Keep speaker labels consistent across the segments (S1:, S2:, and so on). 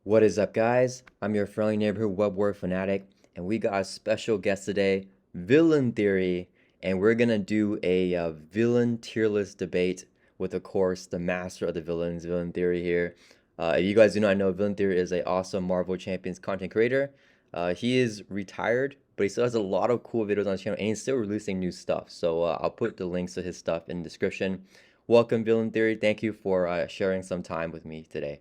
S1: What is up, guys? I'm your friendly neighborhood web war fanatic, and we got a special guest today, Villain Theory, and we're gonna do a villain tier list debate with, of course, the master of the villains, Villain Theory here. If you guys do not know, Villain Theory is a awesome Marvel Champions content creator. He is retired, but he still has a lot of cool videos on his channel, and he's still releasing new stuff. So I'll put the links to his stuff in the description. Welcome, Villain Theory. Thank you for sharing some time with me today.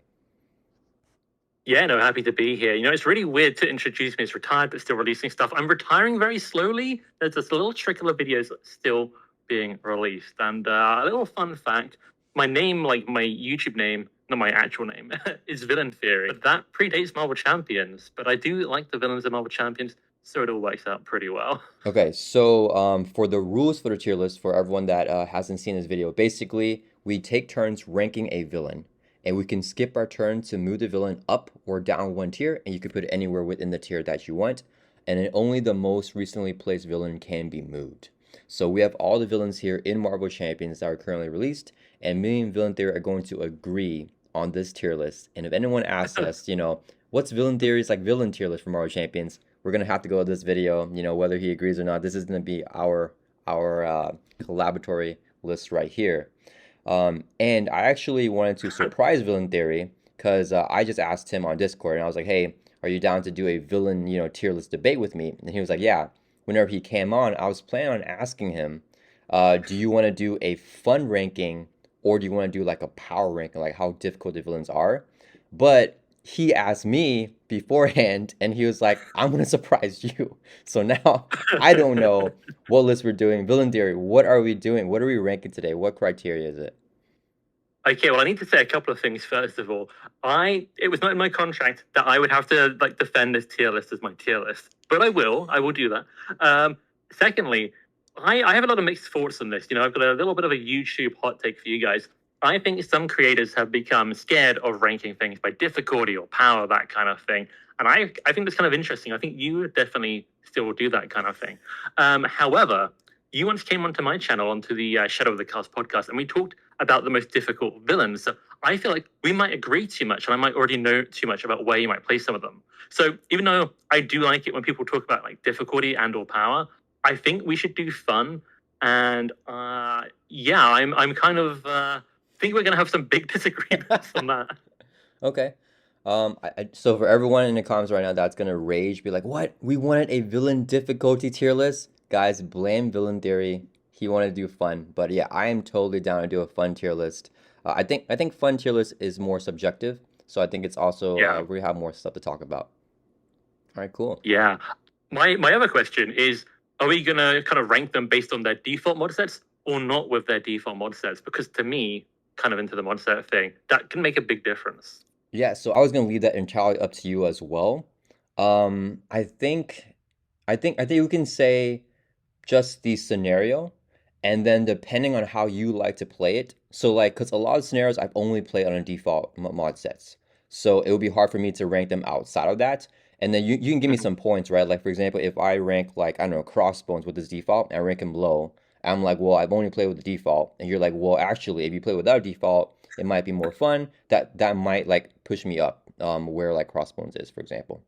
S2: Yeah, no, happy to be here. It's really weird to introduce me as retired, but still releasing stuff. I'm retiring very slowly. There's this little trickle of videos still being released. And a little fun fact, my name, like my YouTube name, not my actual name, is Villain Theory. But that predates Marvel Champions. But I do like the villains of Marvel Champions, so it all works out pretty well.
S1: Okay, so for the rules for the tier list, for everyone that hasn't seen this video, basically we take turns ranking a villain, and we can skip our turn to move the villain up or down one tier, and you can put it anywhere within the tier that you want, and then only the most recently placed villain can be moved. So we have all the villains here in Marvel Champions that are currently released, and me and Villain Theory are going to agree on this tier list. And if anyone asks us, what's Villain Theory's like villain tier list for Marvel Champions, we're gonna have to go to this video, whether he agrees or not. This is gonna be our collaboratory list right here. And I actually wanted to surprise Villain Theory because I just asked him on Discord, and I was like, hey, are you down to do a villain, tier list debate with me? And he was like, yeah. Whenever he came on, I was planning on asking him, do you want to do a fun ranking, or do you want to do like a power ranking, like how difficult the villains are? But he asked me beforehand, and he was like, I'm going to surprise you. So now I don't know what list we're doing. Villain Theory, what are we doing? What are we ranking today? What criteria is it?
S2: Okay, well, I need to say a couple of things. First of all, it was not in my contract that I would have to defend this tier list as my tier list, but I will do that. Secondly, I have a lot of mixed thoughts on this. I've got a little bit of a YouTube hot take for you guys. I think some creators have become scared of ranking things by difficulty or power, that kind of thing. And I think that's kind of interesting. I think you would definitely still do that kind of thing. However, you once came onto my channel, onto the Shadow of the Cast podcast, and we talked about the most difficult villains. So I feel like we might agree too much, and I might already know too much about where you might place some of them. So even though I do like it when people talk about like difficulty and or power, I think we should do fun. And yeah, I'm kind of think we're gonna have some big disagreements on that.
S1: Okay. So for everyone in the comments right now that's gonna rage, be like, "What? We wanted a villain difficulty tier list, guys." Blame Villain Theory. He wanted to do fun, but yeah, I am totally down to do a fun tier list. I think fun tier list is more subjective, so I think it's also
S2: Yeah.
S1: we have more stuff to talk about. All right, cool.
S2: Yeah. My other question is, are we gonna kind of rank them based on their default mod sets or not with their default mod sets? Because to me, kind of into the mod set thing, that can make a big difference.
S1: Yeah, so I was gonna leave that entirely up to you as well. I think we can say just the scenario, and then depending on how you like to play it. So like, because a lot of scenarios I've only played on a default mod sets, so it would be hard for me to rank them outside of that. And then you can give me
S2: Mhm.
S1: some points, right? Like for example, if I rank like, I don't know, Crossbones with his default, and I rank him low, I'm like, well, I've only played with the default, and you're like, well, actually, if you play without default, it might be more fun. That might like push me up, where like Crossbones is, for example.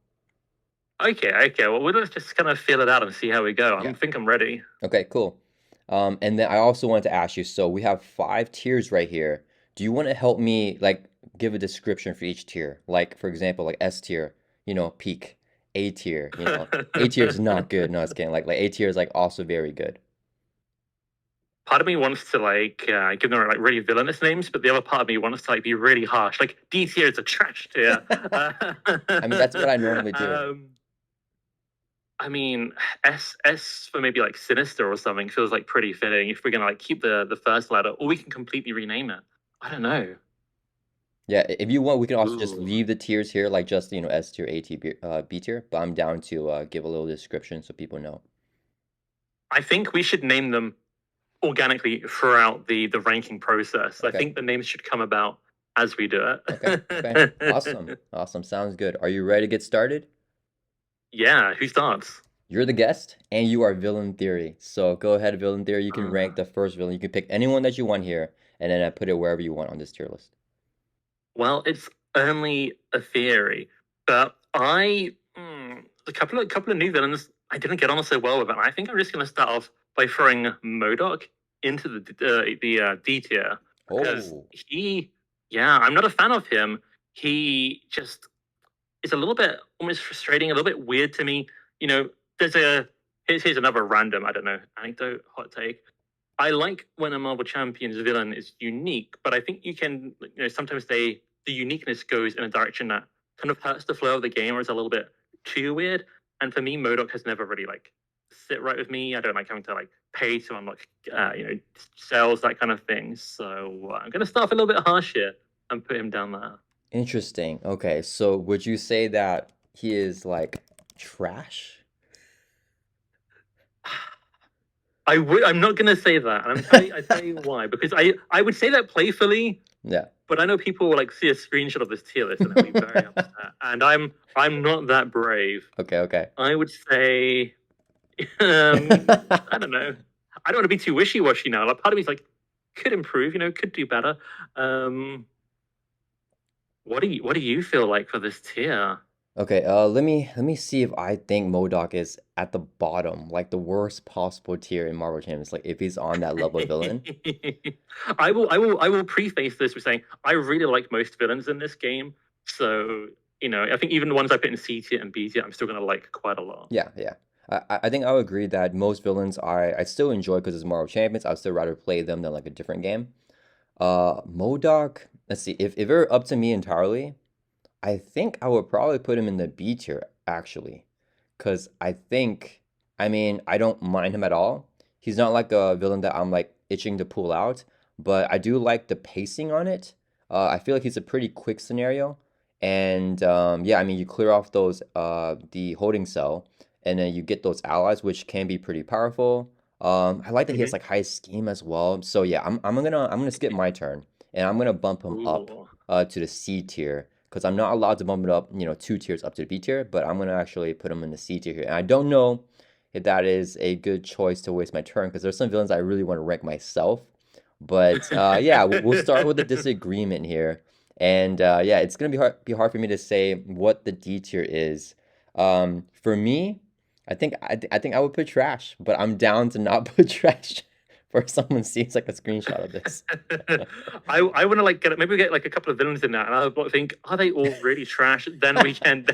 S2: Okay. Well, let's just kind of feel it out and see how we go.
S1: Yeah.
S2: I think I'm ready.
S1: Okay, cool. And then I also wanted to ask you, so we have 5 tiers right here. Do you want to help me like give a description for each tier? Like for example, like S tier, peak. A tier, A tier is not good. No, it's kidding. Like A tier is like also very good.
S2: Part of me wants to like give them like really villainous names, but the other part of me wants to like be really harsh. Like D tier is a trash tier.
S1: I mean, that's what I normally do.
S2: I mean, S for maybe like Sinister or something feels like pretty fitting if we're gonna like keep the first letter, or we can completely rename it. I don't know.
S1: Yeah, if you want, we can also just
S2: Ooh.
S1: leave the tiers here, like just, S tier, A tier, B tier. But I'm down to give a little description so people know.
S2: I think we should name them organically throughout the ranking process.
S1: Okay.
S2: I think the names should come about as we do it.
S1: Okay. Awesome. Sounds good. Are you ready to get started?
S2: Yeah, who starts?
S1: You're the guest, and you are Villain Theory. So go ahead, Villain Theory. You can rank the first villain. You can pick anyone that you want here, and then I put it wherever you want on this tier list.
S2: Well, it's only a theory, but a couple of new villains I didn't get on so well with, and I think I'm just going to start off by throwing M.O.D.O.K into the D tier because
S1: Oh,
S2: I'm not a fan of him. He just is a little bit almost frustrating, a little bit weird to me. You know, there's a here's another random, I don't know, anecdote, hot take. I like when a Marvel Champions villain is unique, but I think sometimes the uniqueness goes in a direction that kind of hurts the flow of the game, or is a little bit too weird. And for me, M.O.D.O.K has never really like sit right with me. I don't like having to like pay to unlock, cells, that kind of thing. So I'm gonna start off a little bit harsh here and put him down there.
S1: interesting. Okay, so would you say that he is like trash?
S2: I'm not gonna say that, and I tell you why. Because I would say that playfully,
S1: Yeah.
S2: but I know people will like see a screenshot of this tier list and they'll be very upset. And I'm not that brave.
S1: Okay, okay.
S2: I would say, I don't know. I don't want to be too wishy washy now. Like part of me's like could improve, could do better. Um, what do you feel like for this tier?
S1: Okay, let me see if I think M.O.D.O.K is at the bottom, like the worst possible tier in Marvel Champions, like if he's on that level of villain.
S2: I will preface this with saying I really like most villains in this game. So, I think even the ones I put in C tier and B tier, I'm still gonna like quite a lot.
S1: Yeah, yeah. I think I'll agree that most villains I still enjoy because it's Marvel Champions. I'd still rather play them than like a different game. M.O.D.O.K, let's see, if it were up to me entirely, I think I would probably put him in the B tier actually. Because I mean, I don't mind him at all. He's not like a villain that I'm like itching to pull out, but I do like the pacing on it. I feel like he's a pretty quick scenario. And yeah, I mean, you clear off those, the holding cell, and then you get those allies, which can be pretty powerful. I like that he has
S2: Hmm.
S1: like high scheme as well. So yeah, I'm gonna skip my turn, and I'm gonna bump him up
S2: Ooh.
S1: to the C tier because I'm not allowed to bump it up, 2 tiers up to the B tier, but I'm gonna actually put him in the C tier here. And I don't know if that is a good choice to waste my turn because there's some villains I really want to rank myself. But yeah, we'll start with a disagreement here, and yeah, it's gonna be hard for me to say what the D tier is. For me, I think I would put trash, but I'm down to not put trash for someone sees like a screenshot of this.
S2: I want to like maybe get like a couple of villains in that, and I think are they all really trash? Then we can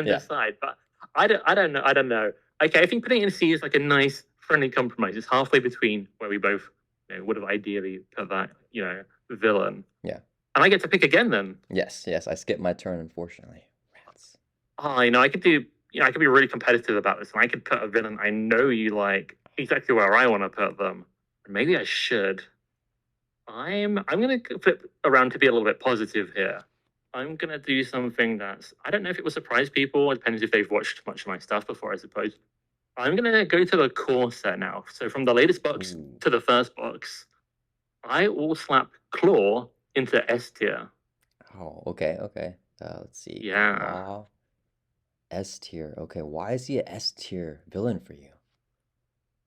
S1: Yeah.
S2: decide. But I don't know. Okay, I think putting it in C is like a nice friendly compromise. It's halfway between where we both would have ideally put that villain,
S1: Yeah.
S2: and I get to pick again then.
S1: Yes, yes, I skipped my turn, unfortunately. Rats.
S2: Oh, I could do. I could be really competitive about this, and I could put a villain I know you like exactly where I want to put them. Maybe I should. I'm gonna flip around to be a little bit positive here. I'm gonna do something that's I don't know if it will surprise people. It depends if they've watched much of my stuff before, I suppose. I'm gonna go to the core set now. So from the latest box
S1: Ooh.
S2: to the first box, I will slap Claw into S tier.
S1: Oh, okay, okay. Let's see.
S2: Yeah.
S1: Klaw, S tier. Okay, why is he a S tier villain for you?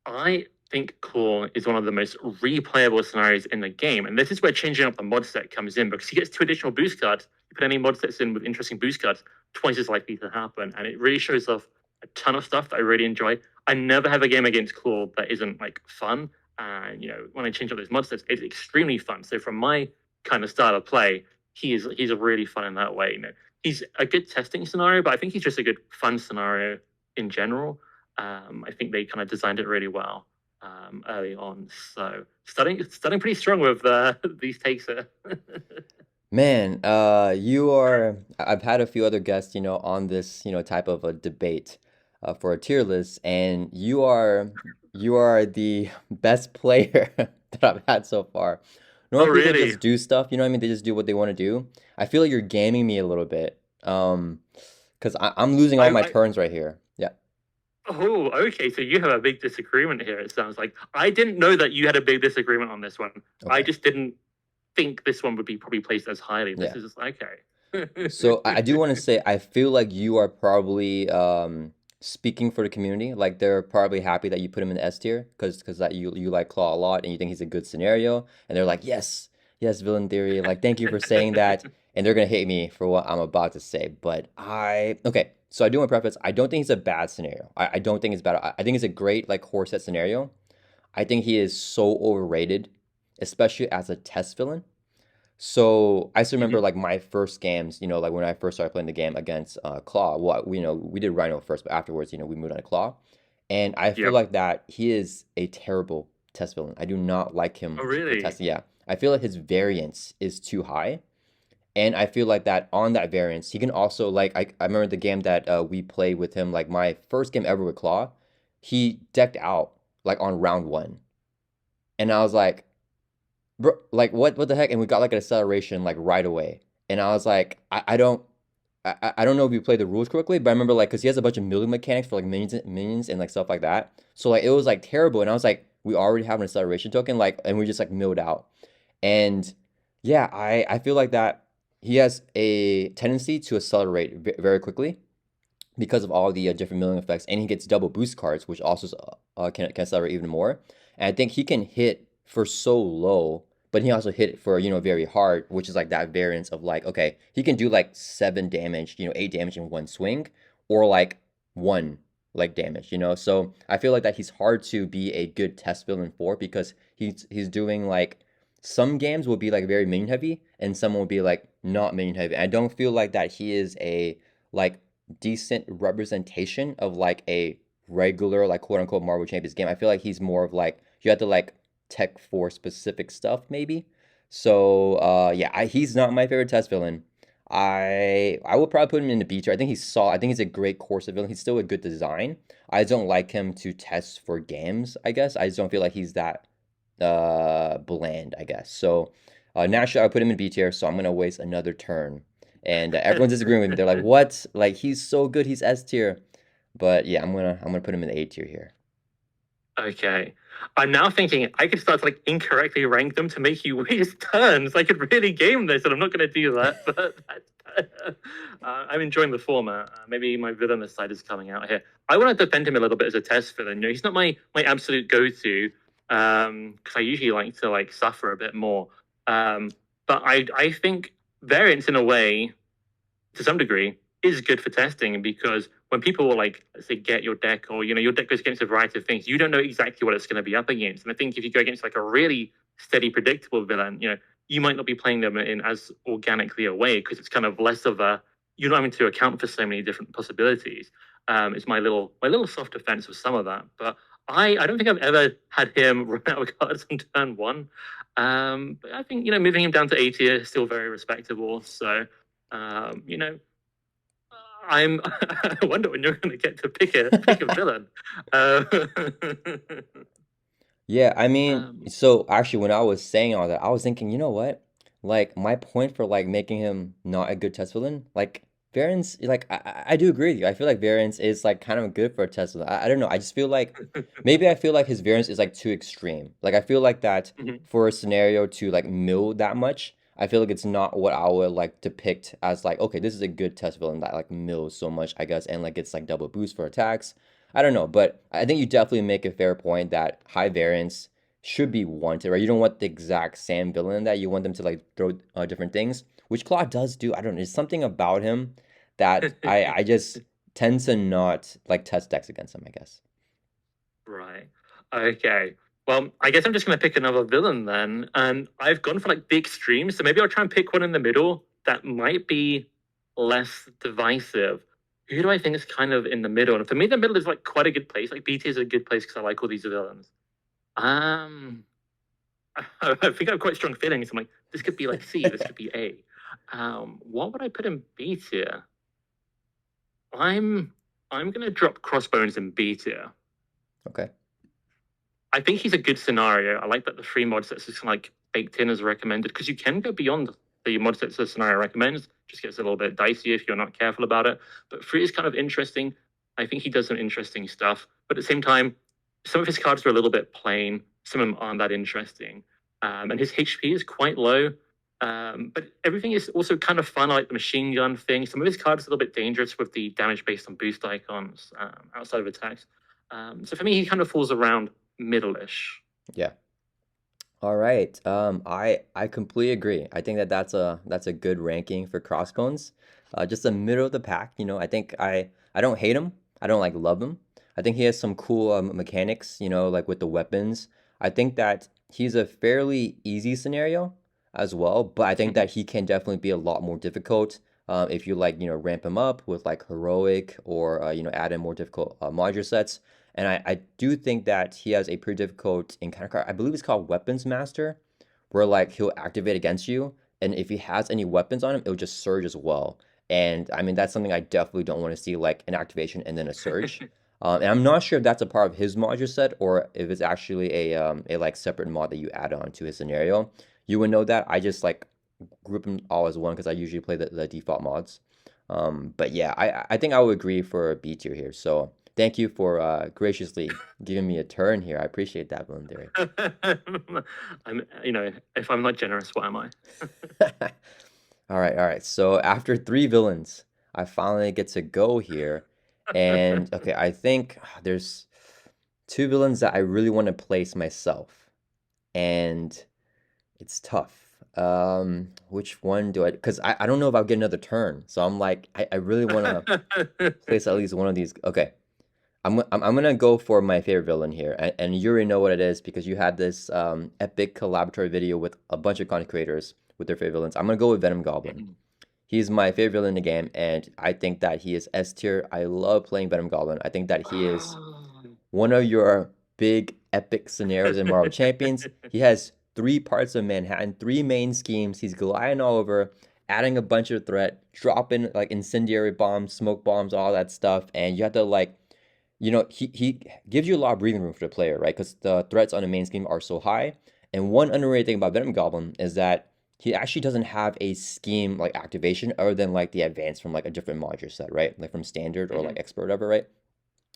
S2: I think Claw is one of the most replayable scenarios in the game, and this is where changing up the mod set comes in because he gets 2 additional boost cards. You put any mod sets in with interesting boost cards, twice as likely to happen, and it really shows off a ton of stuff that I really enjoy. I never have a game against Claw that isn't like fun, and when I change up those mod sets, it's extremely fun. So from my kind of style of play, he's a really fun in that way. He's a good testing scenario, but I think he's just a good fun scenario in general. I think they kind of designed it really well early on. So starting pretty strong with these takes here.
S1: Man, I've had a few other guests, on this, type of a debate, for a tier list, and you are the best player that I've had so far.
S2: Oh,
S1: Normal people
S2: really?
S1: just do stuff, you know what I mean? They just do what they want to do. I feel like you're gaming me a little bit, because I'm losing all my
S2: I
S1: turns right here. Yeah.
S2: Oh, okay. So you have a big disagreement here. It sounds like I didn't know that you had a big disagreement on this one. I
S1: Okay.
S2: just didn't think this one would be probably placed as highly. This
S1: Yeah.
S2: is just okay.
S1: So I do want to say I feel like you are probably speaking for the community. Like they're probably happy that you put him in the S tier because that you like Claw a lot and you think he's a good scenario. And they're like, yes, yes, villain theory. Like thank you for saying that. and they're gonna hate me for what I'm about to say. But okay. So I do want to preface. I don't think it's a bad scenario. I don't think it's bad. I think it's a great like horse set scenario. I think he is so overrated, especially as a test villain. So I still remember
S2: Hmm.
S1: like my first games, like when I first started playing the game against Klaw. Well, we did Rhino first, but afterwards, we moved on to Klaw. And I feel
S2: Yeah.
S1: like that he is a terrible test villain. I do not like him
S2: Oh,
S1: for
S2: really?
S1: testing. Yeah, I feel like his variance is too high, and I feel like that on that variance, he can also like I remember the game that we played with him, like my first game ever with Claw, he decked out like on round one, and I was like, bro, like what the heck? And we got like an acceleration like right away, and I was like, I don't know if you played the rules correctly, but I remember like because he has a bunch of milling mechanics for like minions and like stuff like that. So like it was like terrible, and I was like, we already have an acceleration token, like, and we just like milled out. And yeah, I feel like that he has a tendency to accelerate very quickly because of all the different milling effects, and he gets double boost cards, which also can accelerate even more. And I think he can hit for so low, but he also hit for very hard, which is like that variance of like okay, he can do like 7 damage, 8 damage in one swing, or like one like damage, So I feel like that he's hard to be a good test villain for because he's doing like some games will be like very minion heavy, and some will be like not minion heavy. I don't feel like that he is a like decent representation of like a regular like quote unquote Marvel Champions game. I feel like he's more of like you have to like tech for specific stuff maybe. So yeah, he's not my favorite test villain. I would probably put him in the B tier. I think he's a great Corsa villain. He's still a good design. I don't like him to test for games, I guess. I just don't feel like he's that bland, I guess. So naturally I put him in B tier, so I'm gonna waste another turn and everyone's disagreeing with me. They're like, "What? Like he's so good, he's S tier." But yeah, I'm gonna put him in the A tier here.
S2: Okay. I'm now thinking I could start to like incorrectly rank them to make you waste turns. I could really game this, and I'm not going to do that. But I'm enjoying the former. Maybe my villainous side is coming out here. I want to defend him a little bit as a test villain. He's not my absolute go-to because I usually like to like suffer a bit more. Um, but I think variance in a way to some degree is good for testing because when people will like say get your deck or your deck goes against a variety of things, you don't know exactly what it's going to be up against. And I think if you go against like a really steady, predictable villain, you might not be playing them in as organically a way because it's kind of less of a you're not having to account for so many different possibilities. It's my little soft defense of some of that, but I don't think I've ever had him run out of cards on turn one. But I think moving him down to A tier is still very respectable. So um, you know, I'm. I wonder when you're going to get to pick a villain. Uh,
S1: Yeah, I mean,
S2: um,
S1: so actually, when I was saying all that, I was thinking, you know what? Like, my point for like making him not a good test villain, like variance, like I do agree with you. I feel like variance is like kind of good for a test villain. I don't know. I just feel like maybe I feel like his variance is like too extreme. Like I feel like that
S2: mhm.
S1: for a scenario to like mill that much, I feel like it's not what I would like depict as like, okay, this is a good test villain that like mills so much, I guess, and like gets like double boost for attacks. I don't know, but I think you definitely make a fair point that high variance should be wanted, right? You don't want the exact same villain that you want them to like throw different things, which Claw does do. I don't know. There's something about him that I just tend to not like test decks against him, I guess.
S2: Right. Okay. Well, I guess I'm just going to pick another villain then, and I've gone for like the extremes. So maybe I'll try and pick one in the middle that might be less divisive. Who do I think is kind of in the middle? And for me, the middle is like quite a good place. Like BT is a good place because I like all these villains. Um, I think I have quite strong feelings. I'm like, this could be like C, this could be A. What would I put in B tier? I'm I'm gonna drop Crossbones in B tier.
S1: Okay.
S2: I think he's a good scenario. I like that the free mod sets is like baked in as recommended because you can go beyond the mod sets the scenario recommends. Just gets a little bit dicey if you're not careful about it. But free is kind of interesting. I think he does some interesting stuff. But at the same time, some of his cards are a little bit plain. Some of them aren't that interesting. And his HP is quite low. But everything is also kind of fun, like the machine gun thing. Some of his cards are a little bit dangerous with the damage based on boost icons outside of attacks. So for me, he kind of falls around middle-ish.
S1: Yeah. All right. I completely agree. I think that that's a good ranking for Crossbones. Just the middle of the pack. I think I don't hate him. I don't like love him. I think he has some cool mechanics. Like with the weapons. I think that he's a fairly easy scenario as well, but I think that he can definitely be a lot more difficult. If you like, ramp him up with like heroic or add in more difficult modular sets. And I do think that he has a pretty difficult encounter card. I believe it's called Weapons Master, where like he'll activate against you, and if he has any weapons on him, it'll just surge as well. And I mean that's something I definitely don't want to see, like an activation and then a surge. And I'm not sure if that's a part of his module set or if it's actually a like separate mod that you add on to his scenario. You would know that. I just like group them all as one because I usually play the default mods. But yeah, I think I would agree for a B tier here. So thank you for graciously giving me a turn here. I appreciate that, Blundary.
S2: If I'm not generous, what am I?
S1: All right, all right. So after three villains, I finally get to go here. And okay, I think there's two villains that I really want to place myself. And it's tough. Which one do I? Because I don't know if I'll get another turn. So I'm like, I really want to place at least one of these. Okay, I'm gonna go for my favorite villain here, and you already know what it is because you had this epic collaboratory video with a bunch of content creators with their favorite villains. I'm gonna go with Venom Goblin. He's my favorite villain in the game, and I think that he is S tier. I love playing Venom Goblin. I think that he is one of your big epic scenarios in Marvel Champions. He has three parts of Manhattan, three main schemes. He's gliding all over, adding a bunch of threat, dropping like incendiary bombs, smoke bombs, all that stuff, and you have to like he gives you a lot of breathing room for the player, right? Because the threats on the main scheme are so high. And one underrated thing about Venom Goblin is that he actually doesn't have a scheme like activation other than like the advance from like a different module set, right? Like from standard or like expert or whatever, right?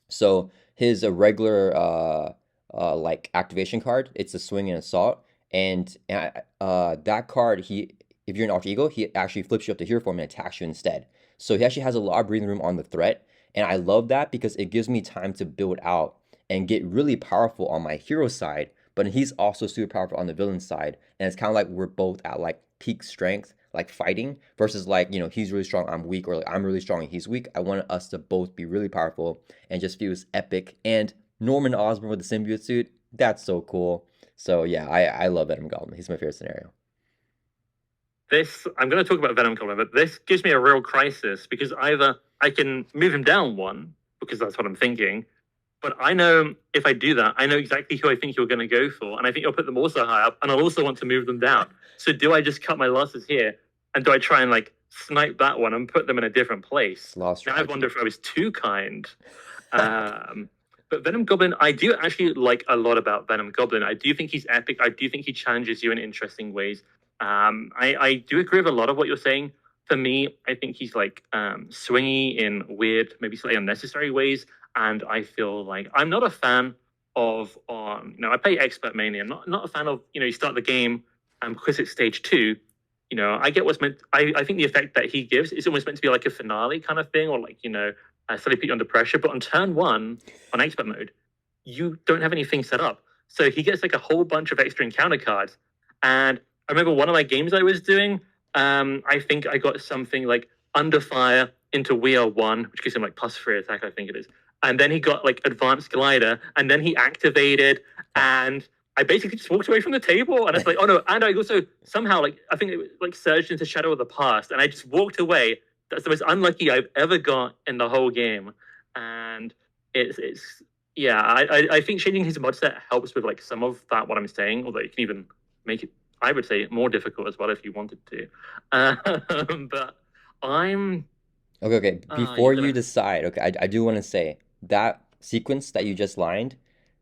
S1: So his regular like activation card, it's a swing and assault, and that card he if you're an alter ego, he actually flips you up to hero form and attacks you instead. So he actually has a lot of breathing room on the threat, and I love that because it gives me time to build out and get really powerful on my hero side. But he's also super powerful on the villain side, and it's kind of like we're both at like peak strength, like fighting, versus like he's really strong, I'm weak, or like I'm really strong and he's weak. I want us to both be really powerful and just feels epic. And Norman Osborn with the symbiote suit, that's so cool. So yeah, I love Venom Goblin. He's my favorite scenario.
S2: I'm going to talk about Venom Goblin, but this gives me a real crisis because either I can move him down one because that's what I'm thinking, but I know if I do that, I know exactly who I think you're going to go for, and I think you'll put them also high up, and I'll also want to move them down. So do I just cut my losses here, and do I try and like snipe that one and put them in a different place? Now I wonder if I was too kind. But Venom Goblin, I do actually like a lot about Venom Goblin. I do think he's epic. I do think he challenges you in interesting ways. I do agree with a lot of what you're saying. For me, I think he's like swingy in weird, maybe slightly unnecessary ways. And I feel like I'm not a fan of I play expert mainly. I'm not a fan of you start the game and because it's stage two. I get what's meant. I think the effect that he gives is almost meant to be like a finale kind of thing, or like suddenly put you under pressure. But on turn one on expert mode, you don't have anything set up, so he gets like a whole bunch of extra encounter cards. And I remember one of my games I was doing. I think I got something like under fire into We Are One, which gives him like +3 attack, I think it is. And then he got like advanced glider, and then he activated, and I basically just walked away from the table, and it's like, oh no! And I also somehow like I think it like surged into Shadow of the Past, and I just walked away. That's the most unlucky I've ever got in the whole game, and it's yeah. I think changing his mod set helps with like some of that. What I'm saying, although you can even make it, I would say, more difficult as well if you wanted to. But I'm
S1: Okay, okay. Before you decide, okay, I do want to say that sequence that you just lined,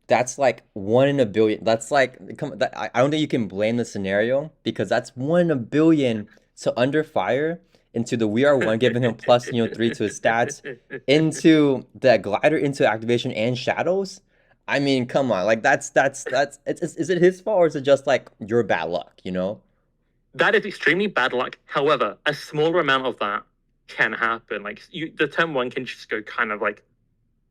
S1: that's like one in a billion. That's like, I don't think you can blame the scenario because that's one in a billion to under fire into the We Are One, giving him +3 to his stats, into the glider, into activation and shadows. I mean, come on, like is it his fault or is it just like your bad luck?
S2: That is extremely bad luck. However, a smaller amount of that can happen. Like the turn one can just go kind of like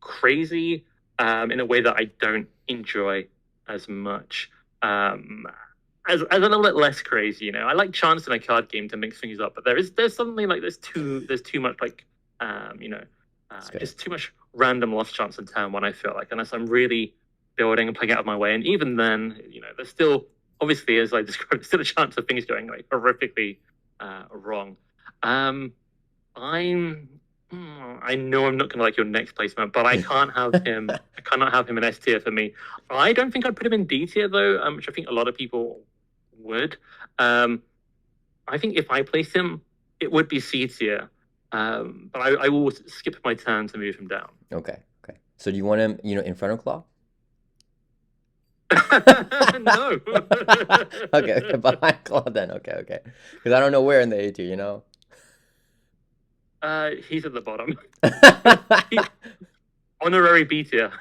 S2: crazy in a way that I don't enjoy as much. as a little bit less crazy. I like chance in a card game to mix things up, but there's suddenly like there's too much like just too much random lost chance in turn one. I feel like unless I'm really building and playing out of my way, and even then, there's still obviously, as I described, still a chance of things going like horrifically wrong. Um, I'm. I know I'm not going to like your next placement, but I can't have him. I cannot have him in S tier for me. I don't think I'd put him in D tier though, which I think a lot of people would. I think if I placed him, it would be C tier. But I will skip my turn to move him down.
S1: Okay. So do you want him, in front of Klaw?
S2: No.
S1: Okay, behind Klaw then. Okay. Because I don't know where in the A tier,
S2: He's at the bottom. Honorary B tier.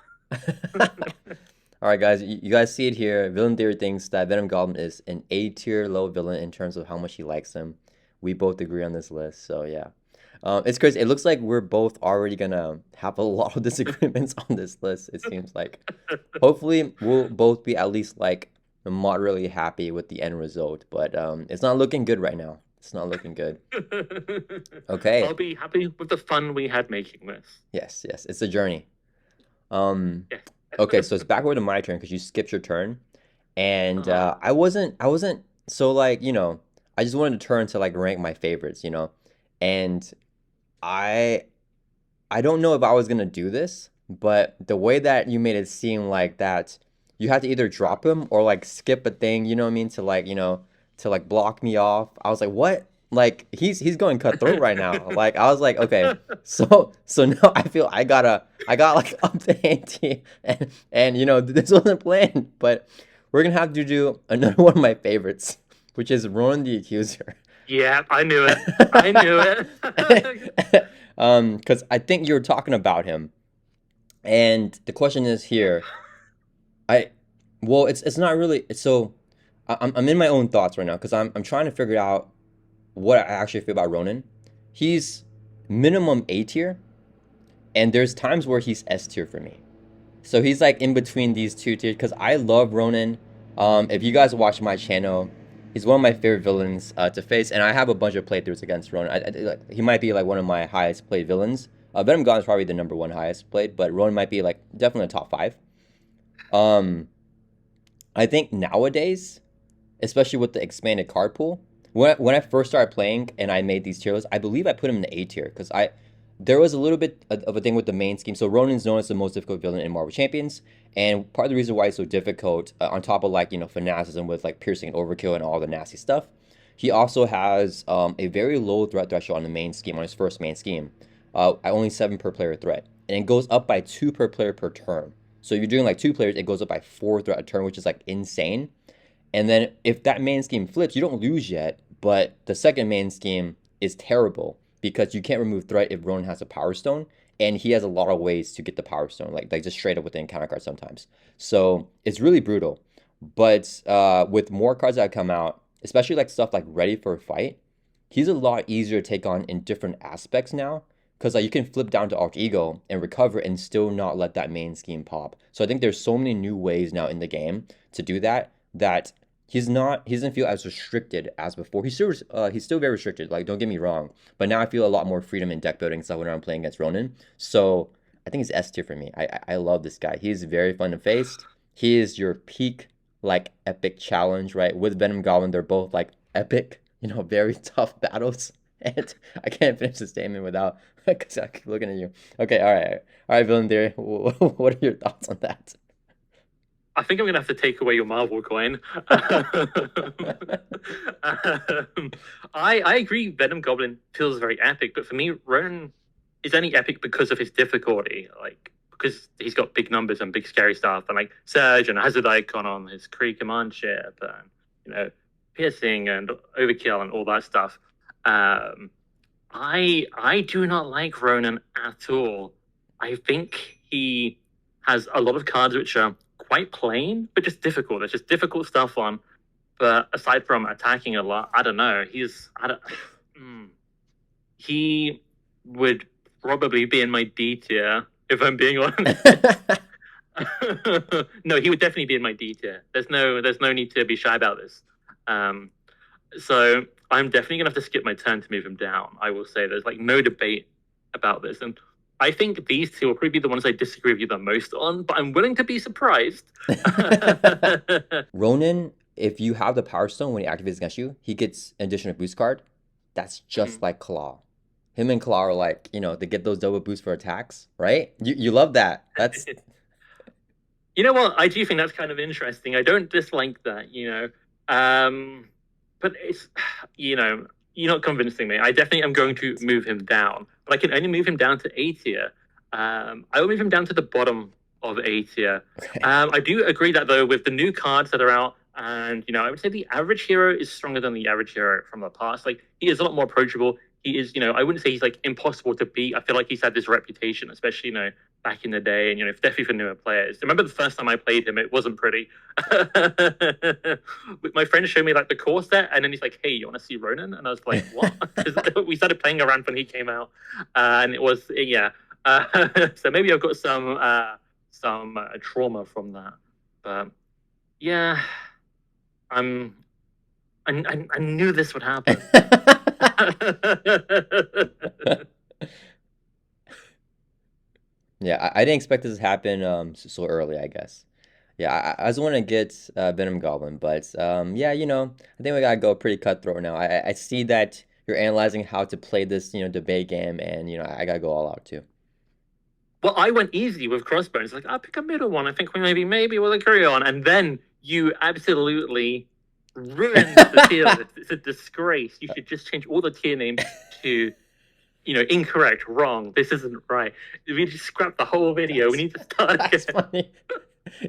S1: All right, guys, you guys see it here. Villain Theory thinks that Venom Goblin is an A tier low villain in terms of how much he likes him. We both agree on this list, so yeah. It's crazy. It looks like we're both already gonna have a lot of disagreements on this list, it seems like. Hopefully, we'll both be at least like moderately happy with the end result, but it's not looking good right now. It's not looking good. Okay.
S2: I'll be happy with the fun we had making this.
S1: Yes, it's a journey.
S2: Yes.
S1: Okay, so it's backward to my turn because you skipped your turn, and I wasn't so like I just wanted to turn to like rank my favorites, and I don't know if I was gonna do this, but the way that you made it seem like that you had to either drop him or like skip a thing, you know what I mean, to like to like block me off. I was like, what? Like he's going cutthroat right now. Like I was like, okay, so now I feel I got like up the ante, and this wasn't planned, but we're gonna have to do another one of my favorites, which is Ronan the Accuser.
S2: Yeah, I knew it. I knew it.
S1: Because I think you were talking about him, and the question is here. Well, it's not really. So I'm in my own thoughts right now because I'm trying to figure out what I actually feel about Ronan. He's minimum A tier, and there's times where he's S tier for me. So he's like in between these two tiers because I love Ronan. If you guys watch my channel, he's one of my favorite villains to face, and I have a bunch of playthroughs against Ronan. He might be like one of my highest played villains. Venom Goblin is probably the number one highest played, but Ronan might be like definitely a top 5. I think nowadays, especially with the expanded card pool, when I first started playing and I made these tier lists, I believe I put him in the A tier because there was a little bit of a thing with the main scheme. So Ronan's known as the most difficult villain in Marvel Champions, and part of the reason why he's so difficult, on top of like fanaticism with like piercing and overkill and all the nasty stuff, he also has a very low threat threshold on the main scheme, on his first main scheme, at only 7 per player threat, and it goes up by 2 per player per turn. So if you're doing like 2 players, it goes up by 4 threat a turn, which is like insane. And then if that main scheme flips, you don't lose yet, but the second main scheme is terrible because you can't remove threat if Ronan has a Power Stone, and he has a lot of ways to get the Power Stone, like just straight up with the encounter card sometimes. So it's really brutal. But with more cards that come out, especially like stuff like Ready for a Fight, he's a lot easier to take on in different aspects now because you can flip down to Alter Ego and recover and still not let that main scheme pop. So I think there's so many new ways now in the game to do that he doesn't feel as restricted as before. He's still very restricted, like don't get me wrong, but now I feel a lot more freedom in deck building stuff when I'm playing against Ronan. So I think it's S tier for me. I love this guy. He's very fun to face. He is your peak like epic challenge, right? With Venom Goblin, they're both like epic, very tough battles. And I can't finish the statement without because I keep looking at you. Okay, all right, Villain Theory. What are your thoughts on that?
S2: I think I'm going to have to take away your Marvel coin. I agree Venom Goblin feels very epic, but for me, Ronan is only epic because of his difficulty. Like, because he's got big numbers and big scary stuff, and like Surge and Hazard Icon on his Kree command ship, and, piercing and overkill and all that stuff. I do not like Ronan at all. I think he has a lot of cards which are quite plain, but just difficult. There's just difficult stuff on. But aside from attacking a lot, I don't know. He would probably be in my D tier, if I'm being honest. No, he would definitely be in my D tier. There's no need to be shy about this. Um, so I'm definitely gonna have to skip my turn to move him down. I will say there's like no debate about this, and I think these two will probably be the ones I disagree with you the most on. But I'm willing to be surprised.
S1: Ronan, if you have the Power Stone when he activates against you, he gets an additional boost card. That's just like Klaw. Him and Klaw are like, they get those double boosts for attacks, right? You love that. That's
S2: You know what? I do think that's kind of interesting. I don't dislike that, but it's, you're not convincing me. I definitely am going to move him down, but I can only move him down to A tier. I will move him down to the bottom of A tier.
S1: okay.
S2: I do agree that though, with the new cards that are out, and I would say the average hero is stronger than the average hero from the past. Like he is a lot more approachable. He is, I wouldn't say he's like impossible to beat. I feel like he's had this reputation, especially back in the day, and definitely for newer players. I remember the first time I played him, it wasn't pretty. My friend showed me like the core set, and then he's like, "Hey, you want to see Ronan?" And I was like, "What?" We started playing around when he came out, and it was yeah. So maybe I've got some trauma from that, but yeah, I'm. I knew this would happen.
S1: Yeah, I didn't expect this to happen so early, I guess. Yeah, I just want to get Venom Goblin, but yeah, I think we gotta go pretty cutthroat now. I see that you're analyzing how to play this, debate game, and I gotta go all out too.
S2: Well, I went easy with Crossbones. Like, I'll pick a middle one. I think we maybe we'll agree on. And then you absolutely ruined the tier list. It's a disgrace. You should just change all the tier names to, incorrect, wrong. This isn't right. We just scrap the whole video. We need to start
S1: That's
S2: again.
S1: funny.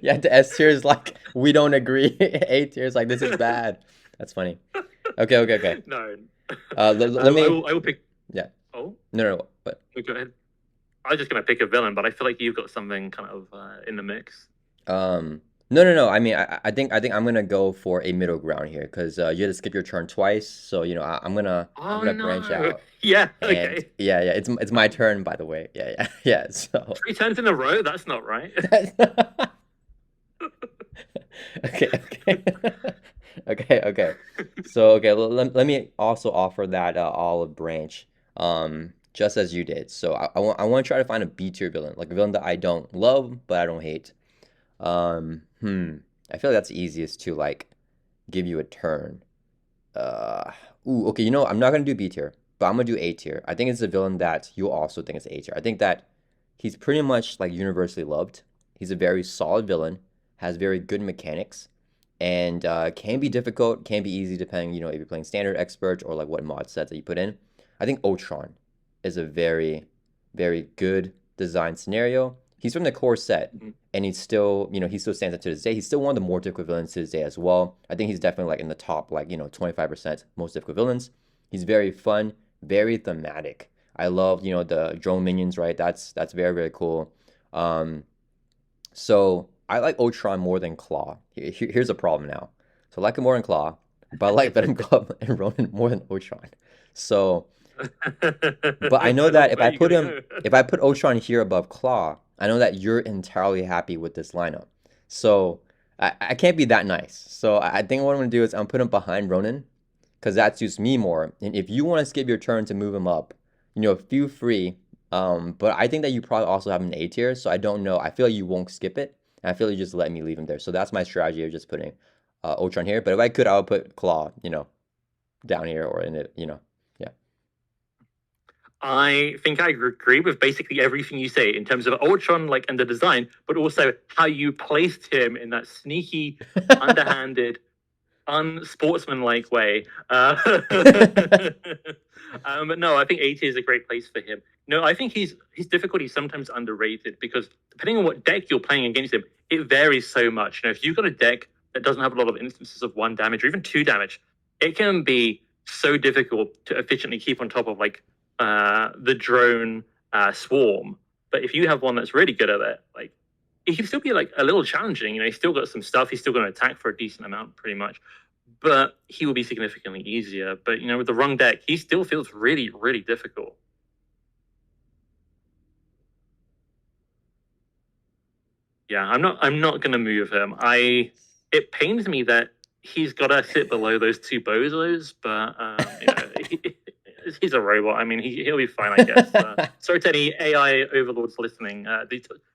S1: Yeah, the S tier is like we don't agree. A tier is like this is bad. That's funny. Okay.
S2: No.
S1: Let me.
S2: I will pick.
S1: Yeah.
S2: Oh,
S1: No. But
S2: go ahead. I was just gonna pick a villain, but I feel like you've got something kind of in the mix.
S1: no. I mean, I think I'm gonna go for a middle ground here because you had to skip your turn twice. So I'm
S2: Oh
S1: gonna branch
S2: no!
S1: out.
S2: Yeah.
S1: And
S2: Okay.
S1: yeah, it's my turn by the way. Yeah. So
S2: 3 turns in a row. That's not right.
S1: okay. Okay. So okay, let me also offer that olive branch, just as you did. So I want to try to find a B tier villain, like a villain that I don't love but I don't hate. I feel like that's the easiest to like give you a turn. Uh, okay. I'm not gonna do B tier, but I'm gonna do A tier. I think it's a villain that you also think is A tier. I think that he's pretty much like universally loved. He's a very solid villain, has very good mechanics, and can be difficult, can be easy depending, if you're playing standard, expert, or like what mod sets that you put in. I think Ultron is a very, very good design scenario. He's from the core set,
S2: Mhm.
S1: and he's still, he still stands up to this day. He's still one of the more difficult villains to this day as well. I think he's definitely like in the top, like, 25% most difficult villains. He's very fun, very thematic. I love, the drone minions, right? That's very, very cool. Um, so I like Ultron more than Klaw. Here's a problem now. So I like him more than Klaw, but I like Venom Goblin and Ronan more than Ultron. So, but I know
S2: I
S1: that
S2: love
S1: if
S2: where
S1: I
S2: you're
S1: put
S2: gonna
S1: him,
S2: go.
S1: if I put Ultron here above Klaw, I know that you're entirely happy with this lineup. So I can't be that nice. So I think what I'm gonna do is I'm put him behind Ronan because that suits me more. And if you want to skip your turn to move him up, feel free. But I think that you probably also have an A tier, so I don't know. I feel like you won't skip it, and I feel like you just let me leave him there. So that's my strategy of just putting Ultron here. But if I could, I would put Claw, down here or in it, yeah.
S2: I think I agree with basically everything you say in terms of Ultron, like and the design, but also how you placed him in that sneaky, underhanded, unsportsmanlike way. But no, I think 80 is a great place for him. No, I think his difficulty is sometimes underrated because depending on what deck you're playing against him, it varies so much. If you've got a deck that doesn't have a lot of instances of 1 damage or even 2 damage, it can be so difficult to efficiently keep on top of like the drone swarm. But if you have one that's really good at it, like it can still be like a little challenging. He's still got some stuff. He's still going to attack for a decent amount, pretty much. But he will be significantly easier. But with the wrong deck, he still feels really, really difficult. Yeah, I'm not going to move him. It pains me that he's got to sit below those two bozos, but he's a robot. I mean, he'll be fine, I guess. Sorry to any AI overlords listening.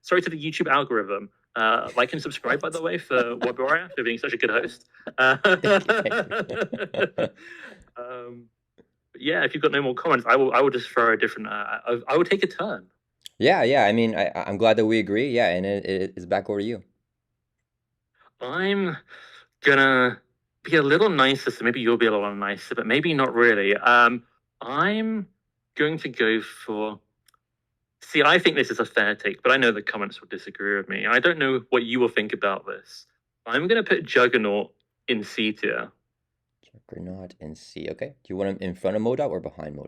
S2: Sorry to the YouTube algorithm. Like and subscribe, by the way, for Warrior for being such a good host.
S1: Thank you.
S2: Um, yeah, if you've got no more comments, I will just throw a different. I will take a turn.
S1: Yeah, yeah. I mean, I'm glad that we agree. Yeah, and it's back over to you.
S2: I'm gonna be a little nicer, so maybe you'll be a little nicer, but maybe not really. I'm going to go for. See, I think this is a fair take, but I know the comments will disagree with me. I don't know what you will think about this. I'm going to put Juggernaut in C tier.
S1: Juggernaut and C. Okay. Do you want him in front of M.O.D.O.K or behind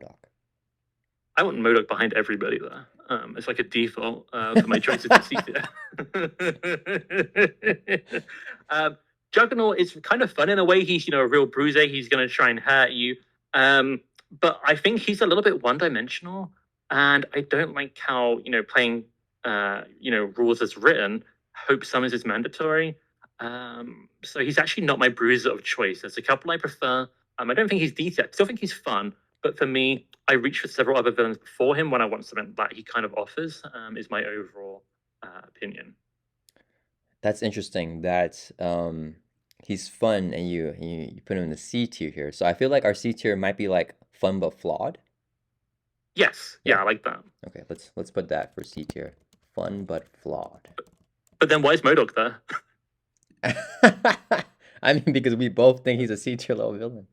S2: I want M.O.D.O.K behind everybody there. It's like a default for my choices to C tier. Juggernaut is kind of fun in a way. He's a real bruiser. He's going to try and hurt you. But I think he's a little bit one-dimensional, and I don't like how playing rules as written. Hope summons is mandatory. So he's actually not my bruiser of choice. There's a couple I prefer. I don't think he's decent. I still think he's fun, but for me, I reach for several other villains before him when I want something that he kind of offers. Is my overall opinion.
S1: That's interesting that he's fun and you put him in the C tier here. So I feel like our C tier might be like fun but flawed.
S2: Yes,
S1: Yeah.
S2: yeah, I like that.
S1: Okay, let's put that for C tier. Fun but flawed.
S2: But then why is M.O.D.O.K there?
S1: I mean, because we both think he's a C tier level villain.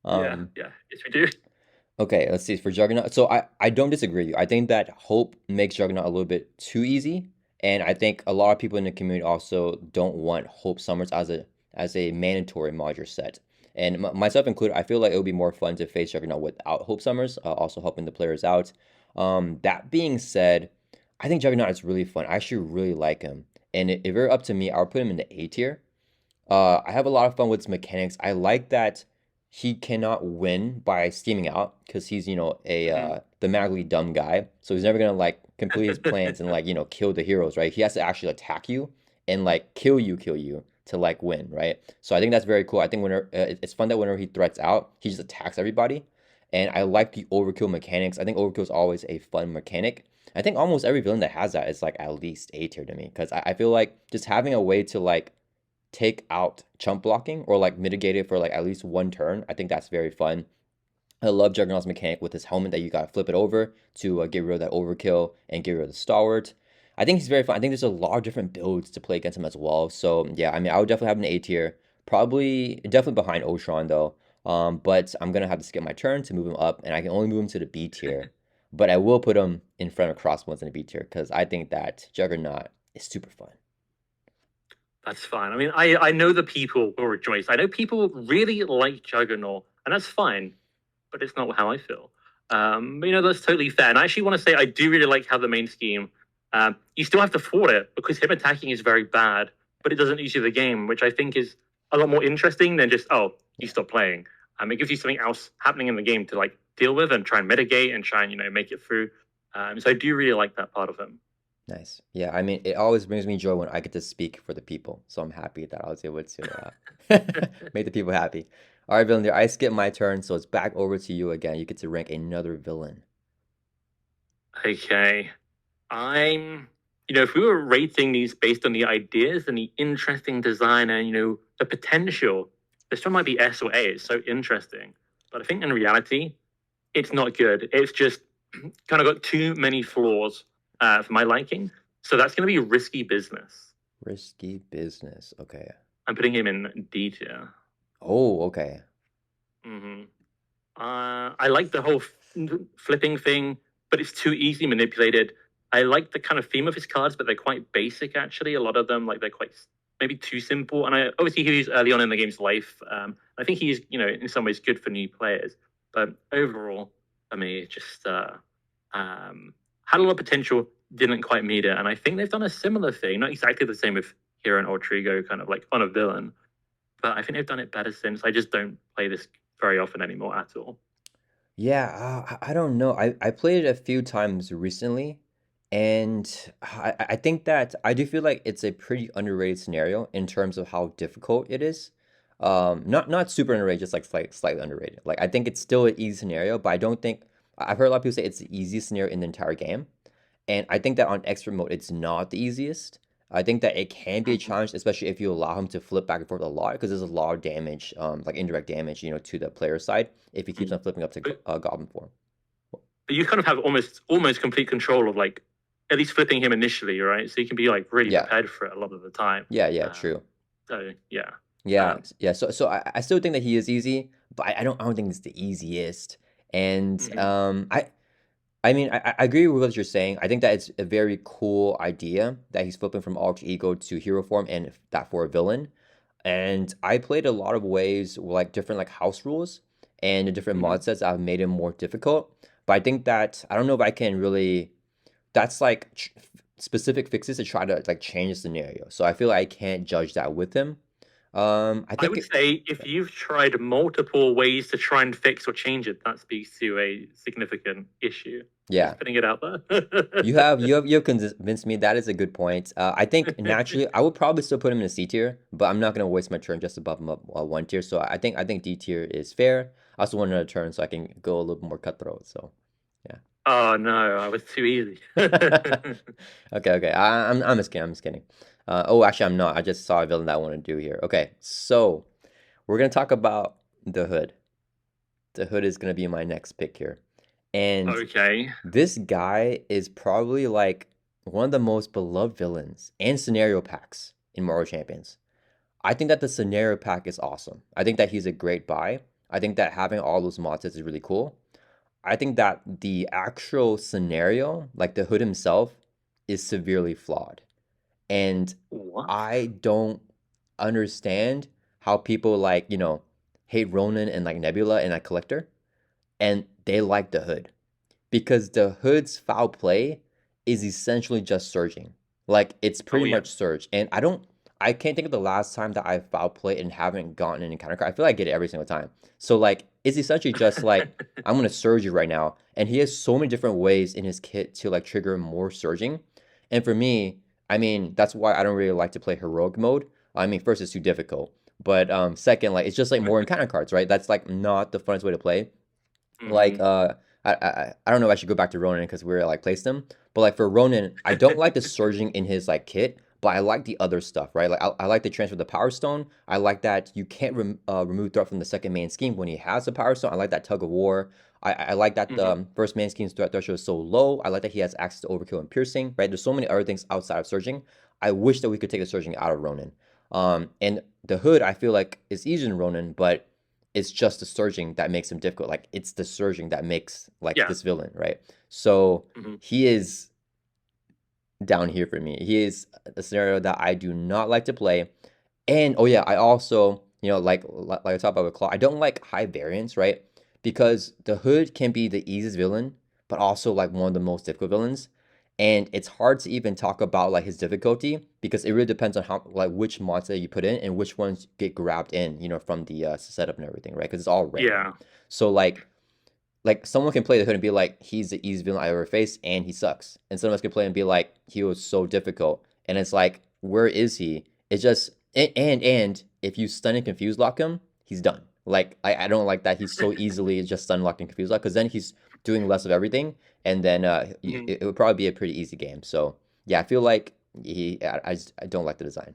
S2: Yeah, yes, we do.
S1: Okay, let's see. For Juggernaut, so I don't disagree with you. I think that Hope makes Juggernaut a little bit too easy, and I think a lot of people in the community also don't want Hope Summers as a mandatory module set. And myself included, I feel like it would be more fun to face Juggernaut without Hope Summers, also helping the players out. That being said, I think Juggernaut is really fun. I actually really like him, and if it were up to me, I would put him in the A tier. I have a lot of fun with his mechanics. I like that he cannot win by steaming out because he's, a thematically dumb guy. So he's never gonna like complete his plans and like, kill the heroes, right? He has to actually attack you and like kill you to like win, right? So I think that's very cool. I think whenever it's fun that whenever he threats out, he just attacks everybody. And I like the overkill mechanics. I think overkill is always a fun mechanic. I think almost every villain that has that is like at least A tier to me because I feel like just having a way to like take out chump blocking or like mitigate it for like at least one turn. I think that's very fun. I love Juggernaut's mechanic with his helmet that you gotta flip it over to get rid of that overkill and get rid of the stalwart. I think he's very fun. I think there's a lot of different builds to play against him as well. So yeah, I mean, I would definitely have an A tier. Probably definitely behind Ultron though. But I'm gonna have to skip my turn to move him up, and I can only move him to the B tier. But I will put him in front of Crossbones in the B tier because I think that Juggernaut is super fun.
S2: That's fine. I mean, I know the people will rejoice. I know people really like Juggernaut, and that's fine, but it's not how I feel. That's totally fair. And I actually want to say I do really like how the main scheme, you still have to thwart it because him attacking is very bad, but it doesn't lose you the game, which I think is a lot more interesting than just, oh, you stop playing. It gives you something else happening in the game to like deal with and try and mitigate and try and, make it through. So I do really like that part of him.
S1: Nice. Yeah, I mean, it always brings me joy when I get to speak for the people. So I'm happy that I was able to make the people happy. All right, villain, there. I skipped my turn, so it's back over to you again. You get to rank another villain.
S2: Okay. If we were rating these based on the ideas and the interesting design and, the potential, this one might be S or A. It's so interesting. But I think in reality, it's not good. It's just kind of got too many flaws for my liking. So that's going to be risky business.
S1: Risky business. Okay.
S2: I'm putting him in D tier.
S1: Oh, okay.
S2: I like the whole flipping thing, but it's too easily manipulated. I like the kind of theme of his cards, but they're quite basic actually. A lot of them, like they're quite maybe too simple. And obviously he's early on in the game's life. I think he's in some ways good for new players, but overall, for me, it just had a lot of potential, didn't quite meet it. And I think they've done a similar thing, not exactly the same with Hero and Ultrigo, kind of like on a villain, but I think they've done it better since. I just don't play this very often anymore at all.
S1: Yeah, I don't know. I played it a few times recently, and I think that I do feel like it's a pretty underrated scenario in terms of how difficult it is. Not super underrated, just like slightly underrated. Like I think it's still an easy scenario, but I don't think I've heard a lot of people say it's the easiest scenario in the entire game. And I think that on expert mode, it's not the easiest. I think that it can be a
S2: Mhm.
S1: challenge, especially if you allow him to flip back and forth a lot, because there's a lot of damage, like indirect damage, to the player side if he keeps
S2: Mm.
S1: on flipping up to
S2: But
S1: Goblin form.
S2: you kind of have almost complete control of like at least flipping him initially, right? So you can be like really
S1: Yeah,
S2: prepared for it a lot of the time.
S1: yeah,
S2: Um,
S1: true.
S2: so yeah.
S1: Yeah,
S2: Um,
S1: yeah. So I still think that he is easy, but I don't think it's the easiest. And
S2: mhm.
S1: I mean, I agree with what you're saying. I think that it's a very cool idea that he's flipping from alter ego to hero form and that for a villain. And I played a lot of ways, like different like house rules and the different
S2: Mhm.
S1: mod sets that have made him more difficult. But I think that I don't know if I can really. That's like specific fixes to try to like change the scenario. So I feel like I can't judge that with him. I
S2: I
S1: think
S2: would say if you've tried multiple ways to try and fix or change it, that speaks to a significant issue.
S1: yeah.
S2: Just putting it out there.
S1: You have convinced me. That is a good point. I think naturally I would probably still put him in a C tier, but I'm not gonna waste my turn just to bump him up one tier. So I think D tier is fair. I also want another turn so I can go a little bit more cutthroat. So yeah.
S2: Oh no, I was too easy.
S1: Okay. I'm just kidding. I'm just kidding. Oh, actually, I'm not. I just saw a villain that I want to do here. Okay, so we're gonna talk about the Hood. The Hood is gonna be my next pick here, and
S2: Okay.
S1: this guy is probably like one of the most beloved villains and scenario packs in Marvel Champions. I think that the scenario pack is awesome. I think that he's a great buy. I think that having all those mod sets is really cool. I think that the actual scenario, like the Hood himself, is severely flawed. And
S2: What?
S1: I don't understand how people like, hate Ronan and like Nebula and like Collector, and they like the Hood because the Hood's foul play is essentially just surging. Like it's
S2: Oh
S1: pretty
S2: yeah.
S1: much surge. And I can't think of the last time that I foul played and haven't gotten an encounter card. I feel like I get it every single time. So like it's essentially just like I'm gonna surge you right now. And he has so many different ways in his kit to like trigger more surging. And for me, I mean, that's why I don't really like to play heroic mode. I mean, first it's too difficult. But second, like it's just like more encounter cards, right? That's like not the funnest way to play. Like,
S2: Hmm.
S1: I don't know if I should go back to Ronan because we're like placed him, but like for Ronan, I don't like the surging in his like kit, but I like the other stuff, right? Like I like the transfer of the Power Stone. I like that you can't remove threat from the second main scheme when he has the Power Stone. I like that tug of war. I like that the
S2: Hmm.
S1: first main scheme's threat threshold is so low. I like that he has access to overkill and piercing, right? There's so many other things outside of surging. I wish that we could take the surging out of Ronan. And the Hood, I feel like is easier than Ronan, but it's just the surging that makes him difficult. Like it's the surging that makes like
S2: Yeah.
S1: this villain, right? So
S2: Hmm.
S1: he is down here for me. He is a scenario that I do not like to play. And oh yeah, I also, like I talked about with Claw, I don't like high variance, right? Because the Hood can be the easiest villain, but also like one of the most difficult villains. And it's hard to even talk about like his difficulty because it really depends on how like which monster you put in and which ones get grabbed in, from the setup and everything, right? Because it's all random.
S2: Yeah.
S1: So like someone can play the Hood and be like, he's the easiest villain I ever faced, and he sucks. And someone else can play and be like, he was so difficult, and it's like, where is he? It's just and if you stun and confuse lock him, he's done. Like I don't like that he's so easily just stun locked and confuse locked because then he's doing less of everything, and then
S2: Mhm.
S1: it would probably be a pretty easy game. So yeah, I feel like I don't like the design.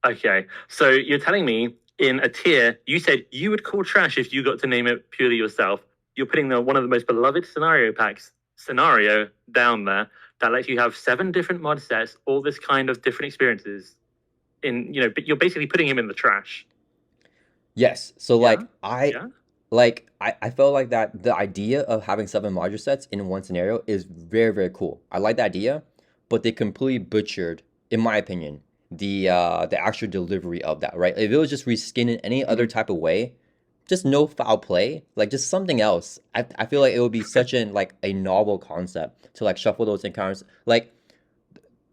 S2: Okay. So you're telling me in a tier, you said you would call trash if you got to name it purely yourself. You're putting one of the most beloved scenario packs scenario down there that lets you have 7 different mod sets, all this kind of different experiences. But you're basically putting him in the trash.
S1: Yes. So
S2: Yeah. Yeah.
S1: I felt like that the idea of having 7 module sets in one scenario is very, very cool. I like the idea, but they completely butchered, in my opinion, the actual delivery of that, right? If it was just reskin in any other
S2: Mhm.
S1: type of way, just no foul play, like just something else. I feel like it would be such an like a novel concept to like shuffle those encounters. Like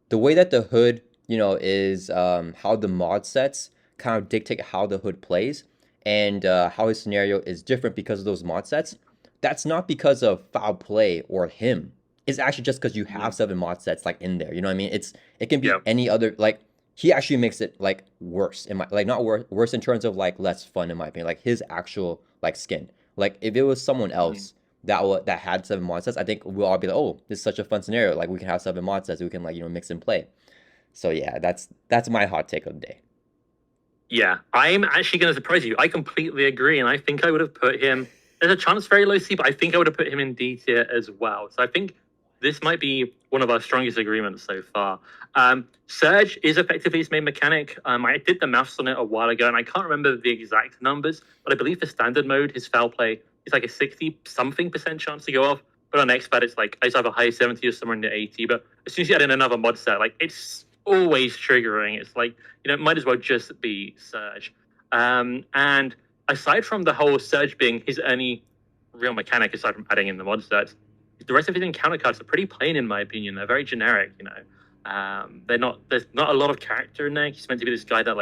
S1: the way that the Hood, is how the mod sets kind of dictate how the Hood plays and how his scenario is different because of those mod sets. That's not because of foul play or him. It's actually just because you have
S2: Mhm.
S1: 7 mod sets like in there. You know what I mean? It can be
S2: Yeah.
S1: any other like he actually makes it like worse in my like not worse in terms of like less fun in my opinion. Like his actual like skin. Like if it was someone
S2: Mhm.
S1: else that had 7 mod sets, I think we'll all be like, oh, this is such a fun scenario. Like we can have 7 mod sets, we can like mix and play. So yeah, that's my hot take of the day.
S2: Yeah, I'm actually going to surprise you. I completely agree, and I think I would have put him. There's a chance very low C, but I think I would have put him in D tier as well. So I think this might be one of our strongest agreements so far. Surge is effectively his main mechanic. I did the maths on it a while ago, and I can't remember the exact numbers, but I believe for standard mode, his foul play is like a 60 something percent chance to go off. But on expert, it's either high 70 or somewhere in the 80. But as soon as you add in another mod set, like it's always triggering. It's like it might as well just be Surge. And aside from the whole Surge being his only real mechanic, aside from adding in the mod sets, the rest of his encounter cards are pretty plain in my opinion. They're very generic, they're not. There's not a lot of character in there. He's meant to be this guy that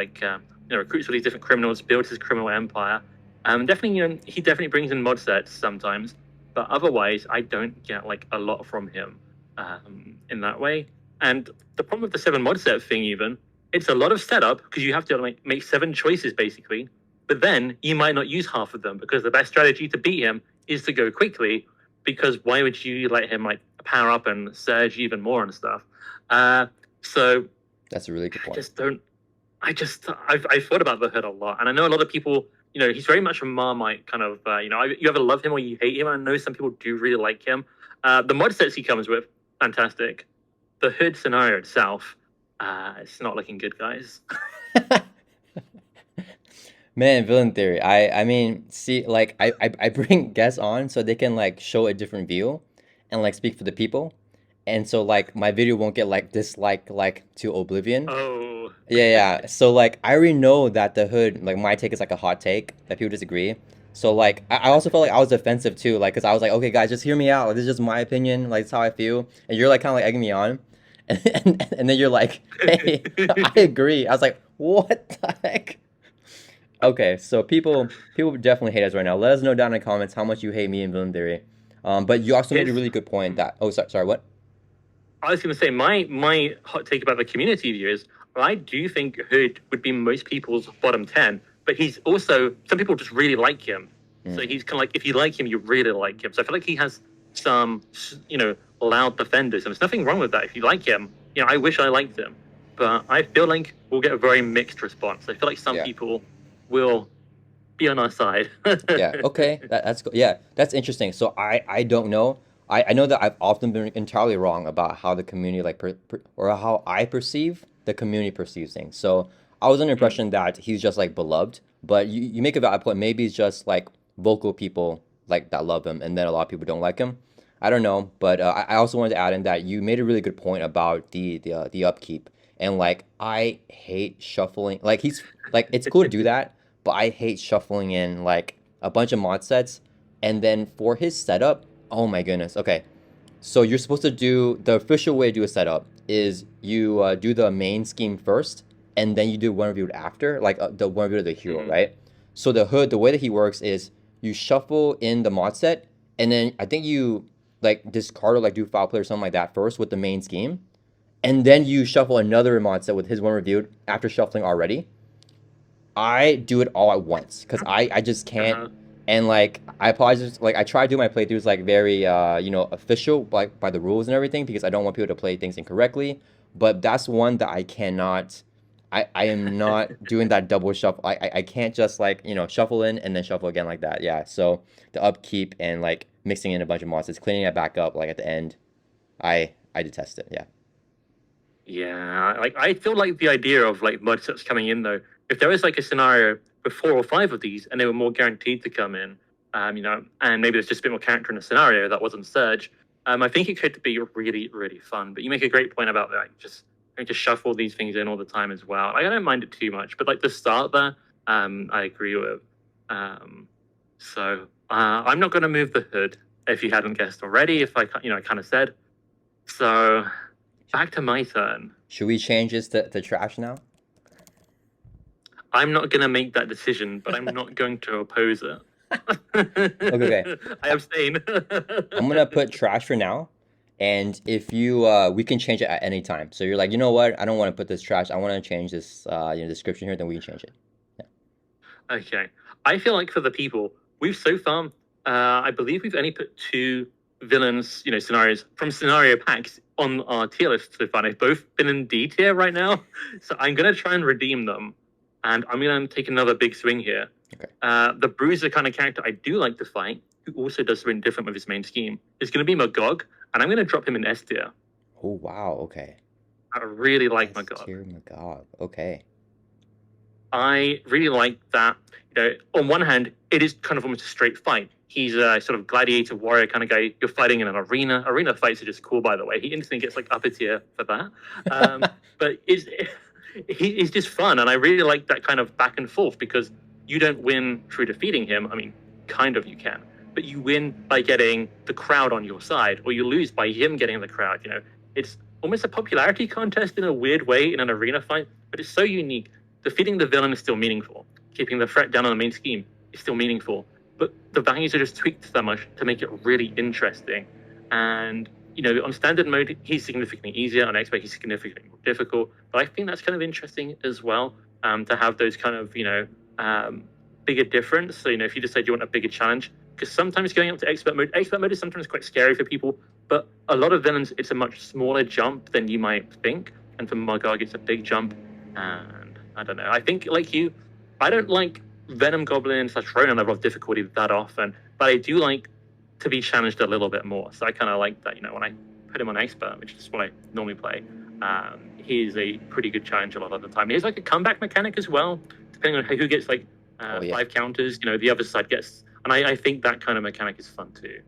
S2: recruits all these different criminals, builds his criminal empire. Definitely, he definitely brings in mod sets sometimes, but otherwise, I don't get like a lot from him in that way. And the problem with the 7 mod set thing, even, it's a lot of setup because you have to make 7 choices basically, but then you might not use half of them because the best strategy to beat him is to go quickly. Because why would you let him like power up and surge even more and stuff? So
S1: That's a really good
S2: I
S1: point.
S2: just don't. I've thought about the Hood a lot, and I know a lot of people. He's very much a Marmite kind of. You either love him or you hate him. And I know some people do really like him. The mod sets he comes with, fantastic. The Hood scenario itself, it's not looking good, guys.
S1: Man, villain theory. I mean, see, like I bring guests on so they can like show a different view and like speak for the people. And so like my video won't get like disliked like to oblivion.
S2: Oh,
S1: Yeah, yeah. So like I already know that the Hood, like my take is like a hot take that people disagree. So like I also felt like I was offensive too, like because I was like, okay guys, just hear me out. Like, this is just my opinion, like it's how I feel. And you're like kind of like egging me on. And then you're like, hey, I agree. I was like, what the heck? Okay, so people definitely hate us right now. Let us know down in the comments how much you hate me and villain theory. But you also made a
S2: it's.
S1: really good point that sorry, what?
S2: I was going to say my hot take about the community view is I do think Hood would be most people's bottom 10, but he's also some people just really like him. So
S1: Mm,
S2: he's kind of like if you like him, you really like him. So I feel like he has some loud defenders, and there's nothing wrong with that. If you like him, I wish I liked him, but I feel like we'll get a very mixed response. I feel like some
S1: yeah.
S2: people will be on our side.
S1: Yeah, okay. That's cool. Yeah, that's interesting. So I don't know. I know that I've often been entirely wrong about how the community like or how I perceive the community perceives things. So I was under the
S2: Mm.
S1: impression that he's just like beloved, but you make a valid point. Maybe it's just like vocal people like that love him, and then a lot of people don't like him. I don't know, but I also wanted to add in that you made a really good point about the upkeep, and like I hate shuffling. Like he's like it's cool to do that, but I hate shuffling in like a bunch of mod sets. And then for his setup, oh my goodness. Okay. So you're supposed to do the official way to do a setup is you do the main scheme first, and then you do one review after, like the one review of the hero,
S2: Mhm.
S1: right? So the Hood, the way that he works is you shuffle in the mod set, and then I think you like discard or like do foul play or something like that first with the main scheme, and then you shuffle another mod set with his one reviewed after shuffling already. I do it all at once because I just can't.
S2: Uh-huh.
S1: And like I apologize. Like I try to do my playthroughs like very official like by the rules and everything because I don't want people to play things incorrectly. But that's one that I cannot. I am not doing that double shuffle. I can't just like shuffle in and then shuffle again like that. Yeah. So the upkeep and like mixing in a bunch of monsters, cleaning it back up like at the end. I detest it. Yeah.
S2: Yeah, like I feel like the idea of like mud sets coming in though, if there was like a scenario with 4 or 5 of these and they were more guaranteed to come in, and maybe there's just a bit more character in the scenario that wasn't Surge, I think it could be really, really fun. But you make a great point about like just having to shuffle these things in all the time as well. Like, I don't mind it too much, but like the start there, I agree with. I'm not going to move the Hood if you hadn't guessed already. If I kind of said so. Back to my turn.
S1: Should we change this to trash now?
S2: I'm not going to make that decision, but I'm not going to oppose
S1: Okay, okay.
S2: it. I abstain.
S1: I'm gonna put trash for now, And if you, we can change it at any time. So you're like, you know what? I don't want to put this trash. I want to change this, description here. Then we can change it. Yeah.
S2: Okay. I feel like for the people, we've so far, I believe we've only put two villains, scenarios from scenario packs on our tier list so far. They've both been in D tier right now. So I'm going to try and redeem them. And I'm going to take another big swing here.
S1: Okay.
S2: The Bruiser kind of character I do like to fight, who also does something different with his main scheme, is going to be Magog. And I'm going to drop him in S tier.
S1: Oh, wow. Okay.
S2: I really like
S1: S
S2: Magog.
S1: tier Magog. Okay.
S2: I really like that. On one hand, it is kind of almost a straight fight. He's a sort of gladiator warrior kind of guy. You're fighting in an arena. Arena fights are just cool, by the way. He instantly gets like upper tier for that. But he's just fun, and I really like that kind of back and forth because you don't win through defeating him. I mean, kind of you can, but you win by getting the crowd on your side, or you lose by him getting the crowd. It's almost a popularity contest in a weird way in an arena fight, but it's so unique. Defeating the villain is still meaningful. Keeping the threat down on the main scheme is still meaningful. But the values are just tweaked so much to make it really interesting. And, on standard mode, he's significantly easier. On expert, he's significantly more difficult. But I think that's kind of interesting as well, to have those kind of, bigger difference. So, if you decide you want a bigger challenge, because sometimes going up to expert mode is sometimes quite scary for people. But a lot of villains, it's a much smaller jump than you might think. And for Magog, it's a big jump. And I don't know. I think, like you, I don't like Venom Goblin / Ronan level of difficulty that often, but I do like to be challenged a little bit more. So I kind of like that, when I put him on expert, which is what I normally play, he's a pretty good challenge a lot of the time. He has like a comeback mechanic as well, depending on who gets like 5 counters, the other side gets, and I think that kind of mechanic is fun too.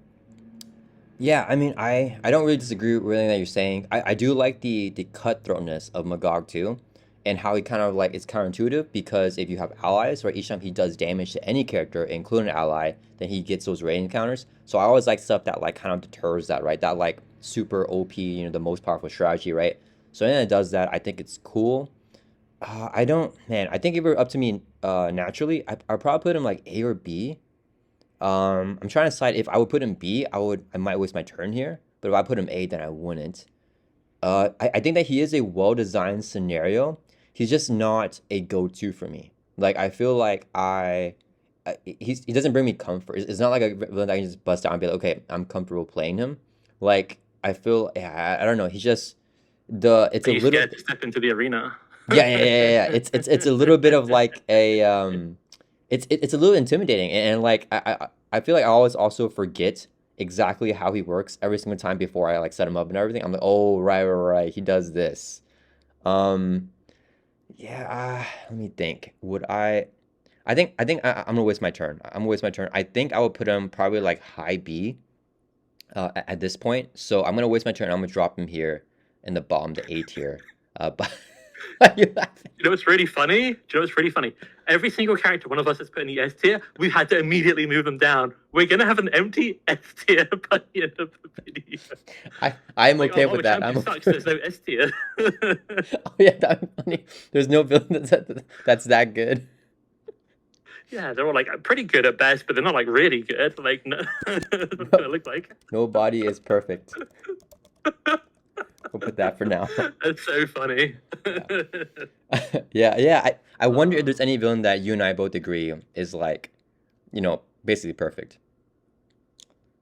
S1: Yeah, I mean, I don't really disagree with everything that you're saying. I do like the cutthroatness of Magog too, and how he kind of like it's counterintuitive because if you have allies, right, each time he does damage to any character, including an ally, then he gets those rating counters. So I always like stuff that like kind of deters that, right? That like super OP, the most powerful strategy, right? So then it does that. I think it's cool. I don't, man. I think if it were up to me, naturally, I'd probably put him like A or B. I'm trying to decide if I would put him B, I might waste my turn here. But if I put him A, then I wouldn't. I think that he is a well-designed scenario. He's just not a go-to for me. Like I feel like he doesn't bring me comfort. It's not like a villain that I can just bust out and be like, okay, I'm comfortable playing him. Like I feel, yeah, I don't know. He's just it's
S2: Are
S1: a
S2: you
S1: little.
S2: scared to step into the arena?
S1: Yeah. It's a little bit of like a it's a little intimidating and like I feel like I always also forget exactly how he works every single time before I like set him up and everything. I'm like, oh right, he does this. Um, yeah, let me think. Would I'm gonna waste my turn. I'm gonna waste my turn. I think I would put him probably like high B at this point. So I'm gonna waste my turn. I'm gonna drop him here in the bottom, the A tier. But why are you laughing?
S2: You know what's really funny? Do you know what's really funny? Every single character one of us has put in the S tier, we've had to immediately move them down. We're gonna have an empty S tier by the end of the video.
S1: I'm
S2: Like,
S1: okay
S2: oh,
S1: with that.
S2: champion
S1: I'm
S2: sucks.
S1: okay
S2: There's no S tier.
S1: Oh yeah, that's funny. There's no villain that's that good.
S2: Yeah, they're all like pretty good at best, but they're not like really good. Like, no, that's what
S1: No,
S2: it look like.
S1: nobody is perfect. We'll put that for now.
S2: That's so funny.
S1: Yeah. Yeah. I wonder if
S2: Oh.
S1: there's any villain that you and I both agree is like, basically perfect.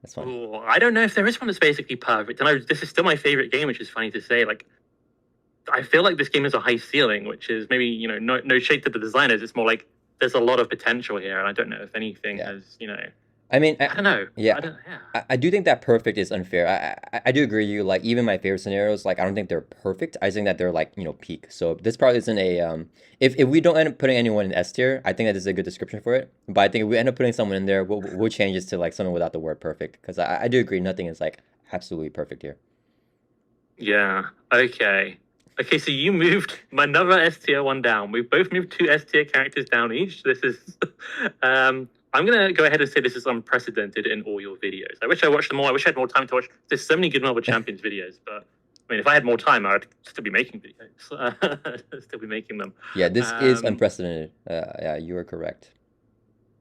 S1: That's fun.
S2: Oh, I don't know if there is one that's basically perfect. And this is still my favorite game, which is funny to say. Like, I feel like this game has a high ceiling, which is maybe, no shade to the designers. It's more like there's a lot of potential here. And I don't know if anything
S1: Yeah.
S2: has,
S1: I mean,
S2: I don't know.
S1: yeah,
S2: Yeah.
S1: I do think that perfect is unfair. I do agree with you. Like even my favorite scenarios, like I don't think they're perfect. I just think that they're like peak. So this probably isn't a if we don't end up putting anyone in S tier, I think that is a good description for it. But I think if we end up putting someone in there, we'll change this to like something without the word perfect because I do agree nothing is like absolutely perfect here.
S2: Yeah. Okay. Okay, so you moved another S tier one down. We've both moved 2 S tier characters down each. This is I'm gonna go ahead and say this is unprecedented in all your videos. I wish I watched them more. I wish I had more time to watch. There's so many good Marvel Champions videos, but I mean, if I had more time, I'd still be making videos. Still be making them.
S1: Yeah, this is unprecedented. Yeah, you are correct.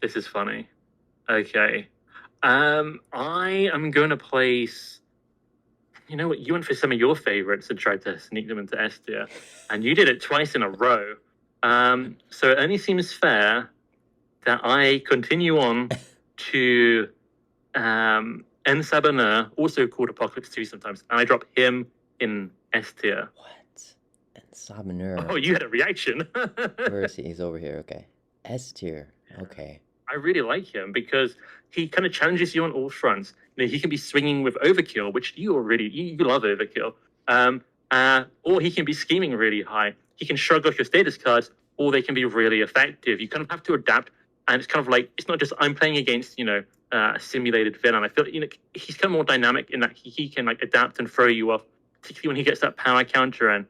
S2: This is funny. Okay. I am going to place. you know what? You went for some of your favorites and tried to sneak them into S tier, and you did it twice in a row. So it only seems fair that I continue on to N. Sabah Nur, also called Apocalypse 2 sometimes, and I drop him in S tier.
S1: What? And Sabah Nur.
S2: Oh, you had a reaction.
S1: Where is he? He's over here. Okay. S tier. Okay.
S2: I really like him because he kind of challenges you on all fronts. You know, he can be swinging with overkill, which you love overkill. Or he can be scheming really high. He can shrug off your status cards, or they can be really effective. You kind of have to adapt, and it's kind of like it's not just I'm playing against a simulated villain. I feel he's kind of more dynamic in that he can like adapt and throw you off, particularly when he gets that power counter and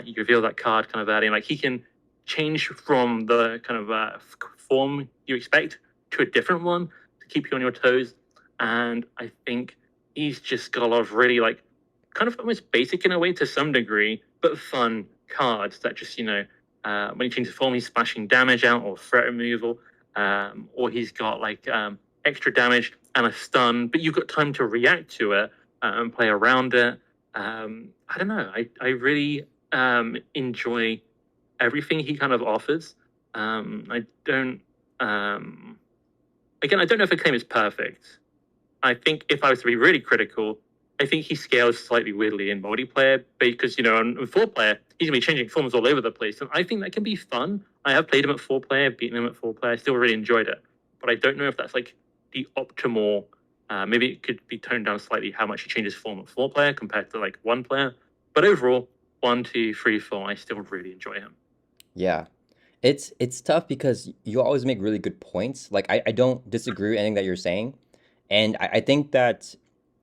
S2: you reveal that card kind of early. And like he can change from the kind of form you expect to a different one to keep you on your toes. And I think he's just got a lot of really like kind of almost basic in a way to some degree, but fun cards that just, when he changes form, he's splashing damage out or threat removal, or he's got like extra damage and a stun, but you've got time to react to it and play around it. I don't know. I really enjoy everything he kind of offers. I don't. Again, I don't know if a claim is perfect. I think if I was to be really critical, I think he scales slightly weirdly in multiplayer because, on 4-player, he's going to be changing forms all over the place. And I think that can be fun. I have played him at 4-player, beaten him at 4-player. I still really enjoyed it. But I don't know if that's like the optimal. Maybe it could be toned down slightly how much he changes form at 4-player compared to like 1-player. But overall, 1, 2, 3, 4, I still really enjoy him.
S1: Yeah. It's tough because you always make really good points. Like I don't disagree with anything that you're saying. And I think that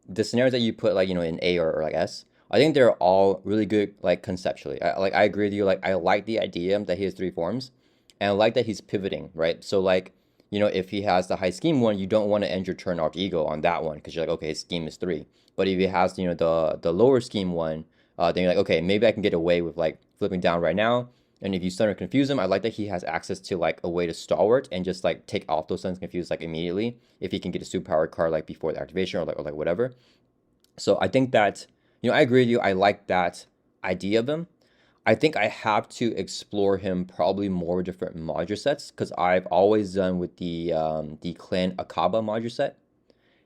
S1: the scenarios that you put like, in A or like S, I think they're all really good like conceptually. I agree with you. Like I like the idea that he has 3 forms and I like that he's pivoting, right? So like, if he has the high scheme one, you don't want to end your turn off ego on that one because you're like, okay, his scheme is 3. But if he has, the lower scheme one, then you're like, okay, maybe I can get away with like flipping down right now. And if you stun or confuse him, I like that he has access to like a way to stalwart and just like take off those stuns confuse like immediately if he can get a superpower card like before the activation or like whatever. So I think that I agree with you. I like that idea of him. I think I have to explore him probably more different module sets because I've always done with the Clan Akaba module set.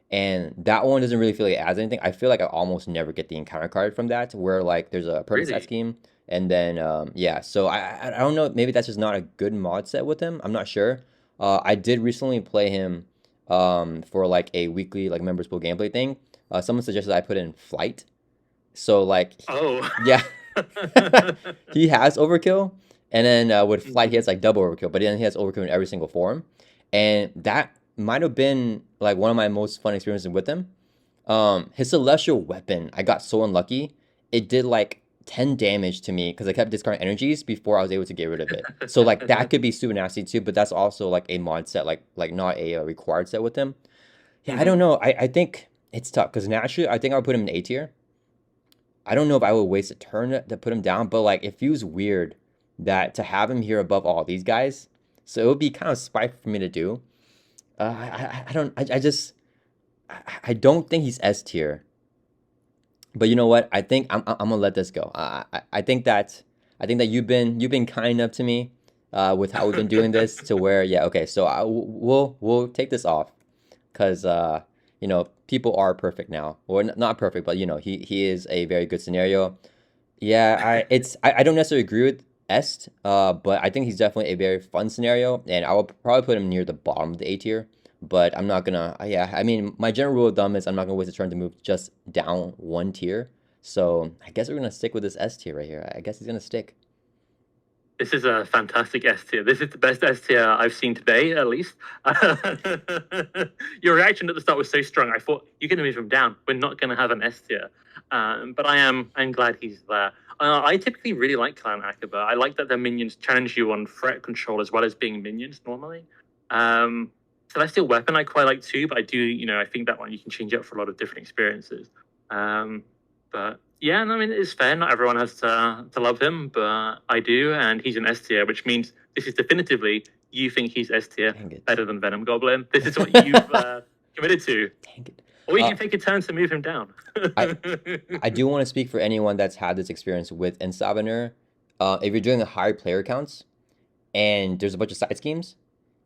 S1: And that one doesn't really feel like it adds anything. I feel like I almost never get the encounter card from that, where like there's a purple set
S2: Really?
S1: scheme, and then yeah. So I don't know. Maybe that's just not a good mod set with him. I'm not sure. I did recently play him for like a weekly like members pool gameplay thing. Someone suggested I put in flight. So like
S2: Oh.
S1: yeah, he has overkill, and then with flight he has like double overkill, but then he has overkill in every single form, and that might have been like one of my most fun experiences with him. His celestial weapon, I got so unlucky. It did like 10 damage to me because I kept discarding energies before I was able to get rid of it. So like that could be super nasty too, but that's also like a mod set, like not a required set with him. Yeah, I don't know. I think it's tough because naturally I think I would put him in A tier. I don't know if I would waste a turn to put him down, but like it feels weird that to have him here above all these guys. So it would be kind of spiteful for me to do. I don't I just I don't think he's S tier. But you know what? I think I'm gonna let this go. I think that you've been kind enough to me with how we've been doing this to where yeah, okay, so we'll take this off because people are perfect now, or not perfect, but he is a very good scenario. Yeah, I don't necessarily agree with Est, but I think he's definitely a very fun scenario, and I will probably put him near the bottom of the A tier. But I'm not gonna. Yeah, I mean, my general rule of thumb is I'm not gonna waste a turn to move just down 1 tier. So I guess we're gonna stick with this S tier right here. I guess he's gonna stick.
S2: This is a fantastic S tier. This is the best S tier I've seen today, at least. Your reaction at the start was so strong. I thought you're going to move him down. We're not going to have an S tier. But I'm glad he's there. I typically really like Clan Akaba. I like that their minions challenge you on threat control as well as being minions normally. Celestial Weapon I quite like too, but I do, I think that one you can change up for a lot of different experiences. But yeah, no, I mean, it's fair. Not everyone has to love him, but I do, and he's an S tier, which means this is definitively you think he's S tier
S1: Dang it.
S2: better than Venom Goblin. This is what you've committed to.
S1: Dang it.
S2: Or you
S1: Uh,
S2: can take a turn to move him down.
S1: I I do want to speak for anyone that's had this experience with Sabah Nur. If you're doing a higher player counts and there's a bunch of side schemes,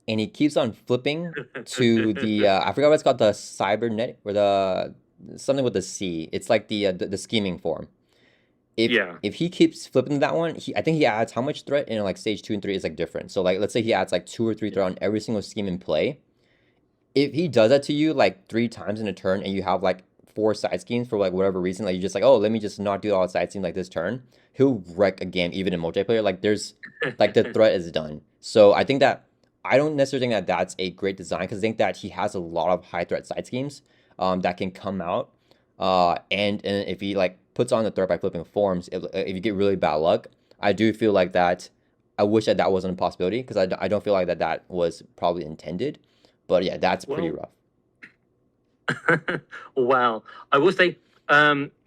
S1: and he keeps on flipping to the I forgot what it's called, the cybernetic or the something with the C. It's like the scheming form. If
S2: Yeah.
S1: if he keeps flipping to that one, I think he adds how much threat in like stage 2 and 3 is like different. So like let's say he adds like 2 or 3 threat on every single scheme in play. If he does that to you like 3 times in a turn and you have like 4 side schemes for like whatever reason, like you just like, oh, let me just not do all the side schemes like this turn, he'll wreck a game even in multiplayer. Like there's like the threat is done. So I think that I don't necessarily think that that's a great design because I think that he has a lot of high threat side schemes that can come out. And if he like puts on the threat by flipping forms, if you get really bad luck, I do feel like that. I wish that that wasn't a possibility because I don't feel like that was probably intended. But yeah, that's pretty
S2: Well,
S1: rough.
S2: wow. I will say,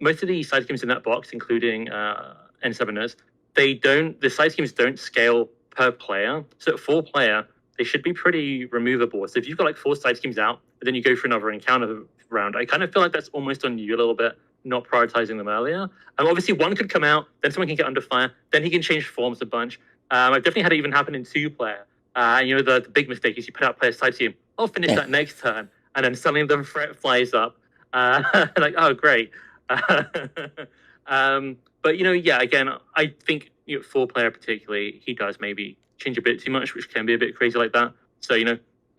S2: most of the side schemes in that box, including N7ers, the side schemes don't scale per player. So at 4 player, they should be pretty removable. So if you've got like 4 side schemes out, and then you go for another encounter round, I kind of feel like that's almost on you a little bit, not prioritizing them earlier. Obviously, one could come out, then someone can get under fire, then he can change forms a bunch. I've definitely had it even happen in 2 player. The big mistake is you put out player side scheme, I'll finish that next turn, and then suddenly the threat flies up. Like, oh, great. But yeah, again, I think 4 player particularly, he does maybe change a bit too much, which can be a bit crazy like that. So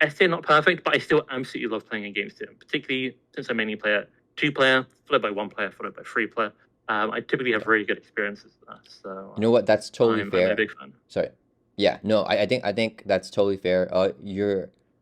S2: S tier not perfect, but I still absolutely love playing against him, particularly since I mainly play at 2 player, followed by 1 player, followed by 3 player. I typically have really good experiences with that. So
S1: You know what? That's totally
S2: I'm a
S1: fair.
S2: big fan.
S1: Sorry. Yeah, no, I think that's totally fair.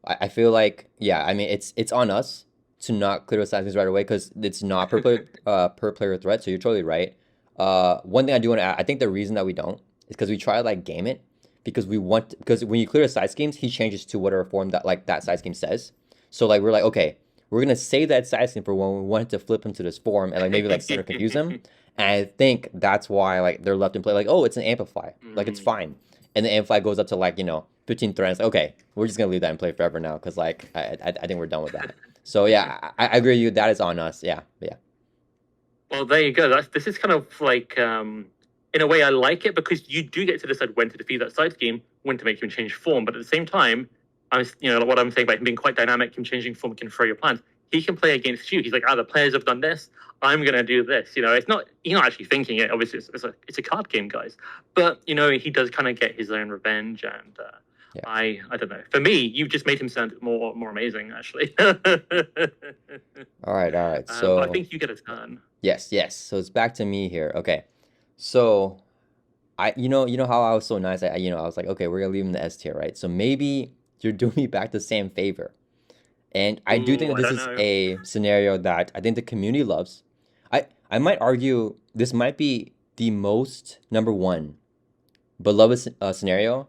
S1: I feel like yeah, I mean it's on us to not clear those side schemes right away because it's not per player threat. So you're totally right. One thing I do want to add, I think the reason that we don't is because we try to like game it because because when you clear the side schemes, he changes to whatever form that like that side scheme says. So like we're like okay, we're gonna save that side scheme for when we want to flip him to this form and like maybe like center confuse him. And I think that's why like they're left in play like oh it's an amplify like it's fine and the amplify goes up to like 15 threads. Like, okay, we're just gonna leave that in play forever now because like I think we're done with that. So yeah, I agree with you. That is on us. Yeah, yeah.
S2: Well, there you go. This is kind of like, in a way, I like it because you do get to decide when to defeat that side scheme, when to make him change form. But at the same time, what I'm saying about him being quite dynamic, him changing form can throw your plans. He can play against you. He's like, the players have done this. I'm gonna do this. It's not he's not actually thinking it. Obviously, it's a card game, guys. But he does kind of get his own revenge, and
S1: Yeah.
S2: I don't know. For me, you just made him sound more amazing, actually.
S1: All right, all right.
S2: But I
S1: So
S2: think you get a turn.
S1: yes, yes. So it's back to me here. Okay. So you know how I was so nice. I was like, okay, we're gonna leave him in the S tier, right? So maybe you're doing me back the same favor. And I do think
S2: Ooh,
S1: that
S2: I
S1: this
S2: don't
S1: is
S2: know.
S1: a scenario that I think the community loves. I might argue this might be the most number one beloved scenario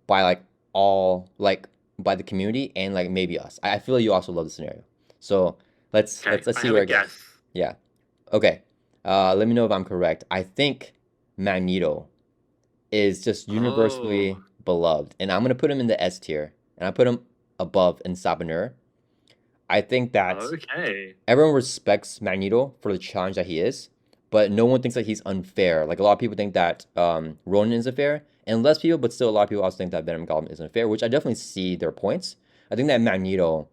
S1: by like all like by the community and like maybe us. I feel like you also love the scenario. So let's
S2: Okay,
S1: let's let's
S2: I
S1: see
S2: have
S1: where
S2: a
S1: it goes.
S2: guess.
S1: Yeah. Okay. Let me know if I'm correct. I think Magneto is just
S2: Oh,
S1: universally beloved, and I'm gonna put him in the S tier, and I put him above in Sabah Nur. I think that
S2: okay.
S1: everyone respects Magneto for the challenge that he is, but no one thinks that he's unfair. Like a lot of people think that Ronan is unfair, and less people, but still a lot of people also think that Venom Goblin is unfair, which I definitely see their points. I think that Magneto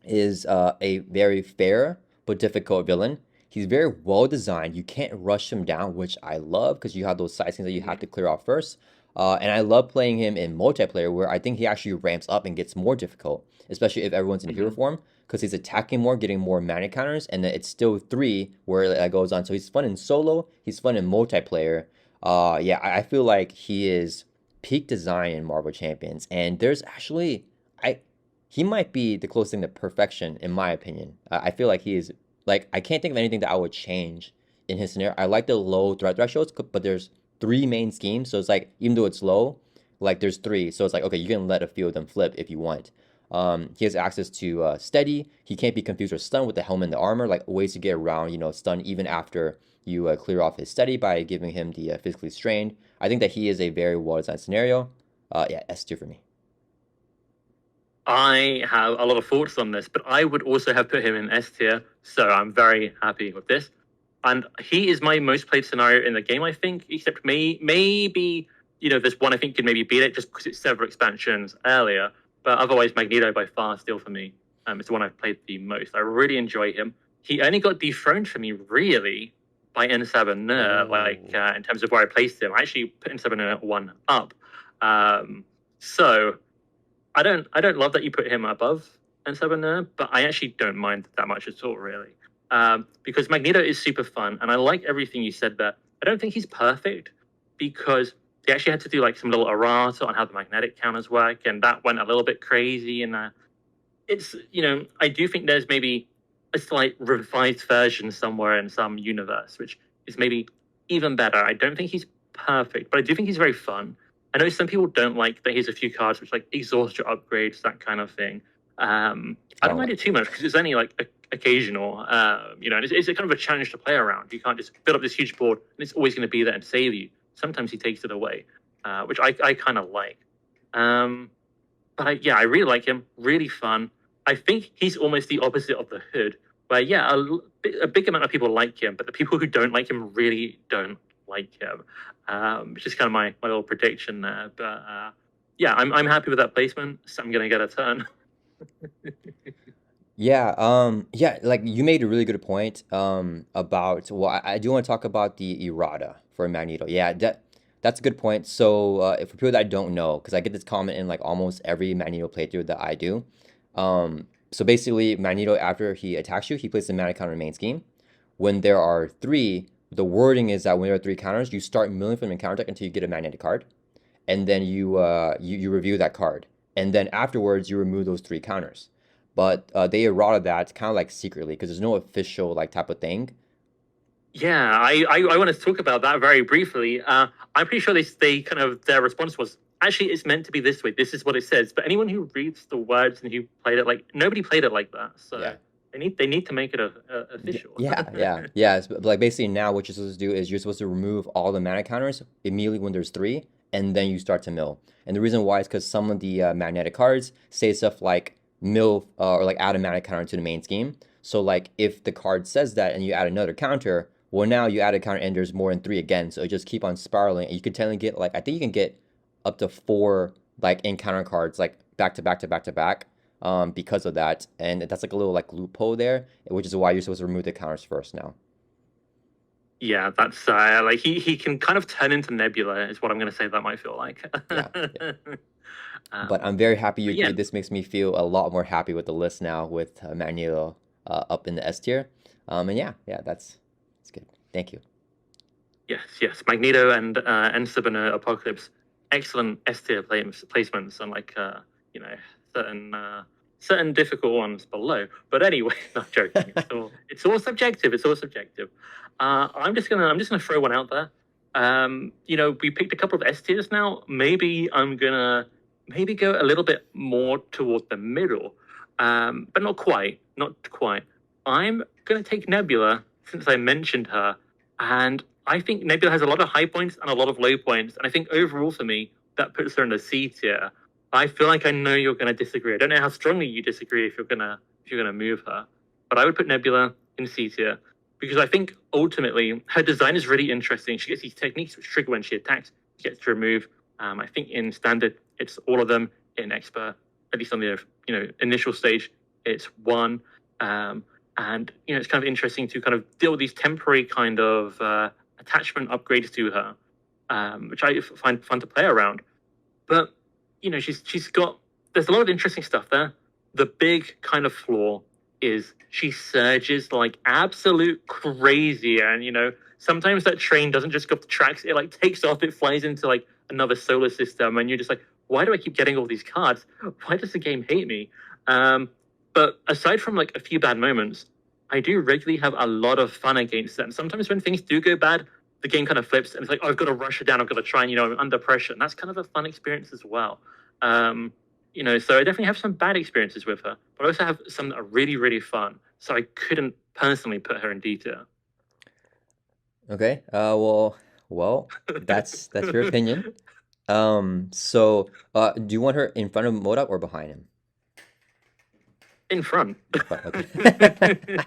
S1: is a very fair but difficult villain. He's very well designed. You can't rush him down, which I love because you have those side scenes that you have
S2: Mhm.
S1: to clear off first. And I love playing him in multiplayer where I think he actually ramps up and gets more difficult, especially if everyone's in hero
S2: Mhm.
S1: form because he's attacking more, getting more mana counters, and then it's still 3 where it goes on. So he's fun in solo, he's fun in multiplayer. Yeah, I feel like he is peak design in Marvel Champions, and there's actually I he might be the closest thing to perfection in my opinion. I feel like he is like I can't think of anything that I would change in his scenario. I like the low threat thresholds, but there's 3 main schemes, so it's like even though it's low, like there's 3, so it's like okay, you can let a few of them flip if you want. He has access to steady. He can't be confused or stunned with the helmet and the armor, like ways to get around, stun even after you clear off his steady by giving him the physically strained. I think that he is a very well designed scenario. Yeah, S tier for me.
S2: I have a lot of thoughts on this, but I would also have put him in S tier, so I'm very happy with this. And he is my most played scenario in the game, I think, except maybe, there's one I think could maybe beat it just because it's several expansions earlier. But otherwise, Magneto by far still for me. It's the one I've played the most. I really enjoy him. He only got dethroned for me, really, by Sabah Nur, in terms of where I placed him. I actually put Sabah Nur one up. So I don't love that you put him above Sabah Nur, but I actually don't mind that much at all, really. Because Magneto is super fun, and I like everything you said there. I don't think he's perfect because they actually had to do like some little errata on how the magnetic counters work, and that went a little bit crazy. And it's I do think there's maybe a slight revised version somewhere in some universe, which is maybe even better. I don't think he's perfect, but I do think he's very fun. I know some people don't like that he has a few cards which like exhaust your upgrades, that kind of thing. I don't mind it too much because it's only like occasional. It's a kind of a challenge to play around. You can't just build up this huge board and it's always going to be there and save you. Sometimes he takes it away, which I kind of like. But I really like him. Really fun. I think he's almost the opposite of the Hood, where a big amount of people like him, but the people who don't like him really don't like him. Which is kind of my little prediction there. But I'm happy with that placement. So I'm gonna get a turn.
S1: Yeah, like you made a really good point about well, I do want to talk about the errata for Magneto. Yeah, that's a good point. So, if for people that don't know, because I get this comment in like almost every Magneto playthrough that I do. So basically, Magneto after he attacks you, he places a mana counter in main scheme. When there are three, the wording is that when there are three counters, you start milling from the counter deck until you get a magnetic card, and then you review that card, and then afterwards you remove those three counters. But they errata that kind of like secretly because there's no official like type of thing.
S2: Yeah, I want to talk about that very briefly. I'm pretty sure they kind of their response was actually it's meant to be this way. This is what it says. But anyone who reads the words and who played it like nobody played it like that. So
S1: Yeah.
S2: they need to make it official.
S1: Yeah. But like basically now what you're supposed to do is you're supposed to remove all the mana counters immediately when there's three, and then you start to mill. And the reason why is because some of the magnetic cards say stuff like mill or like add a mana counter to the main scheme. So like if the card says that and you add another counter, well now you add a counter and there's more than three again. So it just keep on spiraling. And you can technically get like I think you can get up to four like encounter cards like back to back to back to back because of that. And that's like a little like loophole there, which is why you're supposed to remove the counters first now.
S2: Yeah, that's like he can kind of turn into Nebula is what I'm going to say that might feel like.
S1: Yeah. But I'm very happy you
S2: yeah,
S1: agreed. This makes me feel a lot more happy with the list now with Magneto up in the S tier. And that's good. Thank you.
S2: yes, Magneto and Sabah Nur Apocalypse, excellent S tier placements and like you know certain difficult ones below. But anyway, not joking. It's all subjective. It's all subjective. I'm just gonna throw one out there. We picked a couple of S tiers now. Maybe I'm gonna maybe go a little bit more toward the middle, but not quite. Not quite. I'm gonna take Nebula since I mentioned her, and I think Nebula has a lot of high points and a lot of low points, and I think overall for me that puts her in the C tier. I feel like I know you're gonna disagree. I don't know how strongly you disagree if you're gonna move her, but I would put Nebula in C tier because I think ultimately her design is really interesting. She gets these techniques which trigger when she attacks. She gets to remove. I think in standard it's all of them. In expert, at least on the initial stage, it's one. And it's kind of interesting to kind of deal with these temporary kind of attachment upgrades to her, which I find fun to play around. But she's got there's a lot of interesting stuff there. The big kind of flaw is she surges like absolute crazy, and sometimes that train doesn't just go off the tracks; it like takes off, it flies into like another solar system, and you're just like, why do I keep getting all these cards? Why does the game hate me? But aside from like a few bad moments, I do regularly have a lot of fun against them. Sometimes when things do go bad, the game kind of flips and it's like, oh, I've got to rush it down. I've got to try and, I'm under pressure. And that's kind of a fun experience as well. So I definitely have some bad experiences with her, but I also have some that are really, really fun. So I couldn't personally put her in D tier.
S1: Okay. Well, that's your opinion. So, do you want her in front of M.O.D.O.K or behind him?
S2: In front.
S1: Okay.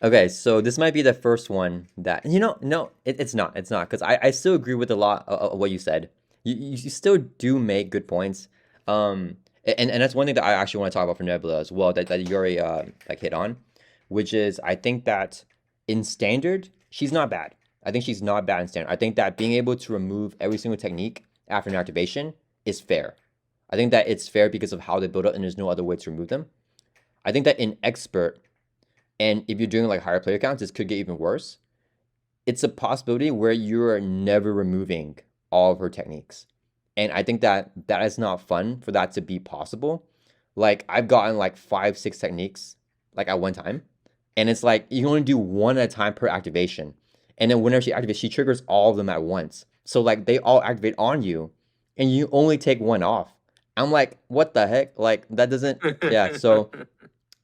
S1: Okay, so this might be the first one that no, it's not. It's not because I still agree with a lot of what you said. You still do make good points. And that's one thing that I actually want to talk about for Nebula as well that you already like hit on, which is I think that in standard she's not bad. I think she's not bad in standard. I think that being able to remove every single technique after an activation is fair. I think that it's fair because of how they build up and there's no other way to remove them. I think that in expert and if you're doing like higher player counts, this could get even worse. It's a possibility where you're never removing all of her techniques. And I think that that is not fun for that to be possible. Like I've gotten like 5, 6 techniques like at one time. And it's like you can only do one at a time per activation. And then whenever she activates, she triggers all of them at once. So like they all activate on you and you only take one off. I'm like, what the heck? Like that doesn't yeah, so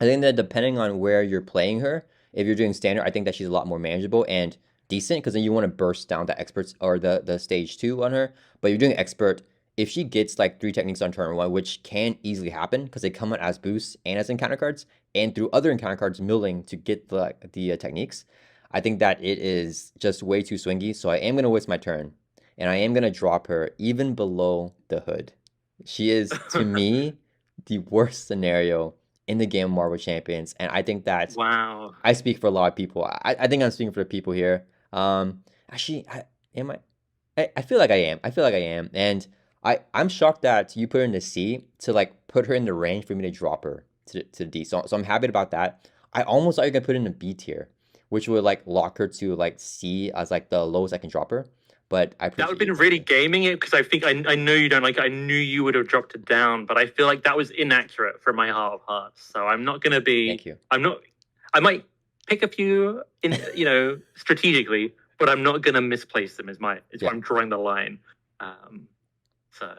S1: I think that depending on where you're playing her, if you're doing standard, I think that she's a lot more manageable and decent because then you want to burst down the experts or the stage 2 on her. But you're doing expert, if she gets like 3 techniques on turn 1, which can easily happen because they come out as boosts and as encounter cards, and through other encounter cards milling to get the techniques, I think that it is just way too swingy. So I am going to waste my turn and I am going to drop her even below the hood. She is, to me, the worst scenario in the game of Marvel Champions, and I think that
S2: Wow.
S1: I speak for a lot of people. I think I'm speaking for the people here. Actually, am I? I feel like I am. I feel like I am, and I'm shocked that you put her in the C to like put her in the range for me to drop her to D. So I'm happy about that. I almost thought you could put her in the B tier, which would like lock her to like C as like the lowest I can drop her. But I
S2: That would
S1: appreciate
S2: have been really gaming it because I think I know you don't like it. I knew you would have dropped it down, but I feel like that was inaccurate from my heart of hearts. So I'm not going to be.
S1: Thank you.
S2: I'm not. I might pick a few in, strategically, but I'm not going to misplace them. Is why I'm drawing the line. So.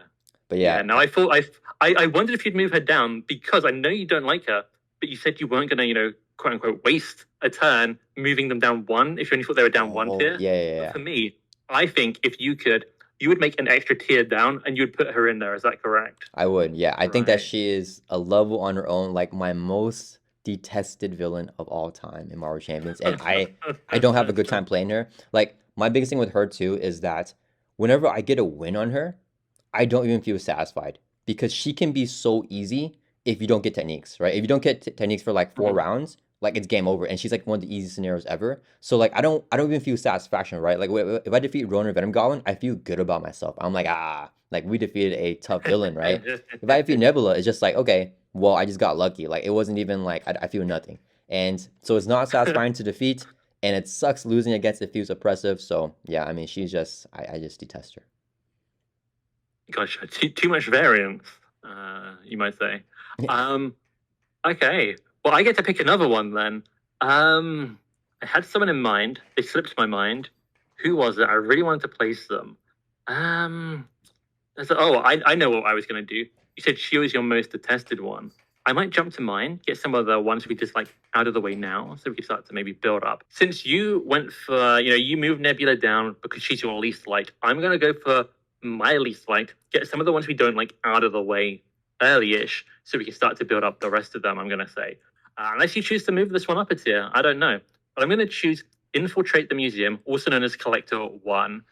S1: But yeah,
S2: no, I thought I wondered if you'd move her down because I know you don't like her, but you said you weren't going to, quote unquote, waste a turn moving them down one if you only thought they were down one tier.
S1: Yeah.
S2: But for me, I think if you could, you would make an extra tier down and you would put her in there. Is that correct?
S1: I would, yeah. I think that she is a level on her own, like my most detested villain of all time in Marvel Champions. And I don't have a good time playing her. Like, my biggest thing with her, too, is that whenever I get a win on her, I don't even feel satisfied. Because she can be so easy if you don't get techniques, right? If you don't get techniques for, like, 4 rounds, like, it's game over. And she's, like, one of the easiest scenarios ever. So, like, I don't even feel satisfaction, right? Like, if I defeat Ronan or Venom Goblin, I feel good about myself. I'm like, like, we defeated a tough villain, right? If I defeat Nebula, it's just like, okay, well, I just got lucky. Like, it wasn't even like, I feel nothing. And so it's not satisfying to defeat, and it sucks losing against it feels oppressive. So, yeah, I mean, she's just, I just detest her.
S2: Gosh, too much variance, you might say. Okay. Well, I get to pick another one then. I had someone in mind. They slipped my mind. Who was it? I really wanted to place them. I know what I was going to do. You said she was your most detested one. I might jump to mine, get some of the ones we just like out of the way now, so we can start to maybe build up. Since you went for, you moved Nebula down because she's your least liked, I'm going to go for my least liked, get some of the ones we don't like out of the way early-ish, so we can start to build up the rest of them, I'm going to say. Unless you choose to move this one up a tier, I don't know. But I'm going to choose Infiltrate the Museum, also known as Collector 1.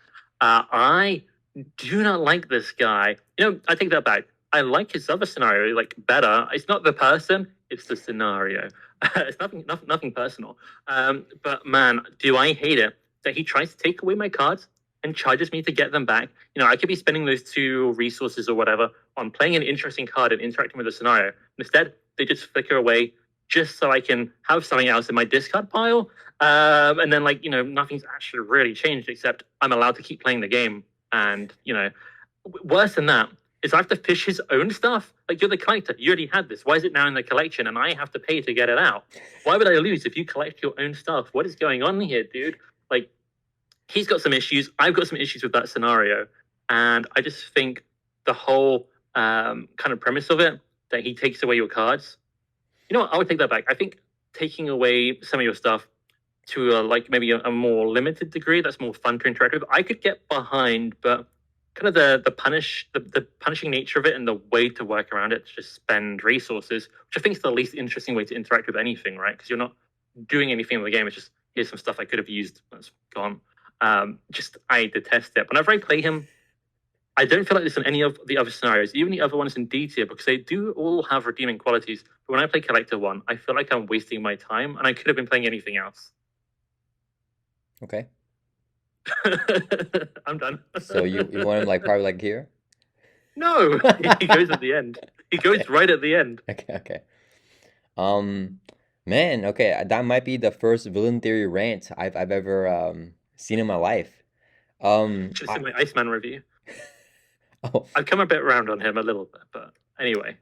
S2: I do not like this guy. I take that back. I like his other scenario better. It's not the person, it's the scenario. It's nothing personal. But man, do I hate it that he tries to take away my cards and charges me to get them back. I could be spending those 2 resources or whatever on playing an interesting card and interacting with the scenario. Instead, they just flicker away just so I can have something else in my discard pile. And then, nothing's actually really changed except I'm allowed to keep playing the game. And, worse than that is I have to fish his own stuff. Like, you're the collector. You already had this. Why is it now in the collection and I have to pay to get it out? Why would I lose if you collect your own stuff? What is going on here, dude? Like, he's got some issues. I've got some issues with that scenario. And I just think the whole kind of premise of it, that he takes away your cards. You know what? I would take that back. I think taking away some of your stuff to maybe a more limited degree, that's more fun to interact with, I could get behind, but kind of the punishing nature of it and the way to work around it to just spend resources, which I think is the least interesting way to interact with anything, right? Because you're not doing anything in the game. It's just here's some stuff I could have used that's gone. Just I detest it. Whenever I play him, I don't feel like this in any of the other scenarios, even the other ones in D tier, because they do all have redeeming qualities. But when I play Collector 1, I feel like I'm wasting my time and I could have been playing anything else.
S1: Okay.
S2: I'm done.
S1: So you want him like probably like here?
S2: No, he goes at the end. He goes
S1: Okay.
S2: right at the end.
S1: Okay. Okay. Um, man. Okay. That might be the first villain theory rant I've ever seen in my life.
S2: Just
S1: I
S2: in my Iceman review.
S1: oh
S2: I've come a bit around on him a little bit, but anyway.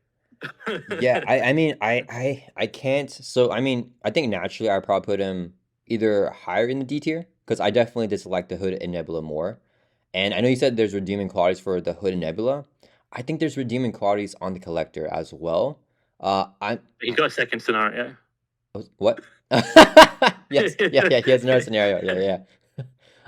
S1: yeah. I mean I can't. So I mean I think naturally I probably put him either higher in the D tier because I definitely dislike the Hood and Nebula more. And I know you said there's redeeming qualities for the Hood and Nebula. I think there's redeeming qualities on the Collector as well. I
S2: He's got a second scenario.
S1: what? Yes, yeah, yeah. He has another scenario. Yeah, yeah.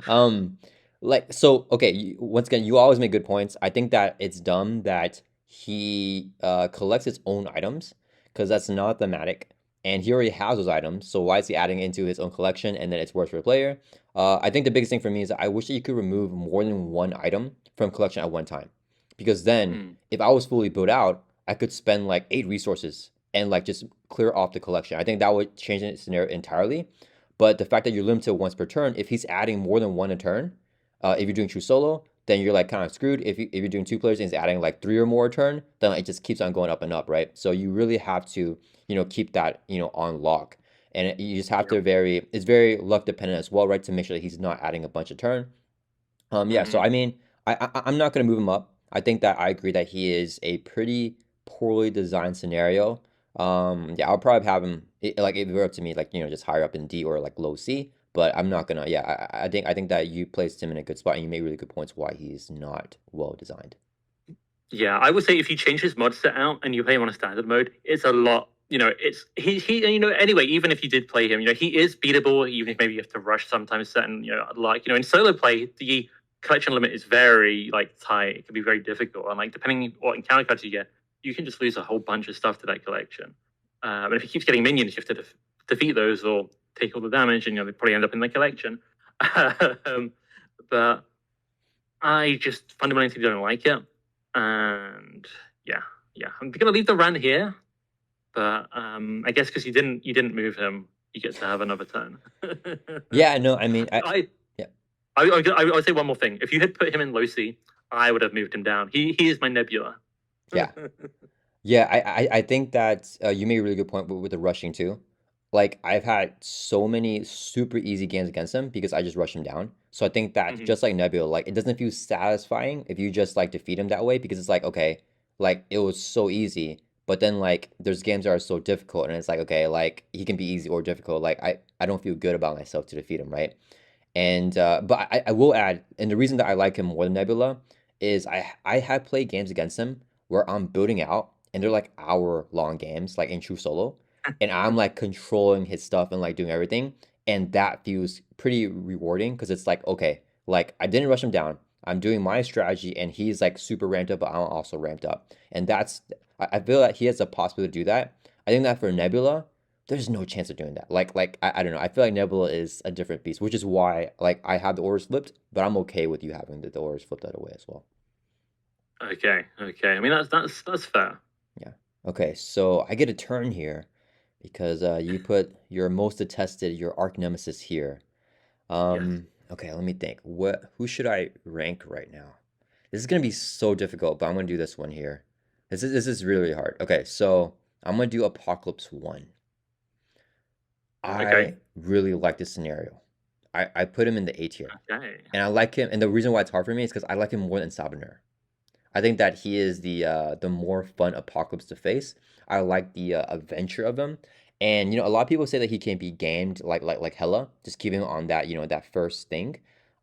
S1: Um, like so. Okay. Once again, you always make good points. I think that it's dumb that he collects his own items because that's not thematic, and he already has those items. So why is he adding it into his own collection and then it's worse for the player? I think the biggest thing for me is that I wish that you could remove more than one item from collection at one time, because then
S2: Hmm.
S1: if I was fully built out, I could spend like 8 resources and like just clear off the collection. I think that would change the scenario entirely. But the fact that you're limited once per turn, if he's adding more than one a turn, if you're doing true solo, then you're like kind of screwed. If you're doing two players and he's adding like three or more a turn, then it just keeps on going up and up, right? So you really have to, keep that, on lock. And you just have
S2: Yeah.
S1: to it's very luck dependent as well, right? To make sure that he's not adding a bunch of turn. Yeah, so
S2: Hmm.
S1: I mean, I'm not gonna move him up. I think that I agree that he is a pretty poorly designed scenario. Yeah, I'll probably have him like if it were up to me, like just higher up in D or like low C. But I'm not gonna. Yeah, I think that you placed him in a good spot, and you made really good points why he's not well designed.
S2: Yeah, I would say if you change his mod set out and you play him on a standard mode, it's a lot. It's he. Anyway, even if you did play him, he is beatable. Even if maybe you have to rush sometimes. Certain, in solo play, the collection limit is very tight. It can be very difficult, and depending what encounter cards you get, you can just lose a whole bunch of stuff to that collection. And if he keeps getting minions, you have to defeat those or take all the damage, and they probably end up in the collection. But I just fundamentally don't like it. And yeah, I'm gonna leave the rant here, but I guess because you didn't move him, you get to have another turn.
S1: Yeah, no, I mean,
S2: I
S1: yeah,
S2: I would say one more thing. If you had put him in low C, I would have moved him down. He is my Nebula.
S1: yeah. Yeah, I think that you made a really good point with the rushing too. Like I've had so many super easy games against him because I just rush him down. So I think that
S2: Mhm.
S1: just like Nebula, like it doesn't feel satisfying if you just like defeat him that way because it's like okay, like it was so easy, but then like there's games that are so difficult and it's like okay, like he can be easy or difficult. Like I don't feel good about myself to defeat him, right? And but I will add, and the reason that I like him more than Nebula is I have played games against him where I'm building out and they're like hour-long games, like in true solo, and I'm like controlling his stuff and like doing everything, and that feels pretty rewarding because it's like okay, like I didn't rush him down. I'm doing my strategy, and he's like super ramped up, but I'm also ramped up, and I feel like he has the possibility to do that. I think that for Nebula, there's no chance of doing that. I don't know. I feel like Nebula is a different beast, which is why like I have the orders flipped, but I'm okay with you having the orders flipped that way as well.
S2: Okay. I mean that's fair.
S1: Yeah. Okay, so I get a turn here because you put your most detested, your arch nemesis here.
S2: Yes.
S1: Okay, let me think. Who should I rank right now? This is gonna be so difficult, but I'm gonna do this one here. This is really, really hard. Okay, so I'm gonna do Apocalypse 1.
S2: Okay.
S1: I really like this scenario. I put him in the A tier.
S2: Okay.
S1: And I like him, and the reason why it's hard for me is because I like him more than Sabah Nur. I think that he is the more fun Apocalypse to face. I like the adventure of him, and a lot of people say that he can be gamed like Hela, just keeping on that that first thing.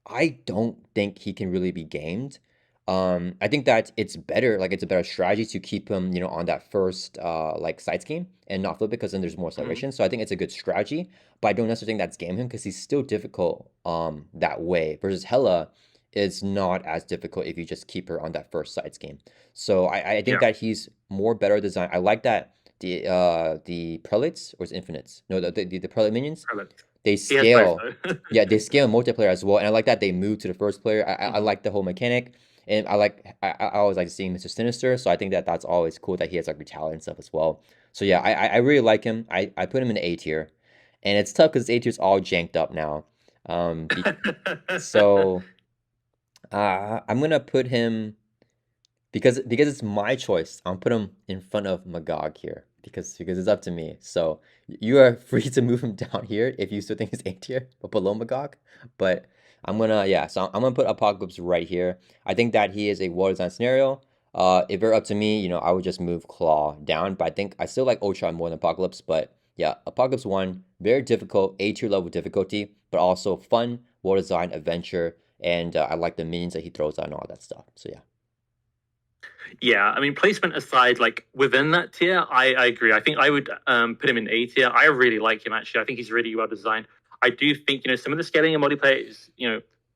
S1: I don't think he can really be gamed. I think that it's better, like it's a better strategy to keep him on that first like side scheme and not flip it because then there's more
S2: Mhm.
S1: acceleration. So I think it's a good strategy, but I don't necessarily think that's game him because he's still difficult that way versus Hela is not as difficult if you just keep her on that first side scheme. So I think
S2: Yeah,
S1: that he's more better designed. I like that the prelates or is it infinites? No, the prelate minions,
S2: correct.
S1: they
S2: He has both
S1: scale.
S2: though.
S1: Yeah, they scale in multiplayer as well, and I like that they move to the first player. I
S2: Mhm.
S1: like the whole mechanic, and I always like seeing Mr. Sinister, so I think that that's always cool that he has like brutality and stuff as well. So yeah, I really like him. I put him in A tier, and it's tough because A tier's all janked up now. Be, so I'm gonna put him because it's my choice. I'll put him in front of Magog here because it's up to me. So you are free to move him down here if you still think he's A tier, but below Magog. But I'm gonna put Apocalypse right here. I think that he is a well-designed scenario. If it were up to me, I would just move Klaw down. But I think I still like Ultron more than Apocalypse. But yeah, Apocalypse 1, very difficult, A tier level difficulty, but also fun, well-designed adventure. And I like the minions that he throws out and all that stuff. So yeah.
S2: Yeah, I mean, placement aside, like within that tier, I agree. I think I would put him in A tier. I really like him actually. I think he's really well designed. I do think some of the scaling in multiplayer is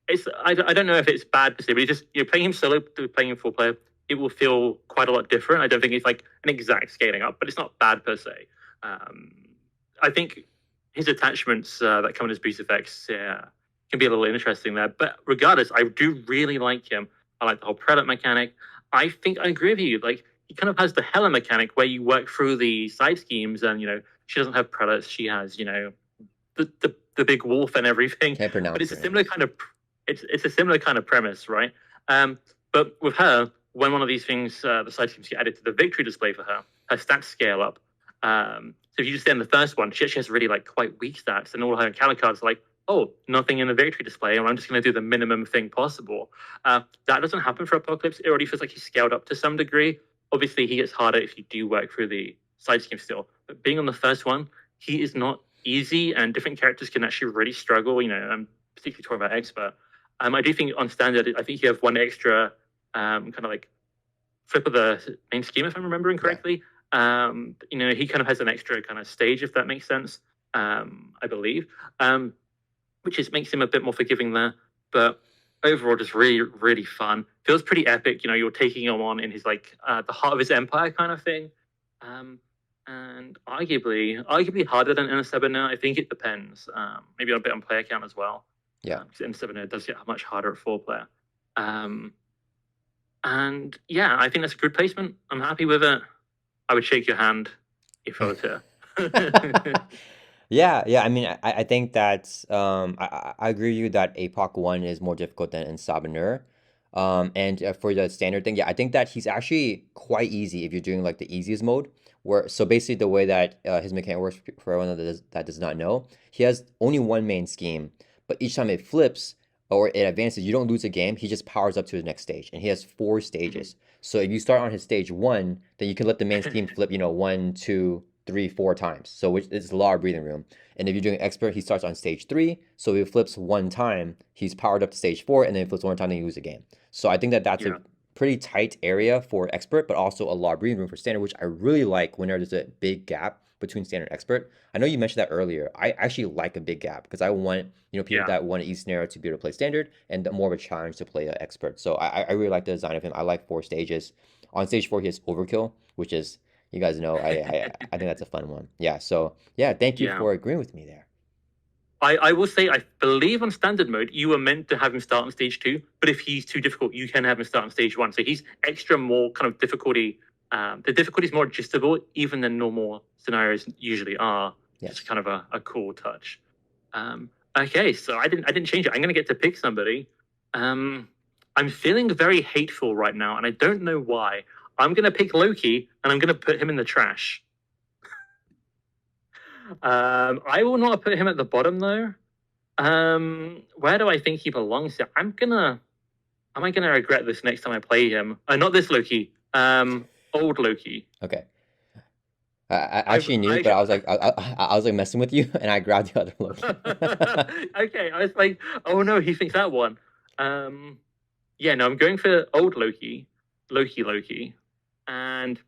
S2: it's I don't know if it's bad per se, but it's just playing him solo to playing him full player, it will feel quite a lot different. I don't think it's like an exact scaling up, but it's not bad per se. Um, I think his attachments that come in his boost effects can be a little interesting there. But regardless, I do really like him. I like the whole predator mechanic. I think I agree with you. Like he kind of has the Hela mechanic where you work through the side schemes, and she doesn't have predators. She has the big wolf and everything.
S1: Can't
S2: But
S1: pronounce
S2: it's a
S1: her
S2: similar
S1: name.
S2: kind of it's a similar kind of premise, right? But with her, when one of these things, the side schemes get added to the victory display for her, her stats scale up. So if you just stay in the first one, she actually has really like quite weak stats, and all her encounter cards are like, oh, nothing in the victory display, and I'm just going to do the minimum thing possible. That doesn't happen for Apocalypse. It already feels like he's scaled up to some degree. Obviously, he gets harder if you do work through the side scheme still. But being on the first one, he is not easy, and different characters can actually really struggle. I'm particularly talking about expert. I do think on standard, I think you have one extra kind of like flip of the main scheme, if I'm remembering
S1: Yeah.
S2: correctly. He kind of has an extra kind of stage, if that makes sense. I believe, which makes him a bit more forgiving there. But overall, just really, really fun. Feels pretty epic. You're taking him on in his like the heart of his empire kind of thing. And arguably harder than Sabah Nur. I think it depends. Maybe a bit on player count as well.
S1: Yeah.
S2: Because Sabah Nur does get much harder at 4 player. And yeah, I think that's a good placement. I'm happy with it. I would shake your hand if I was here.
S1: Yeah, yeah. I mean, I think that I agree with you that APOC 1 is more difficult than in Sabah Nur. And for the standard thing, yeah, I think that he's actually quite easy if you're doing like the easiest mode. So basically the way that his mechanic works for everyone that does not know, he has only one main scheme, but each time it flips or it advances, you don't lose a game. He just powers up to the next stage, and he has 4 stages. So if you start on his stage 1, then you can let the main scheme flip, 1, 2, 3, 4 times. So which is a lot of breathing room. And if you're doing expert, he starts on stage 3. So if he flips 1 time, he's powered up to stage 4, and then he flips 1 time, then you lose a game. So I think that that's
S2: Yeah,
S1: a pretty tight area for expert, but also a lot of breathing room for standard, which I really like when there's a big gap between standard and expert. I know you mentioned that earlier. I actually like a big gap because I want, people
S2: yeah,
S1: that want an easy scenario to be able to play standard and more of a challenge to play expert. So I really like the design of him. I like 4 stages. On stage 4, he has overkill, which is, you guys know, I think that's a fun one. Yeah. So yeah, thank you
S2: yeah.
S1: for agreeing with me there.
S2: I will say, I believe on standard mode, you were meant to have him start on stage 2, but if he's too difficult, you can have him start on stage 1. So he's extra more kind of difficulty. The difficulty is more adjustable, even than normal scenarios usually are. Just
S1: Yes.
S2: kind of a cool touch. Okay, so I didn't change it. I'm going to get to pick somebody. I'm feeling very hateful right now, and I don't know why. I'm going to pick Loki, and I'm going to put him in the trash. I will not put him at the bottom though. Where do I think he belongs? Am I gonna regret this next time I play him? Not this Loki. Old Loki.
S1: Okay. I
S2: I've
S1: actually knew,
S2: I
S1: but I was like, I was like messing with you, and I grabbed the other Loki.
S2: okay. I was like, oh no, he thinks that one. Yeah, no, I'm going for old Loki, Loki, and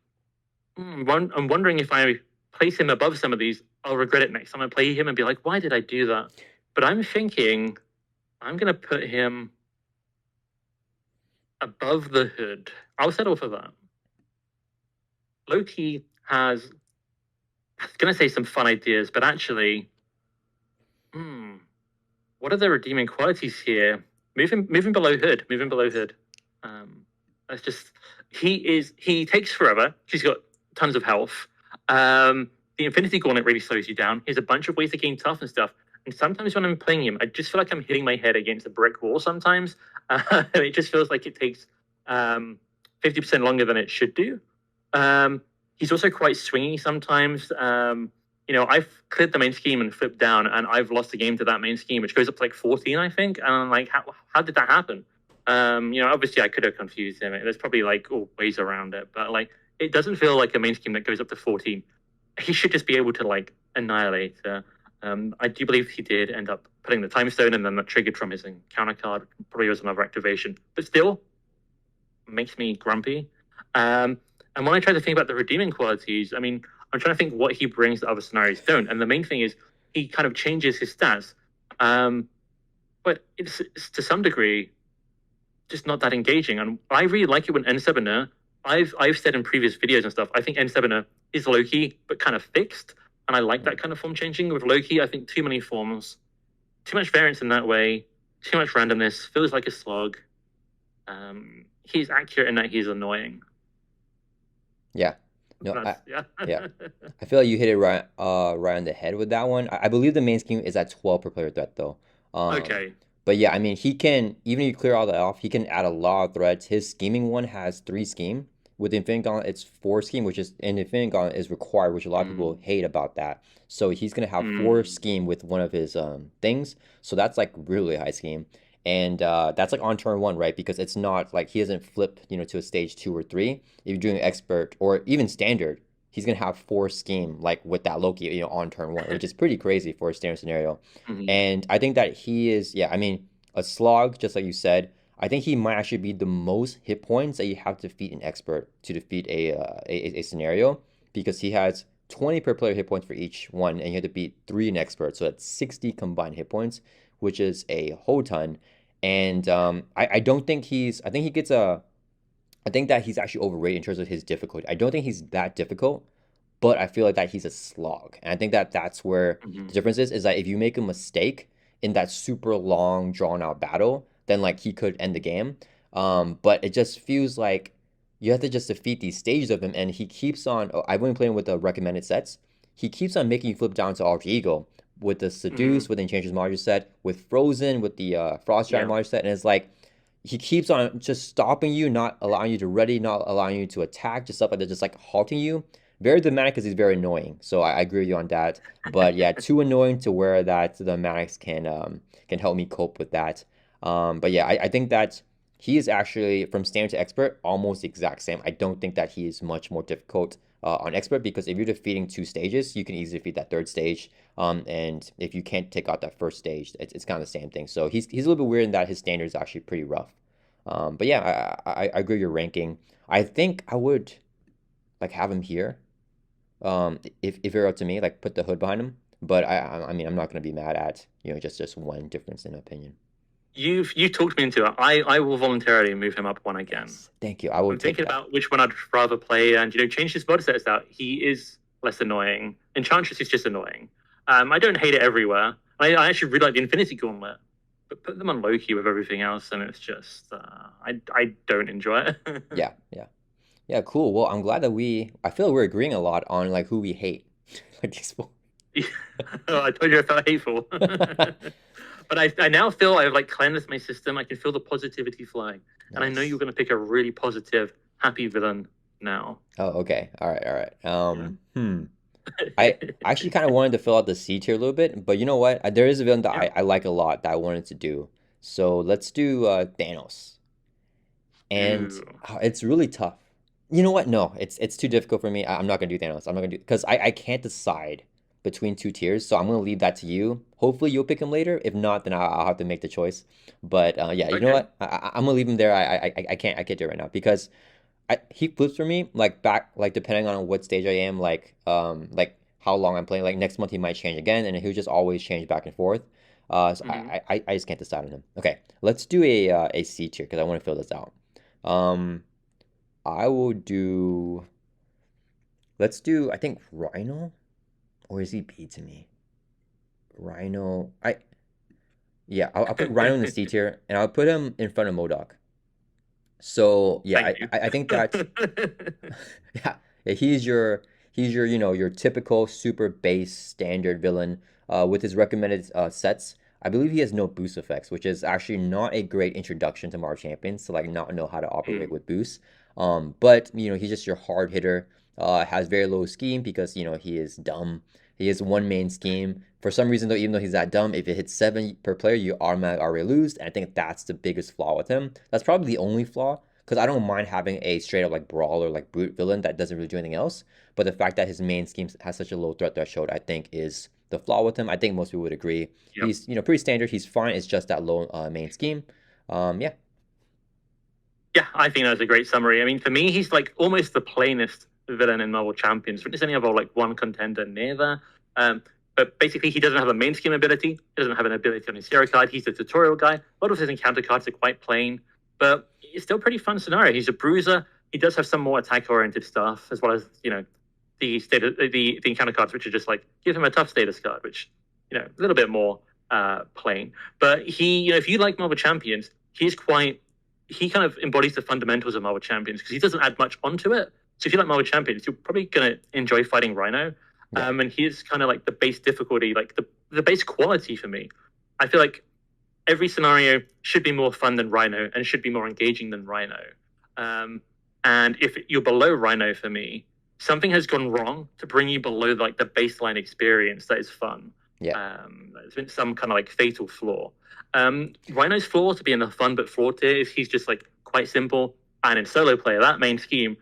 S2: I'm wondering if I place him above some of these, I'll regret it next time I play him and be like, why did I do that? But I'm thinking I'm gonna put him. above the hood, I'll settle for that. Loki has, I was going to say some fun ideas, but actually, hmm, what are the redeeming qualities here? Moving below hood, moving below hood. That's just he takes forever. He's got tons of health. The Infinity Gauntlet really slows you down. He has a bunch of ways to gain tough and stuff. And sometimes when I'm playing him, I just feel like I'm hitting my head against a brick wall. Sometimes it just feels like it takes 50% longer than it should do. He's also quite swingy sometimes. I've cleared the main scheme and flipped down, and I've lost the game to that main scheme, which goes up to like 14, I think. And I'm like, how did that happen? Obviously I could have confused him. There's probably like ways around it, but like it doesn't feel like a main scheme that goes up to 14. He should just be able to like annihilate. I do believe he did end up putting the time stone, and then that triggered from his encounter card. Probably was another activation, but still makes me grumpy. And when I try to think about the redeeming qualities, I mean, I'm trying to think what he brings that other scenarios don't. And the main thing is he kind of changes his stats. But it's to some degree just not that engaging. And I really like it when Sabah Nur, I've said in previous videos and stuff, I think Sabah Nur is Loki, but kind of fixed. And I like that kind of form changing. With Loki, I think too many forms, too much variance in that way, too much randomness, feels like a slog. He's accurate in that he's annoying.
S1: Yeah. No,
S2: Yeah.
S1: yeah. I feel like you hit it right on the head with that one. I believe the main scheme is at 12 per player threat though.
S2: Okay.
S1: But yeah, I mean, he can, even if you clear all that off, he can add a lot of threats. His scheming one has 3 scheme. With Infinite Gauntlet, it's 4 scheme, and Infinite Gauntlet is required, which a lot of people hate about that. So he's gonna have 4 scheme with one of his things. So that's like really high scheme. And that's like on turn 1, right? Because it's not like he doesn't flip, to a stage 2 or 3. If you're doing expert or even standard, he's gonna have 4 scheme like with that Loki, on turn 1, which is pretty crazy for a standard scenario. And I think that he is, yeah, I mean, a slog, just like you said. I think he might actually be the most hit points that you have to defeat an expert to defeat a scenario, because he has 20 per player hit points for each one, and you have to beat 3 in expert, so that's 60 combined hit points, which is a whole ton. And I don't think I think he gets I think that he's actually overrated in terms of his difficulty. I don't think he's that difficult, but I feel like that he's a slog. And I think that that's where the difference is that if you make a mistake in that super long, drawn out battle, then like he could end the game. But it just feels like you have to just defeat these stages of him, and he keeps on. I've been playing with the recommended sets. He keeps on making you flip down to Alter Ego with the Seduce, with the Enchantress module set, with Frozen, with the Frost Giant module set, and it's like he keeps on just stopping you, not allowing you to ready, not allowing you to attack, just stuff like that, just like halting you. Very dramatic because he's very annoying. So I agree with you on that. But yeah, too annoying to where that the dramatics can help me cope with that. But yeah, I think that he is actually from standard to expert almost the exact same. I don't think that he is much more difficult on expert, because if you're defeating 2 stages, you can easily defeat that 3rd stage. And if you can't take out that 1st stage, it's kind of the same thing. So he's a little bit weird in that his standard is actually pretty rough. But yeah, I agree with your ranking. I think I would like have him here. If it were up to me, like put the hood behind him. But I mean, I'm not gonna be mad at just one difference in opinion.
S2: You've talked me into it. I will voluntarily move him up 1 again.
S1: Thank you. I will
S2: I'm
S1: take
S2: thinking
S1: that.
S2: about which one I'd rather play, and change his body sets out. He is less annoying. Enchantress is just annoying. I don't hate it everywhere. I actually really like the Infinity Gauntlet, but put them on Loki with everything else, and it's just I don't enjoy it.
S1: Yeah, cool. Well, I'm glad that I feel like we're agreeing a lot on like who we hate. Like these
S2: I told you I felt hateful. But I now feel I've like cleansed my system. I can feel the positivity flying. Nice. And I know you're going to pick a really positive, happy villain now.
S1: Oh, okay. All right. I actually kind of wanted to fill out the C tier a little bit, but you know what? There is a villain that I like a lot that I wanted to do. So let's do Thanos. And it's really tough. You know what? No, it's too difficult for me. I'm not gonna do Thanos. I'm not gonna do, because I can't decide between 2 tiers. So I'm gonna leave that to you. Hopefully you'll pick him later. If not, then I'll have to make the choice. But yeah, you know what? I'm gonna leave him there. I can't do it right now, because he flips for me like depending on what stage I am, like how long I'm playing. Like next month he might change again, and he'll just always change back and forth. So I just can't decide on him. Okay, let's do a C tier because I want to fill this out. Um, I will do. Let's do. I think Rhino, or is he B to me? Rhino. Yeah. I'll put Rhino in the C tier, and I'll put him in front of M.O.D.O.K. So yeah,
S2: Thank you.
S1: I think that yeah, he's your your typical super base standard villain with his recommended sets. I believe he has no boost effects, which is actually not a great introduction to Marvel Champions to like not know how to operate
S2: Mm,
S1: with boosts. But he's just your hard hitter. Has very low scheme because he is dumb. He is one main scheme. For some reason though, even though he's that dumb, if it hits 7 per player, you automatically already lose. And I think that's the biggest flaw with him. That's probably the only flaw because I don't mind having a straight up like brawler like brute villain that doesn't really do anything else. But the fact that his main scheme has such a low threat threshold, I think, is the flaw with him. I think most people would agree.
S2: yep.
S1: He's pretty standard. He's fine. It's just that low main scheme. Yeah,
S2: Yeah, I think that's a great summary. I mean, for me, he's like almost the plainest villain in Marvel Champions. There's only about like one contender near there. But basically, he doesn't have a main scheme ability. He doesn't have an ability on his hero card. He's a tutorial guy. A lot of his encounter cards are quite plain, but it's still a pretty fun scenario. He's a bruiser. He does have some more attack-oriented stuff, as well as the status, the encounter cards, which are just like give him a tough status card, which a little bit more plain. But if you like Marvel Champions, he kind of embodies the fundamentals of Marvel Champions because he doesn't add much onto it. So if you like Marvel Champions, you're probably gonna enjoy fighting Rhino.
S1: yeah,
S2: And he's kind of like the base difficulty, like the base quality for me. I feel like every scenario should be more fun than Rhino and should be more engaging than Rhino. Um, and if you're below Rhino for me, something has gone wrong to bring you below like the baseline experience that is fun.
S1: yeah,
S2: There's been some kind of like fatal flaw. Rhino's flaw to be in the fun but fraud tier is he's just like quite simple. And in solo player, that main scheme,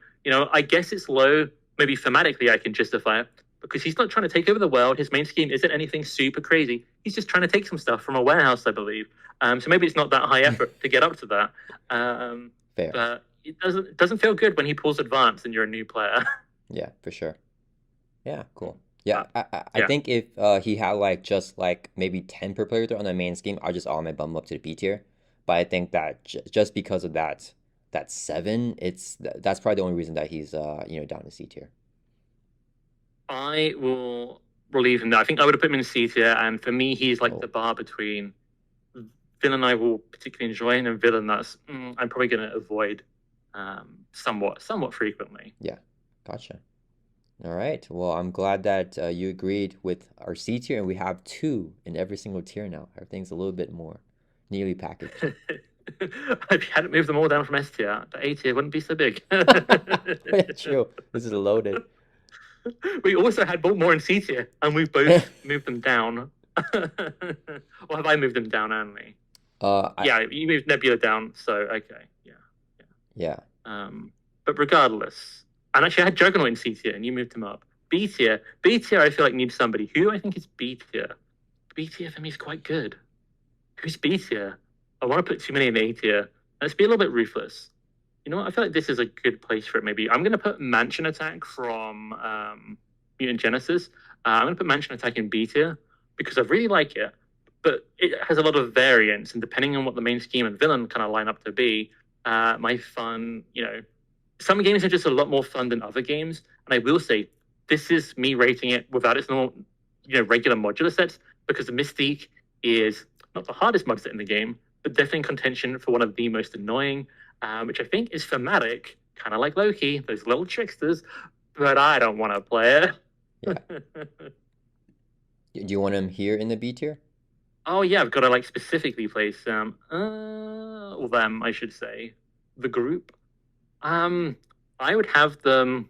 S2: I guess it's low. Maybe thematically I can justify it because he's not trying to take over the world. His main scheme isn't anything super crazy. He's just trying to take some stuff from a warehouse, I believe. So maybe it's not that high effort to get up to that.
S1: fair.
S2: But it doesn't feel good when he pulls advance and you're a new player.
S1: Yeah, for sure. Yeah, cool. Yeah,
S2: Uh,
S1: I
S2: yeah.
S1: think if he had like just like maybe 10 per player on the main scheme, I'll just automatically bump him up to the B tier. But I think that just because of that 7, that's probably the only reason that he's down to C tier.
S2: I will relieve him there. I think I would have put him in C tier, and for me, he's like
S1: Oh,
S2: the bar between villain I will particularly enjoy and a villain that's I'm probably going to avoid somewhat frequently.
S1: yeah, gotcha. All right. Well, I'm glad that you agreed with our C tier, and we have 2 in every single tier now. Everything's a little bit more neatly packaged.
S2: If you hadn't moved them all down from S tier, the A tier wouldn't be so big.
S1: Yeah, true. This is loaded.
S2: We also had more in C tier, and we've both moved them down. Or have I moved them down only?
S1: I
S2: Yeah, you moved Nebula down, so okay, yeah.
S1: yeah.
S2: But regardless, and actually I had Juggernaut in C tier, and you moved him up. B tier, I feel like needs somebody. Who do I think is B tier? B tier for me is quite good. Who's B tier? I want to put too many in A tier. Let's be a little bit ruthless. You know what? I feel like this is a good place for it. Maybe I'm going to put Mansion Attack from Mutant Genesis. I'm going to put Mansion Attack in B tier because I really like it, but it has a lot of variance, and depending on what the main scheme and villain kind of line up to be, my fun, some games are just a lot more fun than other games. And I will say, this is me rating it without its normal, regular modular sets because the Mystique is not the hardest mod set in the game, but definitely in contention for one of the most annoying, which I think is thematic, kind of like Loki, those little tricksters, but I don't want to play
S1: Yeah.
S2: it.
S1: Do you want him here in the B tier?
S2: Oh yeah, I've got to like specifically place them. Or them, I should say, the group. I would have them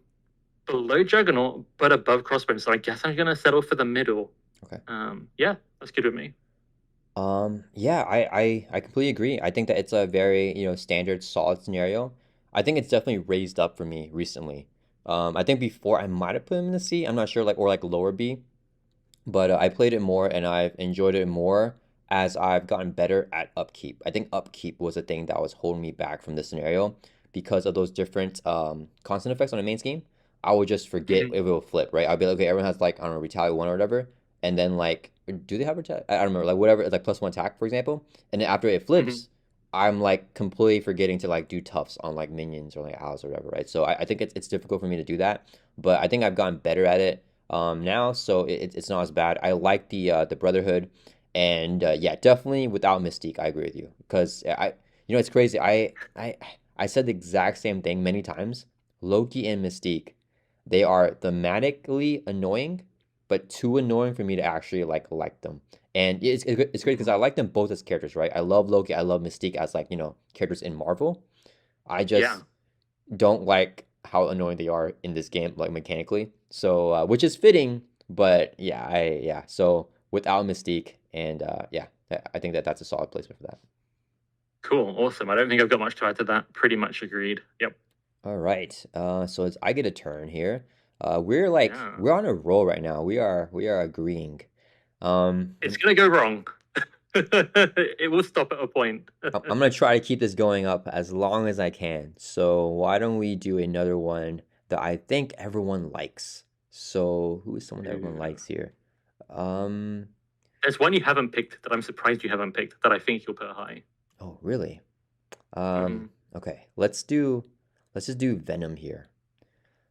S2: below Juggernaut, but above Crossbones. So I guess I'm gonna settle for the middle.
S1: Okay.
S2: Yeah, that's good with me.
S1: Yeah, I completely agree. I think that it's a very, standard solid scenario. I think it's definitely raised up for me recently. I think before I might have put him in the C. I'm not sure, like or like lower B, but I played it more and I've enjoyed it more as I've gotten better at upkeep. I think upkeep was a thing that was holding me back from this scenario because of those different constant effects on the main scheme. I would just forget
S2: Mhm.
S1: if it will flip, right? I'll be like, okay, everyone has like, I don't know, retaliate 1 or whatever. And then like, do they have retaliate? I don't remember, like whatever, it's like +1 attack, for example. And then after it
S2: Mhm.
S1: flips, I'm like completely forgetting to like do toughs on like minions or like owls or whatever, right? So I think it's difficult for me to do that, but I think I've gotten better at it now, so it's not as bad. I like the Brotherhood, and yeah, definitely without Mystique, I agree with you because it's crazy. I said the exact same thing many times. Loki and Mystique, they are thematically annoying, but too annoying for me to actually like them. And it's great because I like them both as characters, right? I love Loki, I love Mystique as like, characters in Marvel. I
S2: Yeah.
S1: just don't like how annoying they are in this game, like mechanically. So, which is fitting, but yeah. So without Mystique, and yeah, I think that's a solid placement for that.
S2: Cool. Awesome. I don't think I've got much to add to that. Pretty much agreed. Yep.
S1: All right. So as I get a turn here, we're like
S2: Yeah.
S1: we're on a roll right now. We are agreeing.
S2: It's gonna go wrong. It will stop at a point.
S1: I'm gonna try to keep this going up as long as I can. So why don't we do another one that I think everyone likes? So who is someone that everyone
S2: Ooh.
S1: likes here? Um,
S2: There's one you haven't picked that I'm surprised you haven't picked that I think you'll put high.
S1: oh really?
S2: Hmm.
S1: Okay. Let's just do Venom here.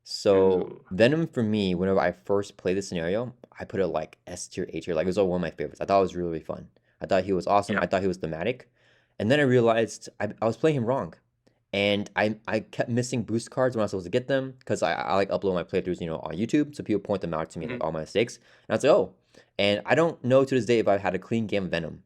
S1: So
S2: Ooh.
S1: Venom for me, whenever I first played this scenario, I put it like S tier, A tier. Like it was one of my favorites. I thought it was really, really fun. I thought he was awesome.
S2: Yeah.
S1: I thought he was thematic. And then I realized I was playing him wrong. And I kept missing boost cards when I was supposed to get them because I like upload my playthroughs, on YouTube. So people point them out to me, like
S2: Hmm.
S1: all my mistakes. And I was like, oh. And I don't know to this day if I've had a clean game of Venom.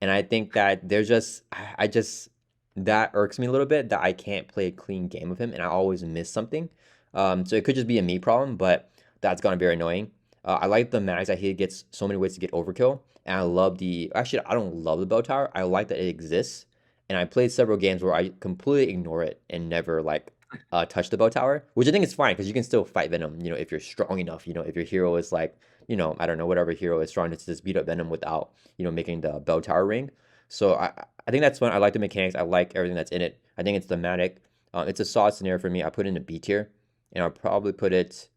S1: And I think that there's just, I just, that irks me a little bit that I can't play a clean game of him and I always miss something. So it could just be a me problem, but that's gonna be very annoying. I like the mags that he gets so many ways to get overkill. And I love actually, I don't love the bow tower. I like that it exists. And I played several games where I completely ignore it and never like touch the bow tower, which I think is fine because you can still fight Venom, if you're strong enough, if your hero is like, I don't know, whatever hero is strong enough to just beat up Venom without, making the bell tower ring. So I think that's fun. I like the mechanics. I like everything that's in it. I think it's thematic. It's a solid scenario for me. I put it in a B tier, and I'll probably put it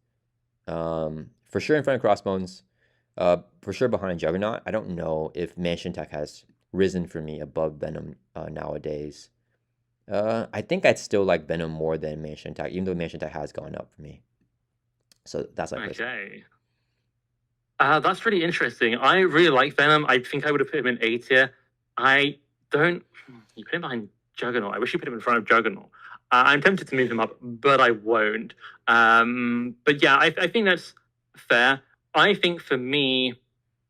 S1: for sure in front of Crossbones, for sure behind Juggernaut. I don't know if Mansion Tech has risen for me above Venom nowadays. I think I'd still like Venom more than Mansion Tech, even though Mansion Tech has gone up for me. So that's my placement.
S2: Okay. That's really interesting. I really like Venom. I think I would have put him in A tier. I don't. You put him behind Juggernaut. I wish you put him in front of Juggernaut. I'm tempted to move him up, but I won't. But yeah, I think that's fair. I think for me,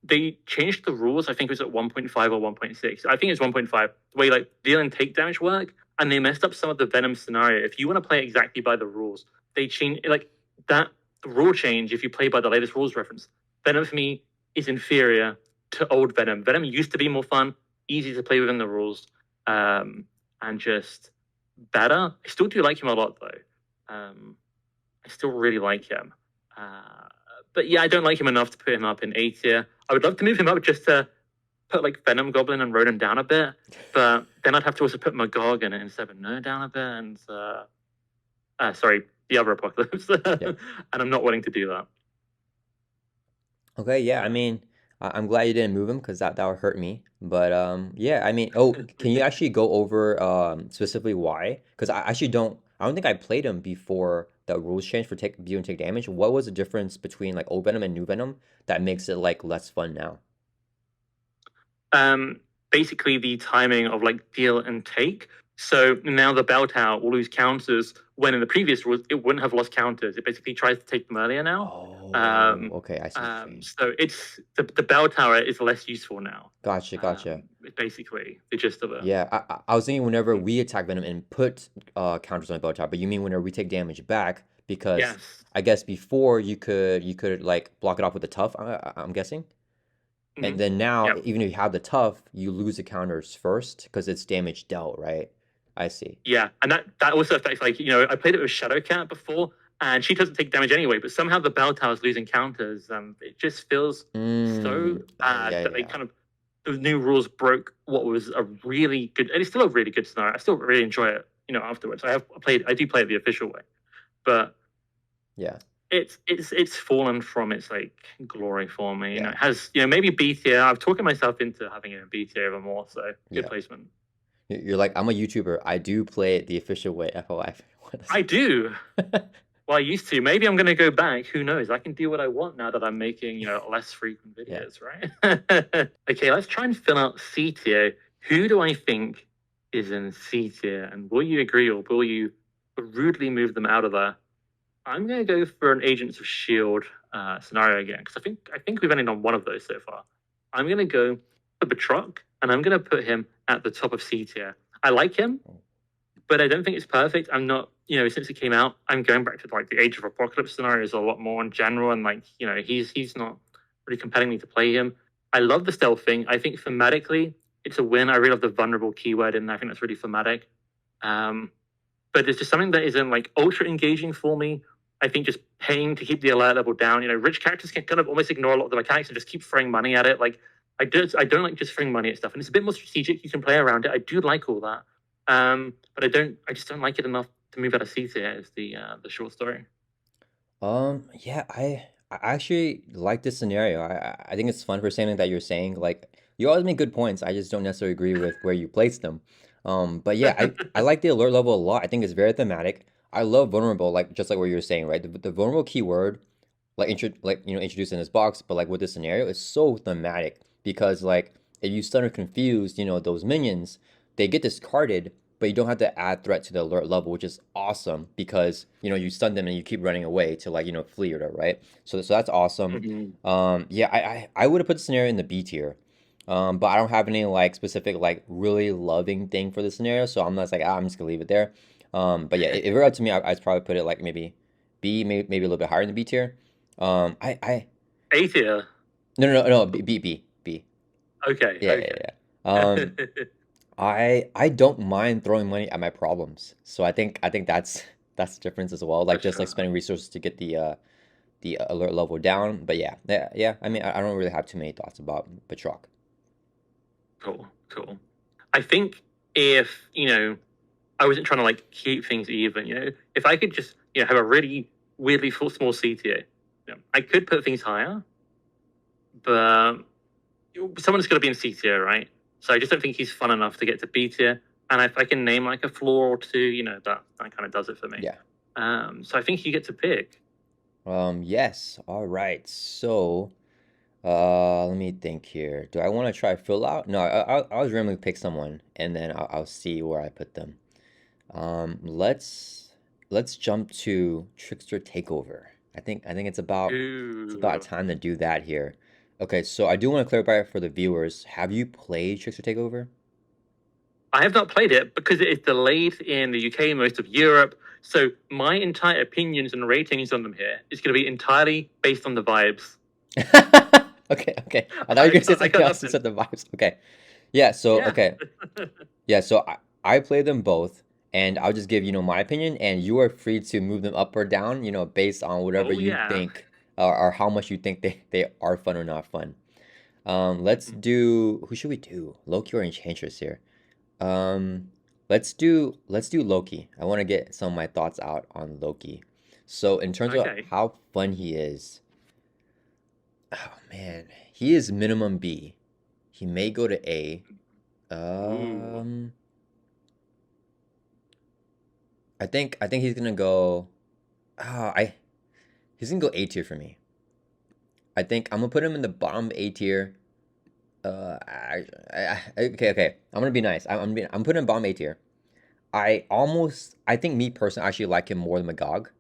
S2: they changed the rules. I think it was at 1.5 or 1.6. I think it's 1.5. The way like deal and take damage work, and they messed up some of the Venom scenario. If you want to play exactly by the rules, they change like that rule change. If you play by the latest rules reference, Venom for me is inferior to old Venom. Venom used to be more fun, easy to play within the rules, and just better. I still do like him a lot though. I still really like him. Uh, but yeah, I don't like him enough to put him up in A tier. I would love to move him up just to put like Venom Goblin and Ronan down a bit, but then I'd have to also put Magog and Sabah Nur down a bit, and sorry, the other Apocalypse,
S1: Yeah.
S2: and I'm not willing to do that.
S1: Okay, yeah, I
S2: Um,
S1: mean, I'm glad you didn't move him because that would hurt me. But yeah, I mean, oh, can you actually go over specifically why? Because I don't think I played him before the rules changed for take view and take damage. What was the difference between like old Venom and new Venom that makes it like less fun now?
S2: um, Basically the timing of like deal and take. So now the bell tower will lose counters when in the previous rules it wouldn't have lost counters. It basically tries to take them earlier now.
S1: Oh, okay, I see what you're saying.
S2: So it's the bell tower is less useful now.
S1: Gotcha, gotcha.
S2: It's basically the gist of it.
S1: Yeah, I was thinking whenever we attack Venom and put counters on the bow tie, but you mean whenever we take damage back because
S2: Yes.
S1: I guess before you could like block it off with the tough. I'm guessing. And
S2: Hmm.
S1: then now,
S2: Yep.
S1: even if you have the tough, you lose the counters first because it's damage dealt, right? I see.
S2: Yeah, and that also affects like I played it with Shadowcat before, and she doesn't take damage anyway, but somehow the bell tower's losing counters. It just feels so bad
S1: Yeah,
S2: that they
S1: yeah,
S2: kind of those new rules broke what was a really good, and it's still a really good scenario. I still really enjoy it. Afterwards, I do play it the official way, but
S1: yeah,
S2: it's fallen from its like glory for me. It
S1: yeah,
S2: has maybe B tier. I've talked myself into having it in B tier even more. So good
S1: yeah.
S2: placement.
S1: You're like, I'm a YouTuber. I do play it the official way. FYI.
S2: I do. Well, I used to. Maybe I'm going to go back. Who knows? I can do what I want now that I'm making, less frequent
S1: Yeah.
S2: videos, right? Okay, let's try and fill out C tier. Who do I think is in C tier? And will you agree or will you rudely move them out of there? I'm going to go for an Agents of Shield scenario again because I think we've only done one of those so far. I'm going to go for Batroc, and I'm going to put him at the top of C tier. I like him, but I don't think it's perfect. I'm not, since it came out, I'm going back to like the Age of Apocalypse scenarios a lot more in general, and like, he's not really compelling me to play him. I love the stealth thing. I think thematically, it's a win. I really love the vulnerable keyword, and I think that's really thematic. But there's just something that isn't like ultra engaging for me. I think just paying to keep the alert level down. Rich characters can kind of almost ignore a lot of the mechanics and just keep throwing money at it. Like I don't like just throwing money at stuff, and it's a bit more strategic. You can play around it. I do like all that. But I just don't like it enough to move out of C tier as the short story.
S1: Yeah, I actually like this scenario. I think it's fun for saying that you're saying. Like, you always make good points. I just don't necessarily agree with where you place them. But yeah, I like the alert level a lot. I think it's very thematic. I love vulnerable, like just like what you were saying, right? The vulnerable keyword, like introduced in this box, but like with this scenario, is so thematic because like if you stun or confuse, those minions, they get discarded, but you don't have to add threat to the alert level, which is awesome because you stun them and you keep running away to like flee or whatever, right? So that's awesome.
S2: Mhm.
S1: Yeah, I would have put the scenario in the B tier. But I don't have any like specific like really loving thing for the scenario, so I'm not like I'm just gonna leave it there. But yeah, if it were up to me, I'd probably put it like maybe B, maybe a little bit higher in the B tier. I
S2: A tier.
S1: no B.
S2: Okay,
S1: Yeah, yeah,
S2: okay.
S1: yeah. I don't mind throwing money at my problems, so I think that's the difference as well. Like
S2: For
S1: just like
S2: sure.
S1: spending resources to get the alert level down. But yeah. I mean, I don't really have too many thoughts about Batroc.
S2: Cool, cool. I think if, I wasn't trying to like keep things even, if I could just, have a really weirdly full small C tier, I could put things higher, but someone's got to be in C tier, right? So I just don't think he's fun enough to get to B tier. And if I can name like a flaw or two, that kind of does it for me.
S1: Yeah.
S2: So I think you get to pick.
S1: Yes. All right. So, let me think here. Do I want to try fill out? No, I'll just randomly pick someone and then I'll see where I put them. Let's jump to Trickster Takeover. I think it's about
S2: Ooh.
S1: time to do that here. Okay, so I do want to clarify for the viewers. Have you played Trickster Takeover?
S2: I have not played it because it is delayed in the UK, most of Europe. So my entire opinions and ratings on them here is going to be entirely based on the vibes.
S1: Okay. I thought you were gonna say
S2: I
S1: something
S2: got
S1: else
S2: nothing.
S1: instead of the vibes. Okay. Yeah, so
S2: Yeah.
S1: okay. Yeah, so I play them both, and I'll just give, my opinion, and you are free to move them up or down, based on whatever
S2: Oh
S1: you
S2: yeah.
S1: think, or how much you think they are fun or not fun. Let's do, who should we do? Loki or Enchantress here? Um, let's do Loki. I want to get some of my thoughts out on Loki. So in terms of
S2: Okay.
S1: how fun he is, oh man, he is minimum B. He may go to A.
S2: Ooh.
S1: Um, I think he's gonna go. I he's gonna go A tier for me. I think I'm gonna put him in the bottom A tier. Okay. I'm gonna be nice. I'm putting him bottom A tier. I think me personally actually like him more than Magog,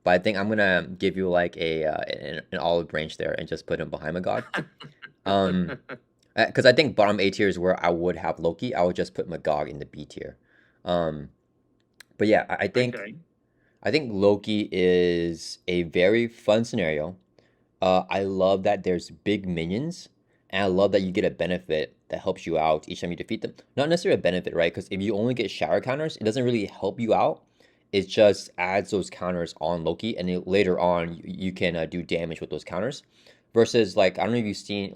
S1: but I think I'm gonna give you like an olive branch there and just put him behind Magog. Um, because I think bottom A tier is where I would have Loki. I would just put Magog in the B tier. Um, but yeah,
S2: Okay.
S1: I think Loki is a very fun scenario. I love that there's big minions, and I love that you get a benefit that helps you out each time you defeat them. Not necessarily a benefit, right? Because if you only get shower counters, it doesn't really help you out. It just adds those counters on Loki, and later on you can do damage with those counters. Versus like I don't know if you've seen,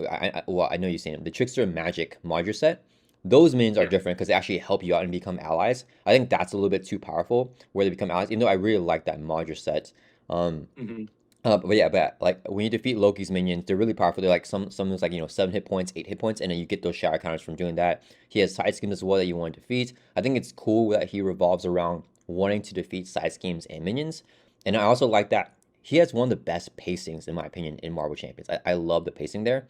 S1: well I know you've seen it, the Trickster Magic module set. Those minions are
S2: Yeah.
S1: different because they actually help you out and become allies. I think that's a little bit too powerful where they become allies. Even though I really like that module set. Um,
S2: Hmm.
S1: But yeah, but like when you defeat Loki's minions, they're really powerful. They're like some of those like 7 hit points, 8 hit points, and then you get those shadow counters from doing that. He has side schemes as well that you want to defeat. I think it's cool that he revolves around wanting to defeat side schemes and minions, and I also like that he has one of the best pacings in my opinion in Marvel Champions. I love the pacing there,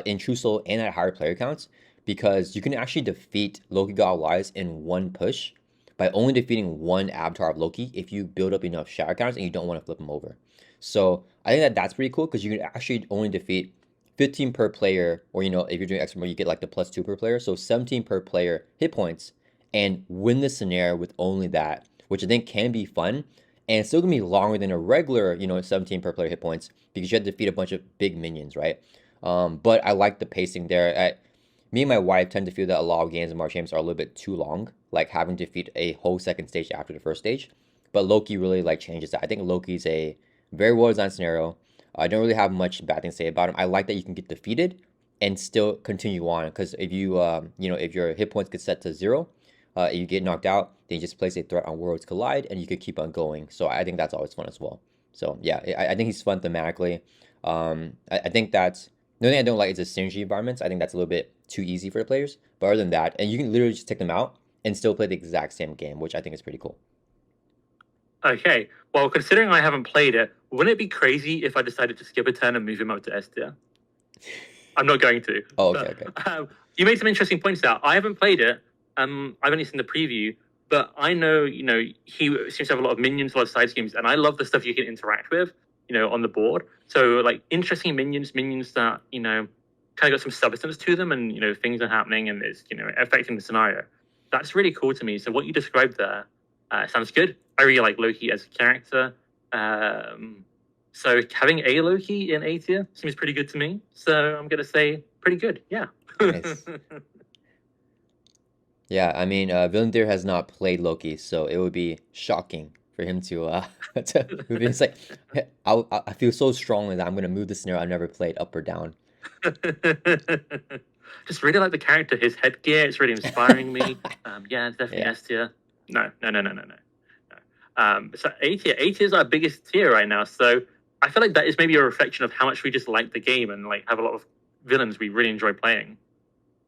S1: in True Soul and at higher player counts because you can actually defeat Loki God of Lies in one push by only defeating one avatar of Loki if you build up enough shadow counters and you don't want to flip him over. So I think that that's pretty cool because you can actually only defeat 15 per player, or if you're doing extra mode, you get like the +2 per player, so 17 per player hit points, and win the scenario with only that, which I think can be fun, and it's still gonna be longer than a regular, 17 per player hit points because you have to defeat a bunch of big minions, right? But I like the pacing there. Me and my wife tend to feel that a lot of games in March Games are a little bit too long, like having to defeat a whole second stage after the first stage. But Loki really like changes that. I think Loki's a very well designed scenario. I don't really have much bad things to say about him. I like that you can get defeated and still continue on because if if your hit points get set to 0, and you get knocked out, then you just place a threat on Worlds Collide and you could keep on going. So I think that's always fun as well. So yeah, I think he's fun thematically. I think that's the only thing I don't like is the synergy environments. I think that's a little bit too easy for the players. But other than that, and you can literally just take them out and still play the exact same game, which I think is pretty cool.
S2: Okay, well, considering I haven't played it, wouldn't it be crazy if I decided to skip a turn and move him up to S tier? I'm not going to.
S1: Oh, okay, okay.
S2: You made some interesting points there. I haven't played it. I've only seen the preview, but I know, he seems to have a lot of minions, a lot of side schemes, and I love the stuff you can interact with, on the board. So, like, interesting minions that, kind of got some substance to them and, things are happening and it's, affecting the scenario. That's really cool to me. So what you described there sounds good. I really like Loki as a character. So having a Loki in A tier seems pretty good to me. So I'm going to say pretty good. Yeah.
S1: Nice. Yeah, I mean, Villain Theory has not played Loki, so it would be shocking for him to to move in. It's like, I feel so strongly that I'm going to move the scenario I've never played up or down.
S2: Just really like the character, his headgear. It's really inspiring me. Yeah, it's definitely
S1: Yeah.
S2: S tier. No. So A tier is our biggest tier right now. So I feel like that is maybe a reflection of how much we just like the game and like have a lot of villains we really enjoy playing.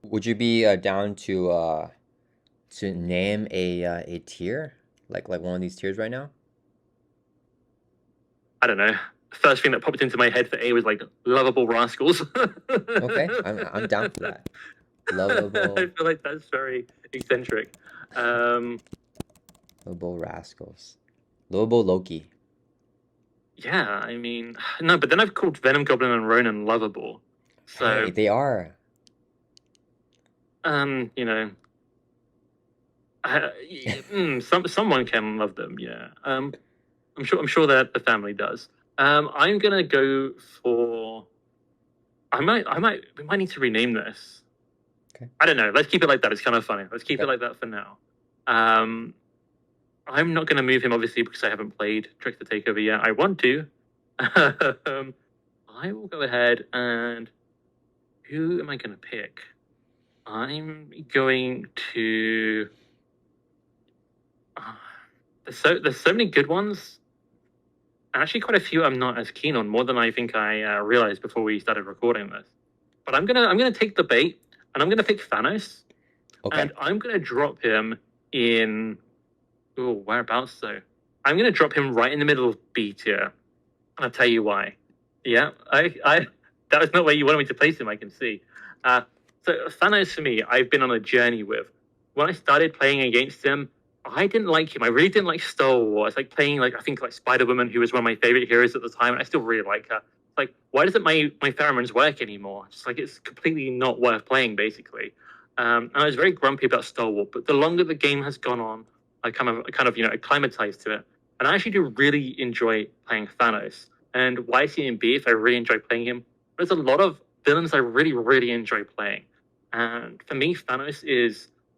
S1: Would you be down to name a tier like one of these tiers right now?
S2: I don't know. First thing that popped into my head for A was like lovable rascals.
S1: Okay, I'm down for that. Lovable.
S2: I feel like that's very eccentric.
S1: Lovable rascals. Lovable Loki.
S2: Yeah, I mean, no, but then I've called Venom Goblin and Ronan lovable. So
S1: Hey, they are.
S2: you know, someone can love them. Yeah. I'm sure that the family does. I'm gonna go for. We might need to rename this.
S1: Okay.
S2: I don't know. Let's keep it like that. It's kind of funny. Let's keep it like that for now. I'm not gonna move him obviously because I haven't played Trick the Takeover yet. I want to. I will go ahead and who am I gonna pick? I'm going to. There's so many good ones. Actually, quite a few I'm not as keen on, more than I think I realized before we started recording this. But I'm gonna take the bait, and I'm gonna pick Thanos,
S1: Okay.
S2: and I'm gonna drop him in. Oh, whereabouts though? I'm gonna drop him right in the middle of B tier, and I'll tell you why. Yeah, I that was not where you wanted me to place him. I can see. So Thanos for me, I've been on a journey with. When I started playing against him, I didn't like him. I really didn't like Star Wars. Like playing I think Spider-Woman, who was one of my favorite heroes at the time, and I still really like her. Like, why doesn't my pheromones work anymore? Just like it's completely not worth playing, basically. And I was very grumpy about Star Wars, but the longer the game has gone on, I kind of acclimatized to it. And I actually do really enjoy playing Thanos. And why is he in B if I really enjoy playing him? There's a lot of villains I really, really enjoy playing. And for me, Thanos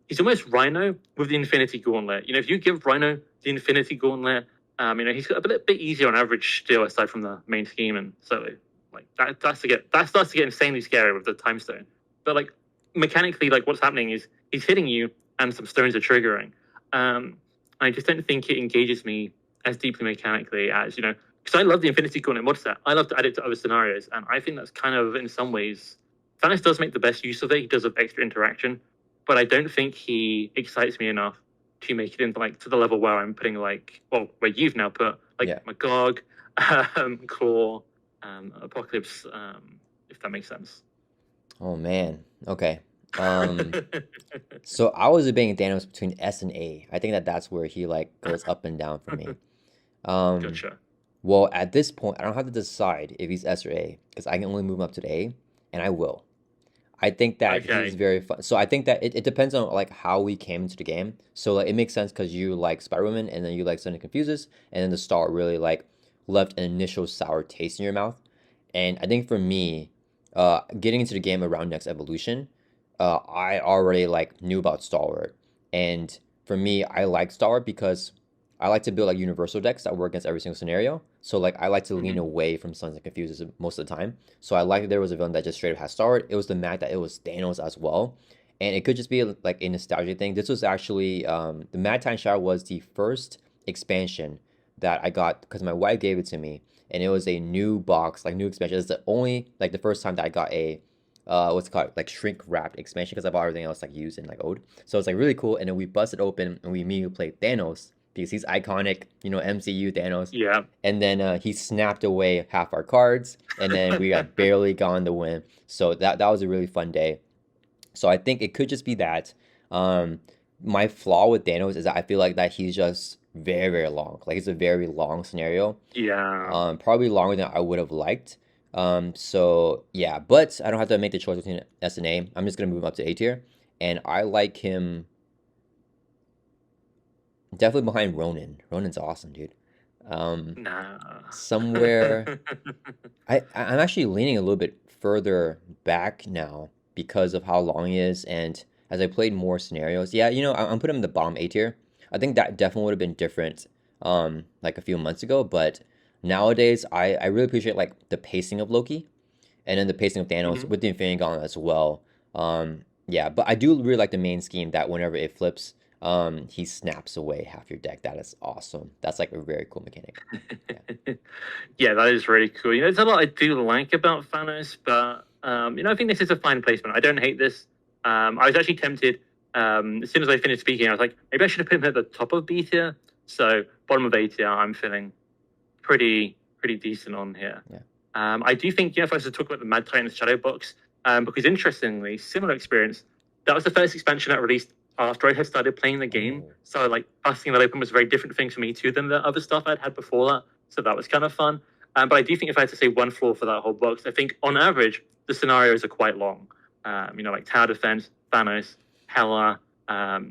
S2: he's almost Rhino with the Infinity Gauntlet. If you give Rhino the Infinity Gauntlet, he's got a bit easier on average still, aside from the main scheme, and so like that starts to get insanely scary with the time stone. But like mechanically, like what's happening is he's hitting you, and some stones are triggering. I just don't think it engages me as deeply mechanically as because because I love the Infinity Gauntlet mod set. I love to add it to other scenarios, and I think that's kind of, in some ways, Thanos does make the best use of it. He does have extra interaction, but I don't think he excites me enough to make it into like to the level where I'm putting like, well, where you've now put like
S1: Yeah.
S2: Magog, Claw, Apocalypse, if that makes sense.
S1: Oh man. Okay. So I was debating Thanos between S and A. I think that that's where he like goes up and down for me. Um,
S2: Gotcha.
S1: well, at this point, I don't have to decide if he's S or A because I can only move him up to the A, and I will. I think that he's
S2: Okay.
S1: very fun. So I think that it depends on like how we came into the game. So like it makes sense because you like Spider-Woman and then you like Sonic Confuses, and then the star really like left an initial sour taste in your mouth. And I think for me, getting into the game around next evolution, I already like knew about Stalwart, and for me, I like Stalwart because I like to build like universal decks that work against every single scenario. So like I like to lean
S2: Mhm.
S1: away from Suns and Confuses most of the time. So I like that there was a villain that just straight up has Stalwart. It was the Mac that it was Thanos as well, and it could just be like a nostalgia thing. This was actually the Mad Time Shower was the first expansion that I got because my wife gave it to me, and it was a new box, like new expansion. It's the only like the first time that I got a what's it called like shrink wrapped expansion because I bought everything else like used in like Ode. So it's like really cool, and then we busted open and we immediately played Thanos because he's iconic, you know, MCU Thanos.
S2: Yeah.
S1: And then he snapped away half our cards, and then we got barely gone to win. So that was a really fun day. So I think it could just be that. Um, my flaw with Thanos is that I feel like that he's just very very long. Like it's a very long scenario.
S2: Yeah.
S1: Probably longer than I would have liked. So yeah, but I don't have to make the choice between S and A. I'm just gonna move him up to A tier, and I like him definitely behind Ronan. Ronan's awesome, dude. Um,
S2: Nah.
S1: somewhere I'm actually leaning a little bit further back now because of how long he is, and as I played more scenarios, yeah, you know, I'm putting him in the bottom A tier. I think that definitely would have been different, like a few months ago, but nowadays I really appreciate like the pacing of Loki, and then the pacing of Thanos
S2: Mhm.
S1: with the Infinity Gauntlet as well. Yeah, but I do really like the main scheme that whenever it flips, he snaps away half your deck. That is awesome. That's like a very cool mechanic. Yeah.
S2: Yeah, that is really cool. You know, there's a lot I do like about Thanos, but you know, I think this is a fine placement. I don't hate this. I was actually tempted as soon as I finished speaking. I was like, maybe I should have put him at the top of B tier. So bottom of A tier, I'm feeling pretty decent on here.
S1: Yeah.
S2: I do think, yeah, if I was to talk about the Mad Titans Shadow Box, because interestingly, similar experience. That was the first expansion that released after I had started playing the game.
S1: Oh.
S2: So like busting that open was a very different thing for me too than the other stuff I'd had before that. So that was kind of fun. But I do think if I had to say one flaw for that whole box, I think on average the scenarios are quite long. You know, like Tower Defense, Thanos, Hela,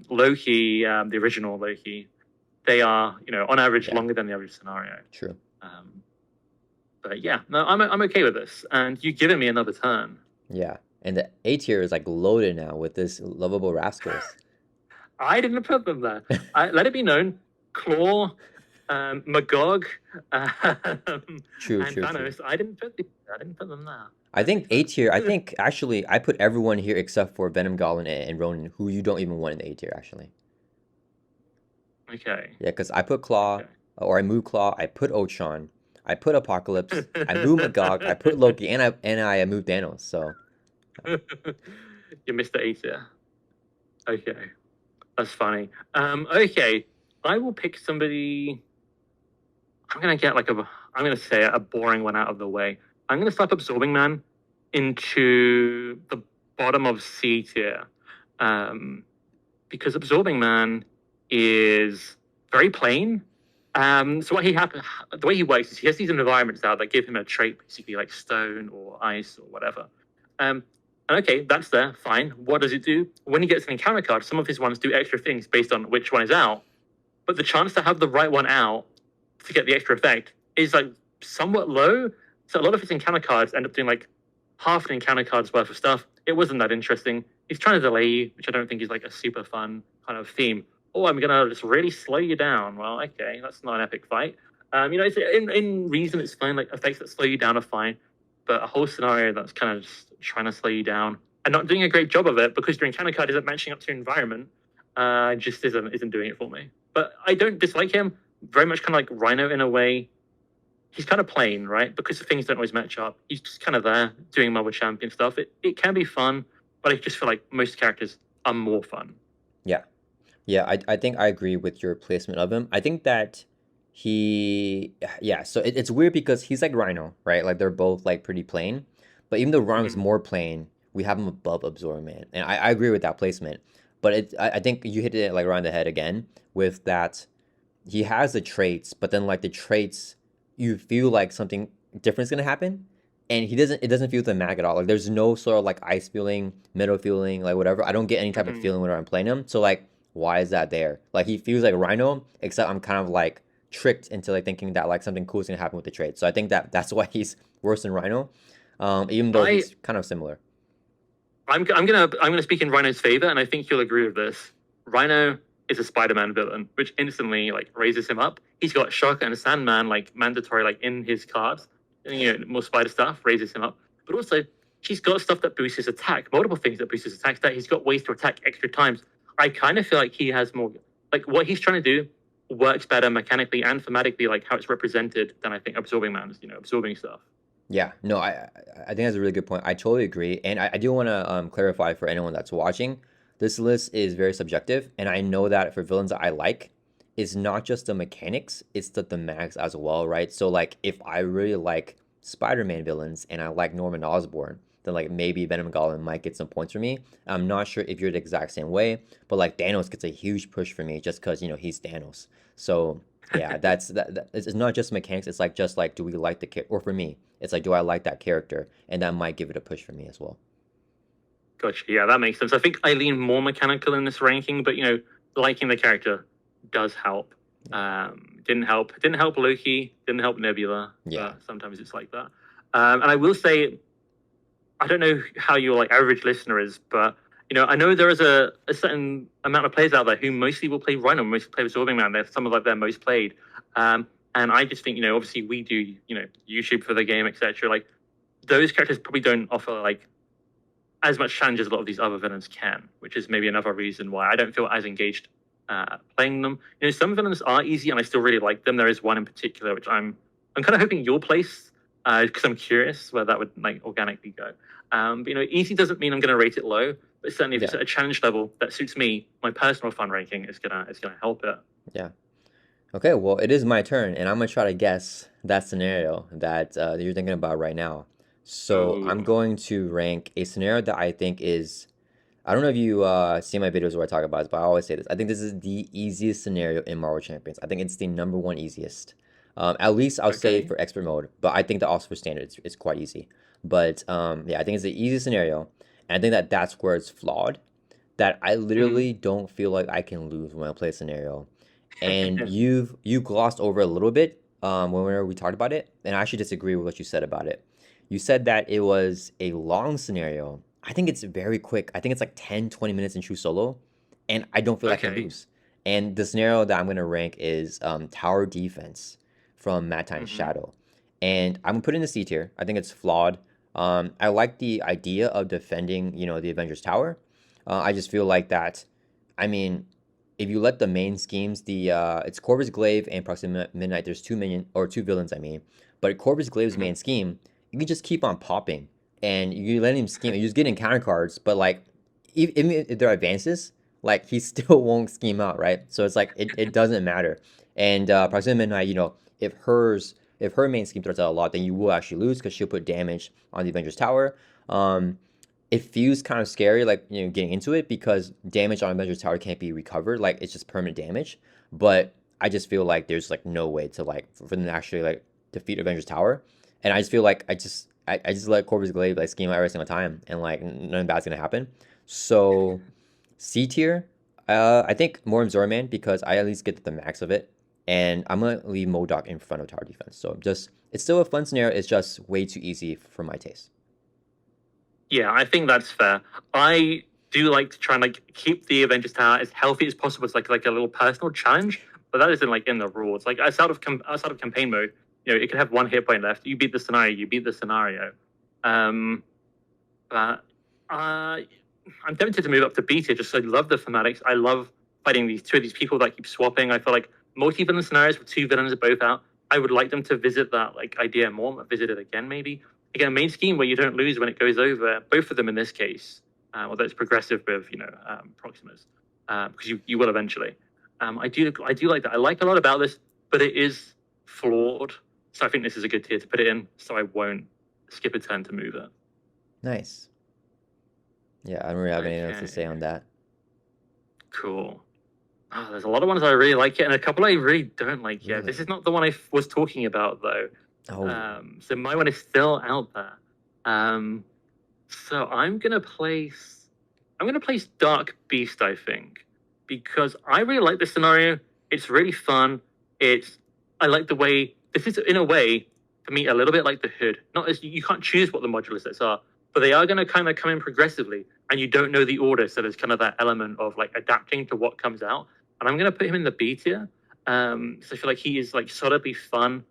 S2: Loki, the original Loki. They are, you know, on average
S1: Yeah.
S2: longer than the average scenario.
S1: True.
S2: Um, but yeah, no, I'm okay with this. And you've given me another turn.
S1: Yeah. And the A tier is like loaded now with this lovable rascals.
S2: I didn't put them there. Let it be known, Claw, Magog, and
S1: True, true, true.
S2: Thanos. I didn't put them there.
S1: I
S2: I
S1: think
S2: didn't
S1: A
S2: put
S1: tier, I
S2: them.
S1: think actually I put everyone here except for Venom Goblin and Ronan, who you don't even want in the A tier actually.
S2: Okay.
S1: Yeah, because I put Claw,
S2: Okay.
S1: or I moved Claw, I put Ultron, I put Apocalypse, I moved Magog, I put Loki, and I moved Thanos. So
S2: You missed the eight there. Okay, that's funny. Okay, I will pick somebody. I'm gonna get like I'm gonna say a boring one out of the way. I'm gonna slap Absorbing Man into the bottom of C tier, um, because Absorbing Man is very plain. So the way he works is he has these environments out that give him a trait, basically like stone or ice or whatever. Um, and okay, that's there, fine. What does it do? When he gets an encounter card, some of his ones do extra things based on which one is out. But the chance to have the right one out to get the extra effect is like somewhat low. So a lot of his encounter cards end up doing like half an encounter card's worth of stuff. It wasn't that interesting. He's trying to delay you, which I don't think is like a super fun kind of theme. Oh, I'm gonna just really slow you down. Well, okay, that's not an epic fight. You know, it's in reason it's fine. Like effects that slow you down are fine, but a whole scenario that's kind of just trying to slow you down and not doing a great job of it because your encounter card isn't matching up to your environment, just isn't doing it for me. But I don't dislike him. Very much kind of like Rhino in a way. he's kind of plain, right? Because the things don't always match up. He's just kind of there doing Marvel Champion stuff. It can be fun, but I just feel like most characters are more fun.
S1: Yeah. Yeah, I think I agree with your placement of him. I think that yeah, so it's weird because he's like Rhino, right? Like they're both like pretty plain, but even though Rhino's
S2: Mhm.
S1: more plain, we have him above Absorb Man, and I agree with that placement. But I think you hit it like around the head again with that he has the traits, but then like the traits, you feel like something different is gonna happen, and he doesn't. It doesn't feel thematic at all. Like there's no sort of like ice feeling, metal feeling, like whatever. I don't get any type of
S2: Mhm.
S1: feeling when I'm playing him. So like, why is that there? Like he feels like Rhino, except I'm kind of like tricked into like thinking that like something cool is gonna happen with the trait. So I think that that's why he's worse than Rhino, even though
S2: I
S1: he's kind of similar.
S2: I'm gonna speak in Rhino's favor, and I think you'll agree with this. Rhino is a Spider-Man villain, which instantly like raises him up. He's got Shock and Sandman like mandatory like in his cards. And, more Spider stuff raises him up, but also he's got stuff that boosts his attack, multiple things that boost his attack. That he's got ways to attack extra times. I kind of feel like he has more like what he's trying to do works better mechanically and thematically, like how it's represented, than I think Absorbing Man is. Absorbing stuff.
S1: Yeah, no, I think that's a really good point. I totally agree, and I do want to clarify for anyone that's watching. This list is very subjective, and I know that for villains that I like, it's not just the mechanics; it's the thematics as well, right? So like, if I really like Spider-Man villains and I like Norman Osborn, then like maybe Venom Goblin might get some points for me. I'm not sure if you're the exact same way, but like Thanos gets a huge push for me just because he's Thanos. So yeah, it's not just mechanics. It's like just like do we like the character, or for me, it's like do I like that character, and that might give it a push for me as well.
S2: Gotcha. Yeah, that makes sense. I think I lean more mechanical in this ranking, but liking the character does help. Didn't help Loki, didn't help Nebula,
S1: Yeah,
S2: but sometimes it's like that. And I will say, I don't know how your like average listener is, but I know there is a certain amount of players out there who mostly will play Rhino, mostly play Absorbing Man. They're some of like their most played. And I just think obviously we do YouTube for the game, etc. Like those characters probably don't offer like as much challenge as a lot of these other villains can, which is maybe another reason why I don't feel as engaged playing them. Some villains are easy, and I still really like them. There is one in particular which I'm kind of hoping you'll place because I'm curious where that would like organically go. But easy doesn't mean I'm going to rate it low, but certainly if it's
S1: yeah,
S2: at a challenge level that suits me, my personal fun ranking is gonna help it.
S1: yeah. Okay, well, it is my turn, and I'm gonna try to guess that scenario that you're thinking about right now. So I'm
S2: Ooh,
S1: going to rank a scenario that I think is. I don't know if you see my videos where I talk about this, but I always say this. I think this is the easiest scenario in Marvel Champions. I think it's the number one easiest. At least I'll say
S2: okay.
S1: for expert mode, but I think that also for standard, it's quite easy. But yeah, I think it's the easiest scenario, and I think that that's where it's flawed. That I
S2: Mm.
S1: literally don't feel like I can lose when I play a scenario, and you glossed over a little bit whenever we talked about it, and I actually disagree with what you said about it. You said that it was a long scenario. I think it's very quick. I think it's like 10, 20 minutes in true solo, and I don't feel like I can
S2: Okay.
S1: lose. And the scenario that I'm going to rank is tower defense from Mad Time's
S2: Hmm.
S1: Shadow. And I'm going to put it in the C tier. I think it's flawed. I like the idea of defending, the Avengers Tower. I just feel like that, I mean, if you let the main schemes, it's Corvus Glaive and Proxima Midnight. There's two villains, I mean. But Corvus Glaive's
S2: Hmm.
S1: main scheme, you can just keep on popping, and you let him scheme. You just get encounter cards, but like, even if there are advances, like he still won't scheme out, right? So it's like it doesn't matter. And Proxima Midnight, if her main scheme throws out a lot, then you will actually lose because she'll put damage on the Avengers Tower. Um, it feels kind of scary, like getting into it because damage on Avengers Tower can't be recovered. Like it's just permanent damage. But I just feel like there's like no way to like for them to actually like defeat Avengers Tower. And I just feel like I just let Corvus Glaive like scheme out every single time, and like nothing bad's gonna happen. So C tier, I think more Zorman because I at least get the max of it, and I'm gonna leave M.O.D.O.K in front of tower defense. So just it's still a fun scenario. It's just way too easy for my taste.
S2: Yeah, I think that's fair. I do like to try and like keep the Avengers Tower as healthy as possible. It's like a little personal challenge, but that isn't like in the rules. Like outside of campaign mode, it can have one hit point left. You beat the scenario, you beat the scenario. Um, but I'm tempted to move up to B tier just 'cause I love the thematics. I love fighting these two of these people that keep swapping. I feel like multi-villain scenarios with two villains are both out I would like them to visit that like idea more, visit it again maybe. Again, a main scheme where you don't lose when it goes over. Both of them in this case, although it's progressive with Proximus, because you will eventually. I do like that. I like a lot about this, but it is flawed. So I think this is a good tier to put it in. So I won't skip a turn to move it.
S1: Nice. Yeah, I don't really have anything else to say
S2: Okay.
S1: on that.
S2: Cool. Oh, there's a lot of ones I really like it, and a couple I really don't like yet. This
S1: Really?
S2: is not the one I was talking about though.
S1: Oh,
S2: So my one is still out there. So I'm gonna place Dark Beast, I think, because I really like this scenario. It's really fun. I like the way this is in a way for me a little bit like the Hood. Not as you can't choose what the modular sets are, but they are going to kind of come in progressively, and you don't know the order. So there's kind of that element of like adapting to what comes out. And I'm going to put him in the B tier. So I feel like he is like solidly fun.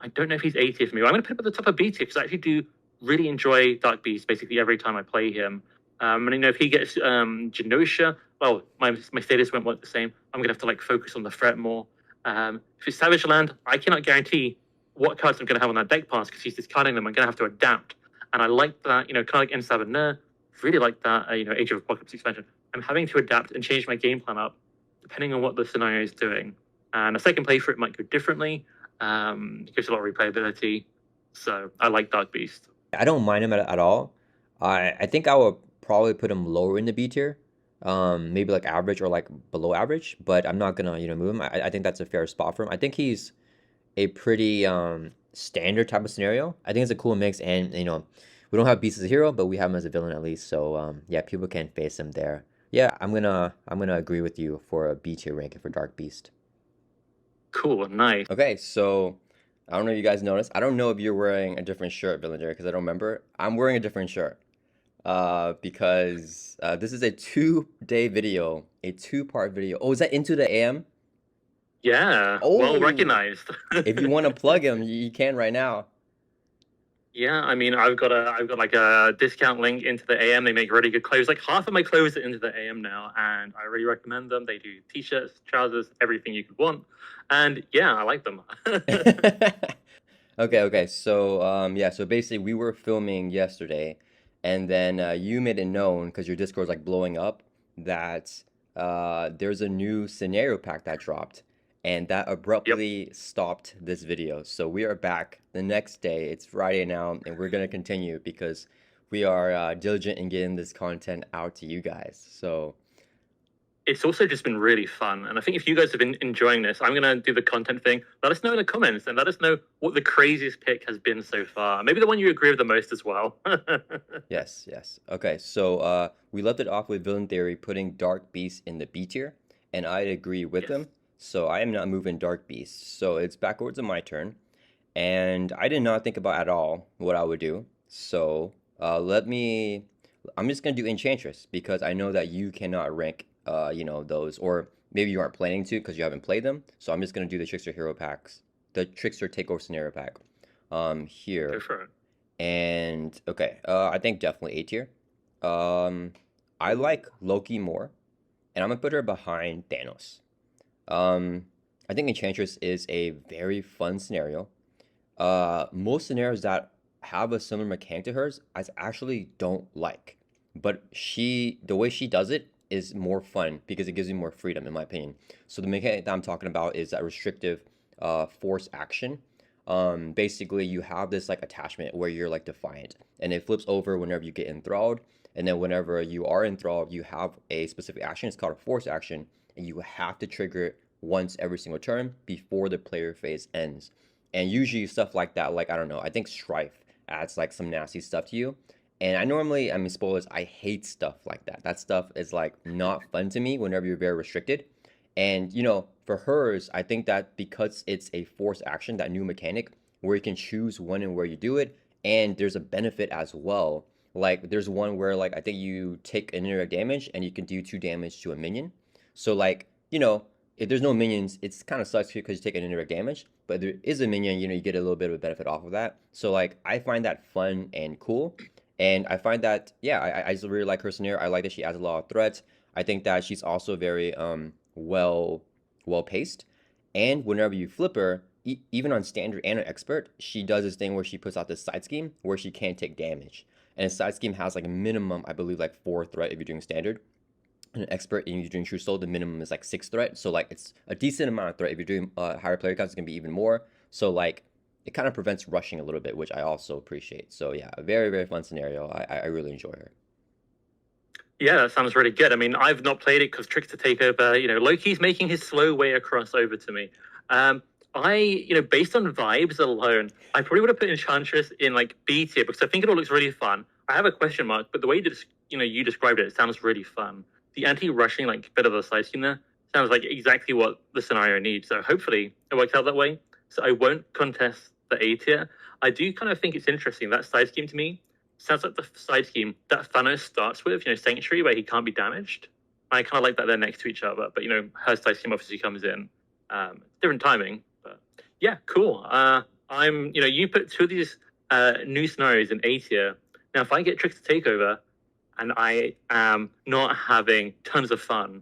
S2: I don't know if he's A tier for me. But I'm going to put him at the top of B tier because I actually do really enjoy Dark Beast basically every time I play him. And if he gets Genosha, well, my status won't work the same. I'm going to have to like focus on the threat more. If it's Savage Land, I cannot guarantee what cards I'm going to have on that deck pass because he's discarding them. I'm going to have to adapt. And I like that, kind of like in Sabah Nur, really like that, Age of Apocalypse expansion. I'm having to adapt and change my game plan up depending on what the scenario is doing. And a second playthrough, it might go differently. It gives a lot of replayability. So I like Dark Beast.
S1: I don't mind him at all. I think I would probably put him lower in the B tier, maybe like average or like below average. But I'm not gonna move him. I think that's a fair spot for him. I think he's a pretty standard type of scenario. I think it's a cool mix, and we don't have Beast as a hero, but we have him as a villain at least. So yeah, people can face him there. Yeah, I'm gonna agree with you for a B tier ranking for Dark Beast.
S2: Cool, nice.
S1: Okay, so I don't know if you guys noticed. I don't know if you're wearing a different shirt, Villager, because I don't remember. I'm wearing a different shirt. Because this is a 2-day video, a 2-part video. Oh, is that Into the AM?
S2: Yeah, well
S1: Oh,
S2: recognized.
S1: if you want to plug him, you can right now.
S2: Yeah, I mean, I've got like a discount link into the AM. They make really good clothes. Like half of my clothes are into the AM now, and I really recommend them. They do t-shirts, trousers, everything you could want, and yeah, I like them.
S1: Okay. So yeah, so basically we were filming yesterday, and then you made it known because your Discord's like blowing up that there's a new scenario pack that dropped, and that
S2: Yep.
S1: abruptly stopped this video. So we are back the next day. It's Friday now, and we're gonna continue because we are diligent in getting this content out to you guys. So
S2: It's also just been really fun, and I think if you guys have been enjoying this, I'm gonna do the content thing. Let us know in the comments, and let us know what the craziest pick has been so far. Maybe the one you agree with the most as well.
S1: yes. Okay, so we left it off with Villain Theory putting Dark Beast in the B tier, and I agree with
S2: Yes.
S1: him. So I am not moving Dark Beast. So it's backwards on my turn, and I did not think about at all what I would do. So I'm just gonna do Enchantress because I know that you cannot rank those, or maybe you aren't planning to because you haven't played them. So I'm just gonna do the Trickster Hero packs, the Trickster Takeover Scenario pack.
S2: Go
S1: Here.
S2: for it.
S1: And okay, I think definitely A tier. Um, I like Loki more, and I'm gonna put her behind Thanos. Um, I think Enchantress is a very fun scenario. Most scenarios that have a similar mechanic to hers, I actually don't like. But the way she does it is more fun because it gives you more freedom, in my opinion. So the mechanic that I'm talking about is that restrictive force action. Basically you have this like attachment where you're like defiant, and it flips over whenever you get enthralled, and then whenever you are enthralled, you have a specific action. It's called a force action, and you have to trigger it once every single turn before the player phase ends. And usually stuff like that, like I don't know, I think Stryfe adds like some nasty stuff to you. And I mean, spoilers, I hate stuff like that. That stuff is like not fun to me whenever you're very restricted. And for hers, I think that because it's a force action, that new mechanic where you can choose when and where you do it, and there's a benefit as well. Like there's one where like I think you take an indirect damage and you can do 2 damage to a minion. So like, if there's no minions, it's kind of sucks because you take an indirect damage. But if there is a minion, you get a little bit of a benefit off of that. So like I find that fun and cool. And I find that, yeah, I just really like her scenario. I like that she adds a lot of threats. I think that she's also very well paced. And whenever you flip her, even on standard and on expert, she does this thing where she puts out this side scheme where she can't take damage. And a side scheme has like a minimum, I believe, like 4 threat if you're doing standard. And an expert and you're doing true soul, the minimum is like 6 threat. So like it's a decent amount of threat. If you're doing higher player counts, it's gonna be even more. So like it kind of prevents rushing a little bit, which I also appreciate. So yeah, a very, very fun scenario. I really enjoy her.
S2: Yeah, that sounds really good. I mean, I've not played it because Trickster Takeover, Loki's making his slow way across over to me. Based on vibes alone, I probably would have put Enchantress in like B tier because I think it all looks really fun. I have a question mark, but the way you described it, it sounds really fun. The anti-rushing like bit of the side scheme there sounds like exactly what the scenario needs. So hopefully it works out that way. So I won't contest the A tier. I do kind of think it's interesting that side scheme to me sounds like the side scheme that Thanos starts with, Sanctuary, where he can't be damaged. I kind of like that they're next to each other, but her side scheme obviously comes in different timing. But yeah, cool. You put two of these new scenarios in A tier. Now, if I get Trickster Takeover and I am not having tons of fun,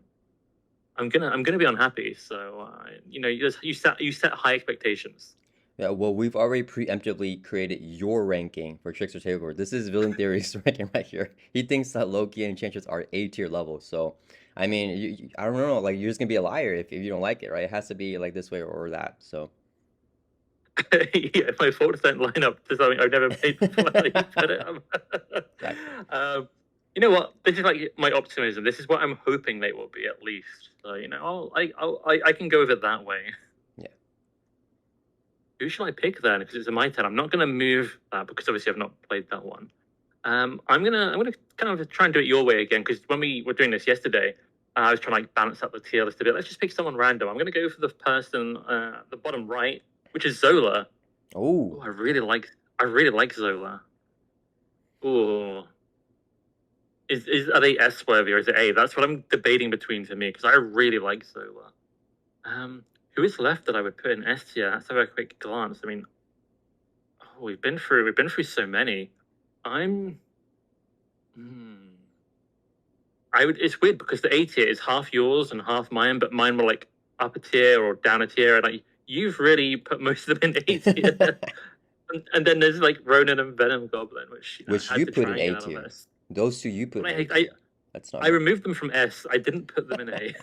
S2: I'm gonna be unhappy. So you set high expectations.
S1: Yeah, well, we've already preemptively created your ranking for Trickster Takeover. This is Villain Theory's ranking right here. He thinks that Loki and Enchantress are A tier level. So, I mean, I don't know. Like, you're just gonna be a liar if you don't like it, right? It has to be like this way or that. So,
S2: Yeah, my 4% lineup to something I've never played before. You put it up.
S1: exactly.
S2: You know what? This is like my optimism. This is what I'm hoping they will be at least. So I can go with it that way.
S1: Yeah.
S2: Who shall I pick then? Because it's a my turn. I'm not going to move that because obviously I've not played that one. I'm gonna kind of try and do it your way again because when we were doing this yesterday, I was trying to like balance out the tier list a bit. Let's just pick someone random. I'm gonna go for the person at the bottom right, which is Zola.
S1: Oh,
S2: I really like Zola. Oh, are they S worthy or is it A? That's what I'm debating between for me because I really like Zola. Who is left that I would put in S tier? Let's have a quick glance. I mean, we've been through so many. It's weird because the A tier is half yours and half mine, but mine were like upper tier or down a tier, and like you've really put most of them in A tier. and then there's like Ronan and Venom Goblin, which
S1: which you put in A tier. Those two you put in A tier. That's not.
S2: I removed them from S. I didn't put them in A.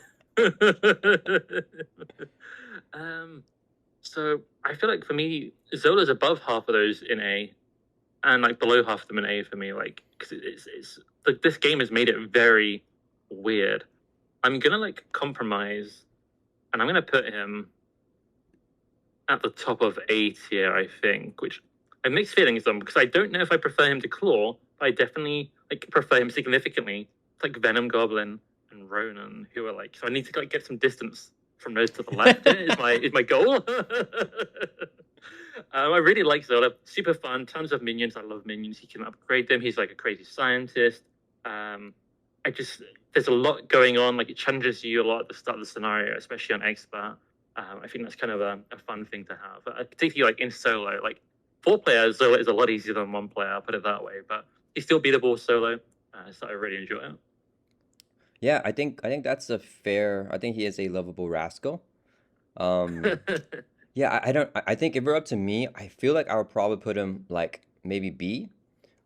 S2: So I feel like for me, Zola's above half of those in A, and like below half of them in A for me, like because it's like this game has made it very weird. I'm gonna like compromise, and I'm gonna put him at the top of A tier, I think, which I have mixed feelings on because I don't know if I prefer him to Klaw, but I definitely like prefer him significantly. It's like Venom Goblin and Ronan, who are like, so I need to like get some distance from those to the left. is my goal. I really like Zola. Super fun. Tons of minions. I love minions. He can upgrade them. He's like a crazy scientist. There's a lot going on. Like it challenges you a lot at the start of the scenario, especially on expert. I think that's kind of a fun thing to have. Particularly like in solo, like 4-player Zola is a lot easier than 1-player. I'll put it that way, but he's still beatable solo. So I really enjoy it.
S1: Yeah, I think that's a fair. I think he is a lovable rascal. Yeah, I don't. I think if it were up to me, I feel like I would probably put him like maybe B.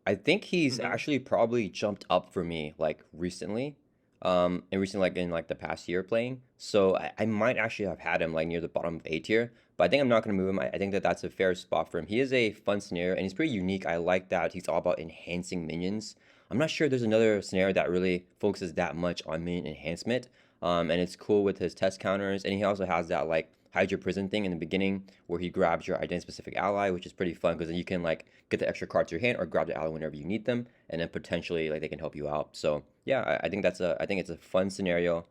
S1: I think he's actually probably jumped up for me like recently, and recently like in like the past year playing. So I might actually have had him like near the bottom of A tier, but I think I'm not gonna move him. I think that that's a fair spot for him. He is a fun scenario and he's pretty unique. I like that he's all about enhancing minions. I'm not sure there's another scenario that really focuses that much on minion enhancement. And it's cool with his test counters, and he also has that like hide your prison thing in the beginning where he grabs your identity specific ally, which is pretty fun because then you can like get the extra cards to your hand or grab the ally whenever you need them, and then potentially like they can help you out. So yeah, I think I think it's a fun scenario.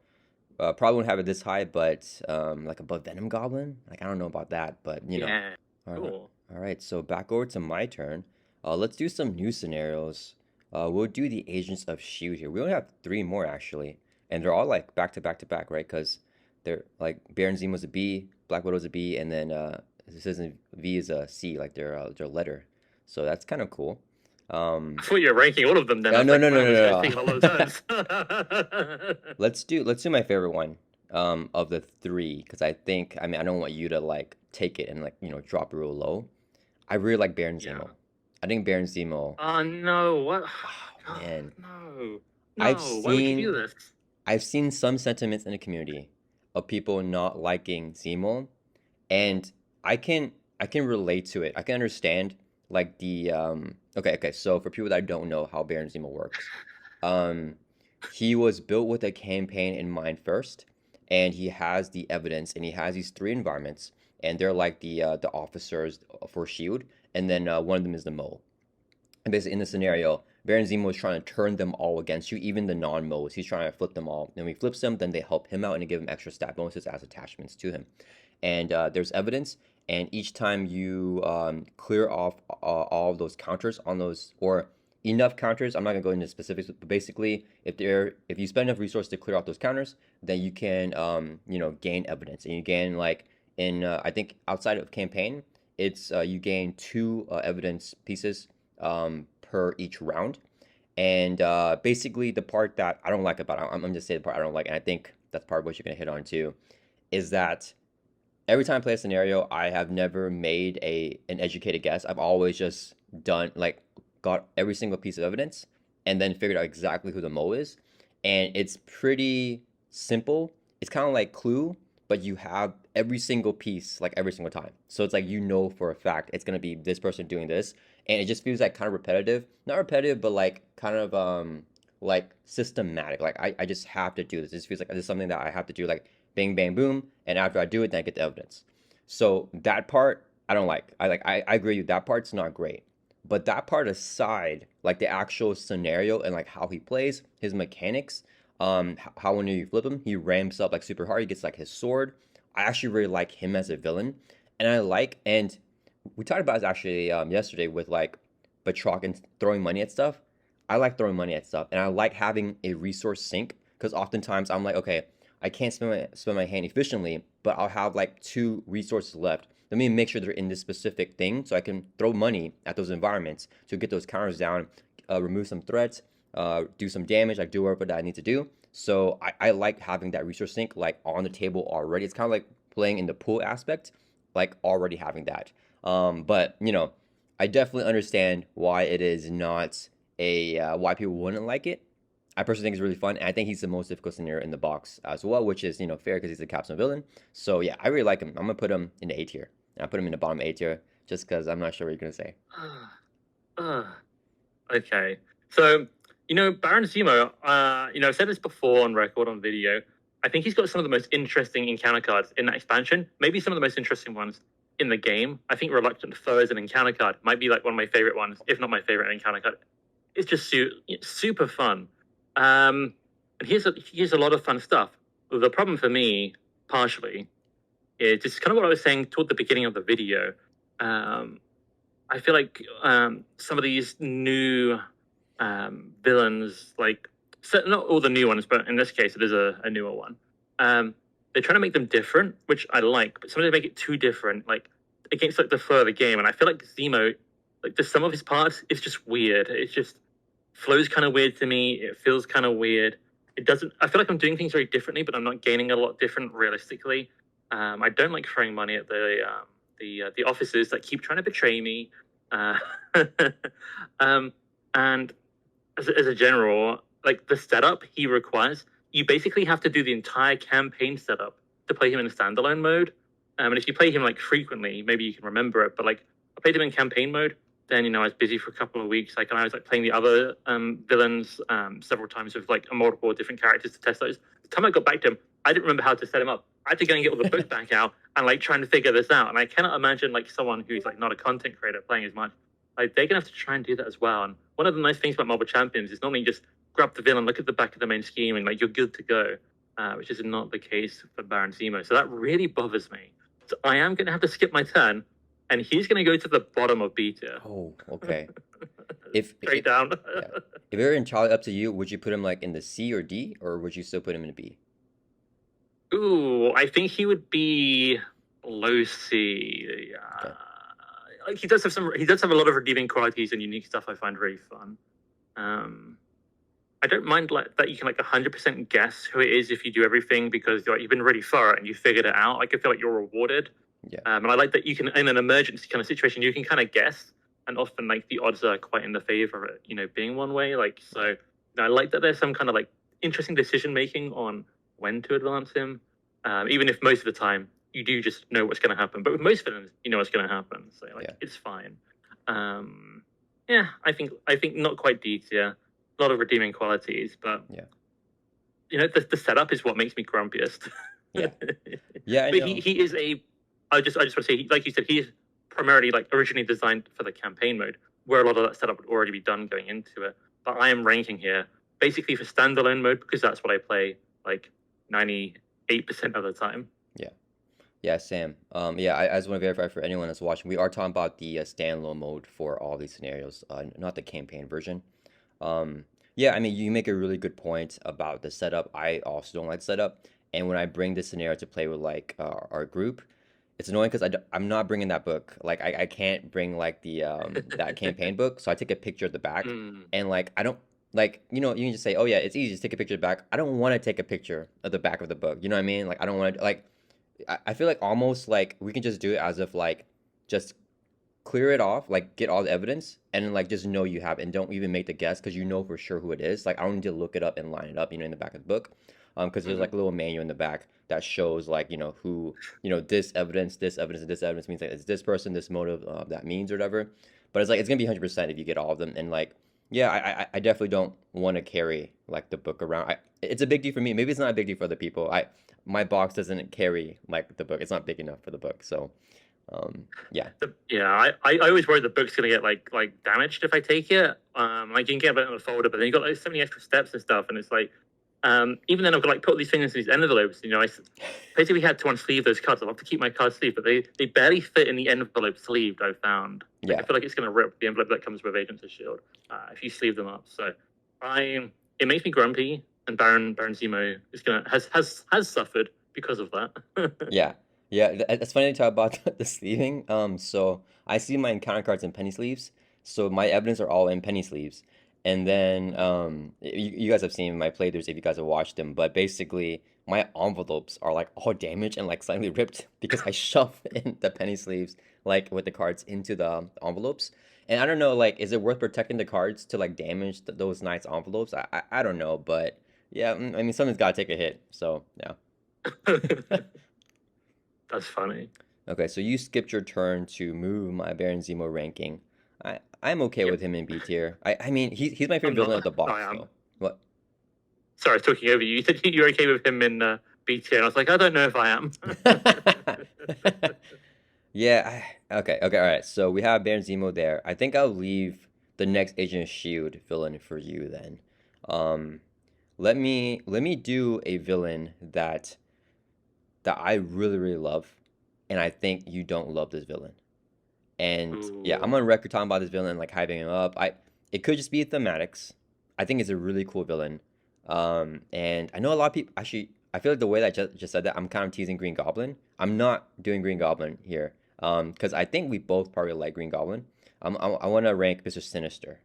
S1: Probably won't have it this high, but like above Venom Goblin, like I don't know about that, but you know.
S2: Yeah.
S1: All right,
S2: Cool.
S1: all right. So back over to my turn. Let's do some new scenarios. We'll do the Agents of Shield here. We only have 3 more actually, and they're all like back to back to back, right? Because they're like Baron Zemo's a B, Black Widow's a B, and then Citizen V is a C, like their letter. So that's kind of cool.
S2: I thought you were ranking all of them then.
S1: No,
S2: I was
S1: no,
S2: like,
S1: no,
S2: wow,
S1: no,
S2: this
S1: no,
S2: guy's taking a lot of turns.
S1: Let's do my favorite one. of the three, because I think, I mean, I don't want you to like take it and like, drop it real low. I really like Baron
S2: Yeah.
S1: Zemo. I think Baron Zemo,
S2: Oh no! What?
S1: oh
S2: God,
S1: man,
S2: no,
S1: I've
S2: no! Why would you do
S1: seen
S2: this?
S1: I've seen some sentiments in the community of people not liking Zemo, and I can relate to it. I can understand like the okay, so for people that don't know how Baron Zemo works, um he was built with a campaign in mind first, and he has the evidence, and he has these three environments, and they're like the officers for Shield, and then one of them is the Mole. And basically, in the scenario, Baron Zemo is trying to turn them all against you, even the non-modes. He's trying to flip them all. And when he flips them, then they help him out and they give him extra stat bonuses as attachments to him. And there's evidence, and each time you clear off all of those counters on those, or enough counters, I'm not gonna go into specifics, but basically, if you spend enough resources to clear off those counters, then you can gain evidence, and you gain like in I think outside of campaign, it's you gain two evidence pieces per each round. And basically, the part that I don't like about it, I'm just saying the part I don't like, and I think that's part of what you're gonna hit on too, is that every time I play a scenario, I have never made an educated guess. I've always just done like got every single piece of evidence and then figured out exactly who the Mo is. And it's pretty simple. It's kind of like Clue, but you have every single piece like every single time. So it's like for a fact it's gonna be this person doing this, and it just feels like kind of repetitive. Not repetitive, but like kind of like systematic. Like I just have to do this. It just feels like this is something that I have to do. Like bing bang boom, and after I do it, then I get the evidence. So that part I don't like. I agree with you, that part's not great. But that part aside, like the actual scenario and like how he plays, his mechanics, how when you flip him, he ramps up like super hard. He gets like his sword. I actually really like him as a villain, and we talked about this actually yesterday with like Batroc and throwing money at stuff. I like throwing money at stuff, and I like having a resource sink because oftentimes I'm like, okay, I can't spend my hand efficiently, but I'll have like two resources left. Let me make sure they're in this specific thing so I can throw money at those environments to get those counters down, remove some threats, do some damage, like do whatever that I need to do. So I like having that resource sink like on the table already. It's kind of like playing in the pool aspect, like already having that. But I definitely understand why it is not why people wouldn't like it. I personally think it's really fun, and I think he's the most difficult scenario in the box as well, which is fair because he's the capstone villain. So yeah, I really like him. I'm gonna put him in the A tier, and I put him in the bottom A tier just because I'm not sure what you're gonna say.
S2: Okay. So, Baron Zemo, I've said this before on record on video. I think he's got some of the most interesting encounter cards in that expansion. Maybe some of the most interesting ones in the game. I think Reluctant Foe as an encounter card might be like one of my favorite ones, if not my favorite encounter card. It's just super fun. And here's a lot of fun stuff. The problem for me, partially, is just kind of what I was saying toward the beginning of the video. I feel like some of these new villains, like not all the new ones, but in this case, it is a newer one. They're trying to make them different, which I like, but sometimes they make it too different, like against like the flow of the game. And I feel like Zemo, like the sum of his parts, is just weird. It just flows kind of weird to me. It feels kind of weird. It doesn't. I feel like I'm doing things very differently, but I'm not gaining a lot different realistically. I don't like throwing money at the officers that keep trying to betray me. Uh, and as a general, like the setup he requires, you basically have to do the entire campaign setup to play him in a standalone mode. And if you play him like frequently, maybe you can remember it. But like I played him in campaign mode, then I was busy for a couple of weeks. Like, and I was like playing the other villains several times with like multiple different characters to test those. The time I got back to him, I didn't remember how to set him up. I had to go and get all the books back out and like trying to figure this out. And I cannot imagine like someone who's like not a content creator playing as much. Like they're gonna have to try and do that as well. And one of the nice things about Mobile Champions is normally just grab the villain, look at the back of the main scheme, and like you're good to go. Which is not the case for Baron Zemo. So that really bothers me. So I am gonna have to skip my turn, and he's gonna go to the bottom of B tier.
S1: Oh, okay. If
S2: Straight down.
S1: yeah, if it were entirely up to you, would you put him like in the C or D, or would you still put him in a B?
S2: Ooh, I think he would be low C.
S1: Okay.
S2: Like he does have a lot of redeeming qualities and unique stuff I find very fun. Um, I don't mind like that you can like 100% guess who it is if you do everything because you've been really thorough and you figured it out. Like I feel like you're rewarded.
S1: Yeah.
S2: And I like that you can in an emergency kind of situation you can kind of guess, and often like the odds are quite in the favor of it, being one way. Like so, I like that there's some kind of like interesting decision making on when to advance him, even if most of the time you do just know what's going to happen. But with most villains, you know what's going to happen, so like it's fine. Yeah, I think not quite D tier. A lot of redeeming qualities, but the setup is what makes me grumpiest.
S1: Yeah. Yeah, I
S2: But
S1: know.
S2: he is a. I just want to say, like you said, he's primarily like originally designed for the campaign mode, where a lot of that setup would already be done going into it. But I am ranking here basically for standalone mode because that's what I play like 98% of the time.
S1: Yeah, Sam. Yeah, I just want to verify for anyone that's watching. We are talking about the standalone mode for all these scenarios, not the campaign version. Yeah, I mean, you make a really good point about the setup. I also don't like setup, and when I bring this scenario to play with like our group, it's annoying because I'm not bringing that book. Like, I can't bring like the that campaign book, so I take a picture of the back,
S2: Mm.
S1: and like I don't like you can just say, oh yeah, it's easy, just take a picture of the back. I don't want to take a picture of the back of the book. You know what I mean? Like, I don't want to like. I feel like almost like we can just do it as if like just clear it off, like get all the evidence, and then like just know you have, and don't even make the guess because you know for sure who it is. Like I don't need to look it up and line it up, in the back of the book, because there's like a little manual in the back that shows like who, this evidence, this evidence, and this evidence means like it's this person, this motive, that means or whatever. But it's like it's gonna be 100% if you get all of them, and like yeah, I definitely don't want to carry like the book around. It's a big deal for me. Maybe it's not a big deal for other people. My box doesn't carry like the book. It's not big enough for the book. So, yeah,
S2: Yeah, I always worry the book's gonna get like damaged if I take it. Like you can get it in a folder, but then you got like so many extra steps and stuff, and it's like, even then I've got like put these things in these envelopes. I basically had to unsleeve those cards. I have to keep my cards sleeved, but they barely fit in the envelope sleeved. I've found. Like,
S1: yeah,
S2: I feel like it's gonna rip the envelope that comes with Agents of Shield if you sleeve them up. So it makes me grumpy, and Baron Zemo is gonna has suffered because of that.
S1: yeah, yeah. It's funny to talk about the sleeving. So I see my encounter cards in penny sleeves. So my evidence are all in penny sleeves. And then you guys have seen my playthroughs if you guys have watched them. But basically, my envelopes are like all damaged and like slightly ripped because I shove in the penny sleeves like with the cards into the envelopes. And I don't know, like, is it worth protecting the cards to like damage those nice envelopes? I don't know, but yeah, I mean, something's got to take a hit. So yeah.
S2: That's funny.
S1: Okay, so you skipped your turn to move my Baron Zemo ranking. I'm okay
S2: Yep.
S1: with him in B tier. I mean he's my favorite
S2: I'm
S1: villain
S2: not.
S1: of the
S2: I
S1: box
S2: am.
S1: though. What?
S2: Sorry, I was talking over you. You said you're okay with him in BT, and I was like, I don't know if I am.
S1: Yeah. Okay. All right. So we have Baron Zemo there. I think I'll leave the next Agent of Shield villain for you then. Um, let me do a villain that I really love, and I think you don't love this villain. And yeah, I'm
S2: Ooh.
S1: on record talking about this villain, like hyping him up. It could just be thematics. I think it's a really cool villain. And I know a lot of people actually. I feel like the way that I just said that, I'm kind of teasing Green Goblin. I'm not doing Green Goblin here. Because I think we both probably like Green Goblin. I want to rank Mr. Sinister.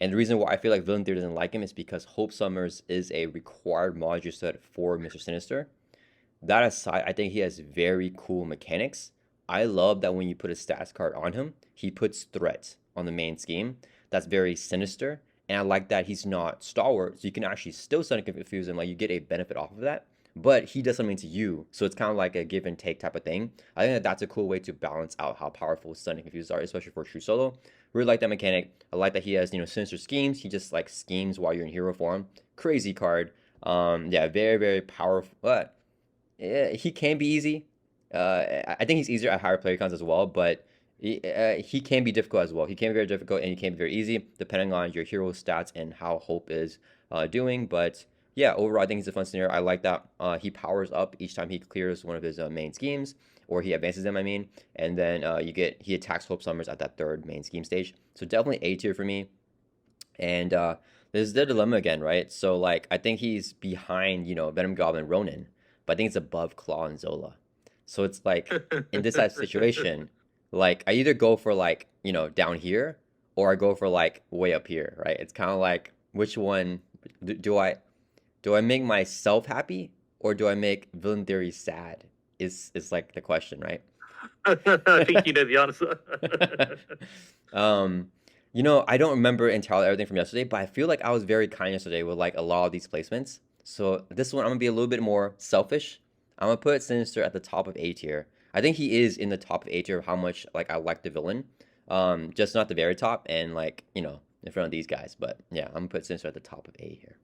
S1: And the reason why I feel like Villain Theory doesn't like him is because Hope Summers is a required module set for Mr. Sinister. That aside, I think he has very cool mechanics. I love that when you put a stats card on him, he puts threat on the main scheme. That's very sinister. And I like that he's not stalwart, so you can actually still suddenly confuse him. Like you get a benefit off of that. But he does something to you, so it's kind of like a give and take type of thing. I think that that's a cool way to balance out how powerful Sudden Confuse are, especially for true solo. Really like that mechanic. I like that he has sinister schemes. He just like schemes while you're in hero form. Crazy card. Yeah, very powerful. But yeah, he can be easy. I think he's easier at higher player counts as well, but he can be difficult as well. He can be very difficult and he can be very easy depending on your hero stats and how Hope is doing. But yeah, overall, I think he's a fun scenario. I like that he powers up each time he clears one of his main schemes, or he advances them, I mean. And then he attacks Hope Summers at that third main scheme stage. So definitely A tier for me. And this is the dilemma again, right? So like I think he's behind, Venom Goblin Ronan, but I think it's above Klaw and Zola. So it's like in this type of situation, like I either go for like, down here or I go for like way up here, right? It's kind of like which one Do I make myself happy or do I make villain theory sad? Is like the question, right?
S2: I think you know the answer.
S1: um, I don't remember entirely everything from yesterday, but I feel like I was very kind yesterday with like a lot of these placements. So this one I'm gonna be a little bit more selfish. I'm gonna put Sinister at the top of A tier. I think he is in the top of A tier of how much like I like the villain. Just not the very top and like, in front of these guys. But yeah, I'm gonna put Sinister at the top of A here.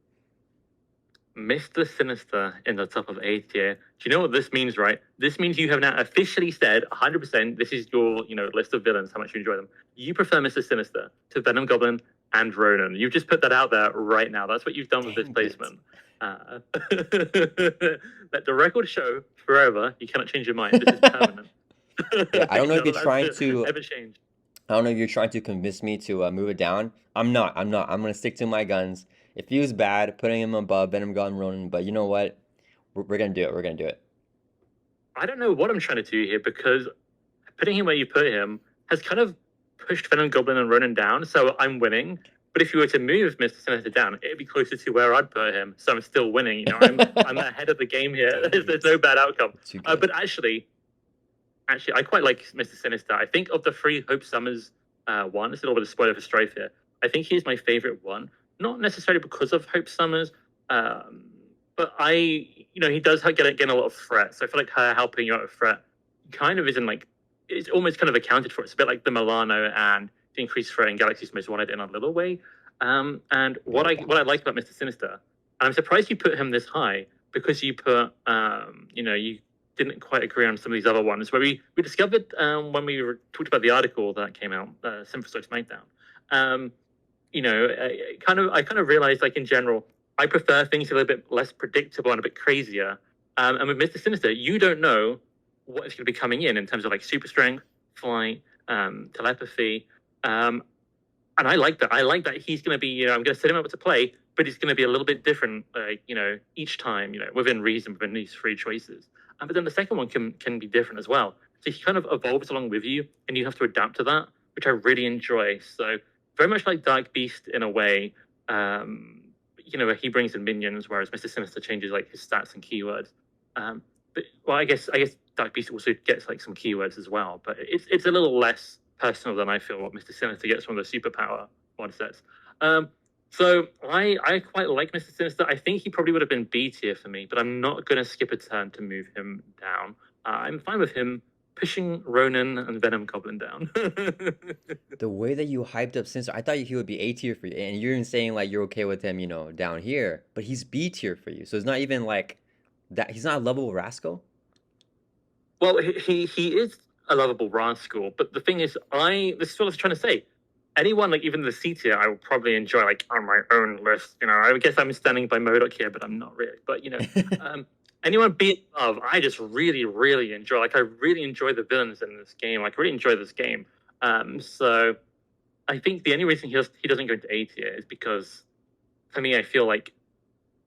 S2: Mr. Sinister in the top of A tier. Do you know what this means, right? This means you have now officially said 100% this is your, list of villains, how much you enjoy them. You prefer Mr. Sinister to Venom Goblin and Ronan. You've just put that out there right now. That's what you've done with this
S1: Dang it.
S2: placement. Let the record show forever. You cannot change your mind. This is permanent.
S1: Yeah, I don't know if you're trying
S2: That's
S1: to.
S2: never change.
S1: I don't know if you're trying to convince me to move it down. I'm not. I'm not. I'm gonna stick to my guns. It feels bad putting him above Venom Goblin Ronan, but you know what? We're gonna do it. We're gonna do it.
S2: I don't know what I'm trying to do here because putting him where you put him has kind of pushed Venom Goblin and Ronan down, so I'm winning. But if you were to move Mr. Sinister down, it'd be closer to where I'd put him, so I'm still winning. I'm ahead of the game here. There's no bad outcome.
S1: Too good.
S2: But actually, I quite like Mr. Sinister. I think of the three Hope Summers one, it's a little bit of spoiler for Stryfe here. I think he's my favorite one, not necessarily because of Hope Summers, but he does get a lot of threat. So I feel like her helping you out of threat kind of isn't like it's almost kind of accounted for. It's a bit like the Milano and the increased threat in Galaxy's Most Wanted in a little way. And what I like about Mr. Sinister, and I'm surprised you put him this high because you put you didn't quite agree on some of these other ones where we discovered when we talked about the article that came out, Simple SmackDown. I kind of realized like in general, I prefer things a little bit less predictable and a bit crazier. And with Mr. Sinister, you don't know what is going to be coming in terms of like super strength, flight, telepathy. And I like that. I like that he's going to be, I'm going to set him up to play, but he's going to be a little bit different, each time, within reason, within these three choices. But then the second one can be different as well. So he kind of evolves along with you, and you have to adapt to that, which I really enjoy. So very much like Dark Beast in a way, where he brings in minions, whereas Mr. Sinister changes like his stats and keywords. I guess Dark Beast also gets like some keywords as well, but it's a little less personal than I feel what Mr. Sinister gets from the superpower one sets. So I quite like Mr. Sinister. I think he probably would have been B tier for me, but I'm not going to skip a turn to move him down. I'm fine with him pushing Ronan and Venom Goblin down.
S1: The way that you hyped up Sinister, I thought he would be A tier for you, and you're even saying like you're okay with him, down here, but he's B tier for you. So it's not even like that. He's not a lovable rascal.
S2: Well, he is a lovable rascal, but the thing is, this is what I was trying to say. Anyone, like even the C tier, I will probably enjoy like on my own list. I guess I'm standing by M.O.D.O.K here, but I'm not really. But anyone B above, I just really, really enjoy. Like I really enjoy the villains in this game. Like I really enjoy this game. So I think the only reason he doesn't go into A tier is because for me, I feel like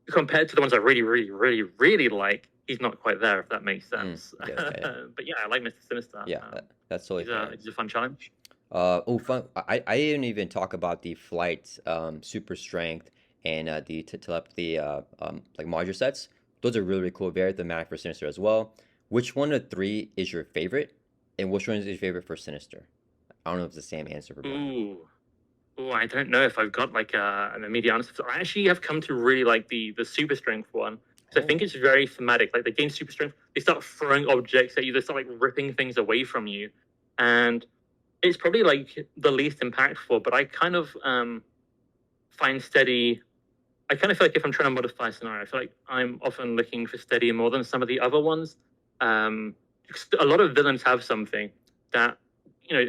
S2: compared to the ones I really, really, really, really like, he's not quite there. If that makes sense.
S1: Yeah.
S2: But yeah, I like Mr. Sinister.
S1: Yeah, that's totally fair.
S2: It's a fun challenge.
S1: Fun. I didn't even talk about the flight, super strength, and the telepathy, like module sets. Those are really, really cool. Very thematic for Sinister as well. Which one of the three is your favorite, and which one is your favorite for Sinister? I don't know if it's the same answer for both.
S2: Ooh, I don't know if I've got like an immediate answer. So I actually have come to really like the super strength one. So I think it's very thematic. Like they gain super strength, they start throwing objects at you. They start like ripping things away from you, and it's probably like the least impactful, but I kind of find steady. I kind of feel like if I'm trying to modify a scenario, I feel like I'm often looking for steady more than some of the other ones. A lot of villains have something that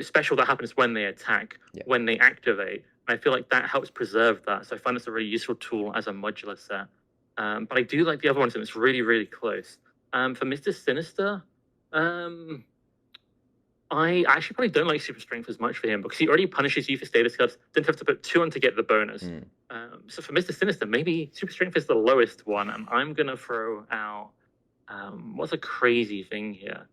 S2: special that happens when they attack, when they activate. And I feel like that helps preserve that. So I find it's a really useful tool as a modular set. But I do like the other ones, and it's really, really close. For Mr. Sinister, I actually probably don't like super strength as much for him because he already punishes you for status cards. Didn't have to put 2 on to get the bonus. So for Mr. Sinister, maybe super strength is the lowest one, and I'm gonna throw out what's a crazy thing here?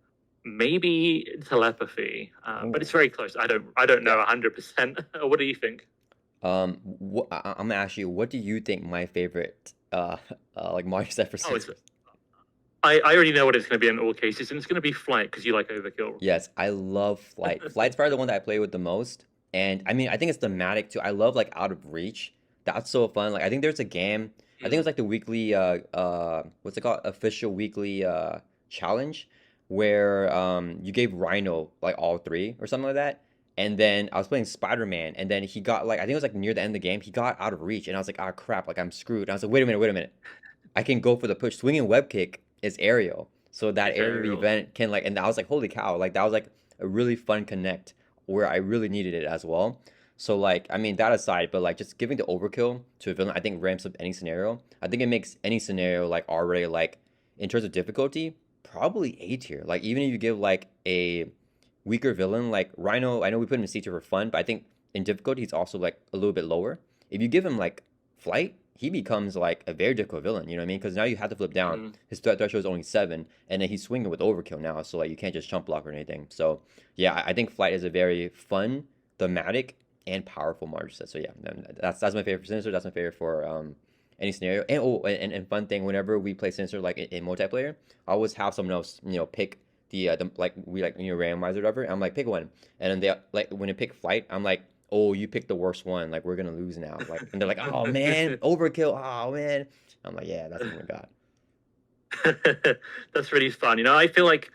S2: Maybe telepathy, but it's very close. I don't know 100%. What do you think?
S1: I'm gonna ask you, what do you think my favorite like Mario set for
S2: Oh, it's
S1: Sinister?
S2: I already know what it's going to be in all cases, and it's going to be flight because you like overkill.
S1: Yes, I love Flight. Flight's probably the one that I play with the most. And I mean, I think it's thematic too. I love like Out of Reach. That's so fun. Like I think there's a game, I think it was
S2: Mm.
S1: like the weekly what's it called? Official weekly challenge where you gave Rhino like all three or something like that. And then I was playing Spider-Man and then he got like I think it was like near the end of the game, he got out of reach and I was like, ah crap, like I'm screwed. And I was like, wait a minute. I can go for the push. Swinging web kick is aerial. So that
S2: It's
S1: aerial
S2: aerial.
S1: event can like, and I was like, holy cow, like that was like a really fun connect where I really needed it as well. So like, I mean that aside, but like just giving the overkill to a villain, I think ramps up any scenario. I think it makes any scenario like already like in terms of difficulty, probably A tier. Like even if you give like a weaker villain like Rhino, I know we put him in C tier for fun, but I think in difficulty he's also like a little bit lower. If you give him like flight, he becomes like a very difficult villain. You know what I mean? Because now you have to flip down.
S2: Mm.
S1: His threat threshold is only 7, and then he's swinging with overkill now, so like you can't just chump block or anything. So yeah, I think flight is a very fun, thematic, and powerful Marge set. So yeah, that's my favorite for Sinister. That's my favorite for any scenario. And and fun thing, whenever we play Sinister like in multiplayer, I always have someone else pick the like we like randomize or whatever. I'm like pick one, and then they like when they pick flight, I'm like oh, you picked the worst one. Like we're gonna lose now. Like, and they're like, oh man, overkill. Oh man. I'm like, yeah, that's what we got.
S2: That's really fun. I feel like,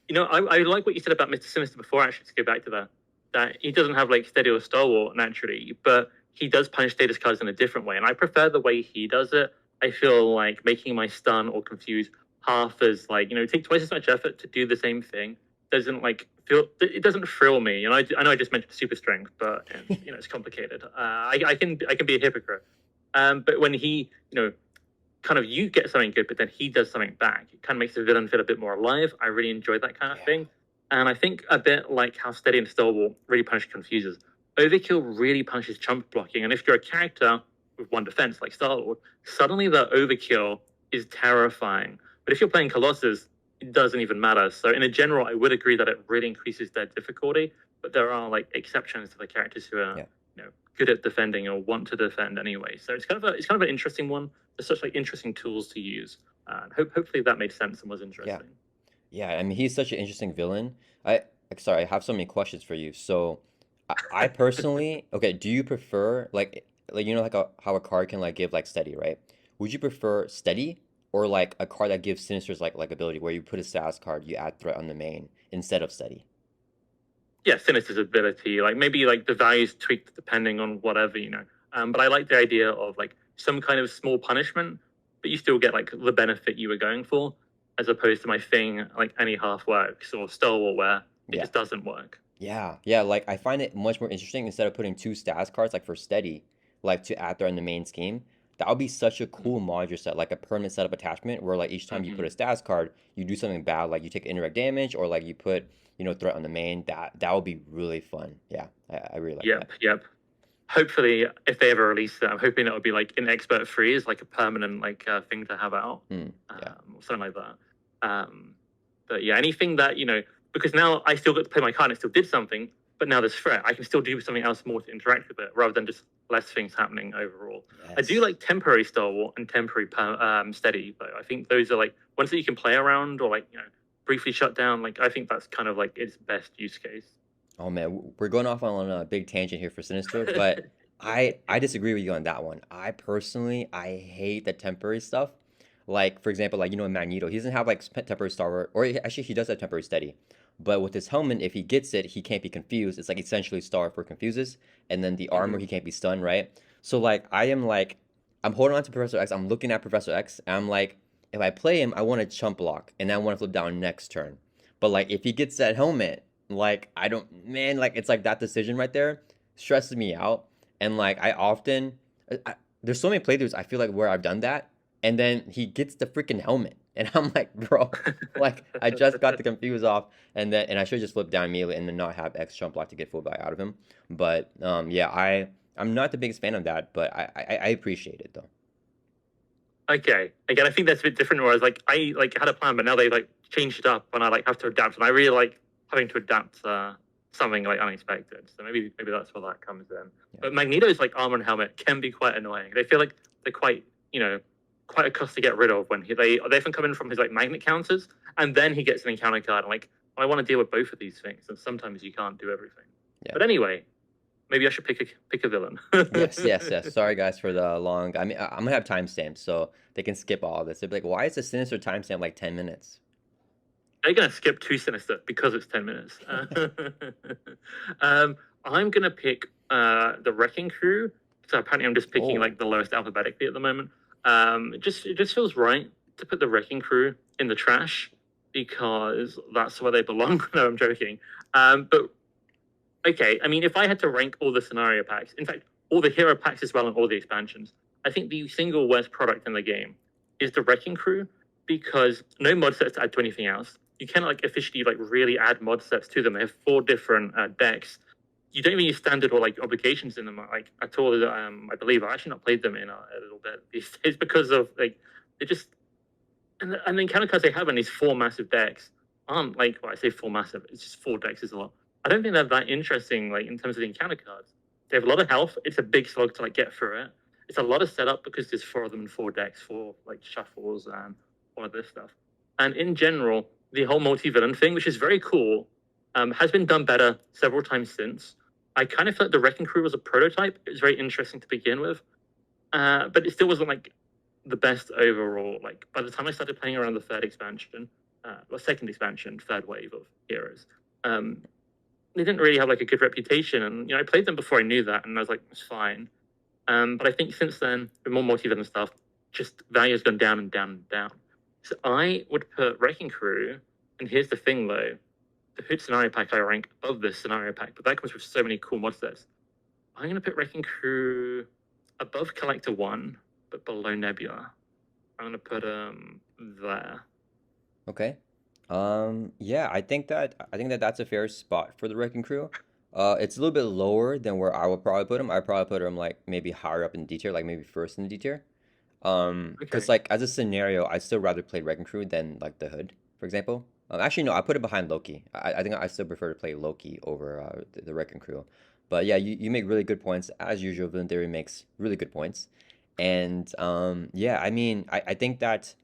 S2: I like what you said about Mr. Sinister before, actually, to go back to that he doesn't have like steady or stalwart naturally, but he does punish status cards in a different way. And I prefer the way he does it. I feel like making my stun or confuse half as like, take twice as much effort to do the same thing doesn't like feel, it doesn't thrill me. I know I just mentioned super strength, but it's complicated. I can be a hypocrite. But when he, kind of you get something good, but then he does something back. It kind of makes the villain feel a bit more alive. I really enjoyed that kind of
S1: Yeah.
S2: thing. And I think a bit like how Steady and Stalwart really punish confusers, Overkill really punishes chump blocking. And if you're a character with one defense like Star-Lord, suddenly the Overkill is terrifying. But if you're playing Colossus, it doesn't even matter. So in a general, I would agree that it really increases their difficulty. But there are like exceptions to the characters who are
S1: Yeah.
S2: good at defending or want to defend anyway. So it's kind of an interesting one. There's such like interesting tools to use. And hopefully that made sense and was
S1: Yeah.
S2: interesting.
S1: Yeah. I mean, he's such an interesting villain. Sorry, I have so many questions for you. So, I personally, okay, do you prefer like how a card can like give like steady, right? Would you prefer steady or like a card that gives Sinister's like ability where you put a status card, you add threat on the main instead of steady?
S2: Yeah, Sinister's ability, like maybe like the values tweaked depending on whatever. But I like the idea of like some kind of small punishment, but you still get like the benefit you were going for, as opposed to my thing like any half works or Stalwart where it
S1: Yeah.
S2: just doesn't work.
S1: Yeah, like I find it much more interesting instead of putting two stats cards like for steady, like to add there in the main scheme. That would be such a cool module set, like a permanent setup attachment where like each time you put
S2: Mm-hmm.
S1: a stats card, you do something bad, like you take indirect damage or like you put, threat on the main. That would be really fun. Yeah, I really like that.
S2: Yep. Hopefully, if they ever release it, I'm hoping it would be like an expert freeze, like a permanent like thing to have out,
S1: Yeah.
S2: or something like that. But yeah, anything that because now I still got to play my card and it still did something, but now there's threat. I can still do something else more to interact with it rather than just less things happening overall. I do
S1: Yes.
S2: like temporary Stalwart and temporary Steady, though. I think those are like ones that you can play around or like briefly shut down. Like I think that's kind of like its best use case.
S1: Oh man, we're going off on a big tangent here for Sinister, but I disagree with you on that one. I personally I hate the temporary stuff. Like for example, like Magneto, he doesn't have like temporary star or actually he does have temporary steady, but with his helmet, if he gets it, he can't be confused. It's like essentially star for confuses, and then the armor
S2: Mhm.
S1: he can't be stunned, right? So I'm holding on to Professor X. I'm looking at Professor X, and I'm like, if I play him, I want to chump block, and I want to flip down next turn. But like if he gets that helmet. Like, I don't, man, like, it's like that decision right there stresses me out. And like, I often, there's so many playthroughs I feel like where I've done that. And then he gets the freaking helmet. And I'm like, bro, like, I just got the confuse off. And I should just flip down immediately and then not have X jump block to get full value out of him. But yeah, I'm not the biggest fan of that, but I appreciate it though.
S2: Okay. Again, I think that's a bit different. Whereas, like, I like had a plan, but now they like changed it up, and I like have to adapt. And I really like having to adapt something like unexpected. So maybe that's where that comes in.
S1: Yeah.
S2: But Magneto's like armor and helmet can be quite annoying. They feel like they're quite quite a cost to get rid of when they often come in from his like magnet counters, and then he gets an encounter card. And like I want to deal with both of these things, and sometimes you can't do everything.
S1: Yeah.
S2: But anyway, maybe I should pick a villain.
S1: Yes. Sorry, guys, for the long. I mean, I'm gonna have timestamps, so they can skip all this. They'll be like, "Why is the Sinister timestamp like 10 minutes?"
S2: They're gonna skip to Sinister because it's 10 minutes. I'm gonna pick the Wrecking Crew. So apparently, I'm just picking
S1: Oh.
S2: like the lowest alphabetically at the moment. It just feels right to put the Wrecking Crew in the trash because that's where they belong. No, I'm joking. But okay, I mean, if I had to rank all the scenario packs, in fact, all the hero packs as well and all the expansions, I think the single worst product in the game is the Wrecking Crew because no mod sets to add to anything else. You cannot like officially like really add mod sets to them. They have 4 different decks. You don't even use standard or like obligations in them like at all. I believe I've actually not played them in a little bit these days because of like they just and the encounter cards they have in these 4 massive decks aren't like I say 4 massive. It's just 4 decks is a lot. I don't think they're that interesting like in terms of the encounter cards. They have a lot of health. It's a big slog to like get through it. It's a lot of setup because there's 4 of them in 4 decks, 4 like shuffles and all of this stuff. And in general, the whole multi-villain thing, which is very cool, has been done better several times since. I kind of felt the Wrecking Crew was a prototype. It was very interesting to begin with, but it still wasn't like the best overall. Like by the time I started playing around the 3rd expansion, or 2nd expansion, 3rd wave of heroes, they didn't really have like a good reputation. And I played them before I knew that, and I was like, it's fine. But I think since then, with more multi-villain stuff, just value has gone down and down and down. So I would put Wrecking Crew, and here's the thing though, the Hood scenario pack I rank above this scenario pack, but that comes with so many cool mod sets. I'm going to put Wrecking Crew above Collector 1, but below Nebula. I'm going to put there.
S1: Okay. Yeah, I think that that's a fair spot for the Wrecking Crew. It's a little bit lower than where I would probably put him. I probably put him like maybe higher up in D tier, like maybe first in D tier. Because
S2: Okay.
S1: like as a scenario, I still rather play Wrecking Crew than like the Hood, for example. Actually, no, I put it behind Loki. I think I still prefer to play Loki over the Wrecking Crew. But yeah, you make really good points. As usual, Villain Theory makes really good points. And yeah, I mean, I think that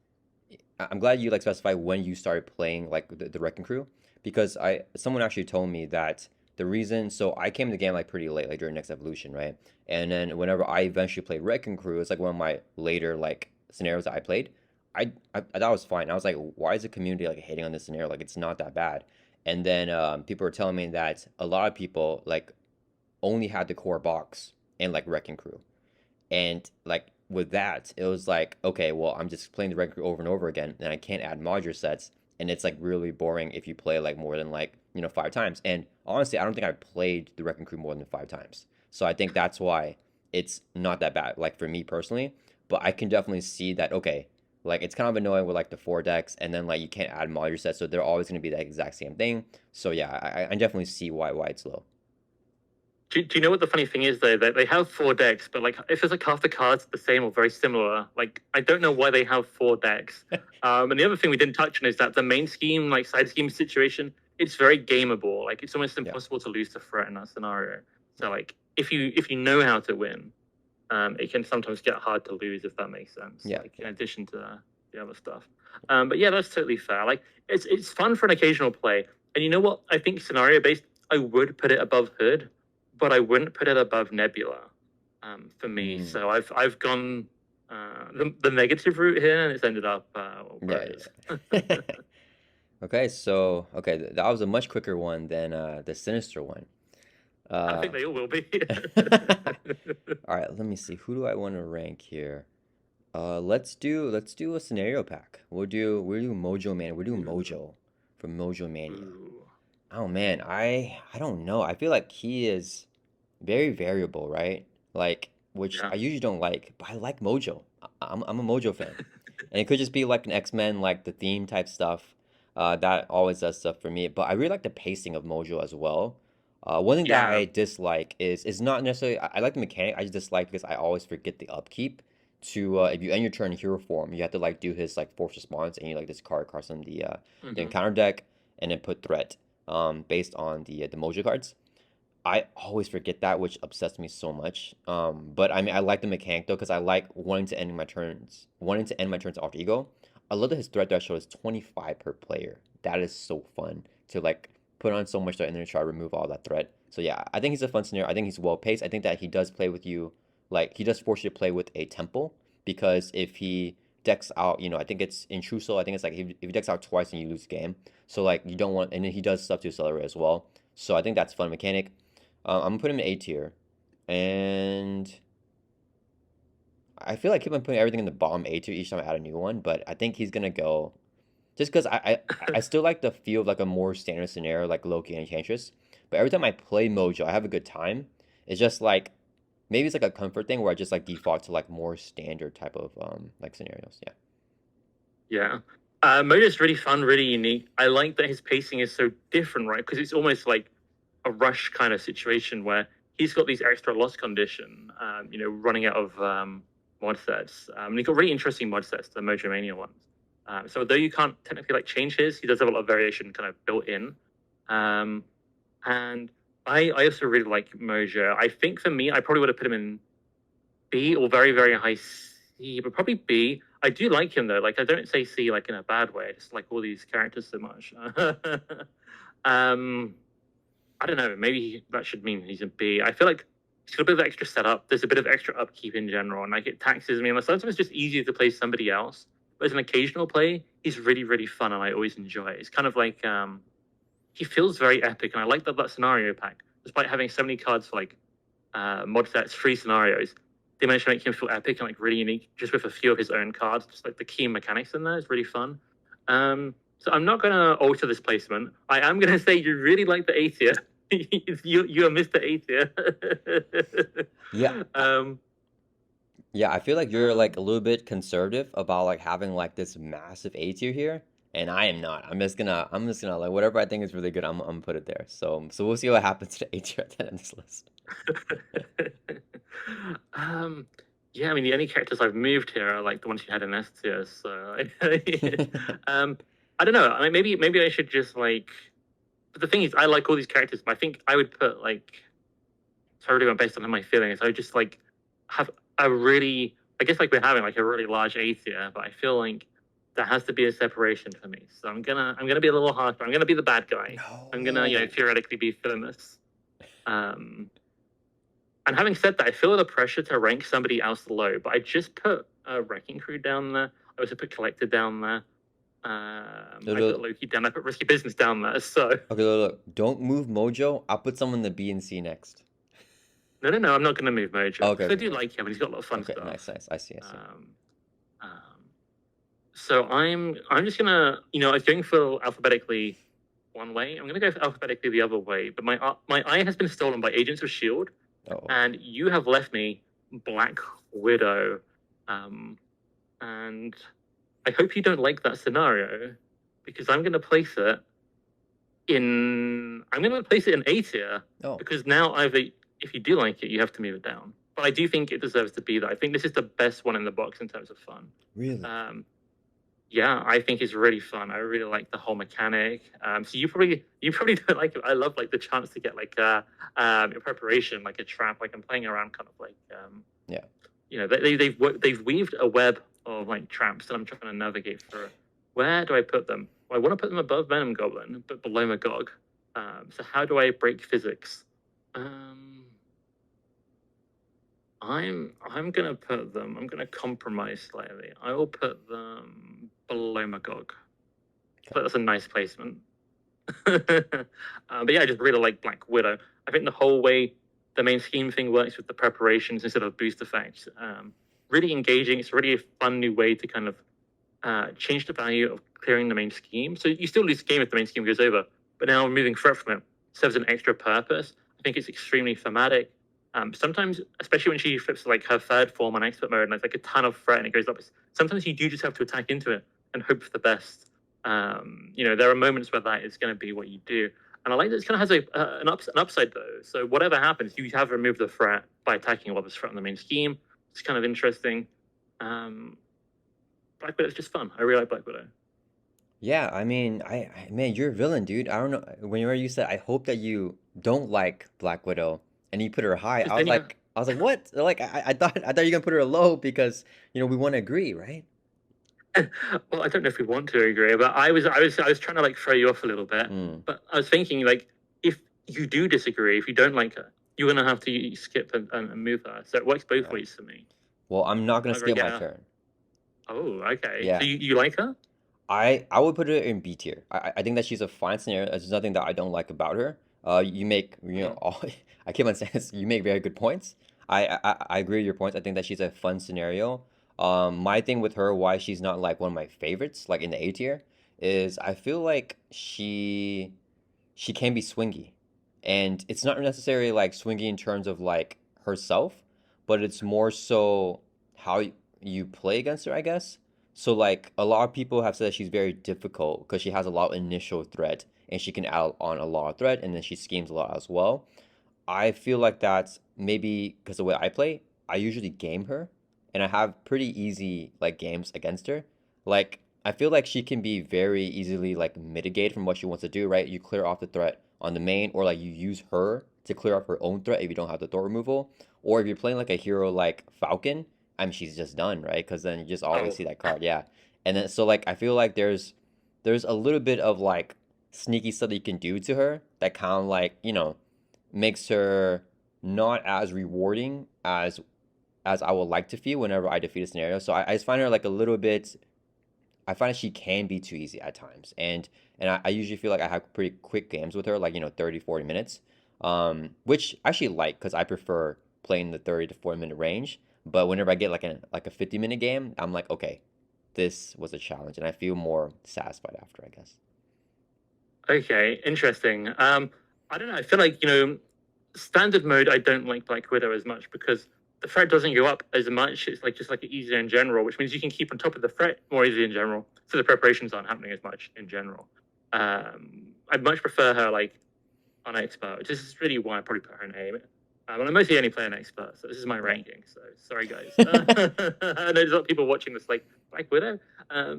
S1: I'm glad you like specify when you started playing like the Wrecking Crew because someone actually told me that the reason so I came to the game like pretty late, like during next evolution, right? And then whenever I eventually played Wrecking Crew, it's like one of my later like scenarios that I played. I thought it was fine. I was like, why is the community like hating on this scenario? Like it's not that bad. And then people were telling me that a lot of people like only had the core box and like Wrecking Crew. And like with that, it was like, okay, well, I'm just playing the record over and over again, and I can't add module sets, and it's like really boring if you play like more than like 5 times. And honestly, I don't think I played the Wrecking Crew more than 5 times. So I think that's why it's not that bad, like for me personally. But I can definitely see that okay, like it's kind of annoying with like the 4 decks, and then like you can't add module sets, so they're always going to be the exact same thing. So yeah, I definitely see why it's low.
S2: Do you know what the funny thing is though? That they have 4 decks, but like if there's like half the cards the same or very similar, like I don't know why they have 4 decks. And the other thing we didn't touch on is that the main scheme, like side scheme situation, it's very gameable. Like it's almost
S1: Yeah,
S2: impossible to lose to threat in that scenario. So like if you know how to win, it can sometimes get hard to lose if that makes sense.
S1: yeah,
S2: Like in addition to the other stuff. But yeah, that's totally fair. Like it's fun for an occasional play. And you know what? I think scenario based, I would put it above Hood, but I wouldn't put it above Nebula. For me,
S1: mm,
S2: so I've gone the negative route here, and it's ended up where
S1: yeah,
S2: it is.
S1: yeah. Okay, so okay, that was a much quicker one than the Sinister one.
S2: I
S1: Uh,
S2: think they all will be.
S1: all right, let me see. Who do I want to rank here? Let's do a scenario pack. We'll do Mojo Man. We'll do
S2: Ooh,
S1: Mojo from Mojo Mania.
S2: ooh,
S1: Oh man, I don't know. I feel like he is very variable, right? Like, which
S2: yeah.
S1: I usually don't like, but I like Mojo. I'm a Mojo fan, and it could just be like an X-Men, like the theme type stuff. That always does stuff for me. But I really like the pacing of Mojo as well. One thing that
S2: Yeah.
S1: I dislike is not necessarily I like the mechanic. I just dislike because I always forget the upkeep. To if you end your turn in hero form, you have to like do his like force response, and you like discard cards from the
S2: Hmm.
S1: encounter deck, and then put threat. based on the Mojo cards. I always forget that, which upsets me so much. But I mean, I like the mechanic though, because I like wanting to end my turns off ego. I love that his threat threshold is 25 per player. That is so fun to like put on so much threat and then try to remove all that threat. So yeah, I think he's a fun scenario. I think he's well paced. I think that he does play with you, like he does force you to play with a temple because if he decks out, I think it's intrusive. I think it's like if he decks out twice and you lose the game. So like you don't want, and then he does stuff to accelerate as well. So I think that's a fun mechanic. I'm gonna put him in A tier, and I feel like I keep on putting everything in the bottom A tier each time I add a new one. But I think he's gonna go just because I still like the feel of like a more standard scenario like Loki and Enchantress. But every time I play Mojo, I have a good time. It's just like maybe it's like a comfort thing where I just like default to like more standard type of like scenarios. Yeah.
S2: Yeah. Mojo's really fun, really unique. I like that his pacing is so different, right? Because it's almost like a rush kind of situation where he's got these extra loss condition, running out of mod sets. And he's got really interesting mod sets, the Mojo Mania ones. So though you can't technically like change his, he does have a lot of variation kind of built in. And I also really like Mojo. I think for me, I probably would have put him in B or very, very high C, but probably B. I do like him though. Like I don't say C like in a bad way. I just like all these characters so much. I don't know. Maybe that should mean he's a B. I feel like he's got a bit of extra setup. There's a bit of extra upkeep in general, and like it taxes me. And sometimes it's just easier to play somebody else. But as an occasional play, he's really, really fun, and I always enjoy it. It's kind of like he feels very epic, and I like that scenario pack. Despite having so many cards for like mod sets, free scenarios, they managed to make him feel epic and like really unique, just with a few of his own cards. Just like the key mechanics in there is really fun. So I'm not gonna alter this placement. I am gonna say you really like the A tier. you are Mr. A tier.
S1: Yeah. Yeah, I feel like you're like a little bit conservative about like having like this massive A tier here, and I am not. I'm just gonna like whatever I think is really good, I'm gonna put it there. So we'll see what happens to A tier at the end of this list.
S2: Yeah, I mean the only characters I've moved here are like the ones you had in S tier. So I don't know. I mean, maybe I should just like. But the thing is, I like all these characters, but I think I would put like. So I really went based on my feelings. I would just like have a really, I guess like we're having like a really large A tier, but I feel like there has to be a separation for me. So I'm gonna be a little harsh. I'm gonna be the bad guy. I'm gonna theoretically be villainous. And having said that, I feel the pressure to rank somebody else low, but I just put Wrecking Crew down there. I also put Collector down there. I put Loki down. I put Risky Business down there. So
S1: Okay, look. Don't move Mojo. I'll put someone in the B and C next.
S2: no, I'm not going to move Mojo.
S1: Okay,
S2: I do like him, and he's got a lot of fun
S1: okay,
S2: stuff.
S1: nice. I see.
S2: So I'm just gonna, I was going for alphabetically one way. I'm gonna go for alphabetically the other way. But my eye has been stolen by Agents of Shield,
S1: Oh.
S2: and you have left me Black Widow, and I hope you don't like that scenario because I'm gonna place it in A tier
S1: Oh.
S2: because now if you do like it, you have to move it down. But I do think it deserves to be there. I think this is the best one in the box in terms of fun.
S1: Really?
S2: Yeah, I think it's really fun. I really like the whole mechanic. So you probably don't like it. I love like the chance to get like in preparation, like a trap. Like I'm playing around, kind of like
S1: yeah.
S2: They've weaved a web of like traps that I'm trying to navigate through. Where do I put them? Well, I want to put them above Venom Goblin, but below Magog. So how do I break physics? I'm gonna put them. I'm gonna compromise slightly. I will put them below Magog. But that's a nice placement. But yeah, I just really like Black Widow. I think the whole way the main scheme thing works with the preparations instead of boost effects. Really engaging. It's really a fun new way to kind of change the value of clearing the main scheme. So you still lose the game if the main scheme goes over, but now removing threat from it serves an extra purpose. I think it's extremely thematic. Sometimes, especially when she flips like her third form on expert mode and there's like a ton of threat and it goes up, sometimes you do just have to attack into it and hope for the best. There are moments where that is going to be what you do. And I like that it kind of has an upside though. So whatever happens, you have removed the threat by attacking all this threat on the main scheme. It's kind of interesting. Black Widow is just fun. I really like Black Widow.
S1: Yeah, I mean, man, you're a villain, dude. I don't know. Whenever you said, I hope that you don't like Black Widow, and you put her high,
S2: Because then you
S1: I was like, what? Like, I thought you were gonna put her low because we want to agree, right?
S2: well, I don't know if we want to agree, but I was trying to like throw you off a little bit.
S1: Mm,
S2: But I was thinking like if you do disagree, if you don't like her, you're gonna have to skip and move her. So it works both
S1: right.
S2: ways for me.
S1: Well, I'm not gonna
S2: Whenever I
S1: skip
S2: get
S1: my
S2: her.
S1: turn.
S2: Oh, okay. So
S1: Yeah,
S2: you like her?
S1: I would put her in B tier. I think that she's a fine scenario. There's nothing that I don't like about her. You make
S2: Mhm.
S1: all I keep on saying this, you make very good points. I agree with your points. I think that she's a fun scenario. My thing with her, why she's not like one of my favorites, like in the A tier, is I feel like she can be swingy, and it's not necessarily like swingy in terms of like herself, but it's more so how you play against her, I guess. So like a lot of people have said that she's very difficult because she has a lot of initial threat and she can add on a lot of threat and then she schemes a lot as well. I feel like that's maybe because the way I play, I usually game her and I have pretty easy like games against her. Like I feel like she can be very easily like mitigated from what she wants to do, right? You clear off the threat on the main or like you use her to clear off her own threat if you don't have the threat removal. Or if you're playing like a hero like Falcon, I mean she's just done, right? Because then you just always
S2: Oh,
S1: see that card, yeah. And then so like I feel like there's a little bit of like sneaky stuff that you can do to her that kind of like, makes her not as rewarding as I would like to feel whenever I defeat a scenario. So I just find her like a little bit. I find that she can be too easy at times, and I usually feel like I have pretty quick games with her, like 30, 40 minutes, which I actually like because I prefer playing the 30 to 40 minute range. But whenever I get like a 50-minute game, I'm like, okay, this was a challenge, and I feel more satisfied after, I guess.
S2: okay. Interesting. I don't know. I feel like standard mode. I don't like Black Widow as much because the threat doesn't go up as much. It's like just like easier in general, which means you can keep on top of the threat more easily in general. So the preparations aren't happening as much in general. I'd much prefer her like on expert, which is really why I probably put her in A. And I mostly only play an expert, so this is my
S1: Right.
S2: ranking. So sorry, guys. I know there's a lot of people watching this like Black Widow.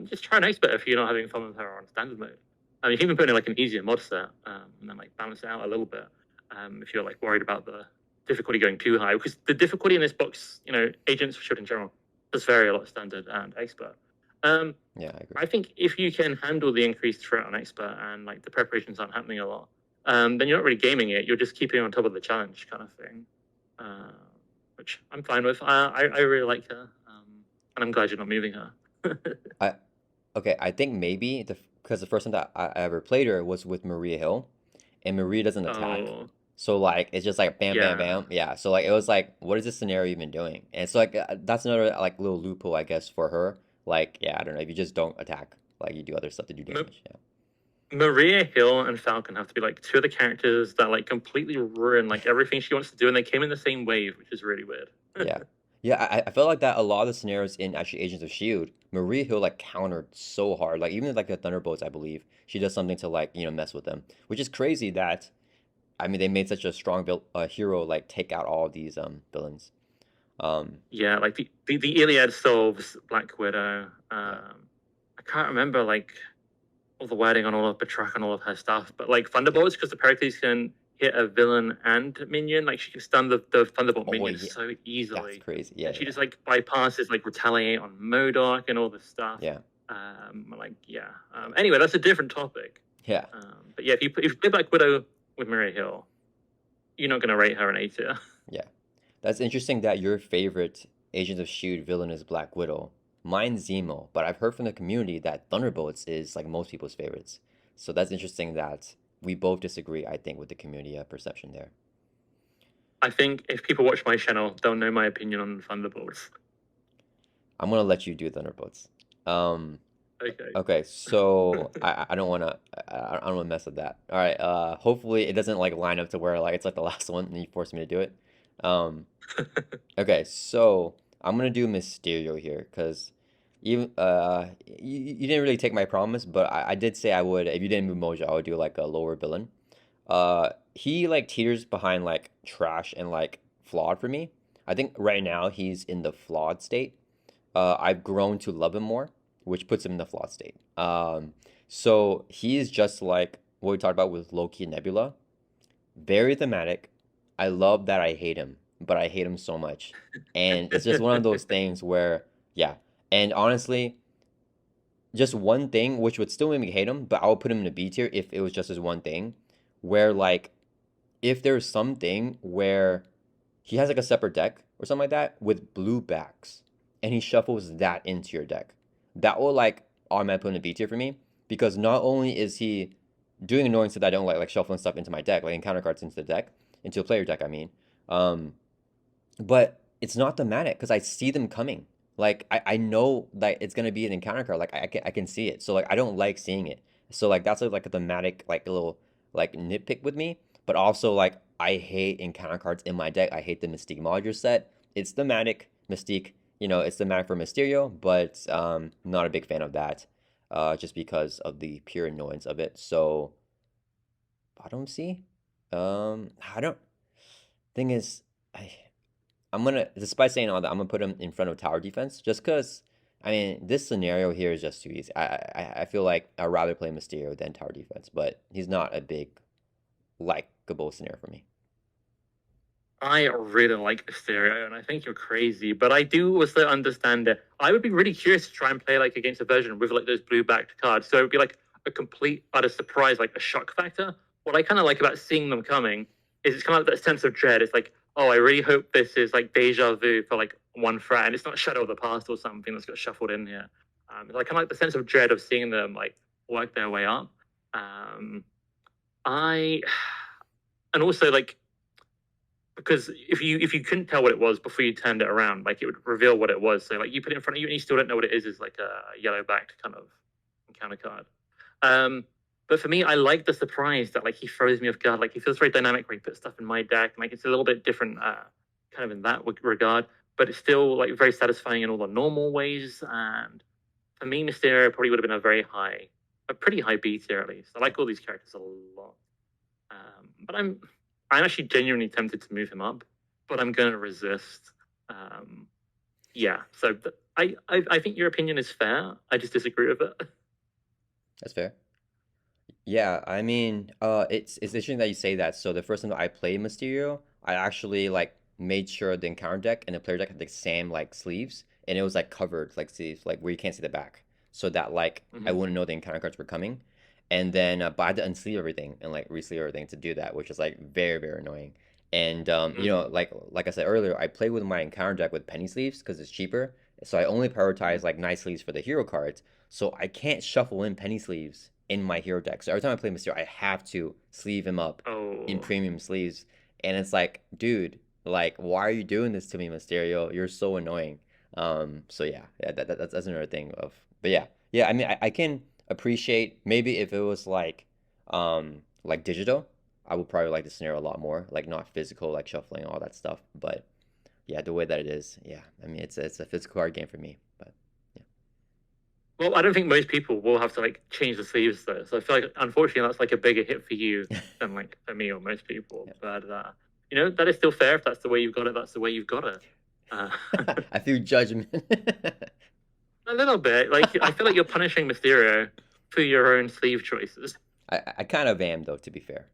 S2: Just try an expert if you're not having fun with her on standard mode. I mean, you can even put in like an easier mod set and then like balance it out a little bit if you're like worried about the difficulty going too high. Because the difficulty in this box, agents for shield in general, does vary a lot standard and expert. Um,
S1: Yeah, I agree.
S2: I think if you can handle the increased threat on expert and like the preparations aren't happening a lot, then you're not really gaming it. You're just keeping on top of the challenge kind of thing, uh, which I'm fine with. I really like her, and I'm glad you're not moving her.
S1: I Okay, I think maybe because the first time that I ever played her was with Maria Hill, and Maria doesn't attack.
S2: Oh,
S1: So like it's just like bam, bam,
S2: yeah.
S1: bam. Yeah. So like it was like, what is this scenario even doing? And so like that's another like little loophole, I guess, for her. Like, yeah, I don't know. If you just don't attack, like you do other stuff to do
S2: M-
S1: damage. Yeah.
S2: Maria Hill and Falcon have to be like two of the characters that like completely ruin like everything she wants to do, and they came in the same wave, which is really weird.
S1: Yeah. Yeah, I felt like that a lot of the scenarios in actually Agents of Shield, Maria Hill like countered so hard. Like even like the Thunderbolts, I believe, she does something to like, mess with them. Which is crazy that I mean they made such a strong hero like take out all of these villains. Um
S2: Yeah, like the Iliad solves Black Widow.
S1: yeah.
S2: I can't remember like all the wording on all of Batroc and all of her stuff, but like Thunderbolts, because the Pericles can hit a villain and minion, like she can stun the Thunderbolt
S1: Oh
S2: minion
S1: yeah,
S2: so
S1: that's
S2: easily.
S1: crazy. Yeah,
S2: And she
S1: yeah.
S2: just like bypasses like retaliate on M.O.D.O.K and all this stuff.
S1: Yeah.
S2: Like yeah. Anyway, that's a different topic.
S1: Yeah.
S2: But yeah, if you play Black Widow with Maria Hill, you're not gonna rate her an A tier.
S1: Yeah. That's interesting that your favorite Agents of Shield villain is Black Widow. Mine's Zemo, but I've heard from the community that Thunderbolts is like most people's favorites. So that's interesting that we both disagree, I think, with the community perception there.
S2: I think if people watch my channel, they'll know my opinion on Thunderbolts.
S1: I'm gonna let you do Thunderbolts. Um,
S2: Okay.
S1: okay, so I don't wanna I don't wanna mess with that. All right, hopefully it doesn't like line up to where like it's like the last one and you force me to do it. Um, Okay, so I'm gonna do Mysterio here because even you didn't really take my promise, but I did say I would if you didn't move Mojo, I would do like a lower villain. He like teeters behind like trash and like flawed for me. I think right now he's in the flawed state. I've grown to love him more. which puts him in the flawed state. So he is just like what we talked about with Loki and Nebula. Very thematic. I love that I hate him, but I hate him so much. And it's just one of those things where, yeah. And honestly, just one thing, which would still make me hate him, but I would put him in a B tier if it was just as one thing, where like if there's something where he has like a separate deck or something like that with blue backs, and he shuffles that into your deck, that will like automatically put him in a B tier for me because not only is he doing annoying stuff that I don't like shuffling stuff into my deck, like encounter cards into the deck, into a player deck, I mean, um, but it's not thematic because I see them coming. Like I know that it's gonna be an encounter card. Like I can see it. So like I don't like seeing it. So like that's like a thematic like a little like nitpick with me. But also like I hate encounter cards in my deck. I hate the Mystique Modular set. It's thematic Mystique. It's thematic for Mysterio, but not a big fan of that. Just because of the pure annoyance of it. So bottom C. I don't. Thing is, I'm gonna, despite saying all that, I'm gonna put him in front of tower defense just because. I mean, this scenario here is just too easy. I feel like I'd rather play Mysterio than tower defense, but he's not a big likable scenario for me.
S2: I really like Mysterio, and I think you're crazy, but I do also understand it. I would be really curious to try and play like against a version with like those blue backed cards. So it would be like a complete utter surprise, like a shock factor. What I kind of like about seeing them coming is it's kind of like that sense of dread. It's like, oh, I really hope this is like deja vu for like one threat, and it's not Shadow of the Past or something that's got shuffled in here. I kind of like the sense of dread of seeing them like work their way up. I and also like because if you couldn't tell what it was before you turned it around, like it would reveal what it was. So like you put it in front of you and you still don't know what it is like a yellow backed kind of encounter card. But for me, I like the surprise that like he throws me off guard. Like he feels very dynamic where he puts stuff in my deck. Like it's a little bit different, kind of in that regard. But it's still like very satisfying in all the normal ways. And for me, Mysterio probably would have been a pretty high B tier at least. I like all these characters a lot. But I'm actually genuinely tempted to move him up, but I'm going to resist. Yeah, so I think your opinion is fair. I just disagree with it.
S1: That's fair. Yeah, I mean, it's interesting that you say that. So the first time that I played Mysterio, I actually like made sure the encounter deck and the player deck had the same like sleeves, and it was like covered like sleeves, like where you can't see the back, so that like I wouldn't know the encounter cards were coming. And then but I had to unsleeve everything and like resleeve everything to do that, which is like very very annoying. And like I said earlier, I play with my encounter deck with penny sleeves because it's cheaper. So I only prioritize like nice sleeves for the hero cards. So I can't shuffle in penny sleeves in my hero deck. So every time I play Mysterio, I have to sleeve him up in
S2: Oh,
S1: premium sleeves. And it's like, dude, like, why are you doing this to me, Mysterio? You're so annoying. So yeah, that's another thing of, but yeah. I mean, I can appreciate maybe if it was like digital, I would probably like the scenario a lot more, like not physical, like shuffling all that stuff. But yeah, the way that it is, yeah. I mean, it's a physical card game for me, but yeah,
S2: well, I don't think most people will have to like change the sleeves though. So I feel like unfortunately that's like a bigger hit for you than like for me or most people.
S1: yeah.
S2: But that is still fair. If that's the way you've got it, that's the way you've got it. Uh,
S1: I feel judgment.
S2: a little bit. Like I feel like you're punishing Mysterio for your own sleeve choices.
S1: I kind of am though, to be fair.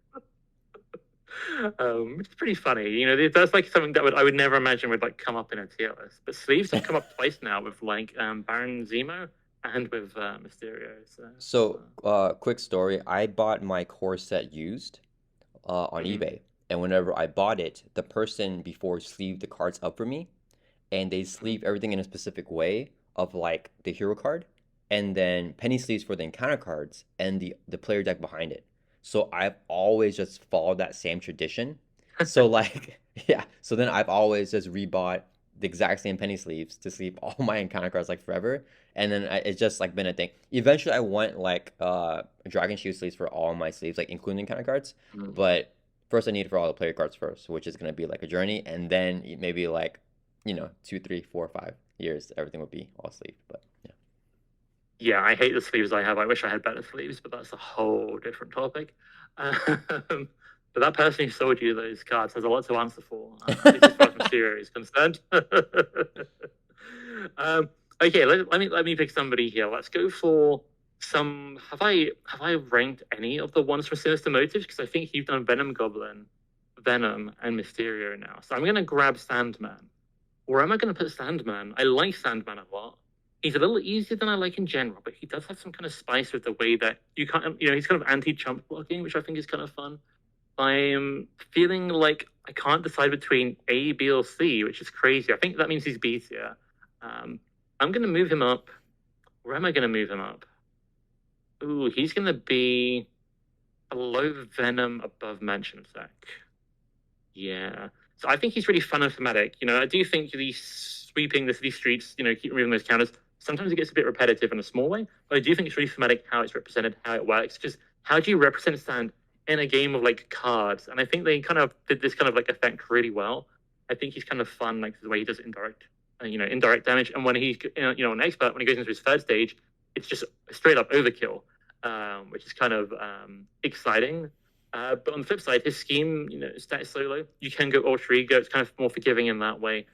S2: It's pretty funny. That's like something that I would never imagine would like come up in a tier list. But sleeves have come up twice now with like Baron Zemo and with Mysterio.
S1: So, quick story. I bought my core set used on
S2: Mhm.
S1: eBay, and whenever I bought it, the person before sleeved the cards up for me, and they sleeve everything in a specific way of like the hero card, and then penny sleeves for the encounter cards and the player deck behind it. So I've always just followed that same tradition. So like yeah, so then I've always just rebought the exact same penny sleeves to sleeve all my encounter cards like forever. And then it's just like been a thing. Eventually I want like dragon shield sleeves for all my sleeves, like including encounter cards.
S2: Mhm.
S1: But first I need it for all the player cards first, which is gonna be like a journey, and then maybe like 2, 3, 4, 5 years, everything would be all sleeved. But yeah,
S2: Yeah, I hate the sleeves I have. I wish I had better sleeves, but that's a whole different topic. But that person who sold you those cards has a lot to answer for, at least as far as Mysterio is concerned. um, Okay, let me pick somebody here. Let's go for some. Have I ranked any of the ones from Sinister Motives? Because I think you've done Venom Goblin, Venom, and Mysterio now. So I'm gonna grab Sandman. Where am I gonna put Sandman? I like Sandman a lot. He's a little easier than I like in general, but he does have some kind of spice with the way that you can't, he's kind of anti-chump blocking, which I think is kind of fun. I'm feeling like I can't decide between A, B, or C, which is crazy. I think that means he's B tier. Um, I'm going to move him up. Where am I going to move him up? Ooh, he's going to be below Venom, above Mansion Tech. Yeah. So I think he's really fun and thematic. I do think these sweeping the city streets, keep removing those counters. Sometimes it gets a bit repetitive in a small way, but I do think it's really thematic how it's represented, how it works. Just how do you represent sand in a game of like cards? And I think they kind of did this kind of like effect really well. I think he's kind of fun, like the way he does indirect damage. And when he's an expert, when he goes into his third stage, it's just straight up overkill, which is kind of exciting. But on the flip side, his scheme, stat solo, you can go ultra ego. It's kind of more forgiving in that way.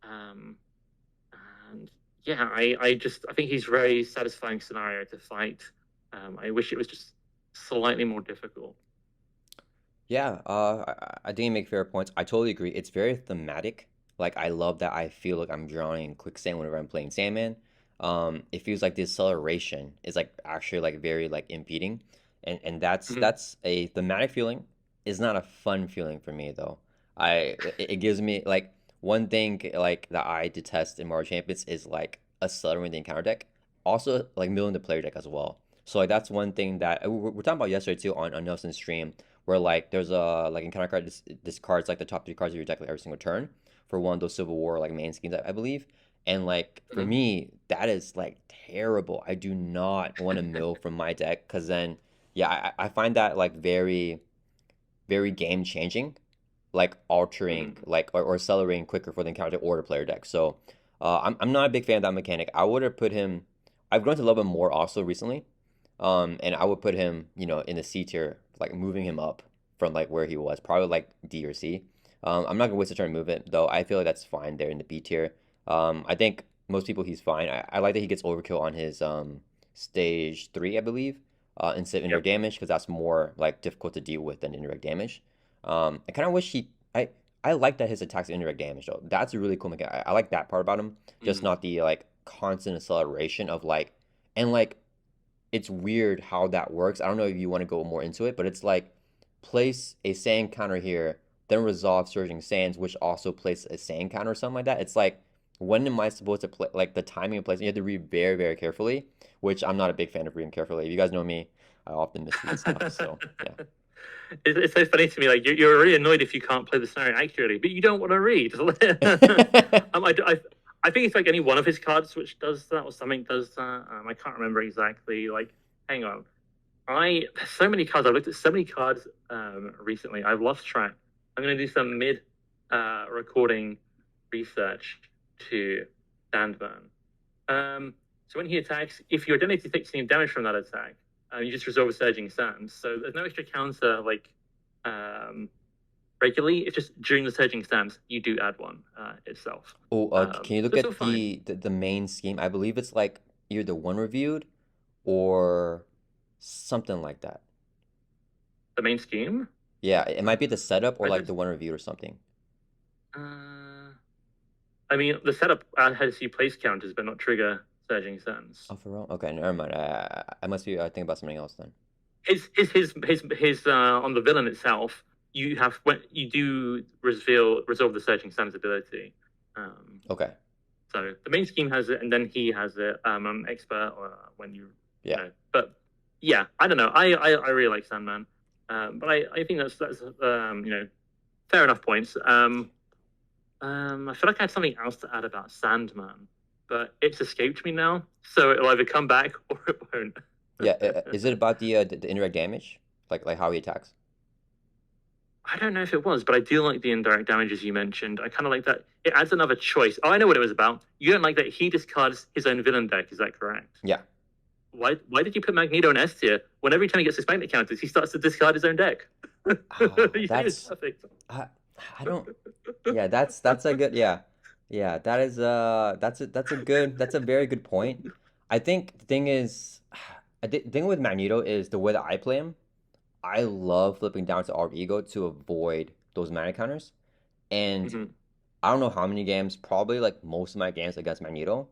S2: And yeah, I think he's very satisfying scenario to fight. I wish it was just slightly more difficult.
S1: Yeah, I think you make fair points. I totally agree. It's very thematic. Like I love that I feel like I'm drowning in quicksand whenever I'm playing Sandman. It feels like the acceleration is like actually like very like impeding, and that's
S2: Mhm.
S1: that's a thematic feeling. It's not a fun feeling for me though. It gives me like one thing like that I detest in Marvel Champions is like accelerating the encounter deck. Also like milling the player deck as well. So like that's one thing that we're talking about yesterday too on Nelson's stream where like there's a like encounter card discards like the top three cards of your deck like every single turn for one of those Civil War like main schemes I believe. And like for
S2: Mhm.
S1: me, that is like terrible. I do not want to mill from my deck because then yeah, I find that like very very game changing, like altering
S2: Mhm.
S1: like or accelerating quicker for the encounter or the player deck. So I'm not a big fan of that mechanic. I would have put him. I've grown to love him more also recently. And I would put him, in the C tier, like moving him up from like where he was, probably like D or C. I'm not gonna waste a turn to move it though. I feel like that's fine there in the B tier. I think most people he's fine. I like that he gets overkill on his stage three, I believe, instead of indirect
S2: Yep.
S1: damage because that's more like difficult to deal with than indirect damage. I kind of wish I like that his attacks are indirect damage though. That's a really cool mechanic. I like that part about him, just
S2: Mm.
S1: not the like constant acceleration of like and like it's weird how that works. I don't know if you want to go more into it, but it's like place a sand counter here, then resolve surging sands, which also place a sand counter or something like that. It's like when am I supposed to play like the timing of placing? You have to read very, very carefully, which I'm not a big fan of reading carefully. If you guys know me, I often misread stuff. So yeah.
S2: It's so funny to me. Like you're already annoyed if you can't play the scenario accurately, but you don't want to read. I think it's like any one of his cards which does that or something does that. I can't remember exactly. Like, hang on. There's so many cards. I've looked at so many cards recently. I've lost track. I'm gonna do some mid recording research to Sandman. So when he attacks, if your identity takes any damage from that attack, you just resolve a surging sands. So there's no extra counter like um, regularly. It's just during the surging sands you do add one itself.
S1: Oh, can you
S2: So
S1: look
S2: it's all
S1: at
S2: fine.
S1: the main scheme? I believe it's like either the one reviewed or something like that.
S2: The main scheme.
S1: Yeah, it
S2: Uh,
S1: might be the setup or
S2: I
S1: like
S2: don't.
S1: the one reviewed or something.
S2: Uh, I mean, the setup has you place counters, but not trigger surging sands.
S1: Oh, for real? Okay, never mind. I must be thinking about something else then.
S2: His on the villain itself, you have when you do resolve the searching sands ability. Um,
S1: Okay.
S2: so the main scheme has it, and then he has it. I'm expert when
S1: Yeah.
S2: but yeah, I don't know. I really like Sandman, but I think that's fair enough points. I feel like I had something else to add about Sandman, but it's escaped me now. So it'll either come back or it won't.
S1: Yeah. Is it about the indirect damage? Like how he attacks?
S2: I don't know if it was, but I do like the indirect damages you mentioned. I kind of like that. It adds another choice. Oh, I know what it was about. You don't like that he discards his own villain deck. Is that correct?
S1: Yeah.
S2: Why did you put Magneto in S tier when every time he gets suspended counters, he starts to discard his own deck?
S1: Oh,
S2: You think it's
S1: that's
S2: perfect.
S1: I I don't yeah, that's a good yeah. Yeah, that is that's a very good point. I think the thing is, the thing with Magneto is the way that I play him. I love flipping down to Art Ego to avoid those mana counters. And
S2: Mhm.
S1: I don't know how many games, probably like most of my games against Magneto,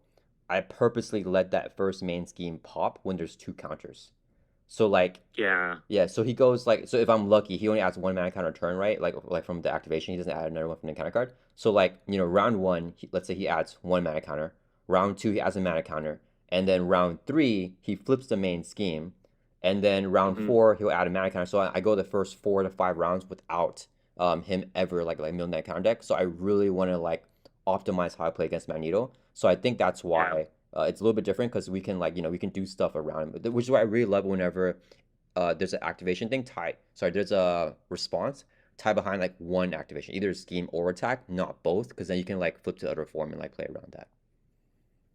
S1: I purposely let that first main scheme pop when there's two counters. So like,
S2: Yeah.
S1: yeah, so he goes like, so if I'm lucky, he only adds one mana counter turn, right? Like from the activation, he doesn't add another one from the counter card. So like, round one, let's say he adds one mana counter. Round two, he adds a mana counter, and then round three, he flips the main scheme, and then round
S2: Hmm.
S1: four, he'll add a mana counter. So I go the first 4 to 5 rounds without him ever like milling that counter deck. So I really want to like optimize how I play against Magneto. So I think that's
S2: Yeah.
S1: why it's a little bit different because we can like we can do stuff around him, which is why I really love whenever there's an activation thing tied. Sorry, there's a response tied behind like one activation, either scheme or attack, not both, because then you can like flip to the other form and like play around that.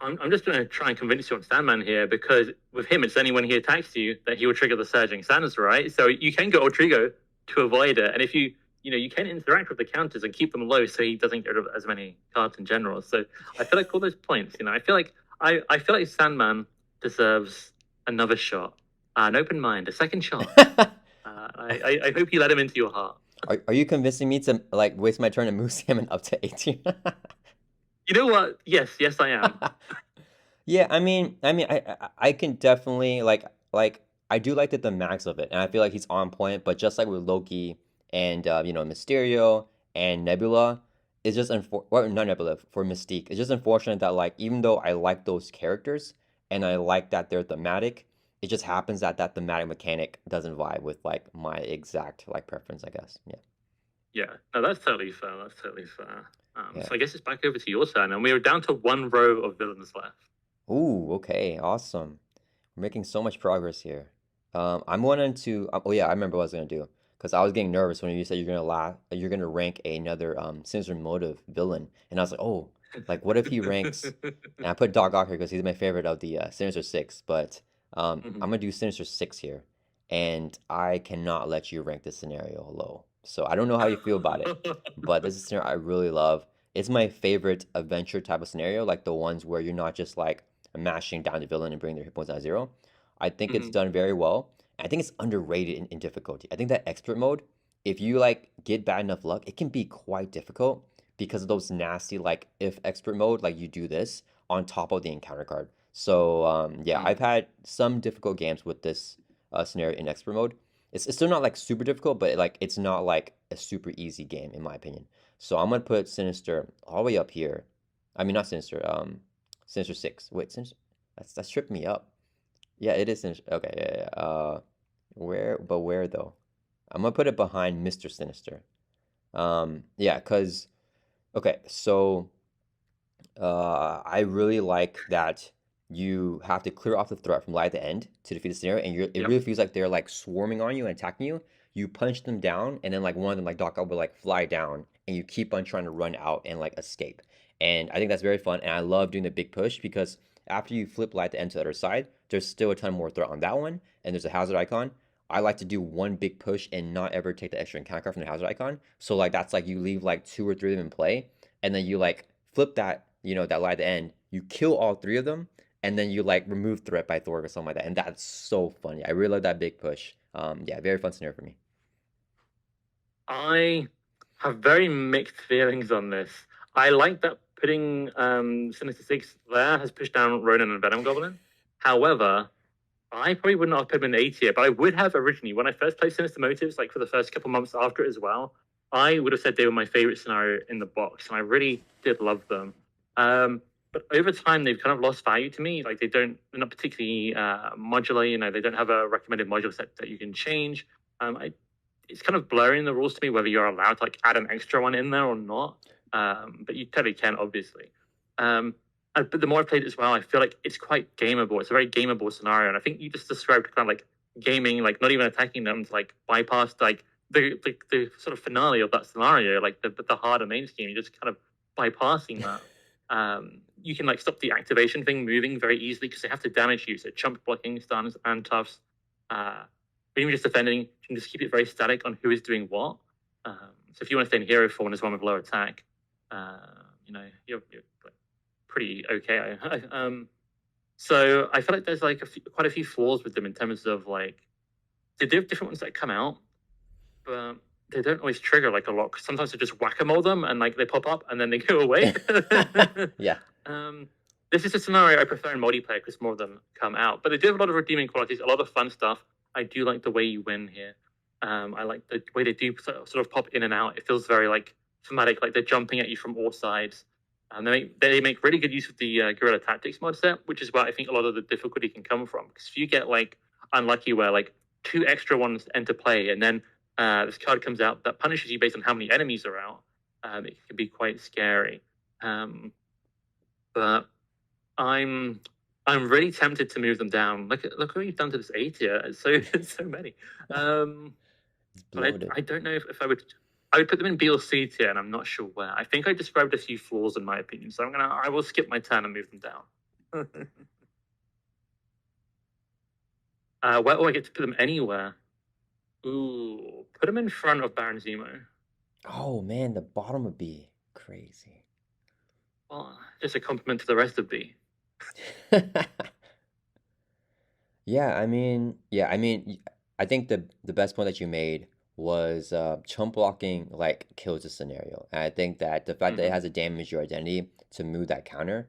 S2: I'm just going to try and convince you on Sandman here because with him, it's only when he attacks you that he will trigger the Surging Sands, right? So you can go Ultrigo to avoid it. And if you can interact with the counters and keep them low so he doesn't get rid of as many cards in general. So I feel like all those points, I feel like Sandman deserves another shot, an open mind, a second chance. I hope you let him into your heart.
S1: Are you convincing me to like waste my turn and move Salmon up to 18?
S2: You know what? Yes, I am.
S1: Yeah, I can definitely like I do like the max of it, and I feel like he's on point. But just like with Loki and Mysterio and Nebula, it's just well, not Nebula for Mystique. It's just unfortunate that like even though I like those characters and I like that they're thematic, it just happens that that thematic mechanic doesn't vibe with like my exact like preference, I guess. Yeah,
S2: Yeah, no, that's totally fair. That's totally fair.
S1: yeah.
S2: So I guess it's back over to your turn, and we are down to one row of villains left.
S1: Ooh, okay, awesome. We're making so much progress here. I'm wanting to. Oh yeah, I remember what I was gonna do because I was getting nervous when you said you're gonna rank another Sinister Motive villain, and I was like, oh, like what if he ranks? And I put Doc Ock here because he's my favorite of the Sinister Six, but I'm
S2: Mhm.
S1: gonna do Sinister Six here, and I cannot let you rank this scenario low. So I don't know how you feel about it, but this is a scenario I really love. It's my favorite adventure type of scenario, like the ones where you're not just like mashing down the villain and bringing their hit points down to zero. I think it's
S2: Mhm.
S1: done very well. I think it's underrated in difficulty. I think that expert mode, if you like get bad enough luck, it can be quite difficult because of those nasty like if expert mode, like you do this on top of the encounter card. So yeah, I've
S2: Mm.
S1: had some difficult games with this scenario in expert mode. It's still not like super difficult, but like it's not like a super easy game in my opinion. So I'm gonna put Sinister all the way up here. I mean not Sinister, Sinister Six. Wait, Sinister. That's tripped me up. Yeah, it is Sinister. Okay, yeah, yeah. Where though? I'm gonna put it behind Mr. Sinister. Yeah, cause okay, so I really like that you have to clear off the threat from light at the end to defeat the scenario, and it
S2: Yep.
S1: really feels like they're like swarming on you and attacking you. You punch them down, and then like one of them, like Doc Ock, will like fly down, and you keep on trying to run out and like escape. And I think that's very fun, and I love doing the big push because after you flip light at the end to the other side, there's still a ton more threat on that one, and there's a hazard icon. I like to do one big push and not ever take the extra encounter card from the hazard icon. So like that's like you leave like two or three of them in play, and then you like flip that, that lie at the end, you kill all three of them, and then you like remove threat by Thor or something like that. And that's so funny. I really love that big push. Yeah, very fun scenario for me.
S2: I have very mixed feelings on this. I like that putting Sinister Six there has pushed down Ronan and Venom Goblin. However, I probably would not have put him in A tier, but I would have originally when I first played Sinister Motives, like for the first couple months after it as well. I would have said they were my favorite scenario in the box, and I really did love them. But over time, they've kind of lost value to me. Like they're not particularly modular. They don't have a recommended module set that you can change. It's kind of blurring the rules to me whether you're allowed to like add an extra one in there or not. But you totally can, obviously. But the more I played it as well, I feel like it's quite gameable. It's a very gameable scenario, and I think you just described kind of like gaming, like not even attacking them, to like bypass like the sort of finale of that scenario, like the harder main scheme. You're just kind of bypassing that. You can like stop the activation thing moving very easily because they have to damage you. So chump blocking, stuns, and toughs. But even just defending, you can just keep it very static on who is doing what. So if you want to stay in hero form, there's one with low attack. Uh, you're like, pretty okay. So I feel like there's like quite a few flaws with them in terms of like they do have different ones that come out, but they don't always trigger like a lot. 'Cause sometimes they just whack-a-mole them and like they pop up and then they go away.
S1: Yeah.
S2: um, this is a scenario I prefer in multiplayer because more of them come out. But they do have a lot of redeeming qualities, a lot of fun stuff. I do like the way you win here. I like the way they do sort of pop in and out. It feels very like thematic, like they're jumping at you from all sides. And they make really good use of the guerrilla tactics mod set, which is where I think a lot of the difficulty can come from. Because if you get like unlucky where like 2 extra ones enter play, and then this card comes out that punishes you based on how many enemies are out, it can be quite scary. But I'm really tempted to move them down. Look what you've done to this A tier. It's so many. But I don't know if I would put them in B or C tier, and I'm not sure where. I think I described a few flaws in my opinion, so I will skip my turn and move them down. Where do I get to put them anywhere? Ooh, put them in front of Baron Zemo.
S1: Oh man, the bottom would be crazy.
S2: Well, just a compliment to the rest of B.
S1: Yeah, I think the best point that you made was chump blocking like kills the scenario. And I think that the fact that it has a damage your identity to move that counter,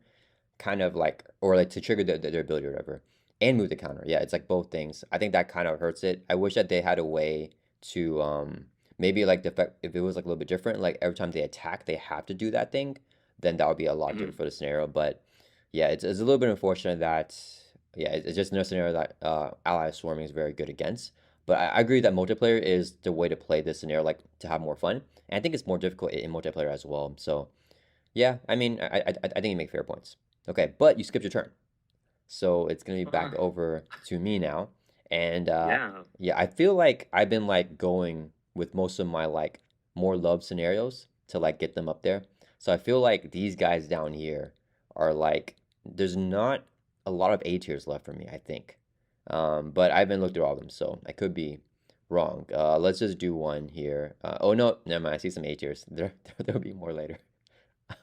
S1: kind of like or like to trigger their ability or whatever, and move the counter. Yeah, it's like both things. I think that kind of hurts it. I wish that they had a way to maybe like the fact if it was like a little bit different, like every time they attack, they have to do that thing, then that would be a lot different for the scenario. But yeah, it's a little bit unfortunate that yeah, it's just no scenario that ally swarming is very good against. But I agree that multiplayer is the way to play this scenario, like to have more fun. And I think it's more difficult in multiplayer as well. So yeah, I think you make fair points. Okay, but you skipped your turn, so it's gonna be back over to me now. And
S2: Yeah.
S1: yeah, I feel like I've been like going with most of my like more love scenarios to like get them up there. So I feel like these guys down here are like there's not a lot of A tiers left for me, I think. But I haven't looked through all of them, so I could be wrong. Let's just do one here. Oh no, never mind. I see some A tiers. There'll be more later.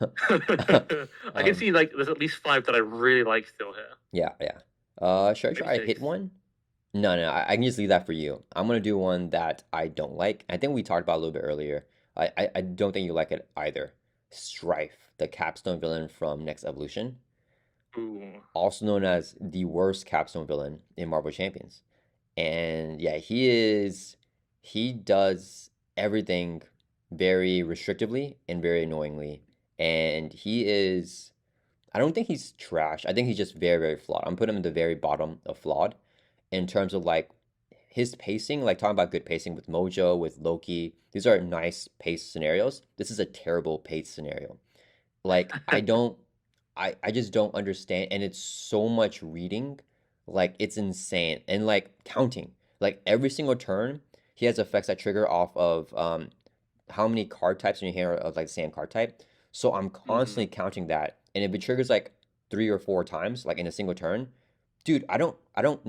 S2: I can see like there's at least 5 that I really like still here.
S1: Yeah, yeah. Should I
S2: Maybe
S1: try
S2: 6.
S1: hit one? No, no, I can just leave that for you. I'm gonna do one that I don't like. I think we talked about it a little bit earlier. I don't think you like it either. Stryfe, the capstone villain from Next Evolution,
S2: Ooh.
S1: also known as the worst capstone villain in Marvel Champions. And yeah, he does everything very restrictively and very annoyingly. And I don't think he's trash. I think he's just very, very flawed. I'm putting him at the very bottom of flawed in terms of like his pacing, like talking about good pacing with Mojo, with Loki. These are nice pace scenarios. This is a terrible pace scenario. Like I just don't understand, and it's so much reading, like it's insane, and like counting. Like every single turn, he has effects that trigger off of how many card types in your hand are of like the same card type. So I'm constantly counting that, and if it triggers like 3 or 4 times, like in a single turn, dude, I don't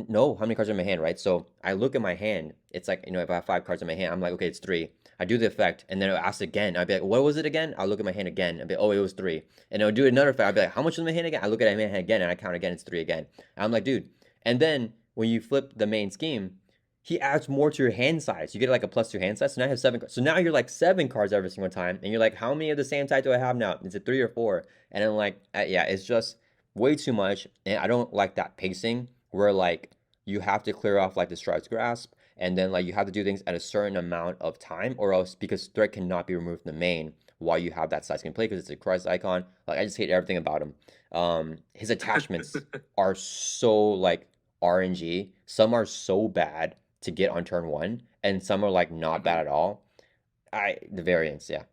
S1: know how many cards are in my hand, right? So I look at my hand. It's like if I have 5 cards in my hand, I'm like, okay, it's three. I do the effect, and then I'll ask again. I'd be like, what was it again? I'll look at my hand again. I'd be, oh, it was three. And I'll do another effect. I'd be like, how much was my hand again? I look at my hand again, and I count again. It's three again. And I'm like, dude. And then when you flip the main scheme, he adds more to your hand size. You get like a +2 hand size. So now you have 7 cards. So now you're like 7 cards every single time, and you're like, how many of the same type do I have now? Is it 3 or 4? And then like, yeah, it's just way too much, and I don't like that pacing where like you have to clear off like the Stride's grasp, and then like you have to do things at a certain amount of time, or else because threat cannot be removed from the main while you have that side screen play because it's a cross icon. Like I just hate everything about him. His attachments are so like RNG. Some are so bad to get on turn one, and some are like not bad at all. The variance, yeah.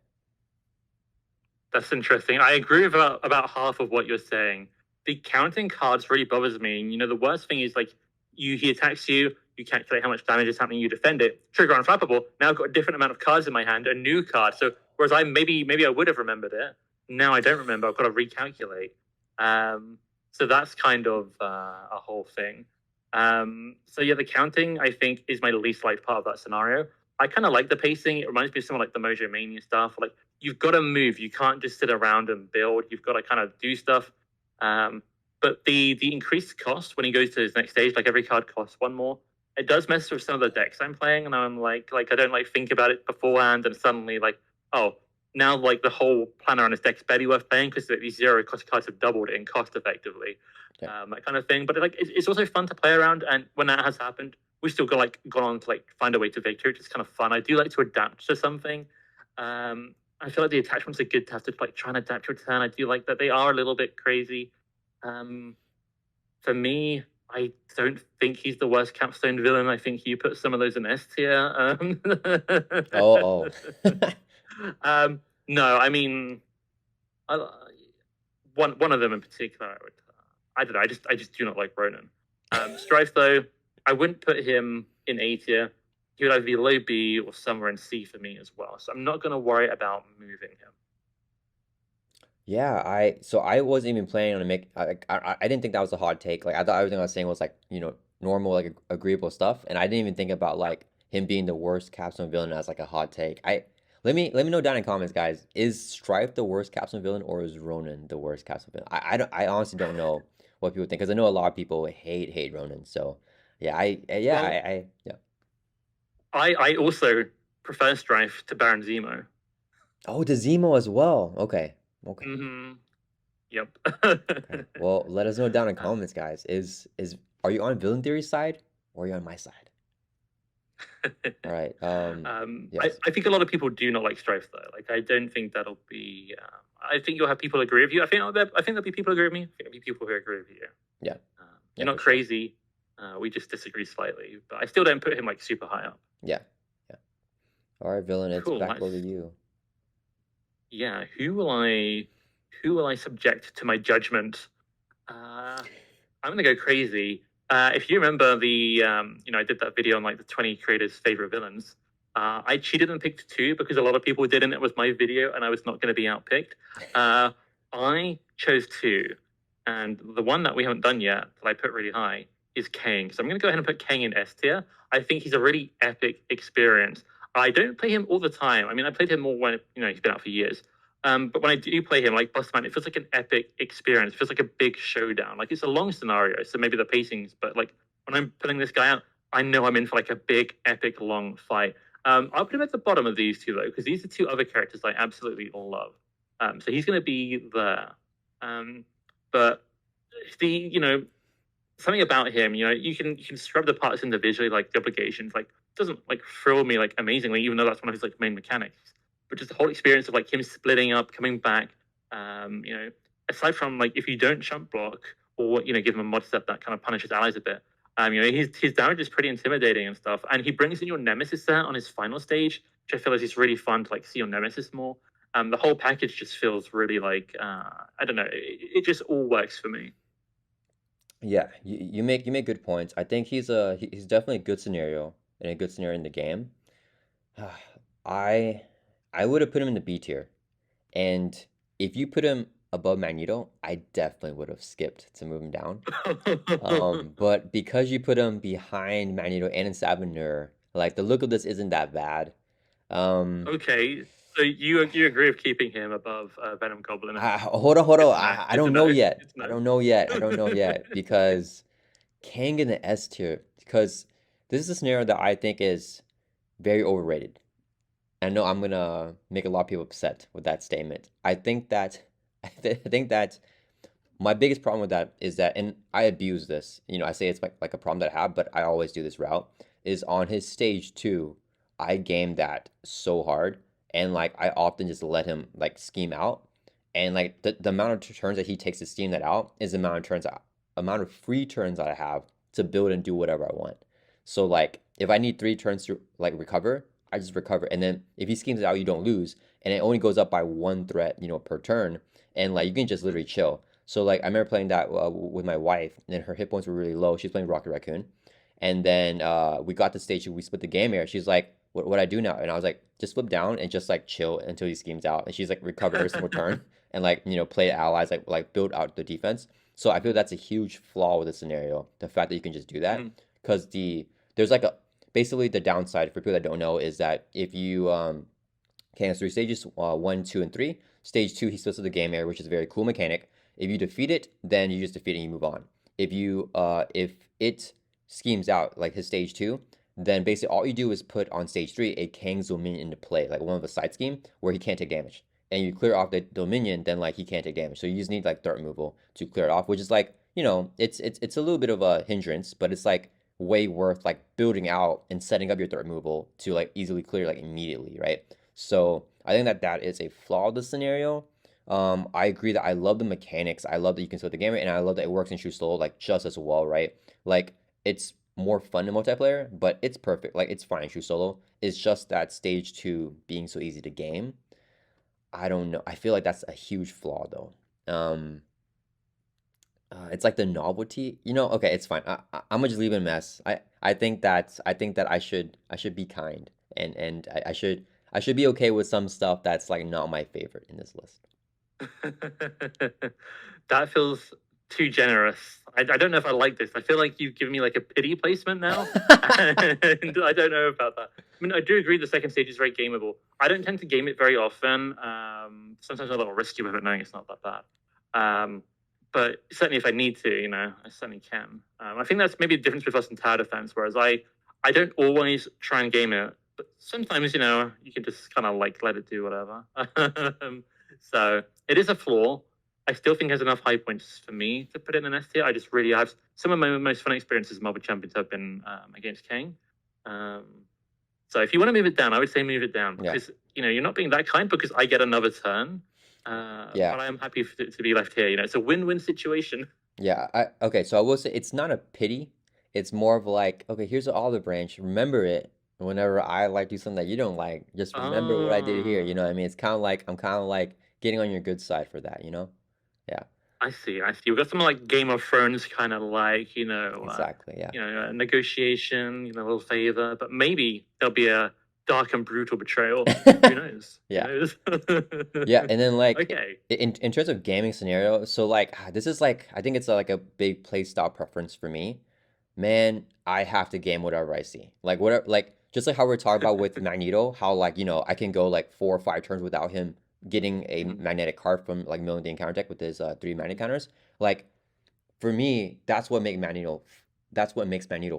S2: That's interesting. I agree with about half of what you're saying. The counting cards really bothers me. And, the worst thing is like he attacks you, you calculate how much damage is happening, you defend it, trigger unflappable. Now I've got a different amount of cards in my hand, a new card. So whereas maybe I would have remembered it, now I don't remember. I've got to recalculate. So that's kind of a whole thing. So yeah, the counting I think is my least liked part of that scenario. I kind of like the pacing. It reminds me of some of like the Mojo Mania stuff. Like you've got to move. You can't just sit around and build. You've got to kind of do stuff. But the increased cost when he goes to his next stage, like every card costs one more. It does mess with some of the decks I'm playing, and I'm like I don't like think about it beforehand, and suddenly like, oh, now like the whole plan around his deck's barely worth playing because these zero cost cards have doubled in cost effectively,
S1: Okay.
S2: that kind of thing. But like it's also fun to play around, and when that has happened, we still got like gone on to like find a way to victory, which is kind of fun. I do like to adapt to something. I feel like the attachments are good to have to like try and adapt your turn. I do like that they are a little bit crazy. For me, I don't think he's the worst capstone villain. I think you put some of those in S tier.
S1: Oh,
S2: No, I mean, I, one of them in particular. I don't know. I just do not like Ronan. Stryfe though, I wouldn't put him in A tier. He would either be low B or somewhere in C for me as well. So I'm not going to worry about moving him.
S1: yeah. I wasn't even planning on to make. I didn't think that was a hot take. Like I thought everything I was saying was like normal, like agreeable stuff, and I didn't even think about like him being the worst capstone villain as like a hot take. Let me know down in comments, guys. Is Stripe the worst capstone villain, or is Ronan the worst capstone villain? I honestly don't know what people think because I know a lot of people hate Ronan. So yeah,
S2: Well,
S1: yeah.
S2: I also prefer Stryfe to Baron Zemo.
S1: Oh, the Zemo as well. Okay, okay,
S2: Mm-hmm. Yep.
S1: okay. Well, let us know down in comments, guys. Is are you on villain theory side or are you on my side? All right. Yes.
S2: I think a lot of people do not like Strife though. Like, I don't think that'll be. I think you'll have people agree with you. I think there'll be people agree with me. I think there'll be people who agree with you.
S1: Yeah.
S2: You're
S1: Yeah, for
S2: not
S1: sure.
S2: crazy. We just disagree slightly, but I still don't put him like super high up.
S1: Yeah. Yeah. All right, villain. It's
S2: Cool.
S1: back
S2: Nice.
S1: over to you.
S2: Yeah. Who will I subject to my judgment? I'm gonna go crazy. If you remember I did that video on like the 20 creators' favorite villains. I cheated and picked two because a lot of people didn't. It was my video, and I was not going to be outpicked. I chose two, and the one that we haven't done yet that I put really high is Kang. So I'm going to go ahead and put Kang in S tier. I think he's a really epic experience. I don't play him all the time. I mean, I played him more when he's been out for years. But when I do play him, like Bossman, it feels like an epic experience. It feels like a big showdown. Like it's a long scenario, so maybe the pacings, but like when I'm putting this guy out, I know I'm in for like a big, epic, long fight. I'll put him at the bottom of these two though, because these are two other characters I absolutely love. So he's going to be there. But something about him, you can scrub the parts individually, like the obligations, like doesn't like thrill me like amazingly, even though that's one of his like main mechanics. But just the whole experience of like him splitting up, coming back, aside from like if you don't jump block or give him a mod step that kind of punishes allies a bit, his damage is pretty intimidating and stuff, and he brings in your nemesis there on his final stage, which I feel like is really fun to like see your nemesis more. The whole package just feels really like I don't know, it just all works for me.
S1: Yeah, you make good points. I think he's definitely a good scenario and a good scenario in the game. I I would have put him in the B tier. And if you put him above Magneto, I definitely would have skipped to move him down. But because you put him behind Magneto and in Sabah Nur, like the look of this isn't that bad. Um,
S2: Okay, so you agree with keeping him above Venom Goblin?
S1: hold on.
S2: Good to know.
S1: I
S2: Good to
S1: don't know
S2: know.
S1: yet.
S2: Good to
S1: I
S2: know.
S1: don't know yet. I don't know yet because Kang in the S tier because this is a scenario that I think is very overrated. I know I'm gonna make a lot of people upset with that statement. I think that I think that my biggest problem with that is that, and I abuse this. I say it's like a problem that I have, but I always do this route. Is on his stage two, I game that so hard, and like I often just let him like scheme out, and like the amount of turns that he takes to scheme that out is the amount of amount of free turns that I have to build and do whatever I want. So like if I need 3 turns to like recover, I just recover, and then if he schemes it out, you don't lose, and it only goes up by 1 threat, per turn, and like you can just literally chill. So like I remember playing that with my wife, and her hit points were really low. She's playing Rocket Raccoon, and then we got to the stage we split the game here. She's like, "What I do now?" And I was like, "Just flip down and just like chill until he schemes out." And she's like, recover every single turn and like play allies like build out the defense. So I feel that's a huge flaw with the scenario, the fact that you can just do that
S2: Mhm.
S1: because there's like a basically the downside for people that don't know is that if you Kang has three stages, one, two, and three. Stage two, he splits to the game area, which is a very cool mechanic. If you defeat it, then you just defeat it and you move on. If it schemes out like his stage two, then basically all you do is put on stage three a Kang's Dominion into play, like one of a side scheme where he can't take damage. And you clear off the Dominion, then like he can't take damage. So you just need like threat removal to clear it off, which is like, it's a little bit of a hindrance, but it's like way worth like building out and setting up your threat removal to like easily clear like immediately, right? So I think that that is a flaw of the scenario. I agree that I love the mechanics. I love that you can split the game, and I love that it works in shoot solo like just as well, right? Like it's more fun in multiplayer, but it's perfect. Like it's fine in shoot solo. It's just that stage two being so easy to game. I don't know. I feel like that's a huge flaw though. It's like the novelty. Okay, it's fine. I'm gonna just leave it a mess. I think that I should be kind, and I should be okay with some stuff that's like not my favorite in this list.
S2: That feels too generous. I don't know if I like this. I feel like you've given me like a pity placement now. And I don't know about that. I mean, I do agree the second stage is very gameable. I don't tend to game it very often. Sometimes I'm a little risky with it, knowing it's not that bad. But certainly if I need to, I certainly can. I think that's maybe the difference with us in tower defense, whereas I don't always try and game it, but sometimes, you can just kind of like let it do whatever. So it is a flaw. I still think there's enough high points for me to put it in an S tier. I just really have some of my most fun experiences in Marvel Champions have been against Kang. So if you want to move it down, I would say move it down
S1: Yeah.
S2: because you're not being that kind because I get another turn.
S1: Yeah.
S2: But I am happy to be left here. It's a win-win situation.
S1: Yeah, okay, so I will say it's not a pity. It's more of like, okay, here's an olive branch. Remember it whenever I like do something that you don't like. Just remember what I did here. You know what I mean? It's kind of like I'm kind of like getting on your good side for that, you know? Yeah,
S2: I see. We've got some like Game of Thrones kind of like,
S1: exactly. Yeah.
S2: a negotiation, a little favor, but maybe there'll be a dark and brutal betrayal. Who knows?
S1: Yeah.
S2: Who knows?
S1: Yeah, and then like
S2: Okay.
S1: in terms of gaming scenario, so like this is like I think it's like a big play style preference for me. Man, I have to game whatever I see. Like whatever, like just like how we're talking about with Magneto, how like I can go like 4 or 5 turns without him getting a magnetic card from like milling the encounter deck with his 3 magnet counters. Like for me, that's what makes Magneto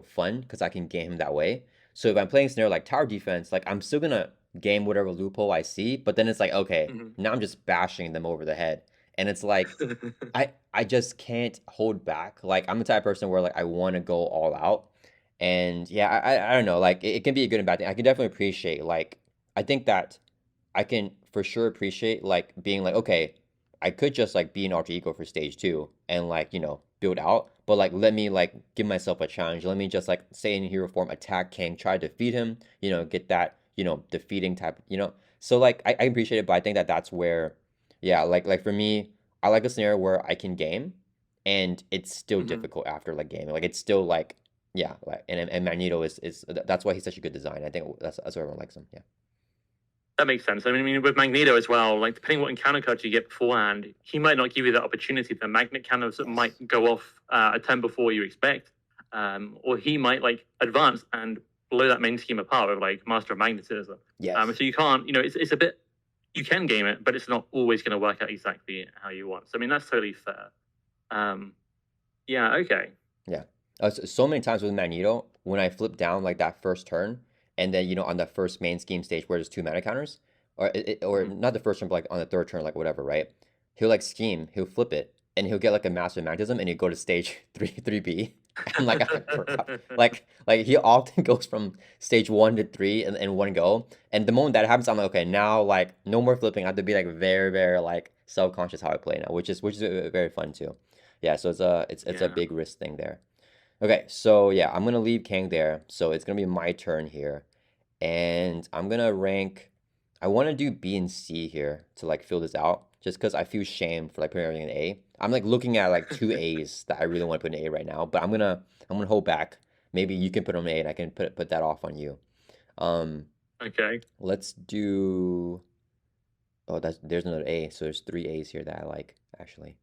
S1: fun because I can game him that way. So if I'm playing a scenario like tower defense, like I'm still gonna game whatever loophole I see, but then it's like, okay, now I'm just bashing them over the head. And it's like I just can't hold back. Like I'm the type of person where like I want to go all out. And yeah, I don't know, like it can be a good and bad thing. I can definitely appreciate like I think that I can for sure appreciate like being like, okay, I could just like be an alter ego for stage two and like, build out, but like let me like give myself a challenge. Let me just like say in hero form, attack King, try to defeat him, get that, defeating type. So like I appreciate it, but I think that that's where, yeah, like for me, I like a scenario where I can game and it's still difficult after like gaming. Like it's still like, yeah, like and Magneto is that's why he's such a good design. I think that's why everyone likes him. Yeah.
S2: That makes sense. I mean, with Magneto as well, like depending what encounter cards you get beforehand, he might not give you that opportunity. The magnet counters might go off a turn before you expect, or he might like advance and blow that main scheme apart with like Master of Magnetism.
S1: Yes.
S2: So you can't, it's a bit. You can game it, but it's not always going to work out exactly how you want. So I mean, that's totally fair. Yeah. Okay.
S1: Yeah. So many times with Magneto, when I flip down like that first turn, and then on the first main scheme stage where there's 2 mana counters, or not the first turn, but like on the third turn, like whatever, right? He'll like scheme, he'll flip it, and he'll get like a master magnetism, and he'll go to stage 3B. And like crap. Like he often goes from stage 1 to 3 in one go. And the moment that happens, I'm like, okay, now like no more flipping. I have to be like very, very like self-conscious how I play now, which is very fun too. Yeah, so it's a big risk thing there. Okay, so yeah, I'm gonna leave Kang there. So it's gonna be my turn here. And I'm gonna rank, I wanna do B and C here to like fill this out. Just because I feel shame for like putting everything in A. I'm like looking at like 2 A's that I really want to put in A right now, but I'm gonna hold back. Maybe you can put on A and I can put that off on you.
S2: Okay.
S1: Let's do, oh, there's another A. So there's 3 A's here that I like actually.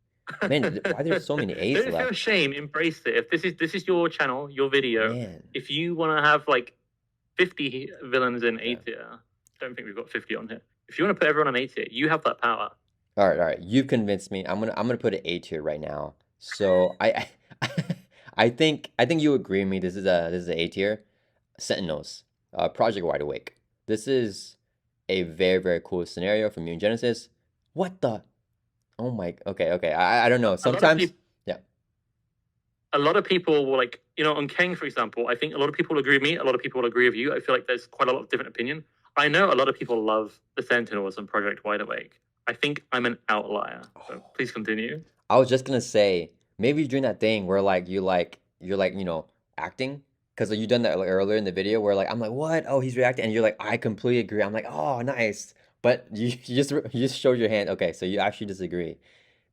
S1: Man, why there's so many A's
S2: Don't
S1: left?
S2: feel shame. Embrace it. If this is your channel, your video.
S1: Man.
S2: If you want to have like 50 villains in A
S1: Yeah.
S2: tier. Don't think we've got 50 on here. If you want to put everyone on A tier, you have that power.
S1: All right. You've convinced me. I'm gonna put an A tier right now. So I think you agree with me. This is a A tier. Sentinels, Project Wide Awake. This is a very very cool scenario from Mutant Genesis. What the? Oh my. Okay. I don't know.
S2: A lot of
S1: Sometimes.
S2: people,
S1: Yeah.
S2: a lot of people will like, on Kang, for example. I think a lot of people will agree with me. A lot of people will agree with you. I feel like there's quite a lot of different opinion. I know a lot of people love the Sentinels and Project Wide Awake. I think I'm an outlier. So please continue.
S1: I was just gonna say maybe you're doing that thing where you're like acting because you done that like, earlier in the video where like I'm like what he's reacting and you're like I completely agree I'm like oh nice but you just showed your hand okay so you actually disagree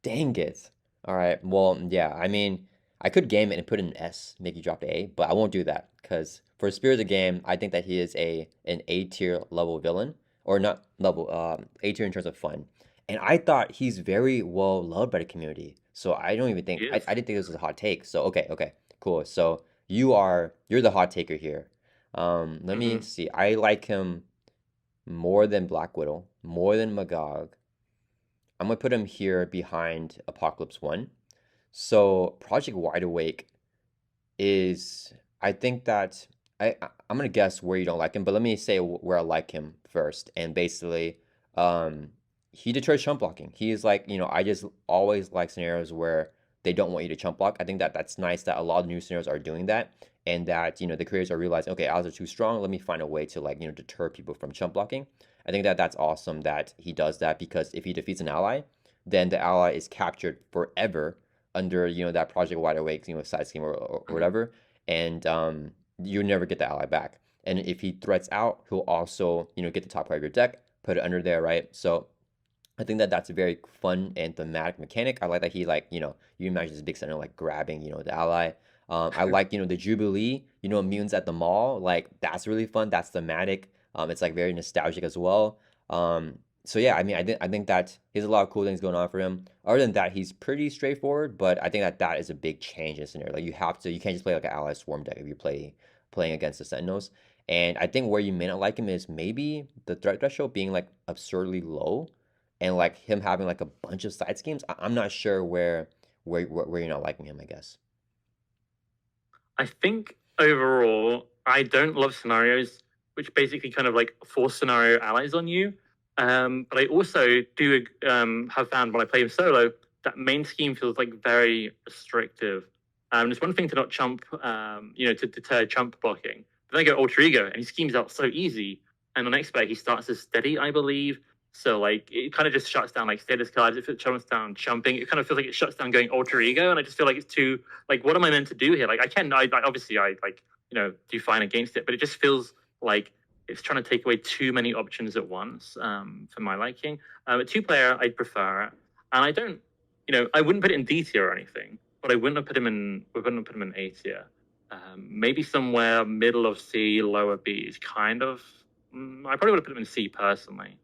S1: dang it all right well yeah I mean I could game it and put in an S make you drop to A but I won't do that because for spirit of the game I think that he is an A tier level villain or not level A tier in terms of fun and I thought he's very well loved by the community. So I don't even think
S2: Yes.
S1: I didn't think this was a hot take. So okay, cool. So you're the hot taker here. Let me
S2: Mm-hmm.
S1: see. I like him more than Black Widow, more than Magog. I'm gonna put him here behind Apocalypse One. So Project Wide Awake is I think that I'm gonna guess where you don't like him, but let me say where I like him first. And basically, um, he deters chump blocking. He's like, I just always like scenarios where they don't want you to chump block. I think that that's nice that a lot of new scenarios are doing that, and that the creators are realizing, okay, odds are too strong. Let me find a way to like deter people from chump blocking. I think that that's awesome that he does that because if he defeats an ally, then the ally is captured forever under that Project Wide Awake side scheme or
S2: Mm-hmm.
S1: whatever, and you never get the ally back. And if he threats out, he'll also get the top card of your deck, put it under there, right? So I think that that's a very fun and thematic mechanic. I like that he like you imagine this big center like grabbing the ally. I like the Jubilee, mutants at the mall. Like that's really fun. That's thematic. It's like very nostalgic as well. So yeah, I mean, I think that he has a lot of cool things going on for him. Other than that, he's pretty straightforward. But I think that that is a big change in scenario. Like you can't just play like an ally swarm deck if you're playing against the Sentinels. And I think where you may not like him is maybe the threat threshold being like absurdly low and like him having like a bunch of side schemes. I'm not sure where you're not liking him, I guess.
S2: I think overall, I don't love scenarios which basically kind of like force scenario allies on you. But I also do have found when I play him solo that main scheme feels like very restrictive. There's one thing to not chump, to deter chump blocking. But then I go alter ego and he schemes out so easy. And on expert he starts as steady, I believe. So like it kind of just shuts down like status cards. If it shuts down chumping, it kind of feels like it shuts down going alter ego. And I just feel like it's too like what am I meant to do here? Like I obviously I like do fine against it, but it just feels like it's trying to take away too many options at once for my liking. A two-player I prefer, and I don't I wouldn't put it in D tier or anything, but I wouldn't have put him in A tier. Maybe somewhere middle of C, lower B is kind of. I probably would have put him in C personally.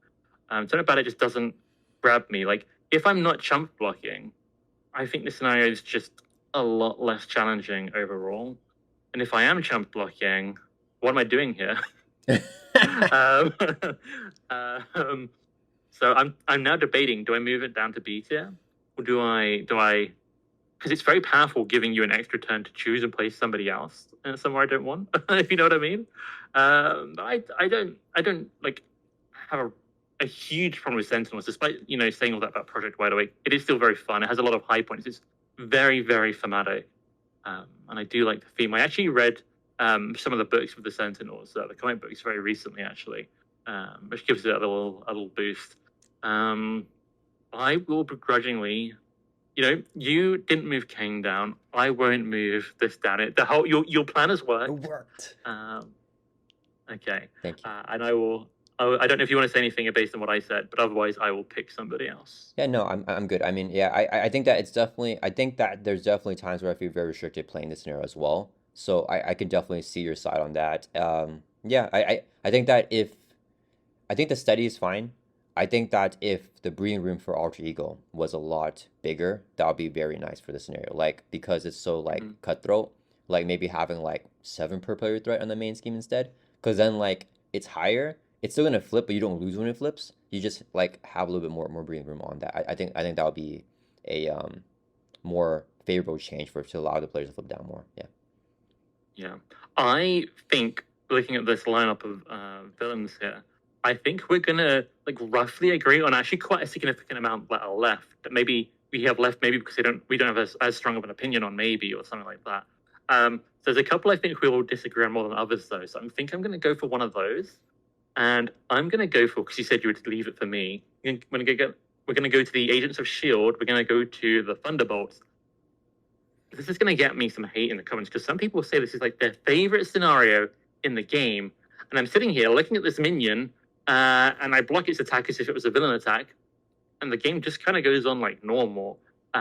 S2: Something about it just doesn't grab me. Like if I'm not chump blocking, I think the scenario is just a lot less challenging overall. And if I am chump blocking, what am I doing here? um, um, so I'm now debating: do I move it down to B tier, or do I? Because it's very powerful, giving you an extra turn to choose and place somebody else somewhere I don't want. If you know what I mean. I don't like have a huge problem with Sentinels, despite saying all that about Project Wide Awake. It is still very fun. It has a lot of high points. It's very very thematic, and I do like the theme. I actually read some of the books with the Sentinels, the comic books, very recently actually, which gives it a little boost. I will begrudgingly. You didn't move Kang down. I won't move this down. The whole your plan has
S1: It
S2: worked.
S1: worked.
S2: Okay,
S1: Thank you.
S2: and I will. I don't know if you want to say anything based on what I said, but otherwise, I will pick somebody else.
S1: Yeah, no, I'm good. I mean, yeah, I think that it's definitely I think that there's definitely times where I feel very restricted playing this scenario as well. So I can definitely see your side on that. Yeah, I think that if I think the steady is fine. I think that if the breathing room for alter ego was a lot bigger, that would be very nice for the scenario. Like because it's so like
S2: Mm-hmm.
S1: cutthroat, like maybe having like seven per player threat on the main scheme instead. Because then like it's higher, it's still gonna flip, but you don't lose when it flips. You just like have a little bit more breathing room on that. I think that would be a more favorable change for to allow the players to flip down more. Yeah.
S2: Yeah. I think looking at this lineup of villains here, I think we're gonna like roughly agree on actually quite a significant amount that are left. That maybe we have left maybe because we don't have as strong of an opinion on maybe or something like that. So there's a couple I think we will disagree on more than others though. So I think I'm gonna go for one of those. And I'm gonna go for because you said you would leave it for me. We're gonna go to the Agents of Shield. We're gonna go to the Thunderbolts. This is going to get me some hate in the comments because some people say this is like their favorite scenario in the game. And I'm sitting here looking at this minion and I block its attack as if it was a villain attack. And the game just kind of goes on like normal. You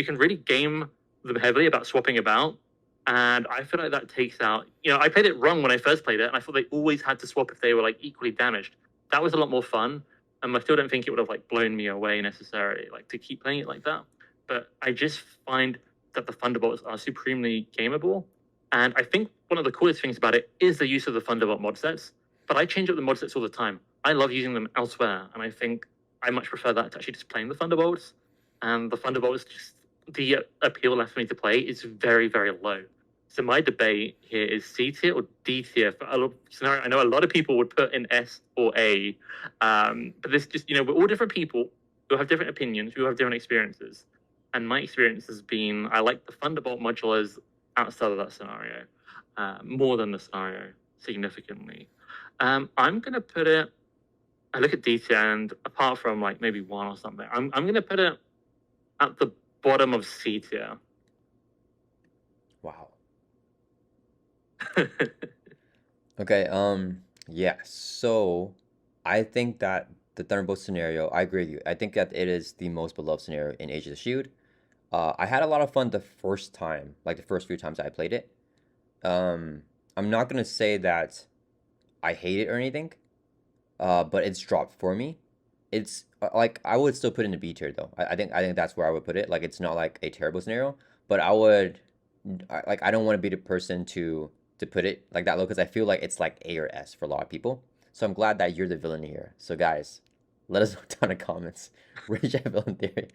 S2: can really game them heavily about swapping about. And I feel like that takes out, I played it wrong when I first played it. And I thought they always had to swap if they were like equally damaged. That was a lot more fun. And I still don't think it would have like blown me away necessarily, like to keep playing it like that. But I just find that the Thunderbolts are supremely gameable. And I think one of the coolest things about it is the use of the Thunderbolt mod sets. But I change up the mod sets all the time. I love using them elsewhere. And I think I much prefer that to actually just playing the Thunderbolts. And the Thunderbolts, just the appeal left for me to play is very, very low. So my debate here is C tier or D tier for a scenario. I know a lot of people would put in S or A. But this just, we're all different people who have different opinions, who have different experiences. And my experience has been I like the Thunderbolt modulars outside of that scenario more than the scenario significantly. I'm going to put it, I look at D tier and apart from like maybe one or something, I'm going to put it at the bottom of C tier.
S1: Wow. Okay, yeah, so I think that the Thunderbolt scenario, I agree with you. I think that it is the most beloved scenario in Age of the Shield. I had a lot of fun the first time, like the first few times I played it. I'm not gonna say that I hate it or anything, but it's dropped for me. It's like I would still put it in the B tier though. I think that's where I would put it. Like it's not like a terrible scenario, but I don't want to be the person to put it like that low because I feel like it's like A or S for a lot of people. So I'm glad that you're the villain here. So guys, let us know down in the comments. Rage at villain theory.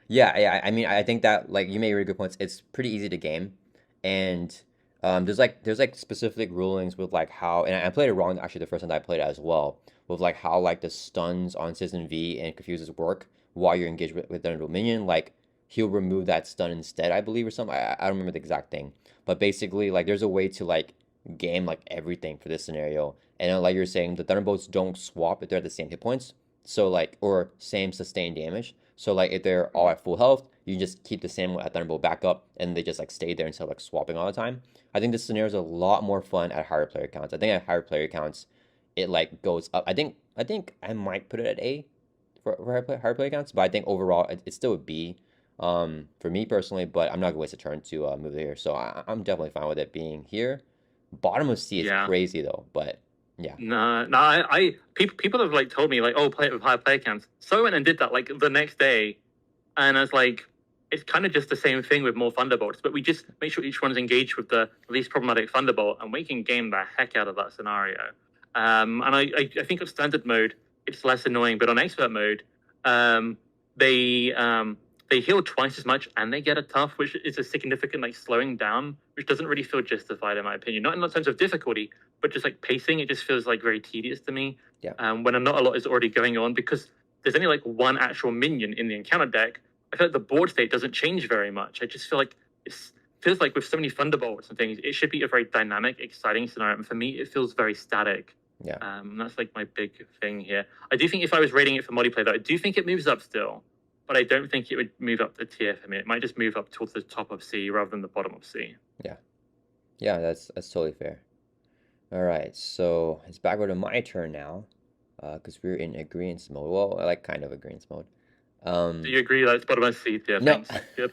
S1: Yeah. I mean, I think that like you made really good points. It's pretty easy to game, and there's like specific rulings with like how, and I played it wrong actually the first time that I played it as well, with like how like the stuns on Citizen V and Confuses work while you're engaged with the minion. Like he'll remove that stun instead, I believe, or something. I don't remember the exact thing, but basically like there's a way to like game like everything for this scenario. And like you're saying, the Thunderbolts don't swap if they're at the same hit points. So like or same sustained damage. So like if they're all at full health, you just keep the same Thunderbolt back up, and they just like stay there instead of like swapping all the time. I think this scenario is a lot more fun at higher player counts. I think at higher player counts, it like goes up. I think I might put it at A for higher player counts, but I think overall it's still a B for me personally. But I'm not gonna waste a turn to move it here, so I'm definitely fine with it being here. Bottom of C is
S2: Yeah.
S1: crazy though, but yeah.
S2: No, people have like told me like, oh, play it with higher player counts. So I went and did that like the next day, and I was like, it's kind of just the same thing with more Thunderbolts, but we just make sure each one's engaged with the least problematic Thunderbolt, and we can game the heck out of that scenario. And I think of standard mode, it's less annoying, but on expert mode, they heal twice as much and they get a tough, which is a significant like slowing down, which doesn't really feel justified in my opinion. Not in the sense of difficulty, but just like pacing, it just feels like very tedious to me.
S1: Yeah.
S2: When not a lot is already going on because there's only like one actual minion in the encounter deck. I feel like the board state doesn't change very much. I just feel like it feels like with so many Thunderbolts and things, it should be a very dynamic, exciting scenario. And for me, it feels very static.
S1: Yeah.
S2: That's like my big thing here. I do think if I was rating it for multiplayer, though, I do think it moves up still, but I don't think it would move up the tier for me. It might just move up towards the top of C rather than the bottom of C.
S1: Yeah, that's totally fair. All right, so it's back over to my turn now, because we're in agreement mode. Well, I like kind of agreement mode.
S2: Do you agree that it's bottom of C tier?
S1: No.
S2: Thanks. Good.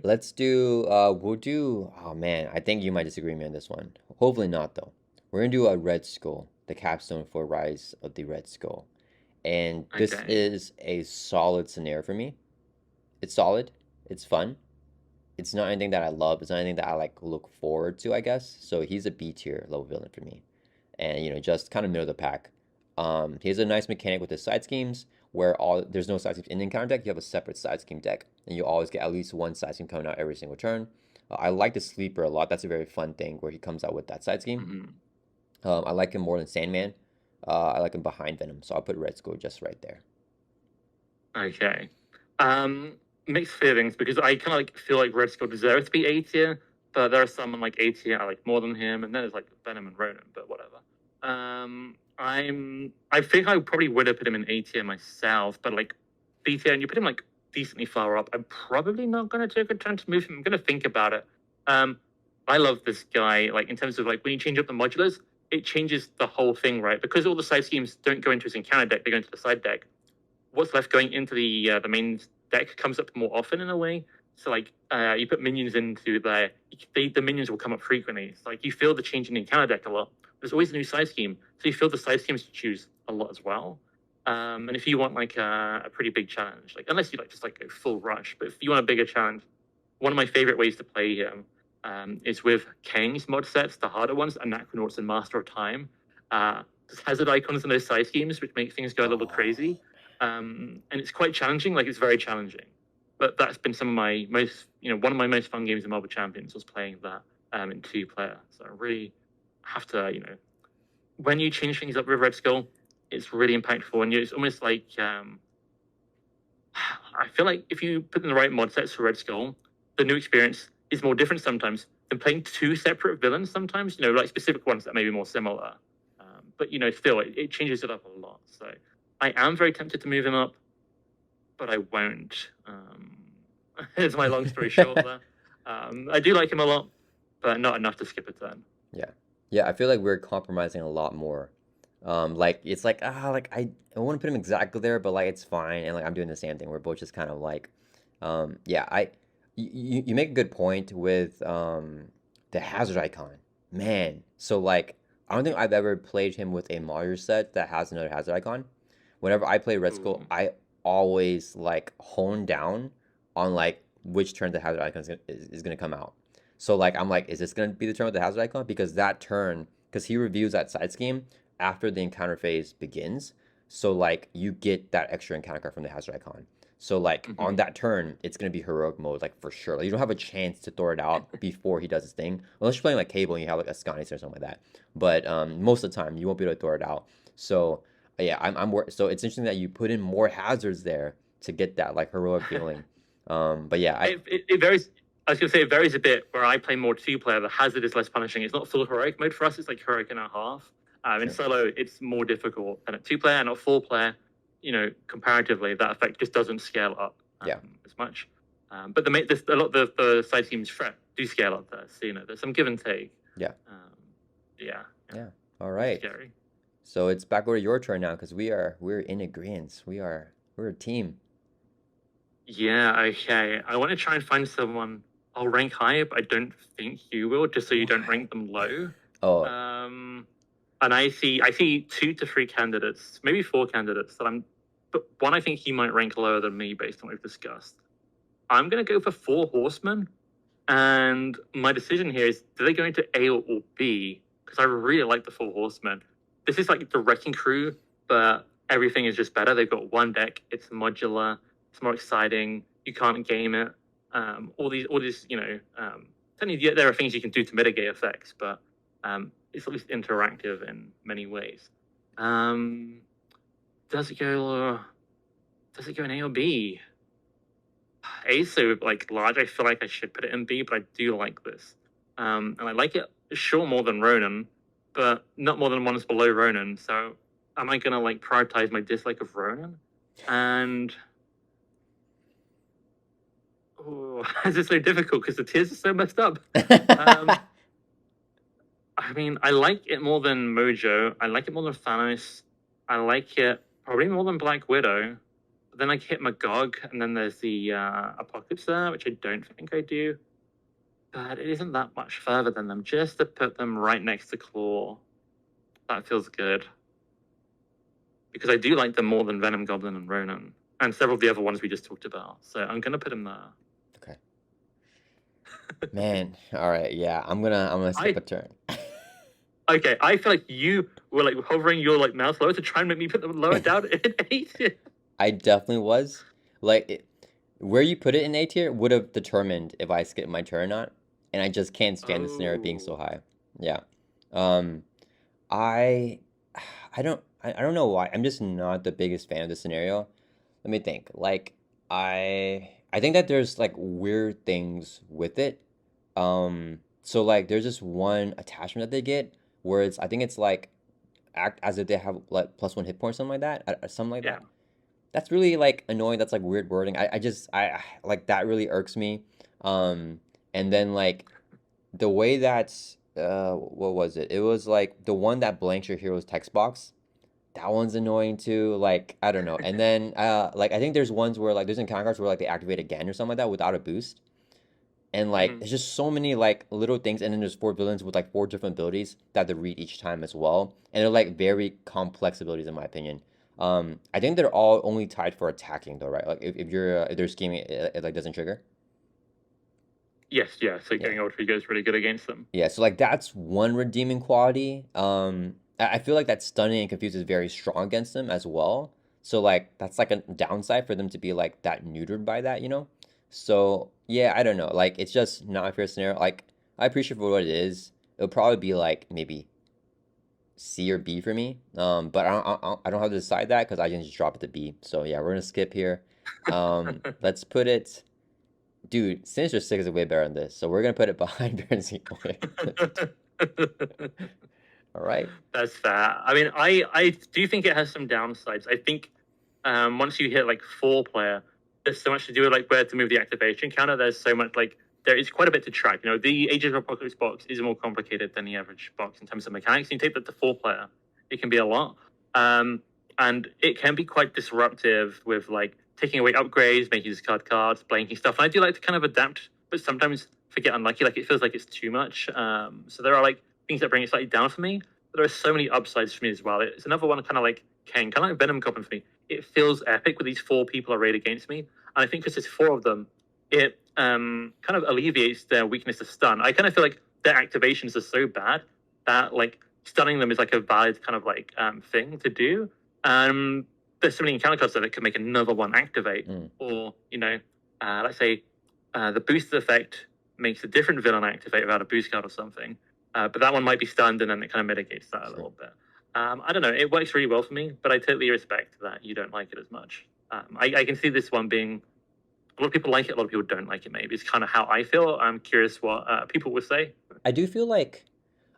S1: Let's do, we'll do, oh man, I think you might disagree with me on this one. Hopefully not, though. We're gonna do a Red Skull, the capstone for Rise of the Red Skull. And this
S2: Okay.
S1: is a solid scenario for me. It's solid, it's fun, it's not anything that I love. It's not anything that I like look forward to, I guess. So he's a B tier level villain for me, and just kind of middle of the pack. He has a nice mechanic with his side schemes where all there's no side schemes in the encounter deck. You have a separate side scheme deck, and you always get at least one side scheme coming out every single turn. I like the sleeper a lot. That's a very fun thing where he comes out with that side scheme.
S2: Hmm.
S1: I like him more than Sandman. I like him behind Venom, so I'll put Red Skull just right there.
S2: Okay. Mixed feelings because I kind of like feel like Red Skull deserves to be A tier, but there are some like A tier I like more than him, and then there's like Venom and Ronan, but whatever. I think I probably would have put him in A tier myself, but like B tier, and you put him like decently far up. I'm probably not gonna take a turn to move him. I'm gonna think about it. I love this guy. Like in terms of like when you change up the modulars, it changes the whole thing, right? Because all the side schemes don't go into his encounter deck; they go into the side deck. What's left going into the main deck comes up more often in a way. So like you put minions into there, the minions will come up frequently. So like you feel the change in the encounter deck a lot. There's always a new side scheme, so you feel the side schemes to choose a lot as well. And if you want like a pretty big challenge, like unless you like just like go full rush, but if you want a bigger challenge, one of my favorite ways to play him is with Kang's mod sets, the harder ones, Anachronauts and Master of Time. There's hazard icons in those side schemes, which make things go a little crazy. And it's quite challenging. Like it's very challenging, but that's been some of my most, one of my most fun games in Marvel Champions was playing that in 2-player. So I really have to, when you change things up with Red Skull, it's really impactful, and it's almost like I feel like if you put in the right mod sets for Red Skull, the new experience is more different sometimes than playing two separate villains. Sometimes, like specific ones that may be more similar, but still it changes it up a lot. So. I am very tempted to move him up, but I won't. It's my long story short there. I do like him a lot, but not enough to skip a turn.
S1: Yeah, I feel like we're compromising a lot more. Like it's like I want to put him exactly there, but like it's fine, and like I'm doing the same thing. We're both just kind of like, yeah. You make a good point with the hazard icon, man. So like I don't think I've ever played him with a modular set that has another hazard icon. Whenever I play Red Skull,
S2: Ooh.
S1: I always like hone down on like which turn the hazard icon is gonna come out. So like I'm like, is this gonna be the turn with the hazard icon? Because that turn, because he reviews that side scheme after the encounter phase begins. So like you get that extra encounter card from the hazard icon. So like on
S2: Mhm.
S1: that turn, it's gonna be heroic mode, like for sure. Like, you don't have a chance to throw it out before he does his thing, unless you're playing like Cable and you have like a Sconnies or something like that. But most of the time, you won't be able to throw it out. So yeah, so it's interesting that you put in more hazards there to get that like heroic feeling. But yeah,
S2: It varies. I was going to say it varies a bit. Where I play more 2-player, the hazard is less punishing. It's not full heroic mode for us. It's like heroic and a half. In
S1: sure.
S2: solo, it's more difficult than at 2-player and at 4-player. Comparatively, that effect just doesn't scale up
S1: Yeah,
S2: as much. But a lot of the side teams threat do scale up there. So there's some give and take.
S1: yeah,
S2: Yeah,
S1: yeah. All
S2: it's
S1: right.
S2: scary.
S1: So it's back over to your turn now because we're in agreement. We're a team.
S2: Yeah, okay. I want to try and find someone I'll rank high, but I don't think you will, just so you don't
S1: What?
S2: rank them low.
S1: Oh,
S2: And I see 2 to 3 candidates, maybe 4 candidates but one I think he might rank lower than me based on what we've discussed. I'm gonna go for 4 Horsemen, and my decision here is do they go into A or B? Because I really like the 4 Horsemen. This is like the Wrecking Crew, but everything is just better. They've got one deck. It's modular. It's more exciting. You can't game it. All these, technically there are things you can do to mitigate effects, but it's at least interactive in many ways. Does it go? Does it go in A or B? A is so like large. I feel like I should put it in B, but I do like this, and I like it sure more than Ronan, but not more than one's below Ronan. So am I gonna like prioritize my dislike of Ronan? And this is so difficult because the tiers are so messed up. I mean, I like it more than Mojo. I like it more than Thanos. I like it probably more than Black Widow. But then I hit Magog, and then there's the Apocalypse there, which I don't think I do. But it isn't that much further than them. Just to put them right next to Klaw, that feels good. Because I do like them more than Venom Goblin and Ronan, and several of the other ones we just talked about. So I'm going to put him there.
S1: okay. Man, all right, yeah, I'm gonna skip
S2: I
S1: a turn.
S2: okay. I feel like you were like hovering your like mouse lower to try and make me put them lower down in A tier.
S1: I definitely was. Like, where you put it in A tier would have determined if I skipped my turn or not, and I just can't stand the scenario being so
S2: Oh,
S1: high. Yeah. Um, I, I don't know why. I'm just not the biggest fan of the scenario. Let me think. Like, I think that there's like weird things with it. So like, there's this one attachment that they get where I think it's like act as if they have like +1 hit point or something like that, something like
S2: yeah.
S1: that. That's really like annoying. That's like weird wording. Like that really irks me. Um, and then like the way that's what was it? It was like the one that blanks your hero's text box. That one's annoying too. Like I don't know. And then like I think there's ones where like there's encounter cards where like they activate again or something like that without a boost. And like
S2: Mhm.
S1: there's just so many like little things, and then there's 4 villains with like 4 different abilities that they read each time as well, and they're like very complex abilities in my opinion. I think they're all only tied for attacking though, right? Like if you're if they're scheming, it like doesn't trigger.
S2: Yes, yeah. So
S1: Yeah,
S2: getting Ultron is really good against them.
S1: yeah. So like that's one redeeming quality. I feel like that stunning and confuse is very strong against them as well. So like that's like a downside for them to be like that neutered by that, you know? So yeah, I don't know. Like it's just not a fair scenario. Like I appreciate for what it is. It'll probably be like maybe C or B for me. But I don't have to decide that because I can just drop it to B. So yeah, we're gonna skip here. Let's put it. Dude, Sinister Six is way better than this, so we're gonna put it behind Baron Zemo. All right.
S2: That's fair. I mean, I do think it has some downsides. I think once you hit like 4 player, there's so much to do with like where to move the activation counter. There's so much like there is quite a bit to track. You know, the Age of Apocalypse box is more complicated than the average box in terms of mechanics. You take that to 4 player, it can be a lot, and it can be quite disruptive with like taking away upgrades, making discard cards, blanking stuff. And I do like to kind of adapt, but sometimes forget unlucky. Like it feels like it's too much. So there are like things that bring it slightly down for me. But there are so many upsides for me as well. It's another one kind of like Kang, kind of like Venom Goblin for me. It feels epic with these 4 people arrayed against me, and I think because there's 4 of them, it kind of alleviates their weakness of stun. I kind of feel like their activations are so bad that like stunning them is like a valid kind of like thing to do. There's so many encounter cards that could make another one activate,
S1: Mm.
S2: or you know, let's say the boosted effect makes a different villain activate without a boost card or something. But that one might be stunned, and then it kind of mitigates that a
S1: Sure.
S2: little bit. I don't know. It works really well for me, but I totally respect that you don't like it as much. I can see this one being a lot of people like it, a lot of people don't like it. Maybe it's kind of how I feel. I'm curious what people would say.
S1: I do feel like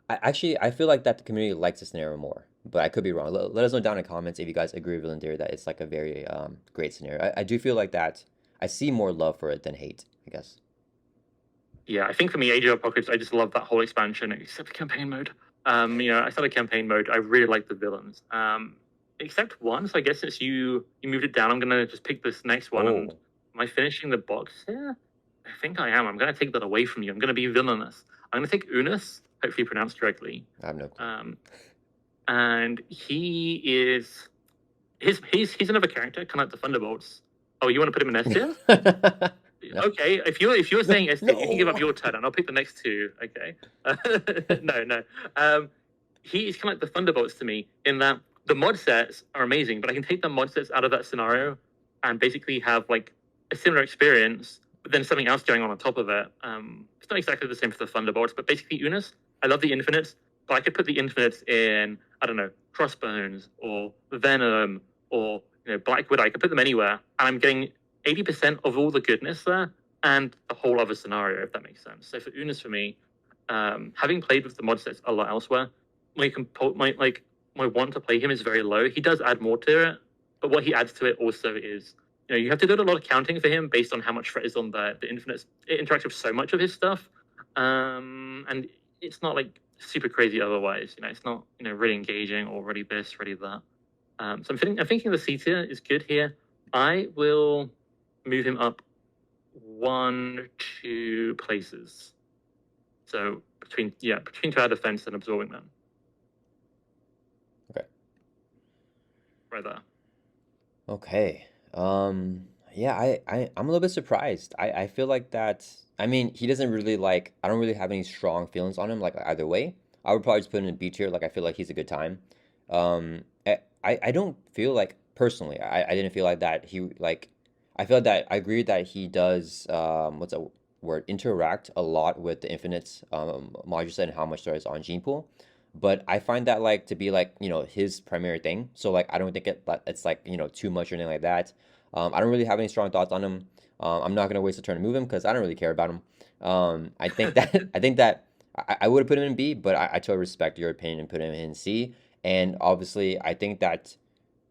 S1: I feel like that the community likes this scenario more, but I could be wrong. Let us know down in the comments if you guys agree with Villain Theory that it's like a very great scenario. I do feel like that I see more love for it than hate, I guess.
S2: Yeah, I think for me, Age of Apocalypse, I just love that whole expansion, except for campaign mode. I started campaign mode. I really like the villains. Except one. So I guess since you moved it down, I'm gonna just pick this next one. And
S1: Oh,
S2: am I finishing the box here? I think I am. I'm gonna take that away from you. I'm gonna be villainous. I'm gonna take Unus, hopefully pronounced correctly.
S1: I have no clue.
S2: And he is he's another character, kind of like the Thunderbolts. Oh, you want to put him in S tier?
S1: No.
S2: Okay, if you're saying S tier, you can give up
S1: No.
S2: your turn, and I'll pick the next two. Okay. No, no. He is kind of like the Thunderbolts to me in that the mod sets are amazing, but I can take the mod sets out of that scenario and basically have like a similar experience, but then something else going on top of it. It's not exactly the same for the Thunderbolts, but basically Unus. I love the Infinites, but I could put the Infinites in I don't know Crossbones or Venom or Black Widow. I could put them anywhere, and I'm getting 80% of all the goodness there and the whole other scenario, if that makes sense. So for Unus, for me, having played with the mod sets a lot elsewhere, my want to play him is very low. He does add more to it, but what he adds to it also is you have to do a lot of counting for him based on how much threat is on the Infinites. It interacts with so much of his stuff, and it's not like super crazy otherwise. It's not really engaging or really this, really that. So I'm thinking the C tier is good here. I will move him up 1, 2 places. So between tower defense and absorbing them.
S1: Okay.
S2: Right there.
S1: Okay. Yeah, I'm a little bit surprised. I feel like that. I mean, he doesn't really like. I don't really have any strong feelings on him. Like either way, I would probably just put him in B tier. Like I feel like he's a good time. I don't feel like personally. I didn't feel like that. He like. I feel that I agree that he does. What's a word? Interact a lot with the Infinite module set and how much there is on Gene Pool. But I find that like to be like his primary thing. So like I don't think it's like too much or anything like that. I don't really have any strong thoughts on him. I'm not gonna waste a turn to move him because I don't really care about him. I think that I would have put him in B, but I totally respect your opinion and put him in C. And obviously, I think that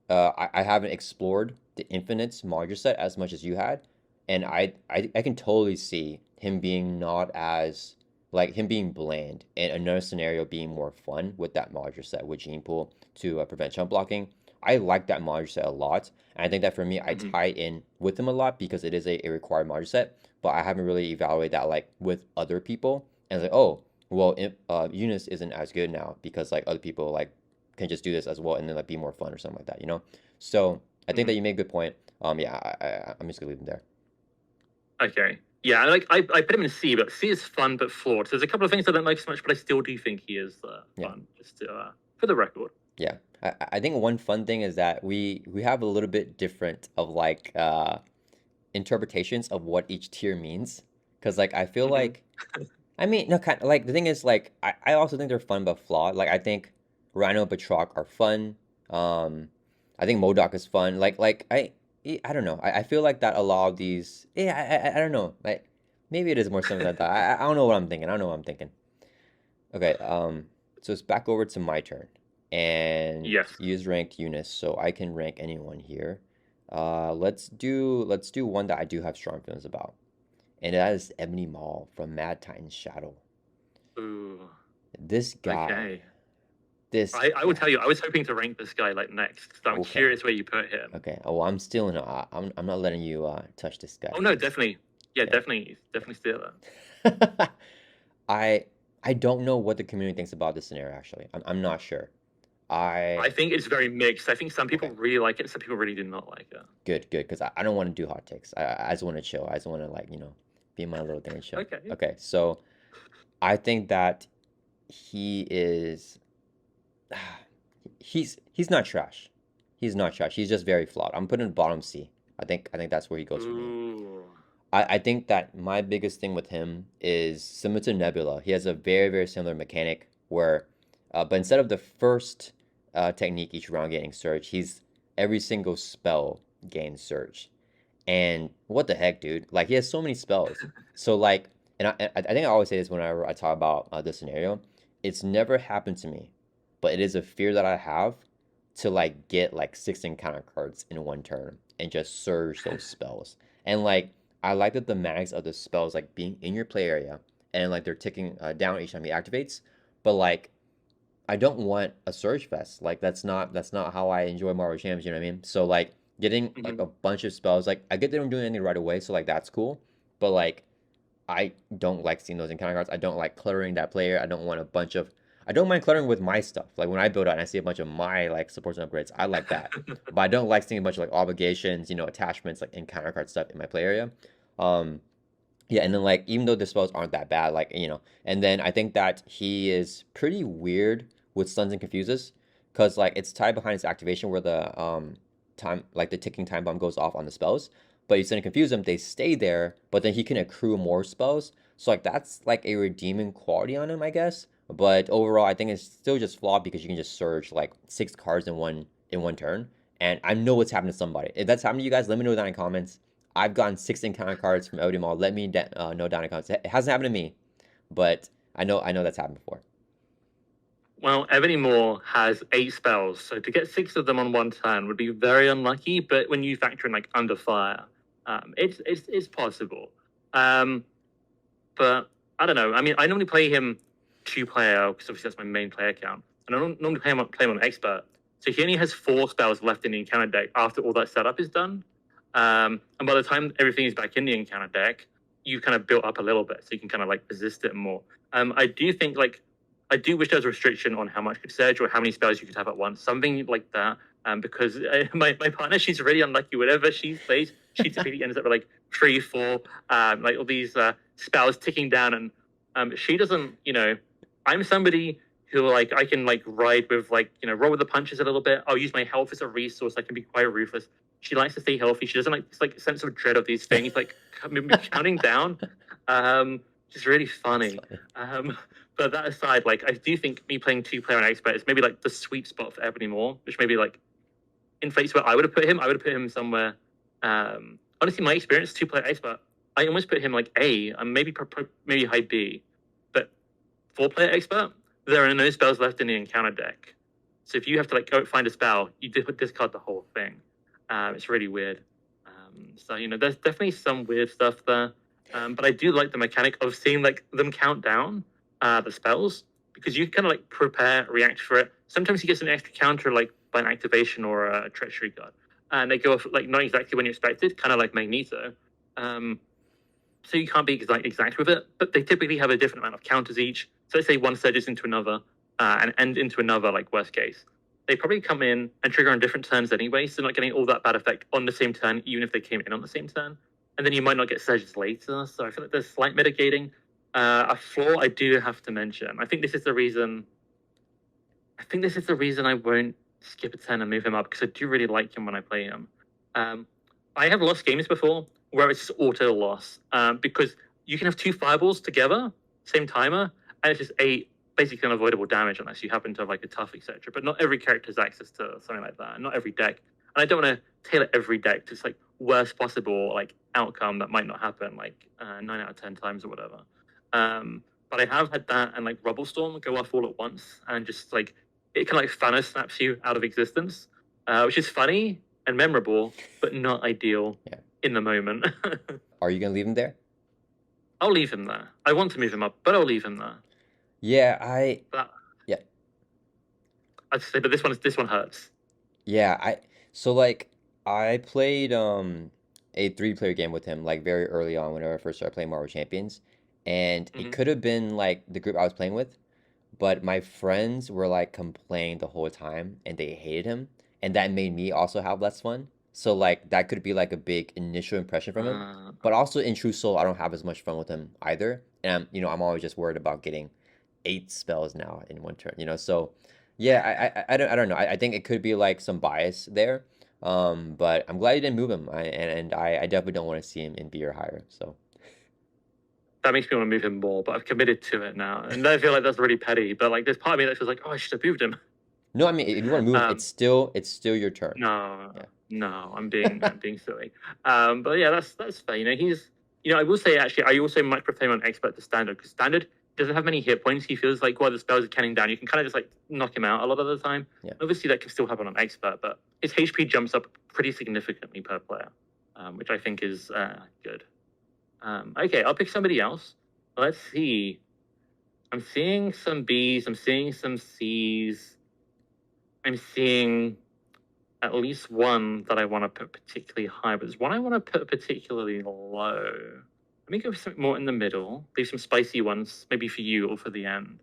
S1: I haven't explored the Infinites module set as much as you had, and I can totally see him being not as like him being bland and another scenario being more fun with that module set with Gene Pool to prevent chump blocking. I like that module set a lot, and I think that for me, I
S2: Hmm.
S1: tie in with him a lot because it is a required module set, but I haven't really evaluated that like with other people, and it's like, oh, well, Unus isn't as good now because like other people like can just do this as well and then like be more fun or something like that, you know? So I think
S2: Hmm.
S1: that you made a good point. Yeah, I'm just gonna leave him there.
S2: Okay. Yeah, I put him in C, but C is fun but flawed. So there's a couple of things I don't like so much, but I still do think he is
S1: Yeah.
S2: fun. Just for the record.
S1: Yeah. I think one fun thing is that we have a little bit different of like interpretations of what each tier means. Cause like I feel
S2: Hmm.
S1: like I mean no kind of like the thing is like I also think they're fun but flawed. Like I think Rhino and Batroc are fun. I think M.O.D.O.K is fun. I don't know. I feel like that a lot of these I don't know. Like maybe it is more something like that. I don't know what I'm thinking. I don't know what I'm thinking. Okay, so it's back over to my turn. And
S2: Yes.
S1: use ranked Eunice, so I can rank anyone here. Let's do one that I do have strong feelings about. And that is Ebony Maw from Mad Titan's Shadow.
S2: Ooh.
S1: This guy,
S2: Okay.
S1: this
S2: I will tell
S1: guy.
S2: you, I was hoping to rank this guy like next, so I'm
S1: Okay,
S2: curious where you put him.
S1: okay. Oh, I'm still in. I'm not letting you touch this
S2: Oh
S1: guy.
S2: no, definitely. Yeah,
S1: Yeah.
S2: definitely steal that.
S1: I I don't know what the community thinks about this scenario actually. I'm not sure.
S2: I
S1: I
S2: think it's very mixed. I think some people
S1: okay.
S2: really like it, some people really do not like it.
S1: Good, good, because I don't want to do hot takes. I just want to chill. I just want to like, be in my little thing and chill.
S2: Okay.
S1: Okay, so I think that he is he's not trash. He's not trash. He's just very flawed. I'm putting him bottom C. I think that's where he goes for me.
S2: Ooh.
S1: I think that my biggest thing with him is similar to Nebula. He has a very, very similar mechanic where, but instead of the first technique each round getting surge, he's every single spell gains surge. And what the heck, dude? Like he has so many spells. So like, and I think I always say this whenever I talk about this scenario. It's never happened to me, but it is a fear that I have to like get like 6 encounter cards in one turn and just surge those spells. And like, I like that the mags of the spells like being in your play area and like they're ticking down each time he activates. But like, I don't want a Surge Fest. Like that's not how I enjoy Marvel Champs, you know what I mean? So like getting like
S2: Mhm.
S1: a bunch of spells, like I get they don't do anything right away, so like that's cool. But like I don't like seeing those encounter cards. I don't like cluttering that player. I don't want a bunch of I don't mind cluttering with my stuff. Like when I build out and I see a bunch of my like supports and upgrades, I like that. But I don't like seeing a bunch of like obligations, attachments, like encounter card stuff in my play area. Um yeah, and then like even though the spells aren't that bad, and then I think that he is pretty weird with stuns and confuses, because like it's tied behind his activation where the time like the ticking time bomb goes off on the spells, but you stun and confuse them, they stay there, but then he can accrue more spells. So like that's like a redeeming quality on him, I guess. But overall, I think it's still just flawed because you can just surge like 6 cards in one turn. And I know what's happened to somebody. If that's happened to you guys, let me know down in the comments. I've gotten 6 encounter cards from Ebony Maw. Let me know down in the comments. It hasn't happened to me, but I know that's happened before.
S2: Well, Ebony Maw has 8 spells, so to get 6 of them on one turn would be very unlucky. But when you factor in like under fire, it's possible. Um, but I don't know. I mean, I normally play him 2 player because obviously that's my main player account, and I don't normally play him on expert. So he only has 4 spells left in the encounter deck after all that setup is done. And by the time everything is back in the encounter deck, you kind of built up a little bit, so you can kind of like resist it more. I do think like I do wish there was a restriction on how much could surge or how many spells you could have at once, something like that. because my partner, she's really unlucky. Whatever she plays, she typically ends up with like 3, 4, like all these spells ticking down, and she doesn't. I'm somebody who like I can like ride with like roll with the punches a little bit. I'll use my health as a resource. I can be quite ruthless. She likes to stay healthy. She doesn't like this like sense of dread of these things, like counting down. Just really funny. But that aside, like I do think me playing 2-player on expert is maybe like the sweet spot for Ebony Maw, which maybe like inflates where I would have put him. I would have put him somewhere. Honestly, my experience 2-player expert, I almost put him like A, and maybe high B. But 4-player expert, there are no spells left in the encounter deck. So if you have to like go find a spell, you discard the whole thing. It's really weird. So there's definitely some weird stuff there. But I do like the mechanic of seeing like them count down the spells, because you kind of like prepare, react for it. Sometimes he gets an extra counter like by an activation or a treachery card, and they go off like not exactly when you expected, kind of like Magneto. So you can't be exact with it, but they typically have a different amount of counters each. So let's say one surges into another and end into another, like worst case. They probably come in and trigger on different turns anyway, so not getting all that bad effect on the same turn, even if they came in on the same turn. And then you might not get surges later, so I feel like there's slight mitigating. A flaw I do have to mention. I think this is the reason I won't skip a turn and move him up, because I do really like him when I play him. I have lost games before where it's just auto loss, because you can have 2 fireballs together, same timer, and it's just basically unavoidable damage unless you happen to have like a tough, etc. But not every character has access to something like that, not every deck. And I don't want to tailor every deck to like worst possible like outcome that might not happen like 9 out of 10 times or whatever. But I have had that and like Rubble Storm go off all at once, and just like it can like Thanos snaps you out of existence, which is funny and memorable, but not ideal in the moment.
S1: Are you gonna leave him there?
S2: I'll leave him there. I want to move him up, but I'll leave him there.
S1: Yeah,
S2: I'd say, but this one hurts.
S1: Yeah, so like I played a 3-player game with him like very early on whenever I first started playing Marvel Champions, and it could have been like the group I was playing with, but my friends were like complaining the whole time and they hated him, and that made me also have less fun. So like that could be like a big initial impression from him. But also in True Soul, I don't have as much fun with him either, and I'm always just worried about getting 8 spells now in one turn. So yeah, I don't know. I think it could be like some bias there. But I'm glad you didn't move him. I definitely don't want to see him in B or higher. So
S2: that makes me want to move him more, but I've committed to it now, and I feel like that's really petty. But like, there's part of me that feels like, oh, I should have moved him.
S1: No, I mean, if you want to move him, it's still your turn.
S2: No, I'm being silly. But yeah, that's fair. He's I will say actually, I also much prefer him on expert to standard, because standard doesn't have many hit points. He feels like while the spells are counting down, you can kind of just like knock him out a lot of the time.
S1: Yeah.
S2: Obviously, that can still happen on expert, but his HP jumps up pretty significantly per player, which I think is good. Okay, I'll pick somebody else. Let's see. I'm seeing some Bs. I'm seeing some Cs. I'm seeing at least one that I want to put particularly high, but there's one I want to put particularly low. Let me go for something more in the middle. Leave some spicy ones, maybe for you or for the end.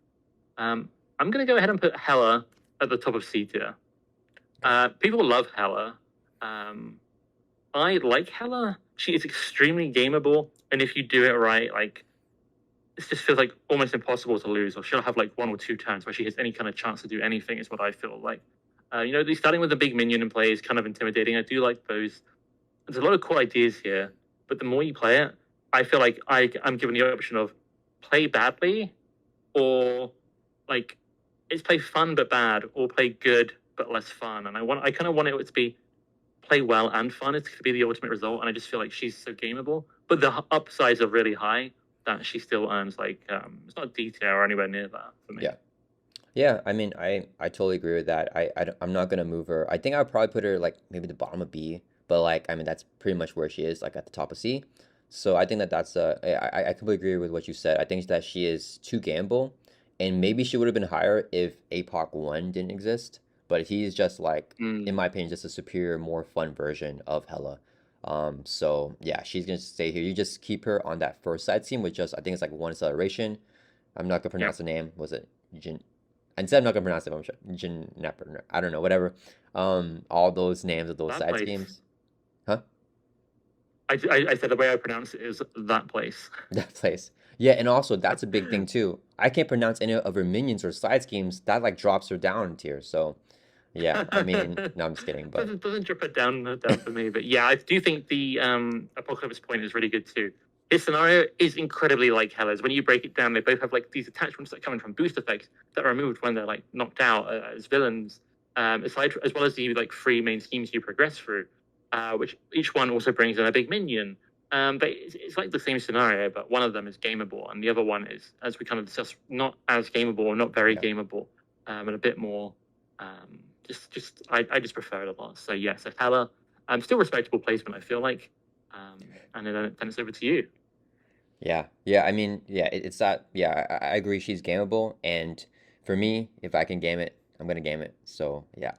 S2: I'm going to go ahead and put Hela at the top of C tier. People love Hela. I like Hela. She is extremely gameable, and if you do it right, like it just feels like almost impossible to lose. Or she'll have like 1 or 2 turns where she has any kind of chance to do anything. Is what I feel like. Starting with a big minion in play is kind of intimidating. I do like those. There's a lot of cool ideas here, but the more you play it, I feel like I'm given the option of play badly, or like it's play fun but bad, or play good but less fun. And I kind of want it to be play well and fun. It's to be the ultimate result. And I just feel like she's so gameable, but the upsides are really high that she still earns like it's not D tier or anywhere near that for me.
S1: Yeah, I mean, I totally agree with that. I'm not gonna move her. I think I would probably put her like maybe the bottom of B, but like I mean that's pretty much where she is, like at the top of C. So I think that's I completely agree with what you said. I think that she is too gamble, and maybe she would have been higher if APOC 1 didn't exist. But he's just like, in my opinion, just a superior, more fun version of Hela. So yeah, she's gonna stay here. You just keep her on that first side scene with just I think it's like 1 acceleration. I'm not gonna pronounce the name. Was it instead I'm not gonna pronounce it. I'm sure. I don't know, whatever. All those names of those
S2: That
S1: side
S2: place.
S1: schemes, huh?
S2: I said the way I pronounce it is that place.
S1: That place. Yeah, and also that's a big thing too. I can't pronounce any of her minions or side schemes. That like drops her down in tier. So yeah, I mean, no, I'm just kidding, but
S2: Doesn't drop it down for me, but yeah, I do think the Apocalypse point is really good too. His scenario is incredibly like Hela's. When you break it down, they both have like these attachments that come in from boost effects that are removed when they're like knocked out as villains. Aside as well as the like three main schemes you progress through, which each one also brings in a big minion. But it's like the same scenario, but one of them is gameable, and the other one is, as we kind of discussed, not as gameable or not very
S1: yeah.
S2: gameable, and a bit more. I just prefer it a lot. So yes, Hela, still respectable placement, I feel like. And then it's over to you.
S1: Yeah, yeah. I mean, yeah. It's that. Yeah, I agree. She's gameable, and for me, if I can game it, I'm gonna game it. So yeah,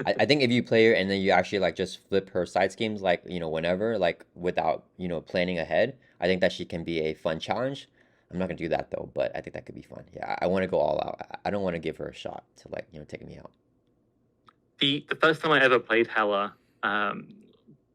S1: I think if you play her and then you actually like just flip her side schemes, like whenever, like without planning ahead, I think that she can be a fun challenge. I'm not gonna do that though, but I think that could be fun. Yeah, I want to go all out. I don't want to give her a shot to like take me out.
S2: The first time I ever played Hela,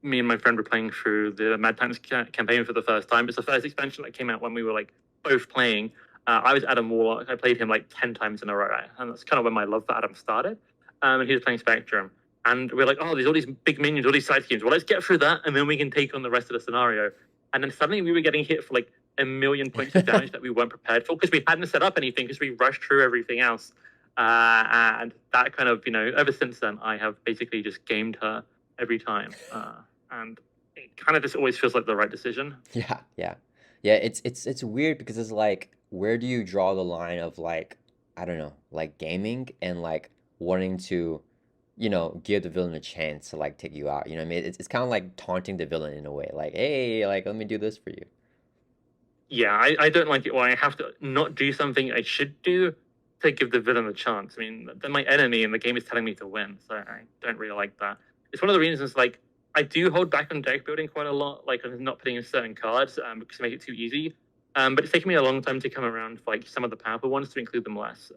S2: me and my friend were playing through the Mad Times campaign for the first time. It's the first expansion that came out when we were like both playing. I was Adam Warlock. I played him like 10 times in a row, and that's kind of when my love for Adam started. And he was playing Spectrum, and we are like, oh, there's all these big minions, all these side schemes. Well, let's get through that, and then we can take on the rest of the scenario. And then suddenly we were getting hit for like a million points of damage that we weren't prepared for because we hadn't set up anything because we rushed through everything else. And that kind of, ever since then, I have basically just gamed her every time. And it kind of just always feels like the right decision.
S1: Yeah, yeah, yeah. It's weird because it's like, where do you draw the line of like, I don't know, like gaming and like wanting to, give the villain a chance to like take you out. You know what I mean? It's kind of like taunting the villain in a way, like, hey, like let me do this for you.
S2: Yeah, I don't like it when I have to not do something I should do to give the villain a chance. I mean, they're my enemy and the game is telling me to win, so I don't really like that. It's one of the reasons, like, I do hold back on deck building quite a lot, like, I'm not putting in certain cards because they make it too easy. But it's taken me a long time to come around for, like, some of the powerful ones to include them less.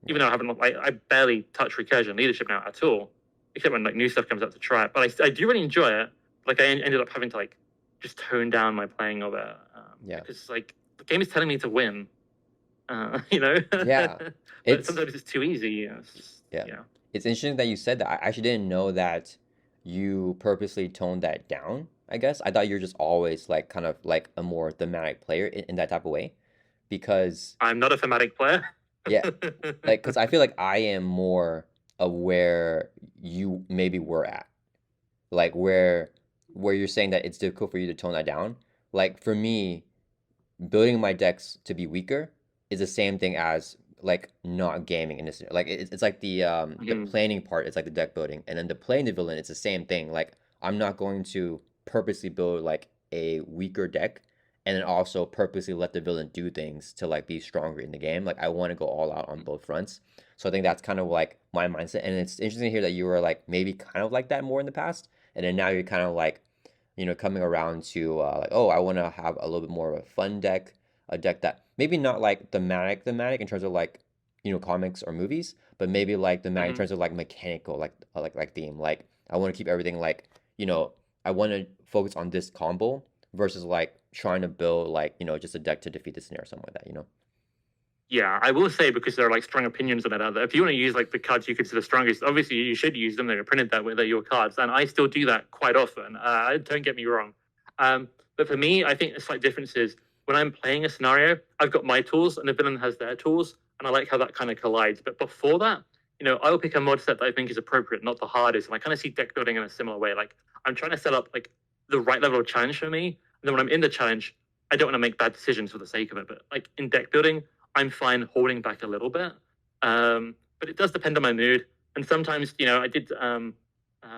S2: Even
S1: Yeah.
S2: though I haven't, I barely touch recursion leadership now at all, except when, like, new stuff comes up to try it. But I do really enjoy it. Like, I ended up having to, like, just tone down my playing of it
S1: Yeah.
S2: because, like, the game is telling me to win. You know.
S1: Yeah.
S2: But
S1: It's
S2: sometimes it's too easy. It's just,
S1: yeah.
S2: yeah.
S1: It's interesting that you said that. I actually didn't know that you purposely toned that down, I guess. I thought you're just always like kind of like a more thematic player in that type of way. Because
S2: I'm not a thematic player.
S1: yeah, like because I feel like I am more of where you maybe were at. Like where you're saying that it's difficult for you to tone that down. Like for me, building my decks to be weaker is the same thing as like not gaming in this. Like it's like the
S2: Mhm.
S1: planning part. It's like the deck building, and then the playing the villain. It's the same thing. Like I'm not going to purposely build like a weaker deck, and then also purposely let the villain do things to like be stronger in the game. Like I want to go all out on both fronts. So I think that's kind of like my mindset, and it's interesting to hear that you were like maybe kind of like that more in the past, and then now you're kind of like coming around to like, oh, I want to have a little bit more of a fun deck, a deck that maybe not like thematic in terms of like, comics or movies, but maybe like thematic in
S2: Mhm.
S1: terms of like mechanical, like theme. Like I want to keep everything like, I want to focus on this combo versus like trying to build like, just a deck to defeat the snare or something like that.
S2: Yeah, I will say because there are like strong opinions on it out there. If you want to use like the cards you consider strongest, obviously you should use them. They're printed that way. They're your cards, and I still do that quite often. Don't get me wrong. But for me, I think the slight difference is when I'm playing a scenario, I've got my tools and the villain has their tools, and I like how that kind of collides. But before that, I will pick a mod set that I think is appropriate, not the hardest. And I kind of see deck building in a similar way. Like I'm trying to set up like the right level of challenge for me, and then when I'm in the challenge, I don't want to make bad decisions for the sake of it. But like in deck building, I'm fine holding back a little bit. But it does depend on my mood. And sometimes, I did,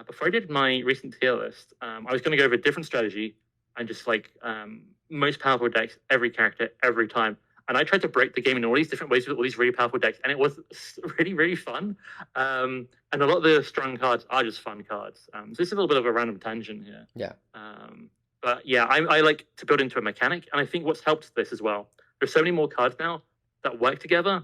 S2: before I did my recent tier list, I was going to go over a different strategy and just like most powerful decks, every character, every time. And I tried to break the game in all these different ways with all these really powerful decks. And it was really, really fun. And a lot of the strong cards are just fun cards. So this is a little bit of a random tangent here.
S1: Yeah.
S2: But yeah, I like to build into a mechanic. And I think what's helped this as well, there's so many more cards now that work together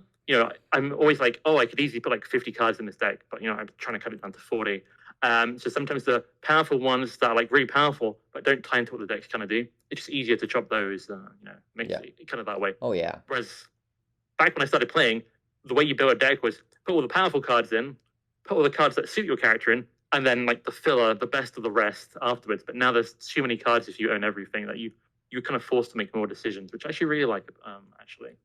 S2: I'm always like, oh, I could easily put like 50 cards in this deck, but I'm trying to cut it down to 40. So sometimes the powerful ones that are like really powerful, but don't tie into what the deck's trying to do, it's just easier to chop those. Makes
S1: Yeah.
S2: it kind of that way.
S1: Oh yeah.
S2: Whereas back when I started playing, the way you build a deck was put all the powerful cards in, put all the cards that suit your character in, and then like the filler, the best of the rest afterwards. But now there's too many cards if you own everything that you're kind of forced to make more decisions, which I actually really like. Actually,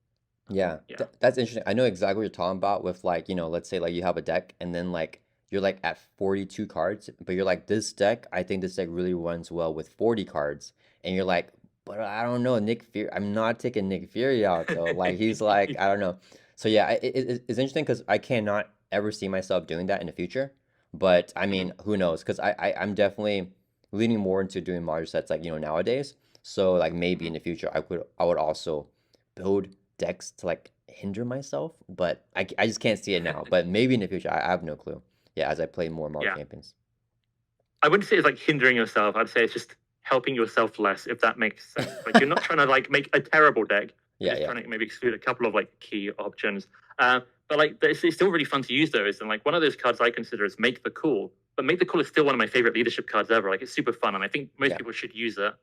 S1: Yeah,
S2: yeah,
S1: that's interesting. I know exactly what you're talking about with like, let's say like you have a deck and then like you're like at 42 cards, but you're like this deck, I think this deck really runs well with 40 cards. And you're like, but I don't know, Nick Fury, I'm not taking Nick Fury out though. Like he's like, I don't know. So yeah, it's interesting because I cannot ever see myself doing that in the future. But I
S2: Mhm.
S1: mean, who knows? Because I'm definitely leaning more into doing module sets like, nowadays. So like maybe in
S2: Mhm.
S1: the future I would also build decks to like hinder myself, but I just can't see it now. But maybe in the future, I have no clue. Yeah, as I play more Marvel
S2: Yeah,
S1: Champions.
S2: I wouldn't say it's like hindering yourself. I'd say it's just helping yourself less, if that makes sense. Like you're not trying to like make a terrible deck. You're
S1: Yeah,
S2: just
S1: yeah,
S2: trying to maybe exclude a couple of like key options. But like it's still really fun to use those. And like one of those cards I consider is Make the Call. But Make the Call is still one of my favorite leadership cards ever. Like it's super fun, and I think most
S1: yeah.
S2: people should use it.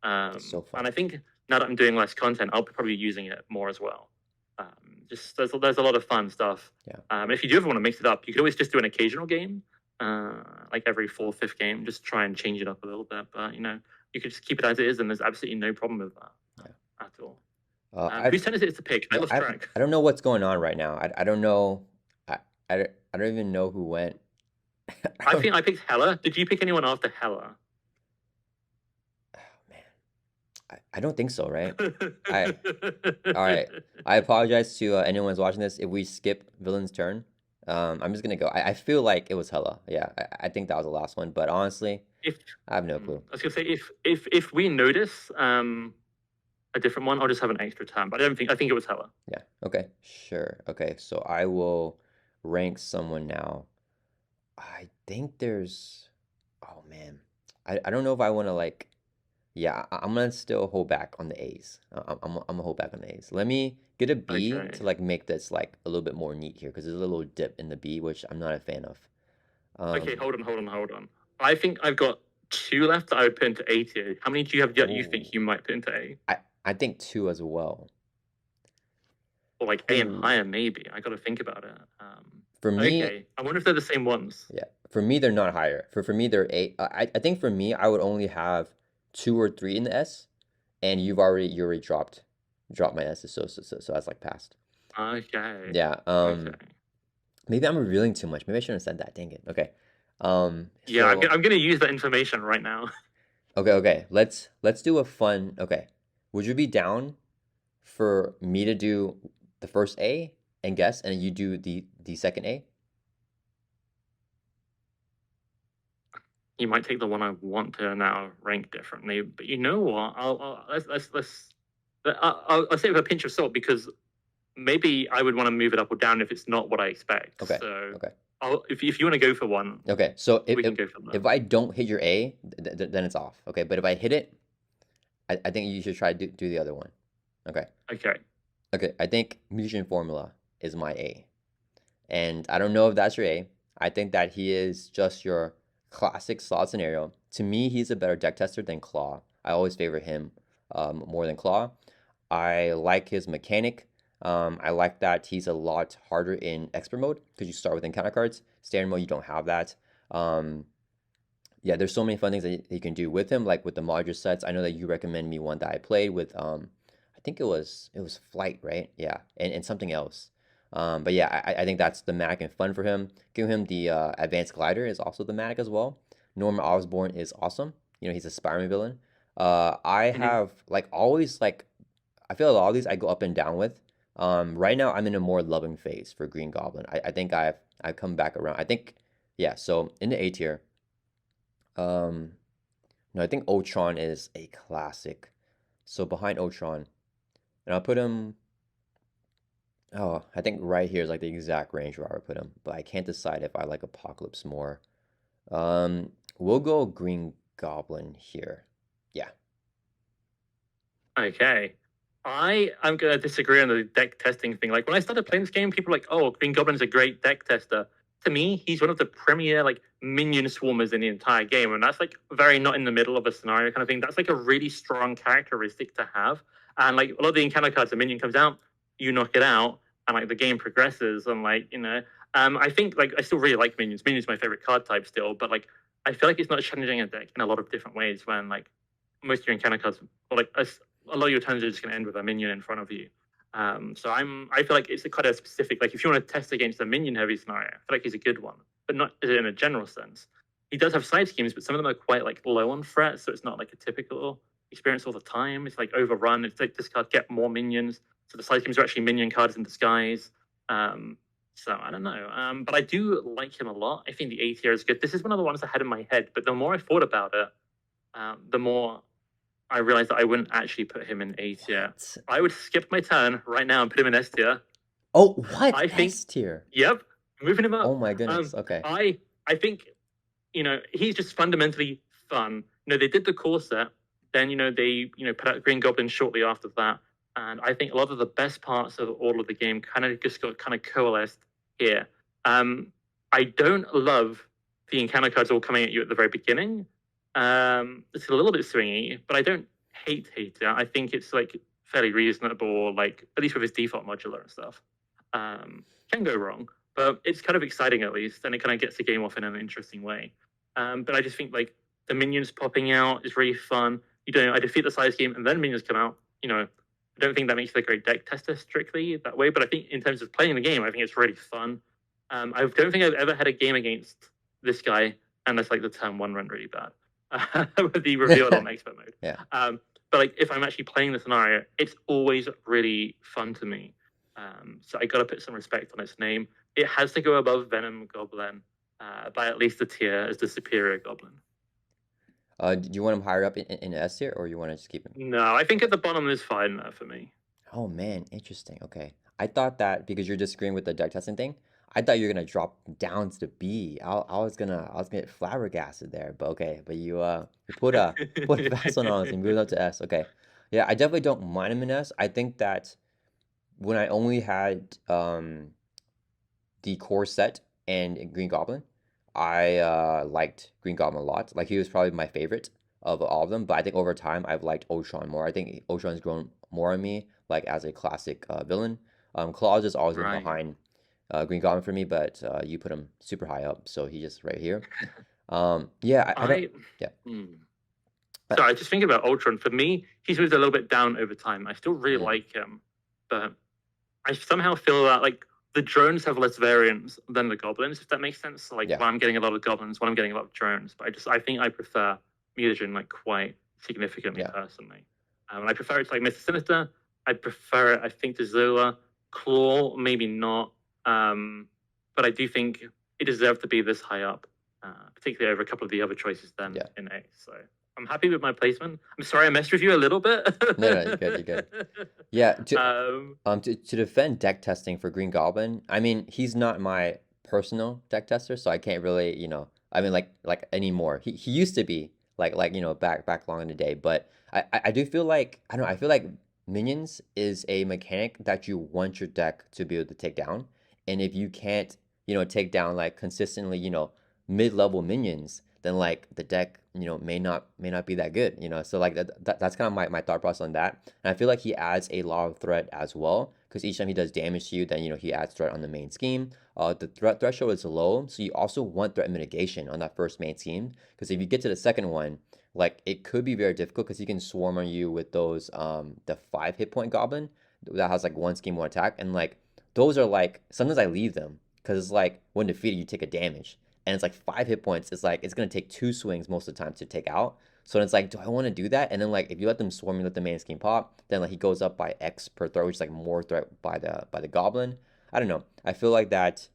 S1: It's so
S2: And
S1: fun.
S2: I think now that I'm doing less content, I'll probably be using it more as well. Just there's a lot of fun stuff.
S1: Yeah,
S2: And if you do ever want to mix it up, you could always just do an occasional game, like every fourth, fifth game, just try and change it up a little bit. But you could just keep it as it is, and there's absolutely no problem with that
S1: yeah.
S2: at all.
S1: I
S2: Whose turn is it to pick? I
S1: yeah
S2: lost track.
S1: I don't know what's going on right now. I don't know. I don't even know who went. I
S2: I
S1: don't,
S2: think I picked Hela. Did you pick anyone after Hela?
S1: oh, man, I don't think so, right? I All right. I apologize to anyone who's watching this if we skip villain's turn. I'm just gonna go. I feel like it was Hela. Yeah, I think that was the last one. But honestly,
S2: if
S1: I have no clue.
S2: I was gonna say if we notice a different one, I'll just have an extra turn. But I think it was Hela.
S1: Yeah. Okay. Sure. Okay. So I will rank someone now. I think there's. Oh man. I don't know if I want to like. Yeah, I'm gonna still hold back on the A's. I'm gonna hold back on the A's. Let me get a B
S2: Okay.
S1: to like make this like a little bit more neat here because there's a little dip in the B, which I'm not a fan of.
S2: Okay,
S1: Um.
S2: hold on. I think I've got two left that I would put into A tier. How many do you have that you
S1: Oh.
S2: think you might put into A?
S1: I think two as well.
S2: Or like A and
S1: Ooh.
S2: higher, maybe. I got to think about it.
S1: For me,
S2: Okay. I wonder if they're the same ones.
S1: yeah. For me, they're not higher. For me, they're eight. I think for me, I would only have two or three in the S, and you already dropped my S's, so that's like passed.
S2: Okay.
S1: Yeah.
S2: Okay.
S1: Maybe I'm revealing too much. Maybe I shouldn't have said that. Dang it. Okay.
S2: Yeah,
S1: So
S2: I'm gonna use that information right now.
S1: okay. Let's do a fun. Okay. Would you be down for me to do the first A and guess, and you do the second A?
S2: You might take the one I want to now rank differently, but you know what? I'll say it with a pinch of salt because maybe I would want to move it up or down if it's not what I expect.
S1: Okay.
S2: So
S1: Okay.
S2: if you want to go for one,
S1: Okay. So
S2: we can go for
S1: if
S2: that.
S1: I don't hit your A, then it's off. Okay. But if I hit it, I think you should try to do the other one. Okay.
S2: Okay.
S1: Okay. I think Mutagen Formula is my A. And I don't know if that's your A. I think that he is just your classic slot scenario. To me, he's a better deck tester than Klaw. I always favor him more than Klaw. I like his mechanic. I like that he's a lot harder in expert mode because you start with encounter cards. Standard mode, you don't have that. Um, yeah, there's so many fun things that you can do with him, like with the modular sets. I know that you recommend me one that I played with. I think it was Flight, right? Yeah, and something else. But yeah, I think that's thematic and fun for him. Giving him the advanced glider is also thematic as well. Norman Osborn is awesome. He's a Spider-Man villain. I
S2: Mhm.
S1: have like always like I feel a lot of these I go up and down with. Right now I'm in a more loving phase for Green Goblin. I think I've come back around. I think yeah. So in the A tier. Um, no, I think Ultron is a classic. So behind Ultron, and I'll put him. Oh, I think right here is like the exact range where I would put him, but I can't decide if I like Apocalypse more. We'll go Green Goblin here. Yeah,
S2: Okay. I'm gonna disagree on the deck testing thing. Like when I started playing this game, people were like, "Oh, Green Goblin's a great deck tester." To me, he's one of the premier like minion swarmers in the entire game, and that's like very not in the middle of a scenario kind of thing. That's like a really strong characteristic to have. And like a lot of the encounter cards, the minion comes out, you knock it out, and like the game progresses. And like I think like I still really like minions. Minions my favorite card type still, but like I feel like it's not challenging a deck in a lot of different ways when like most of your encounter cards, or like a lot of your turns are just going to end with a minion in front of you. I feel like it's a kind of specific. Like if you want to test against a minion heavy scenario, I feel like he's a good one, but not in a general sense. He does have side schemes, but some of them are quite like low on threat, so it's not like a typical experience all the time. It's like overrun. It's like this card get more minions, so the side schemes are actually minion cards in disguise. So I don't know, but I do like him a lot. I think the A tier is good. This is one of the ones I had in my head, but the more I thought about it, the more I realized that I wouldn't actually put him in A tier.
S1: What?
S2: I would skip my turn right now and put him in S tier.
S1: Oh, what?
S2: I think,
S1: S tier.
S2: yep, moving him
S1: Oh
S2: up.
S1: my goodness. Okay.
S2: I think he's just fundamentally fun. They did the core set, then they put out Green Goblin shortly after that, and I think a lot of the best parts of all of the game kind of just got kind of coalesced here. I don't love the encounter cards all coming at you at the very beginning. It's a little bit swingy, but I don't hate it. I think it's like fairly reasonable, like at least with his default modular and stuff. Can go wrong, but it's kind of exciting at least, and it kind of gets the game off in an interesting way. But I just think like the minions popping out is really fun. I defeat the size game and then minions come out. I don't think that makes it a great deck tester strictly that way, but I think in terms of playing the game, I think it's really fun. I don't think I've ever had a game against this guy unless like the turn one run really bad. With the reveal on expert mode.
S1: Yeah.
S2: But like if I'm actually playing the scenario, it's always really fun to me. So I got to put some respect on its name. It has to go above Venom Goblin by at least a tier as the superior Goblin.
S1: Do you want him higher up in S tier, or you want to just keep him?
S2: No, I think at the bottom is fine there for me.
S1: Oh man, interesting. Okay. I thought that because you're disagreeing with the deck testing thing, I thought you were gonna drop down to the B. I was gonna get flabbergasted there, but okay. But you put a fast one on us and moved up to S. Okay. Yeah, I definitely don't mind him in S. I think that when I only had the core set and Green Goblin, I liked Green Goblin a lot. Like he was probably my favorite of all of them. But I think over time I've liked Ultron more. I think Ultron's grown more on me, like as a classic villain. Claw's just always been
S2: Right.
S1: behind Green Goblin for me, but you put him super high up, so he's just right here. Yeah, I don't. Yeah.
S2: Sorry, I just think about Ultron. For me, he's moved a little bit down over time. I still really
S1: Mm.
S2: like him, but I somehow feel that like the drones have less variants than the goblins, if that makes sense. So, like
S1: Yeah.
S2: when I'm getting a lot of goblins, when I'm getting a lot of drones, but I think I prefer Mutagen like quite significantly
S1: Yeah.
S2: personally. I prefer it to like Mr. Sinister. I prefer it, I think, to Zola. Claw, maybe not. But I do think it deserved to be this high up, particularly over a couple of the other choices then
S1: Yeah.
S2: in A. So I'm happy with my placement. I'm sorry I messed with you a little bit.
S1: No, you're good. You're good. Yeah. To defend deck testing for Green Goblin, I mean, he's not my personal deck tester, so I can't really, I mean, like anymore. He used to be back long in the day, but I do feel like I don't know. I feel like minions is a mechanic that you want your deck to be able to take down, and if you can't, take down like consistently, mid-level minions, then like the deck may not be that good, so like that's kind of my thought process on that. And I feel like he adds a lot of threat as well, because each time he does damage to you, then he adds threat on the main scheme. The threat threshold is low, so you also want threat mitigation on that first main scheme, because if you get to the second one, like it could be very difficult because he can swarm on you with those the 5 hit point goblin that has like one scheme, one attack, and like those are like sometimes I leave them because it's like when defeated you take a damage, and it's like 5 hit points. It's like it's gonna take 2 swings most of the time to take out. So it's like, do I want to do that? And then like if you let them swarm, you let the main scheme pop, then like he goes up by X per threat, which is like more threat by the goblin. I don't know. I feel like that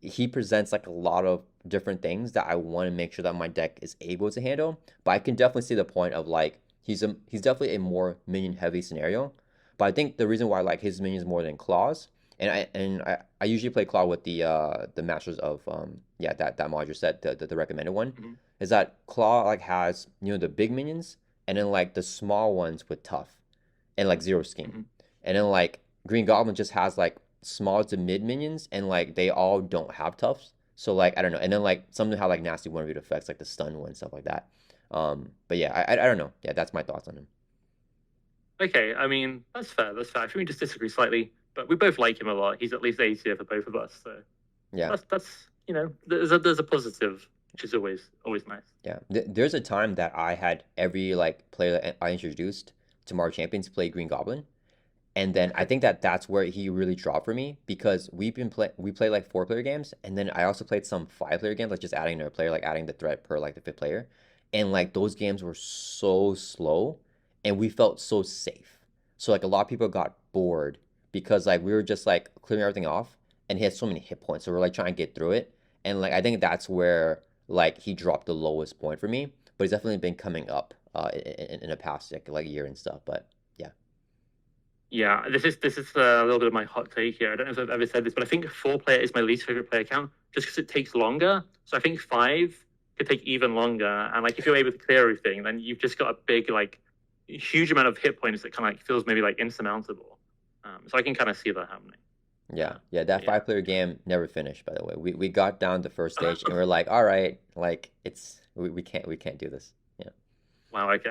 S1: he presents like a lot of different things that I want to make sure that my deck is able to handle. But I can definitely see the point of like he's definitely a more minion heavy scenario. But I think the reason why I like his minions more than Claws, and I usually play Claw with the Masters of that module set, the recommended one, is that Claw like has the big minions and then like the small ones with tough. and like zero scheme.
S2: Mhm.
S1: And then like Green Goblin just has like small to mid minions, and like they all don't have toughs. So like I don't know. And then like some of them have like nasty one root effects, like the stun one, stuff like that. But yeah, I don't know. Yeah, that's my thoughts on him.
S2: Okay, I mean that's fair. That's fair. I think we just disagree slightly, but we both like him a lot. He's at least A tier for both of us, so
S1: Yeah.
S2: that's there's a positive, which is always nice.
S1: Yeah, there's a time that I had every like player that I introduced to Mario Champions play Green Goblin, and then I think that that's where he really dropped for me because we play like 4 player games, and then I also played some 5 player games, like just adding another player, like adding the threat per like the fifth player, and like those games were so slow, and we felt so safe. So like a lot of people got bored because like we were just like clearing everything off, and he had so many hit points, so we're like trying to get through it, and like I think that's where like he dropped the lowest point for me, but he's definitely been coming up in the past like year and stuff, but yeah.
S2: Yeah, this is a little bit of my hot take here. I don't know if I've ever said this, but I think 4 player is my least favorite player count just because it takes longer. So I think 5 could take even longer. And like if you're able to clear everything, then you've just got a big like huge amount of hit points that kind of like feels maybe like insurmountable. So I can kind of see that happening.
S1: Yeah, yeah, that
S2: Yeah.
S1: 5 player game never finished, by the way. We got down the first stage and we're like, all right, like we can't do this. Yeah.
S2: Wow. Okay.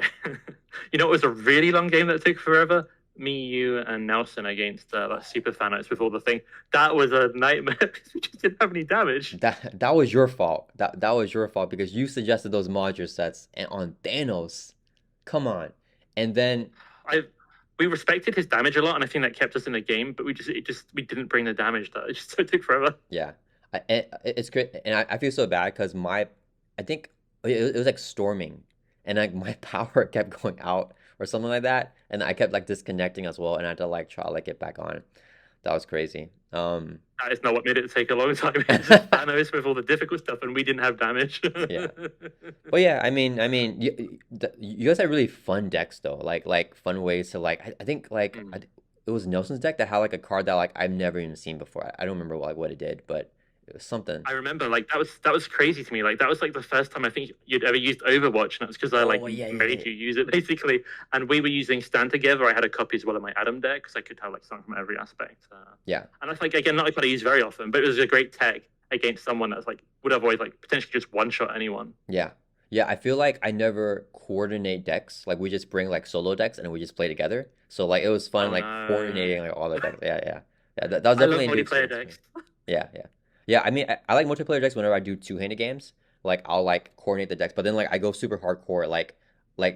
S2: You know, it was a really long game that took forever. Me, you, and Nelson against that Super Thanos with all the thing. That was a nightmare because we just didn't have any damage.
S1: That was your fault. That was your fault because you suggested those module sets and on Thanos. Come on. And then
S2: I We respected his damage a lot, and I think that kept us in the game. But we didn't bring the damage. That it just it took forever.
S1: yeah, it's great, and I feel so bad because I think it was like storming, and like my power kept going out or something like that, and I kept like disconnecting as well, and I had to like try to like get back on. That was crazy.
S2: That is not what made it take a long time. It's just Thanos with all the difficult stuff, and we didn't have damage.
S1: Yeah. Well, yeah. You guys had really fun decks though, like fun ways to like. I think like it was Nelson's deck that had like a card that like I've never even seen before. I don't remember like what it did, but it was something.
S2: I remember like that was crazy to me. Like that was like the first time I think you'd ever used Overwatch, and that's because I like
S1: Oh yeah, yeah,
S2: made
S1: yeah.
S2: you use it basically. And we were using Stand Together. I had a copy as well of my Adam deck because I could have like something from every aspect.
S1: Yeah.
S2: And that's like again not a card I use very often, but it was a great tech against someone that's like would avoid like potentially just one shot anyone.
S1: Yeah. Yeah, I feel like I never coordinate decks. Like we just bring like solo decks and we just play together. So like it was fun
S2: Oh
S1: like
S2: no.
S1: coordinating like all the decks. Yeah, yeah. Yeah, that was
S2: I love
S1: definitely a new
S2: multiplayer
S1: experience for me.
S2: decks.
S1: Yeah, yeah. Yeah, I mean I like multiplayer decks whenever I do two-handed games. Like I'll like coordinate the decks, but then like I go super hardcore like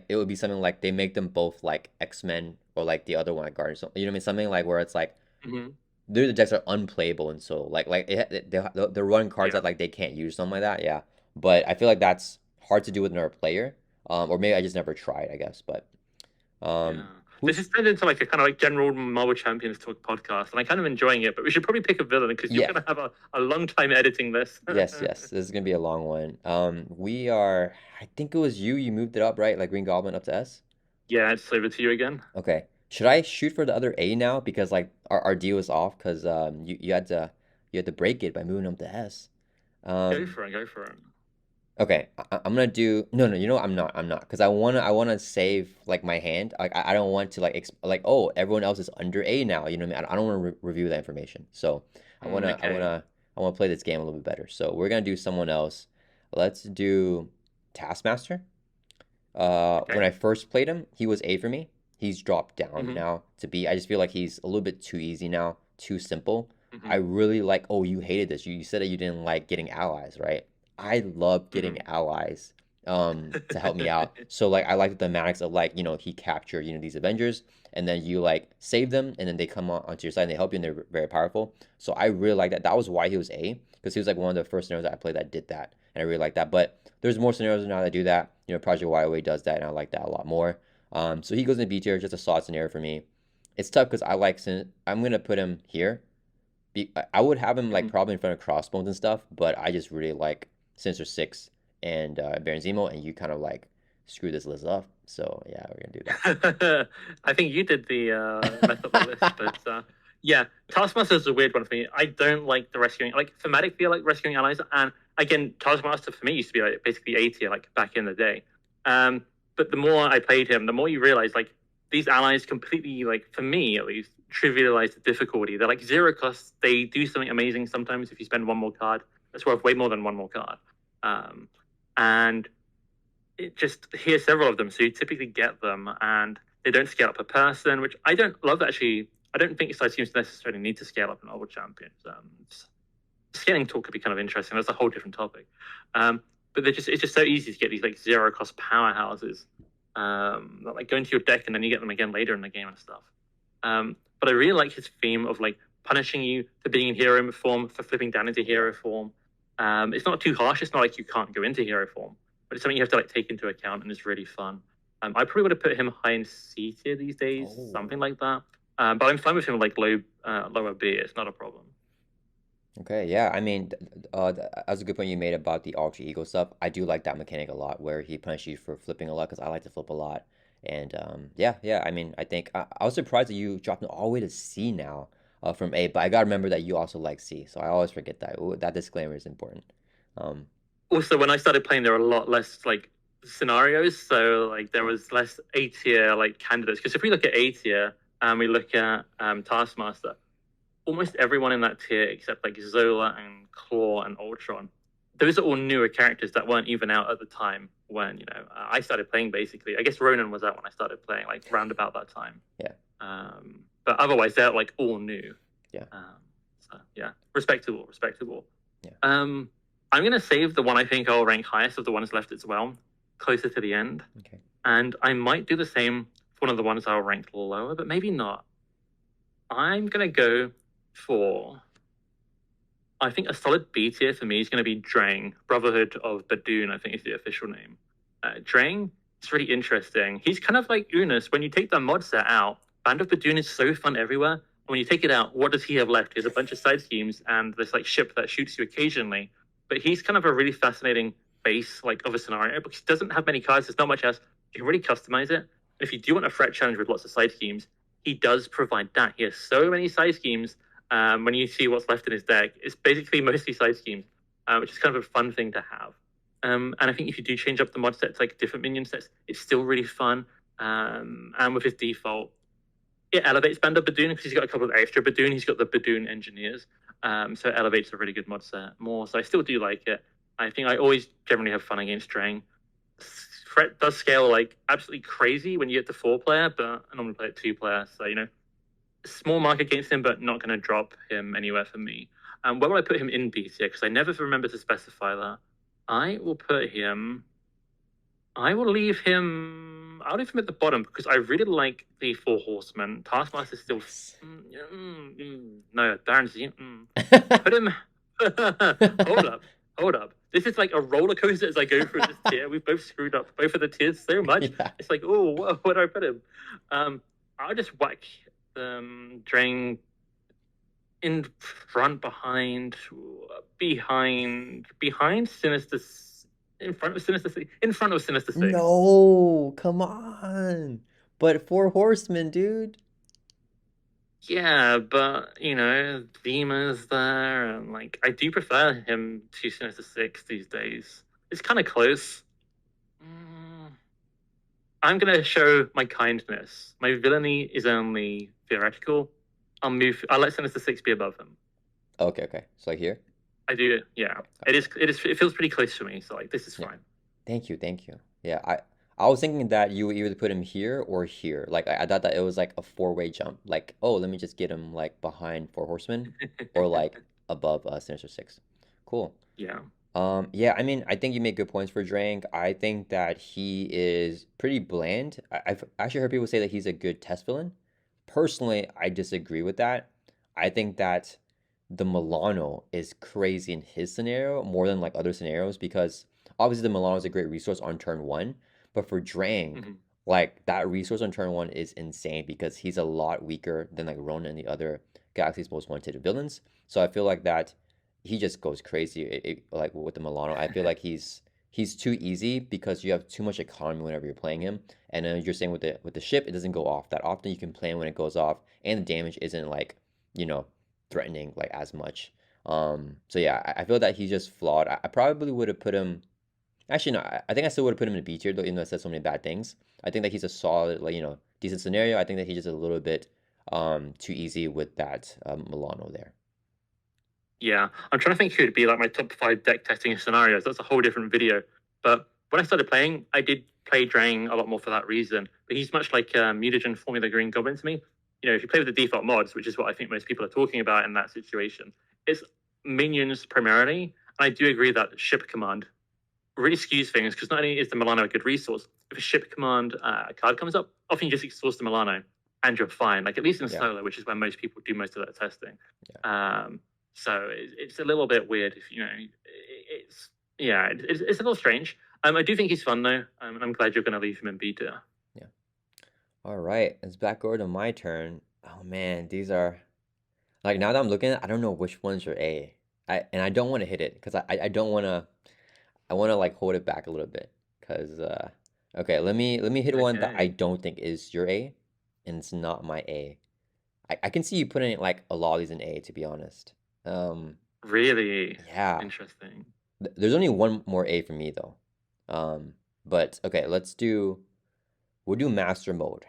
S1: it would be something like they make them both like X-Men or like the other one like Guardians. You know what I mean? Something like where it's like
S2: Hmm.
S1: the decks are unplayable and so they're running cards
S2: Yeah.
S1: that like they can't use something like that. Yeah, but I feel like that's hard to do with another player. Or maybe I just never tried, I guess. But
S2: Yeah. This
S1: who's
S2: has turned into like a kind of like general Marvel Champions talk podcast, and I'm kind of enjoying it. But we should probably pick a villain because you're
S1: yeah,
S2: gonna have a long time editing this.
S1: yes, yes. This is gonna be a long one. We are. I think it was you. You moved it up, right? Like Green Goblin up to S.
S2: Yeah, it's over to you again.
S1: Okay. Should I shoot for the other A now because like our deal was off because you had to break it by moving up to S.
S2: Go
S1: Um,
S2: for it. Go for it.
S1: Okay, I'm gonna do no. You know what? I'm not because I wanna save like my hand. Like I don't want to like like oh everyone else is under A now. You know what I mean? I don't want to review that information. So
S2: Okay.
S1: I wanna play this game a little bit better. So we're gonna do someone else. Let's do Taskmaster. When
S2: Okay.
S1: I first played him, he was A for me. He's dropped down
S2: Hmm.
S1: now to B. I just feel like he's a little bit too easy now, too simple. I
S2: Hmm.
S1: really like, oh, you hated this. You said that you didn't like getting allies, right? I love getting
S2: Hmm.
S1: allies to help me out. So like I like the thematics of like, he captured, these Avengers and then you like save them and then they come onto your side and they help you and they're very powerful. So I really like that. That was why he was A, because he was like one of the first scenarios that I played that did that. And I really like that. But there's more scenarios now that do that. Project Wideawake does that, and I like that a lot more. So he goes in B tier, just a solid scenario for me. It's tough because I'm gonna put him here. I would have him like
S2: Hmm.
S1: probably in front of Crossbones and stuff, but I just really like Sinister Six and Baron Zemo, and you kind of like screw this list up. So yeah, we're gonna do that.
S2: I think you did the mess up the list, but yeah, Taskmaster is a weird one for me. I don't like the rescuing, like thematically, I like rescuing allies, and again, Taskmaster for me used to be like basically A tier, like back in the day. But the more I played him, the more you realize like these allies completely, like, for me at least, trivialize the difficulty. They're like zero costs. They do something amazing sometimes if you spend one more card. That's worth way more than one more card. And it just here's several of them, so you typically get them, and they don't scale up per person, which I don't love actually. I don't think side teams necessarily need to scale up in Oval Champions. Scaling talk could be kind of interesting. That's a whole different topic. But it's just so easy to get these like zero cost powerhouses. That like go into your deck and then you get them again later in the game and stuff. But I really like his theme of like punishing you for being in hero form, for flipping down into hero form. It's not too harsh. It's not like you can't go into hero form, but it's something you have to like take into account, and it's really fun. I probably would have put him high in C tier these days, something like that. But I'm fine with him like lower B. It's not a problem.
S1: Okay, yeah. I mean, that was a good point you made about the alter ego stuff. I do like that mechanic a lot, where he punishes you for flipping a lot, because I like to flip a lot. And yeah, yeah. I mean, I think I was surprised that you dropped it all the way to C now, from A. But I gotta remember that you also like C, so I always forget that. Ooh, that disclaimer is important. Um,
S2: Also, when I started playing, there were a lot less like scenarios, so like there was less A tier like candidates. Because if we look at A tier and we look at Taskmaster, almost everyone in that tier except like Zola and Klaw and Ultron, those are all newer characters that weren't even out at the time when I started playing. Basically, I guess Ronan was out when I started playing, like round about that time.
S1: yeah,
S2: But otherwise, they're like all new.
S1: yeah,
S2: So yeah, respectable, respectable.
S1: yeah.
S2: I'm gonna save the one I think I'll rank highest of the ones left as well, closer to the end.
S1: Okay.
S2: And I might do the same for one of the ones I'll rank lower, but maybe not. I'm gonna go for, I think a solid B tier for me is going to be Drang, Brotherhood of Badoon, I think is the official name. Drang is really interesting. He's kind of like Unus. When you take the mod set out, Band of Badoon is so fun everywhere. When you take it out, what does he have left? He has a bunch of side schemes and this like ship that shoots you occasionally. But he's kind of a really fascinating base like of a scenario because he doesn't have many cards. There's not much else. You can really customize it. And if you do want a threat challenge with lots of side schemes, he does provide that. He has so many side schemes. When you see what's left in his deck, it's basically mostly side schemes, which is kind of a fun thing to have. And I think if you do change up the mod sets, like different minion sets, it's still really fun. And with his default, it elevates Band of Badoon because he's got a couple of extra Badoon. He's got the Badoon engineers. So it elevates a really good mod set more. So I still do like it. I think I always generally have fun against Drang. Threat does scale like absolutely crazy when you get to 4-player, but I normally play at 2-player. So, small mark against him, but not going to drop him anywhere for me. Where will I put him in B tier? Because I never remember to specify that. I will leave him at the bottom because I really like the 4 Horsemen. Taskmaster is still... No, Baron's... Put him... Hold up. This is like a roller coaster as I go through this tier. We've both screwed up both of the tiers so much.
S1: Yeah.
S2: It's like, oh, where do I put him? I'll just whack Drang in front, behind Sinister, in front of Sinister Six,
S1: No, come on. But 4 horsemen, dude.
S2: Yeah, but Zima's there, and like I do prefer him to Sinister Six these days. It's kind of close. I'm gonna show my kindness. My villainy is only theoretical. I'll let Sinister Six be above him.
S1: Okay. So like here?
S2: I do, yeah. It feels pretty close to me, so like this is fine.
S1: Thank you. Yeah, I was thinking that you would either put him here or here. Like I thought that it was like a 4-way jump. Like, oh, let me just get him like behind 4 horsemen or like above Sinister Six. Cool.
S2: Yeah.
S1: Yeah, I mean, I think you make good points for Drang. I think that he is pretty bland. I've actually heard people say that he's a good test villain. Personally, I disagree with that. I think that the Milano is crazy in his scenario more than like other scenarios because obviously the Milano is a great resource on turn 1, but for Drang, like that resource on turn 1 is insane because he's a lot weaker than like Ronan and the other Galaxy's most wanted villains. So I feel like that he just goes crazy like with the Milano. I feel like he's too easy because you have too much economy whenever you're playing him. And then you're saying with the ship, it doesn't go off that often. You can plan when it goes off, and the damage isn't like threatening like as much. So yeah, I feel that he's just flawed. I probably would have put him Actually, no. I think I still would have put him in B tier though, even though I said so many bad things. I think that he's a solid, like decent scenario. I think that he's just a little bit too easy with that Milano there.
S2: Yeah, I'm trying to think who would be like my top 5 deck testing scenarios. That's a whole different video. But when I started playing, I did play Drang a lot more for that reason. But he's much like Mutagen Formula Green Goblin to me. If you play with the default mods, which is what I think most people are talking about in that situation, it's minions primarily. And I do agree that ship command really skews things because not only is the Milano a good resource, if a ship command card comes up, often you just exhaust the Milano and you're fine. Like at least in
S1: Yeah.
S2: solo, which is where most people do most of their testing.
S1: Yeah.
S2: So it's a little bit weird if it's it's a little strange. I do think he's fun though, and I'm glad you're going to leave him in B tier.
S1: Yeah. All right, it's back over to my turn. Oh man, these are like now that I'm looking at it, I don't know which ones are A. I don't want to hit it because I don't want to. I want to like hold it back a little bit because okay, let me hit one that I
S2: Okay.
S1: don't think is your A, and it's not my A. I can see you putting like a lot of these in A, to be honest. Um,
S2: Really
S1: yeah.
S2: interesting.
S1: There's only one more A for me though. But okay, we'll do Master Mode,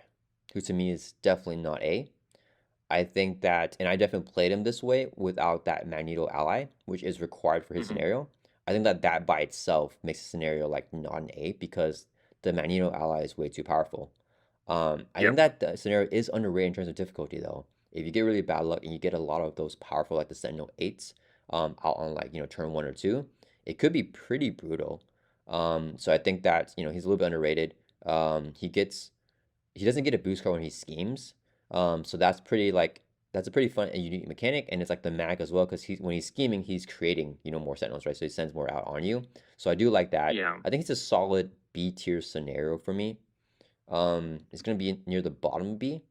S1: who to me is definitely not A. I think that, and I definitely played him this way without that Magneto ally, which is required for his
S2: Hmm.
S1: scenario. I think that that by itself makes the scenario like not an A because the Magneto ally is way too powerful. I think
S2: Yep.
S1: that the scenario is underrated in terms of difficulty though. If you get really bad luck and you get a lot of those powerful like the Sentinel 8s out on like turn 1 or 2, it could be pretty brutal. So I think that he's a little bit underrated. He doesn't get a boost card when he schemes. So that's a pretty fun and unique mechanic, and it's like the mag as well because when he's scheming, he's creating more sentinels, right? So he sends more out on you. So I do like that.
S2: Yeah.
S1: I think it's a solid B tier scenario for me. It's gonna be near the bottom B.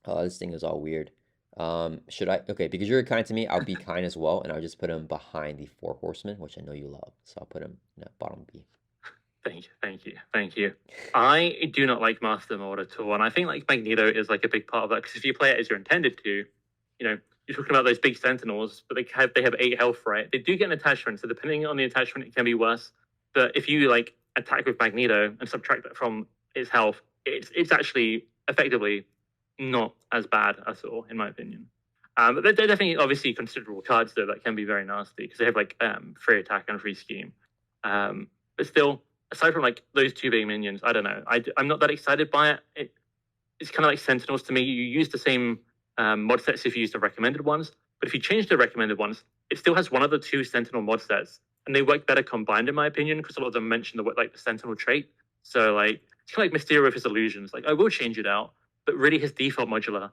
S1: This thing is all weird. Should I? Okay, because you're kind to me, I'll be kind as well, and I'll just put him behind the four horsemen, which I know you love. So I'll put him in the bottom B.
S2: Thank you, thank you, thank you. I do not like Master Mode at all, and I think like Magneto is like a big part of that because if you play it as you're intended to, you're talking about those big Sentinels, but they have 8 health, right? They do get an attachment, so depending on the attachment, it can be worse. But if you like attack with Magneto and subtract that from its health, it's actually effectively not as bad at all, in my opinion. But they're definitely obviously considerable cards though that can be very nasty because they have like free attack and free scheme. But still, aside from like those 2 big minions, I don't know. I'm not that excited by it. It's kind of like Sentinels to me. You use the same mod sets if you use the recommended ones, but if you change the recommended ones, it still has one of the 2 Sentinel mod sets, and they work better combined in my opinion because a lot of them mention the Sentinel trait. So like it's kind of like Mysterio with his illusions. Like I will change it out, but really his default modular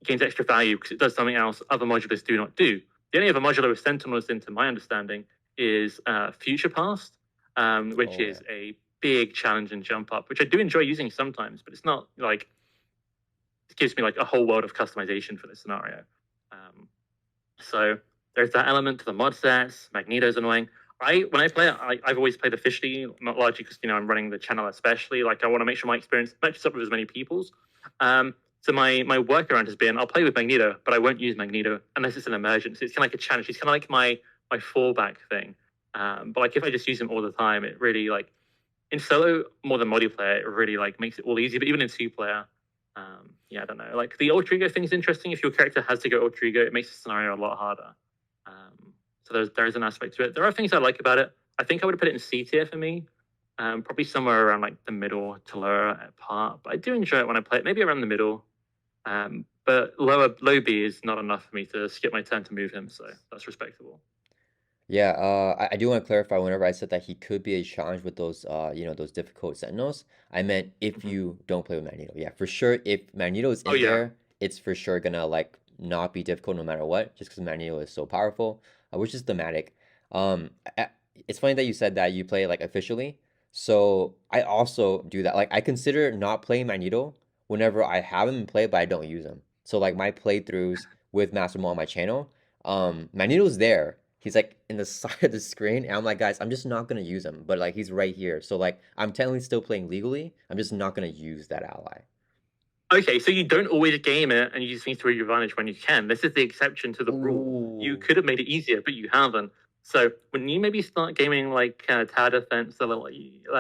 S2: gains extra value because it does something else other modulars do not do. The only other modular with Sentinels, into my understanding, is Future Past, which
S1: Oh yeah.
S2: is a big challenge and jump up, which I do enjoy using sometimes, but it's not like it gives me like a whole world of customization for this scenario. Um, so there's that element to the mod sets. Magneto's annoying. When I play it, I've always played officially, not largely because I'm running the channel especially. Like I want to make sure my experience matches up with as many people's. So my workaround has been I'll play with Magneto, but I won't use Magneto unless it's an emergency. It's kind of like a challenge. It's kind of like my fallback thing. But like if I just use him all the time, it really like in solo more than multiplayer, it really like makes it all easy. But even in 2 player, I don't know. Like the ultra ego thing is interesting. If your character has to go ultra ego, it makes the scenario a lot harder. So there is an aspect to it. There are things I like about it. I think I would have put it in C tier for me. Probably somewhere around like the middle to lower part. But I do enjoy it when I play it. Maybe around the middle. But low B is not enough for me to skip my turn to move him. So that's respectable.
S1: Yeah, I do want to clarify whenever I said that he could be a challenge with those those difficult sentinels, I meant if
S2: Mhm.
S1: you don't play with Magneto. Yeah, for sure, if Magneto is
S2: Oh
S1: in
S2: yeah.
S1: there, it's for sure gonna like not be difficult no matter what, just because Magneto is so powerful, which is thematic. I- it's funny that you said that you play like officially. So I also do that. Like I consider not playing Magneto whenever I have him in play, but I don't use him. So like my playthroughs with Master Mo on my channel, Magneto's there. He's like in the side of the screen, and I'm like, guys, I'm just not gonna use him. But like he's right here. So like I'm technically still playing legally. I'm just not gonna use that ally.
S2: Okay, so you don't always game it and you use things to your advantage when you can. This is the exception to the rule. You
S1: Ooh.
S2: could have made it easier, but you haven't. So when you maybe start gaming like tower defense a little,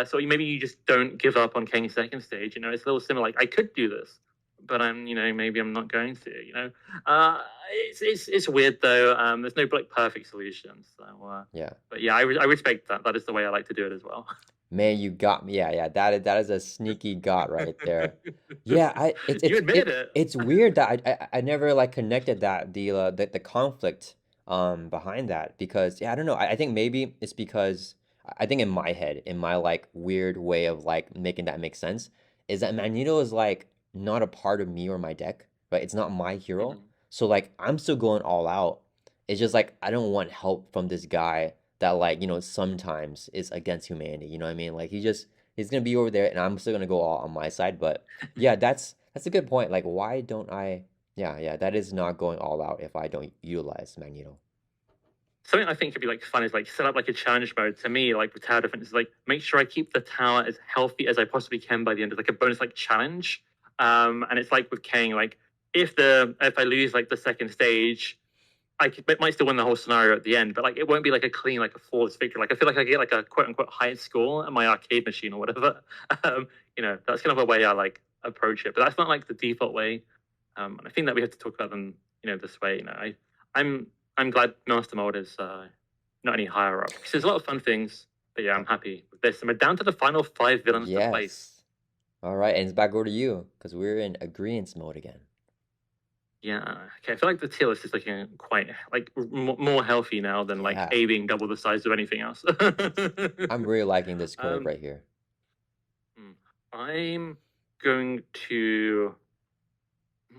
S2: so maybe you just don't give up on Kang's second stage. You know, it's a little similar. Like I could do this, but maybe I'm not going to. Uh, it's weird though. There's no like perfect solution. So,
S1: Yeah.
S2: but yeah, I respect that. That is the way I like to do it as well.
S1: Man, you got me. Yeah, yeah. That is a sneaky got right there. Yeah,
S2: You admitted it.
S1: it's weird that I never like connected that the conflict behind that because yeah, I don't know. I think maybe it's because I think in my head, in my like weird way of like making that make sense, is that Magneto is like not a part of me or my deck, right? It's not my hero.
S2: Mhm.
S1: So like I'm still going all out. It's just like I don't want help from this guy that like sometimes is against humanity, you know what I mean? Like he's gonna be over there and I'm still gonna go all on my side. But yeah, that's a good point. Like why don't I, yeah, yeah, that is not going all out if I don't utilize Magneto.
S2: Something I think could be like fun is like set up like a challenge mode. To me, like with tower defense, is like make sure I keep the tower as healthy as I possibly can by the end of like a bonus like challenge. And it's like with Kang, like if I lose like the second stage, it might still win the whole scenario at the end, but like it won't be like a clean like a flawless victory. Like I feel like I get like a quote unquote high score at my arcade machine or whatever. That's kind of a way I like approach it, but that's not like the default way. And I think that we have to talk about them, this way. I'm I'm glad Master Mold is not any higher up because there's a lot of fun things. But yeah, I'm happy with this. And we're down to the final 5 villains to face.
S1: Yes. All right, and it's back over to you because we're in agreement mode again.
S2: Yeah, okay. I feel like the tier list is looking quite like more healthy now than like
S1: Yeah,
S2: A being double the size of anything else.
S1: I'm really liking this curve
S2: um,
S1: right here.
S2: hmm, I'm going to. hmm,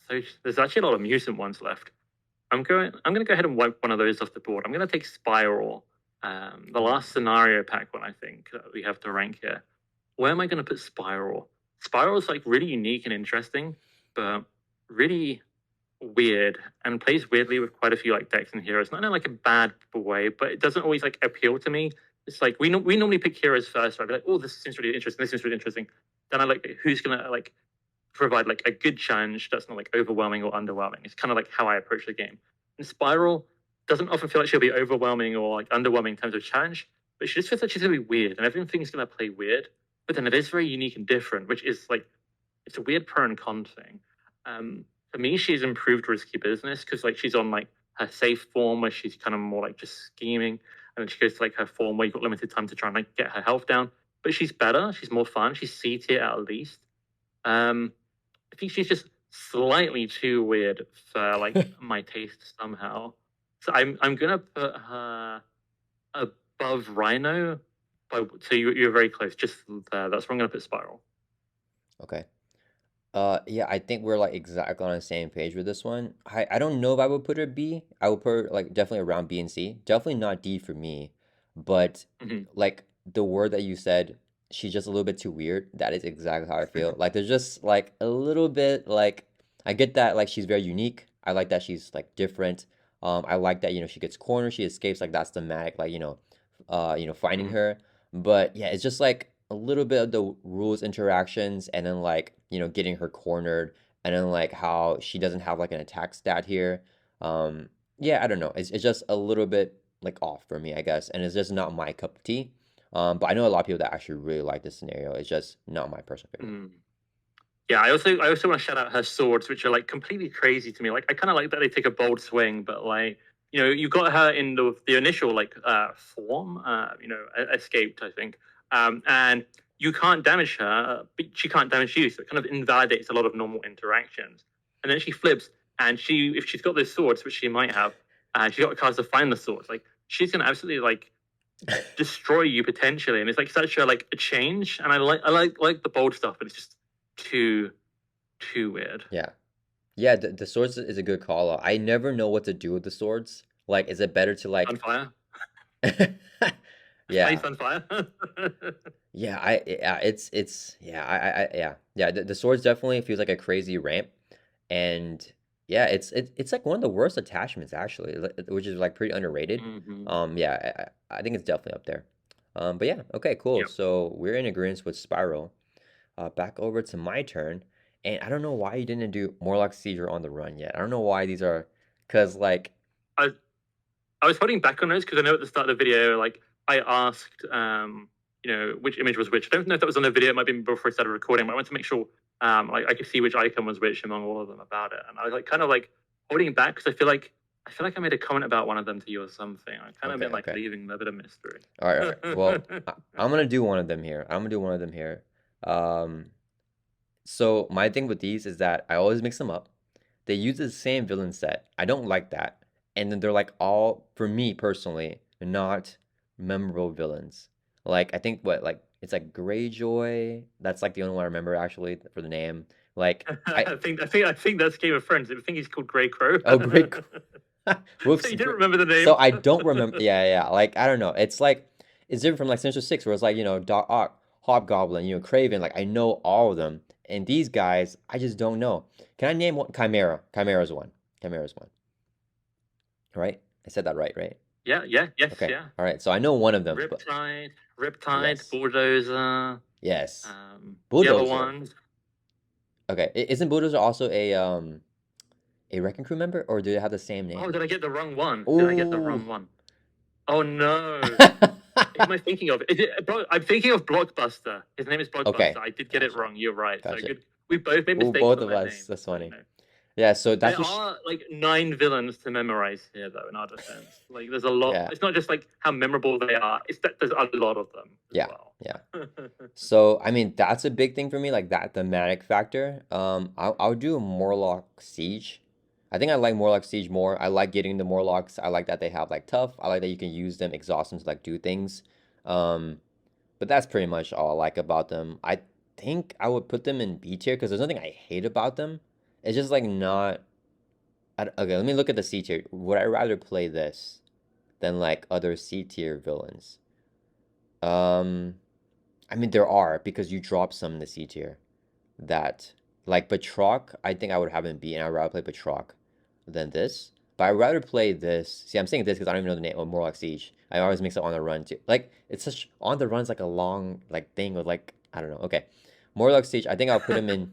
S2: So there's actually a lot of mutant ones left. I'm going to go ahead and wipe one of those off the board. I'm going to take Spiral, the last scenario pack one I think that we have to rank here. Where am I going to put Spiral? Spiral is like really unique and interesting, but really weird and plays weirdly with quite a few like decks and heroes. Not in like a bad way, but it doesn't always like appeal to me. It's like we normally pick heroes first. Right? I'd be like, oh, this seems really interesting. This seems really interesting. Then I like who's gonna like provide like a good challenge that's not like overwhelming or underwhelming. It's kind of like how I approach the game. And Spiral doesn't often feel like she'll be overwhelming or like underwhelming in terms of challenge, but she just feels like she's gonna be weird and everything's gonna play weird. But then it is very unique and different, which is like it's a weird pro and con thing. For me, she's improved risky business because like she's on like her safe form where she's kind of more like just scheming, and then she goes to like her form where you've got limited time to try and like get her health down. But she's better, she's more fun, she's C tier at least. Um, I think she's just slightly too weird for like my taste somehow. So I'm gonna put her above Rhino. So you're very close, just there. That's where I'm gonna put Spiral.
S1: Okay. Yeah, I think we're like exactly on the same page with this one. I don't know if I would put her B. I would put her like definitely around B and C. Definitely not D for me. But
S2: Mhm.
S1: like the word that you said, she's just a little bit too weird. That is exactly how I feel. Like there's just like a little bit like I get that like she's very unique. I like that she's like different. I like that she gets cornered, she escapes, like that's thematic, like finding
S2: Mhm.
S1: her. But yeah, it's just like a little bit of the rules interactions and then like getting her cornered and then like how she doesn't have like an attack stat here. Yeah, I don't know, it's just a little bit like off for me, I guess, and it's just not my cup of tea. But I know a lot of people that actually really like this scenario. It's just not my personal favorite.
S2: Mhm. Yeah, I also want to shout out her swords, which are like completely crazy to me. Like I kind of like that they take a bold swing, but like you got her in the initial like form, escaped I think, and you can't damage her, but she can't damage you, so it kind of invalidates a lot of normal interactions. And then she flips, and if she's got those swords, which she might have, she's got cards to find the swords. Like she's gonna absolutely like destroy you potentially, and it's like such a like a change. And I like the bold stuff, but it's just too too weird.
S1: Yeah. Yeah, the swords is a good call out. I never know what to do with the swords. Like, is it better to
S2: On
S1: like
S2: fire,
S1: yeah.
S2: face on fire.
S1: Yeah, it's yeah, yeah. The swords definitely feels like a crazy ramp, and yeah, it's like one of the worst attachments actually, which is like pretty underrated.
S2: Hmm.
S1: Yeah, I think it's definitely up there. But yeah, okay, cool.
S2: Yep.
S1: So we're in agreement with Spiral. Back over to my turn, and I don't know why you didn't do Morlock Siege or On the Run yet. I don't know why these are, cause like
S2: I I was holding back on those because I know at the start of the video, like I asked, which image was which. I don't know if that was on the video. It might be before I started recording, but I wanted to make sure, like I could see which icon was which among all of them about it. And I was like, kind of like holding back because I feel like I made a comment about one of them to you or something. I kind of meant like leaving a bit of mystery.
S1: All right. Well, I'm gonna do one of them here. So my thing with these is that I always mix them up. They use the same villain set. I don't like that. And then they're like all, for me personally, not memorable villains. Like I think it's like Greyjoy. That's like the only one I remember actually for the name. Like
S2: I think that's Game of Thrones. I think he's called Grey Crow.
S1: Oh, Grey Crow.
S2: Whoops. So you didn't remember the name.
S1: So I don't remember. Yeah. Like I don't know. It's like it's different from like Sinister Six, where it's like Doc Ock, Hobgoblin, Craven. Like I know all of them, and these guys I just don't know. Can I name one? Chimera. Chimera's one. Right? I said that right?
S2: Yeah. Yes.
S1: Okay.
S2: Yeah.
S1: All right. So I know one of them.
S2: Riptide,
S1: Yes.
S2: Bulldozer.
S1: Yes.
S2: Bulldozer. The other ones.
S1: Okay. Isn't Bulldozer also a Wrecking Crew member, or do they have the same name?
S2: Oh, did I get the wrong one?
S1: Ooh.
S2: Did I get the wrong one? Oh no! What am I thinking of? I'm thinking of Blockbuster. His name is Blockbuster.
S1: Okay.
S2: I did get it wrong. You're right.
S1: Gotcha.
S2: So good. We both made mistakes.
S1: Both of us. Name. That's funny. Yeah. So that's
S2: there are like 9 villains to memorize here, though. In our defense, like there's a lot. Yeah. It's not just like how memorable they are. It's that there's a lot of them.
S1: Yeah. So I mean, that's a big thing for me, like that thematic factor. I'll do Morlock Siege. I think I like Morlock Siege more. I like getting the Morlocks. I like that they have like tough. I like that you can use them, exhaust them to like do things. But that's pretty much all I like about them. I think I would put them in B tier because there's nothing I hate about them. It's just like not. Okay, let me look at the C tier. Would I rather play this than like other C tier villains? I mean there are, because you drop some in the C tier that like Batroc. I think I would have in B, and I'd rather play Batroc than this. But I'd rather play this. See, I'm saying this because I don't even know the name of Morlock Siege. I always mix it on the run too. Like it's such on the run's like a long like thing with like I don't know. Okay, Morlock Siege. I think I'll put him in.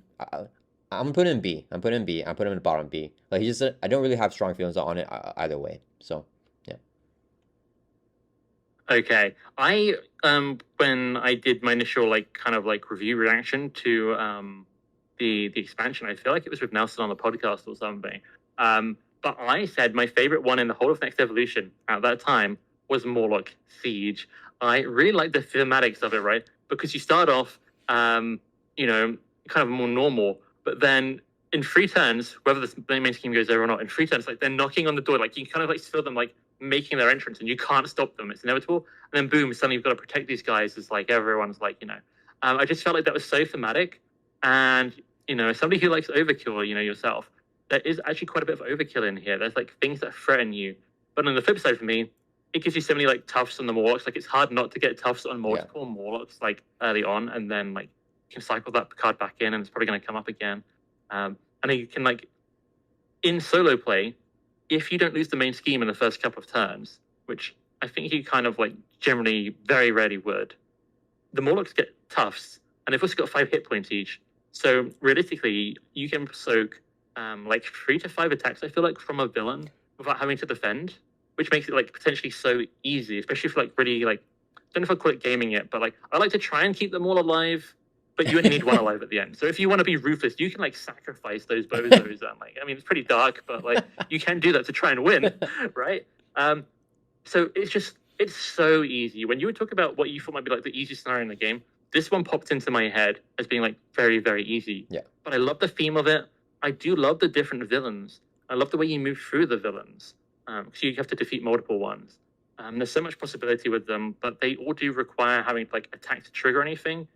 S1: I'm gonna put him in B. I'm putting him in the bottom B. Like he just I don't really have strong feelings on it either way. So yeah.
S2: Okay, I when I did my initial like kind of like review reaction to the expansion, I feel like it was with Nelson on the podcast or something. But I said my favorite one in the whole of Next Evolution at that time was Morlock Siege. I really like the thematics of it, right? Because you start off, kind of more normal, but then in 3 turns, whether the main scheme goes over or not, in 3 turns, like they're knocking on the door, like you kind of like feel them like making their entrance, and you can't stop them. It's inevitable. And then boom, suddenly you've got to protect these guys. As like everyone's like, I just felt like that was so thematic, and somebody who likes overkill, yourself. There is actually quite a bit of overkill in here. There's like things that threaten you. But on the flip side for me, it gives you so many like toughs on the Morlocks. Like it's hard not to get toughs on multiple Morlocks like early on, and then like you can cycle that card back in, and it's probably going to come up again. And then you can like in solo play, if you don't lose the main scheme in the first couple of turns, which I think you kind of like generally very rarely would, the Morlocks get toughs, and they've also got 5 hit points each. So realistically, you can soak like 3 to 5 attacks, I feel like, from a villain without having to defend, which makes it like potentially so easy, especially for like really like, I don't know if I call it gaming yet, but like I like to try and keep them all alive, but you only need one alive at the end. So if you want to be ruthless, you can like sacrifice those bozos. And like, I mean, it's pretty dark, but like you can do that to try and win, right? So it's so easy. When you were talking about what you thought might be like the easiest scenario in the game, this one popped into my head as being like very, very easy.
S1: Yeah.
S2: But I love the theme of it. I do love the different villains. I love the way you move through the villains. Because you have to defeat multiple ones. There's so much possibility with them, but they all do require having like attack to trigger anything.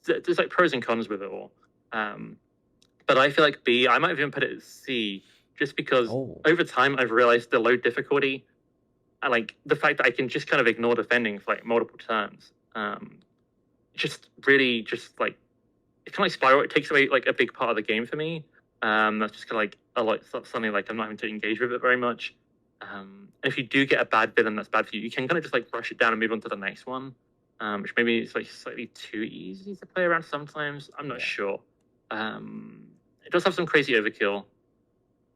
S2: There's like pros and cons with it all. But I feel like B, I might even put it at C, just because over time I've realized the low difficulty, and like the fact that I can just kind of ignore defending for like multiple turns. Just really just like, it's kind of like Spiral. It takes away like a big part of the game for me. That's just kind of like a lot something like I'm not having to engage with it very much. And if you do get a bad villain that's bad for you, you can kind of just like rush it down and move on to the next one, which maybe is like slightly too easy to play around sometimes. I'm not sure. It does have some crazy overkill.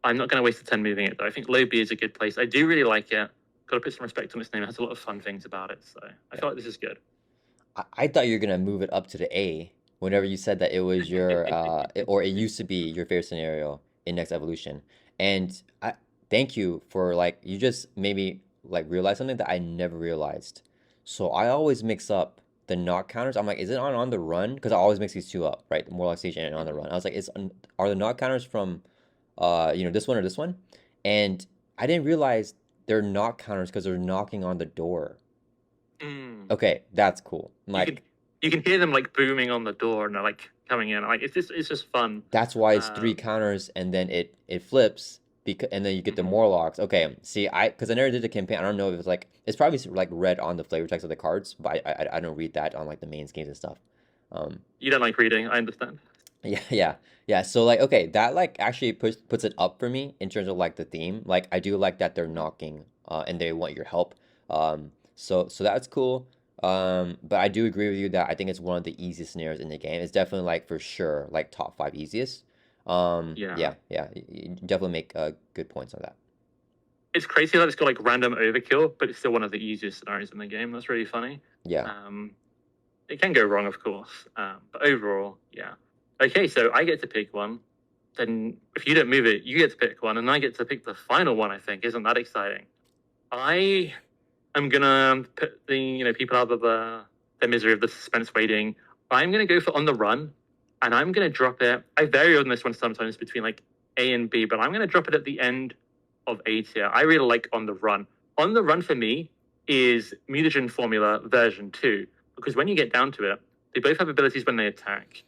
S2: I'm not going to waste the 10 moving it, though. I think low B is a good place. I do really like it. Got to put some respect on its name. It has a lot of fun things about it, so I
S1: Yeah.
S2: feel like this is good.
S1: I thought you were gonna move it up to the A whenever you said that it was your or it used to be your favorite scenario in Next Evolution. And I thank you for like you just made me like realize something that I never realized. So I always mix up the knock counters. I'm like, is it on the run? Because I always mix these two up, right? Morlock Siege and on the
S2: Mhm.
S1: run. I was like, are the knock counters from this one or this one? And I didn't realize they're knock counters because they're knocking on the door.
S2: Mm.
S1: Okay, that's cool.
S2: You can
S1: Like
S2: you can hear them like booming on the door and they're like coming in. Like it's just fun.
S1: that's why it's three
S2: Um,
S1: counters and then it flips because and then you get the
S2: mhm.
S1: Morlocks. Okay, see, because I never did the campaign. I don't know if it's like it's probably like red on the flavor text of the cards, but I don't read that on like the main schemes and stuff. Um,
S2: You don't like reading, I understand.
S1: yeah, yeah, yeah. So like, okay, that like actually puts it up for me in terms of like the theme. Like I do like that they're
S2: Mhm.
S1: knocking, and they want your help. So that's cool. But I do agree with you that I think it's one of the easiest scenarios in the game. It's definitely like for sure like top five easiest.
S2: Yeah.
S1: Yeah, yeah. You definitely make good points on that.
S2: It's crazy that it's got like random overkill, but it's still one of the easiest scenarios in the game. That's really funny.
S1: Yeah.
S2: Um, it can go wrong, of course, but overall, yeah. Okay, so I get to pick one. Then if you don't move it, you get to pick one, and I get to pick the final one. I think isn't that exciting? I am gonna put the people out of the misery of the suspense waiting. I'm gonna go for on the run, and I'm gonna drop it. I vary on this one sometimes between like A and B, but I'm gonna drop it at the end of A tier. I really like on the run. On the run for me is Mutagen Formula version 2 because when you get down to it, they both have abilities when they attack.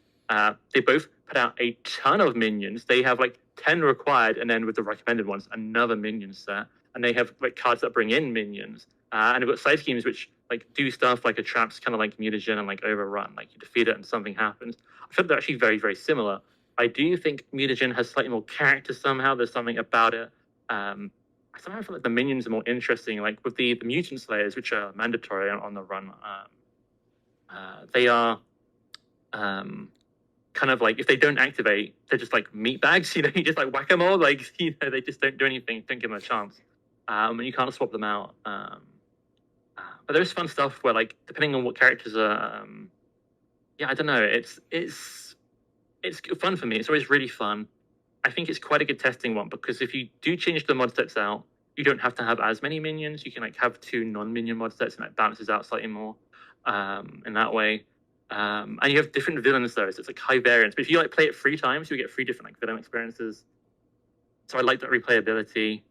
S2: They both put out a ton of minions. They have like 10 required, and then with the recommended ones, another minion set. And they have like cards that bring in minions. And they've got side schemes which like do stuff like a traps, kind of like Mutagen and like Overrun. Like you defeat it and something happens. I feel they're actually very, very similar. I do think Mutagen has slightly more character somehow. There's something about it. I somehow feel like the minions are more interesting. Like with the mutant slayers, which are mandatory on the run. They are kind of like if they don't activate, they're just like meat bags. You just like whack them all. Like they just don't do anything. Don't give them a chance. And you can't swap them out. But there's fun stuff where like depending on what characters are. Yeah, I don't know. It's fun for me. It's always really fun. I think it's quite a good testing one because if you do change the mod sets out, you don't have to have as many minions. You can like have two non-minion mod sets and that balances out slightly more in that way. And you have different villains though, so it's like high variance. But if you like play it 3 times, you get 3 different like villain experiences. So I like that replayability.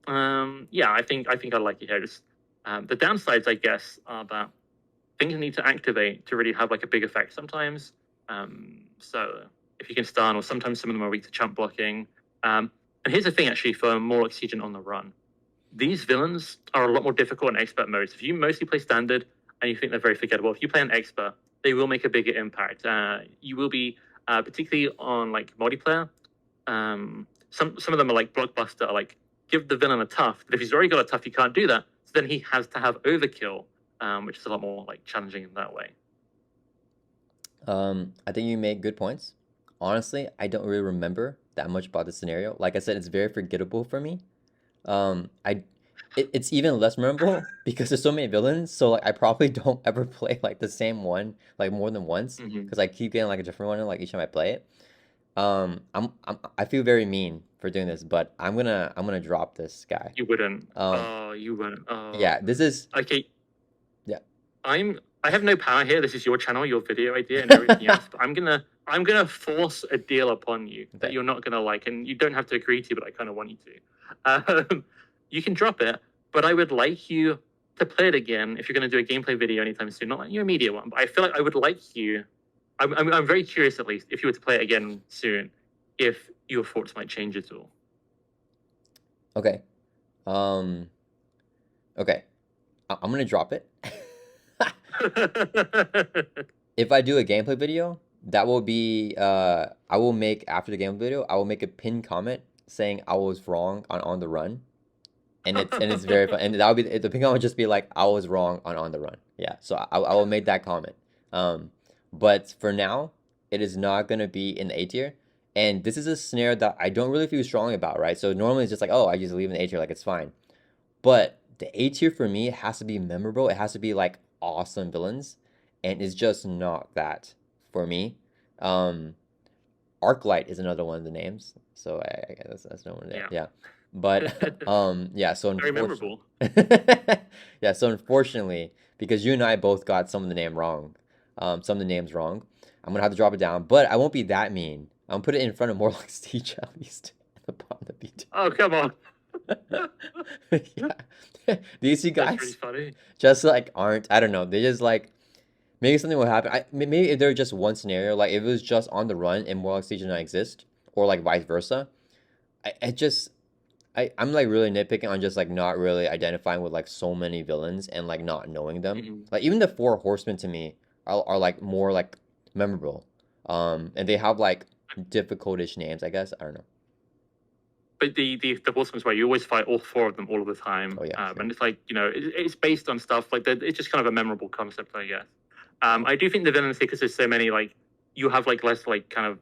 S2: Yeah, I like it here. Just the downsides, I guess, are that things need to activate to really have like a big effect sometimes. So if you can stun, or sometimes some of them are weak to chump blocking. And here's the thing, actually, for Morlock Siege on the run, these villains are a lot more difficult in expert modes. If you mostly play standard and you think they're very forgettable, if you play an expert, they will make a bigger impact. You will be particularly on like multiplayer. Some of them are like blockbuster, like give the villain a tough. But if he's already got a tough, he can't do that. So then he has to have overkill, which is a lot more like challenging in that way.
S1: I think you make good points. Honestly, I don't really remember that much about the scenario. Like I said, it's very forgettable for me. I it's even less memorable because there's so many villains, so like I probably don't ever play like the same one like more than once
S2: Mm-hmm.
S1: because I keep getting like a different one like each time I play it. I feel very mean for doing this, but I'm gonna drop this guy.
S2: You wouldn't.
S1: Um,
S2: Oh, you wouldn't. Oh.
S1: yeah, this is
S2: Okay,
S1: yeah.
S2: I have no power here. This is your channel, your video idea, and everything else. But I'm gonna force a deal upon you that
S1: Okay.
S2: you're not gonna like, and you don't have to agree to, but I kind of want you to. You can drop it, but I would like you to play it again if you're gonna do a gameplay video anytime soon. Not like your immediate one, but I feel like I would like you. I'm very curious, at least, if you were to play it again soon, if your thoughts might change at all.
S1: Okay. Um, okay. I'm gonna drop it. If I do a gameplay video, that will be I will make after the gameplay video, I will make a pinned comment saying I was wrong on the run. And it's very fun. And that'll be the pinned comment would just be like I was wrong on the run. Yeah. So I will make that comment. But for now, it is not gonna be in the A tier. And this is a scenario that I don't really feel strongly about, right? So normally it's just like, oh, I just leave in the A tier, like it's fine. But the A tier for me has to be memorable. It has to be like awesome villains, and it's just not that for me. Um, Arclight is another one of the names, so I guess that's no one there.
S2: Yeah.
S1: Yeah, but yeah. So
S2: Very
S1: unfortunately,
S2: memorable.
S1: yeah. So unfortunately, because you and I both got some of the name wrong, some of the names wrong, I'm gonna have to drop it down. But I won't be that mean. I'm gonna put it in front of Morlock Siege at least at the bottom of the beat.
S2: Oh, come on.
S1: Yeah. These two
S2: That's really
S1: guys
S2: funny.
S1: just like aren't. I don't know. They just like maybe something will happen. Maybe if they're just one scenario, like if it was just on the run and Morlock Siege did not exist, or like vice versa. I just I'm like really nitpicking on just like not really identifying with like so many villains and like not knowing them.
S2: Mhm.
S1: Like even the four horsemen to me are like more like memorable. And they have like difficult-ish names, I guess. I don't know.
S2: But the Horsemen's way, you always fight all four of them all of the time.
S1: Oh yeah, sure.
S2: And it's like, it's based on stuff like that. It's just kind of a memorable concept, I guess. I do think the villains, because there's so many, like, you have like less like kind of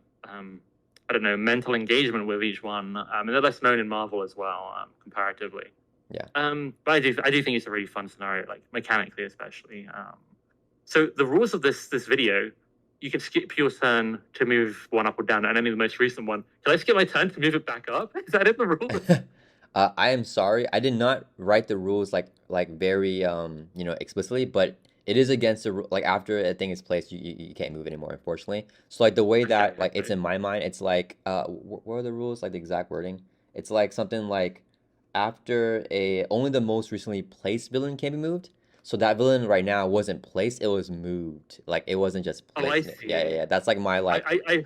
S2: I don't know, mental engagement with each one. And they're less known in Marvel as well, comparatively.
S1: Yeah.
S2: But I do think it's a really fun scenario, like mechanically especially. So the rules of this video, you can skip your turn to move one up or down, and only the most recent one. Can I skip my turn to move it back up? Is that in the rules?
S1: I am sorry. I did not write the rules like very explicitly, but it is against the like after a thing is placed, you can't move anymore, unfortunately. So like the way that like it's in my mind, it's like what are the rules? Like the exact wording. It's like something like after a only the most recently placed villain can be moved. So that villain right now wasn't placed, it was moved. Like it wasn't just
S2: Oh, I
S1: placed. Yeah, yeah,
S2: see.
S1: yeah. That's like my
S2: I,
S1: like
S2: I, I,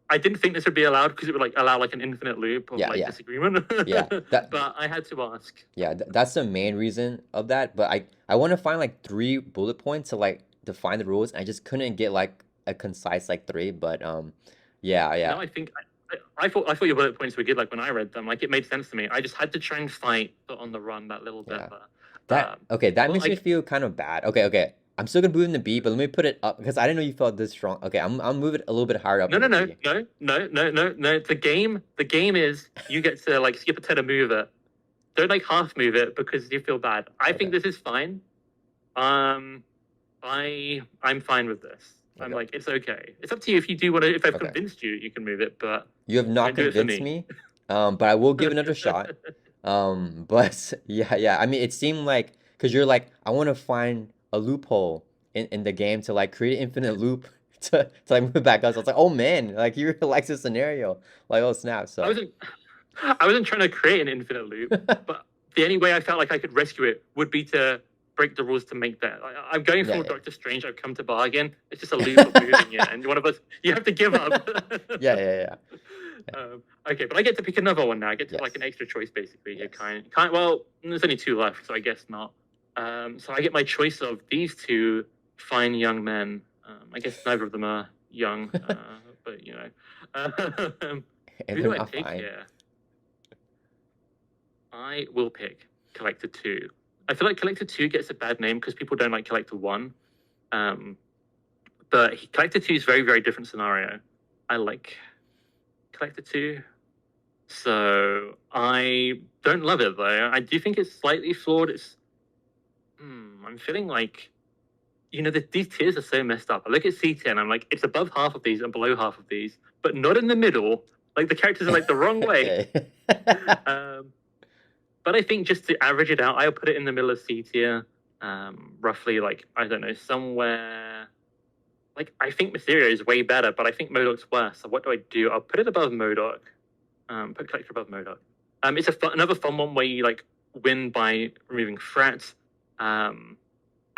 S2: I didn't think this would be allowed because it would like allow like an infinite loop of
S1: yeah,
S2: like
S1: yeah.
S2: disagreement.
S1: Yeah. That
S2: But I had to ask.
S1: Yeah, that's the main reason of that. But I want to find like three bullet points to like define the rules. And I just couldn't get like a concise like three. But yeah,
S2: No,
S1: yeah,
S2: I think I thought your bullet points were good. Like when I read them, like it made sense to me. I just had to try and fight on the run that little bit.
S1: yeah.
S2: But,
S1: That okay. That
S2: well,
S1: makes me feel kind of bad. Okay, okay. I'm still gonna move in the B, but let me put it up because I didn't know you felt this strong. Okay, I'm move it a little bit higher up
S2: no,
S1: in
S2: no,
S1: the
S2: no,
S1: B.
S2: no, no, no, no, no. The game is you get to like skip a turn and move it. Don't like half move it because you feel bad. I think
S1: Okay,
S2: this is fine. Um, I'm fine with this. I'm
S1: okay,
S2: like, it's okay. It's up to you if you do want to. If I've
S1: okay.
S2: convinced you, you can move it, but
S1: You have not
S2: don't do it for
S1: convinced
S2: me.
S1: me, but I will give it another shot. But yeah, yeah. I mean, it seemed like because you're like, I want to find a loophole in the game to like create an infinite loop to like move it back up. So I was like, oh man, like you really likes this scenario. Like, oh snap.
S2: I
S1: So
S2: wasn't. I wasn't trying to create an infinite loop, but the only way I felt like I could rescue it would be to break the rules to make that. I'm going
S1: yeah,
S2: for
S1: yeah,
S2: Doctor Strange. I've come to bargain. It's just a loop of moving it, and one of us, you have to give up.
S1: yeah, yeah, yeah. Yeah.
S2: Okay, but I get to pick another one now. I get to like an
S1: Yes,
S2: extra choice basically. You
S1: yes.
S2: kind. Well, there's only two left, so I guess not. So I get my choice of these two fine young men. I guess neither of them are young, but
S1: And
S2: who
S1: they're
S2: do I
S1: not
S2: pick
S1: fine.
S2: here? I will pick Collector 2. I feel like Collector 2 gets a bad name because people don't like Collector 1. Um, but Collector 2 is very, very different scenario. I like Collector 2. So I don't love it though. I do think it's slightly flawed. I'm feeling like, these tiers are so messed up. I look at C tier and I'm like, it's above half of these and below half of these, but not in the middle. Like the characters are like the wrong way.
S1: Okay.
S2: Um, But I think just to average it out, I'll put it in the middle of C tier, roughly like, I don't know, somewhere. Like, I think Mysterio is way better, but I think M.O.D.O.K's worse. So what do I do? I'll put it above M.O.D.O.K. Put Collector above M.O.D.O.K. It's another fun one where you like win by removing threats. I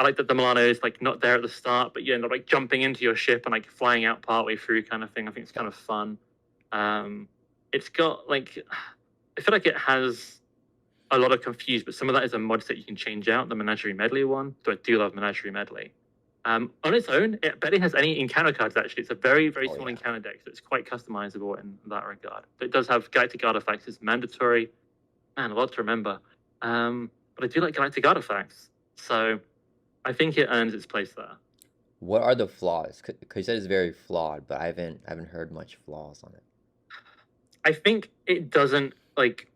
S2: like that the Milano is like not there at the start, but you end up like jumping into your ship and like flying out partway through kind of thing. I think it's kind of fun. It's got like, I feel like it has a lot of confused, but some of that is a mod set you can change out, the Menagerie Medley one. So I do love Menagerie Medley. On its own, it barely has any encounter cards, actually. It's a very, very
S1: Oh
S2: small
S1: yeah.
S2: encounter deck, so it's quite customizable in that regard. But it does have Galactic Artifacts. It's mandatory. Man, a lot to remember. But I do like Galactic Artifacts. So I think it earns its place there.
S1: What are the flaws? Because you said it's very flawed, but I haven't heard much flaws on it.
S2: I think it doesn't like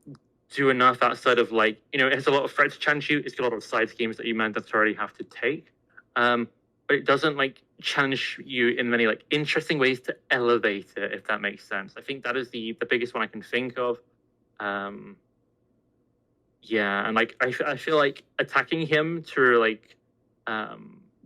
S2: do enough outside of like it has a lot of threats to challenge you. It's got a lot of side schemes that you mandatorily have to take, but it doesn't like challenge you in many like interesting ways to elevate it. If that makes sense, I think that is the biggest one I can think of. Um, yeah, and like I feel like attacking him to like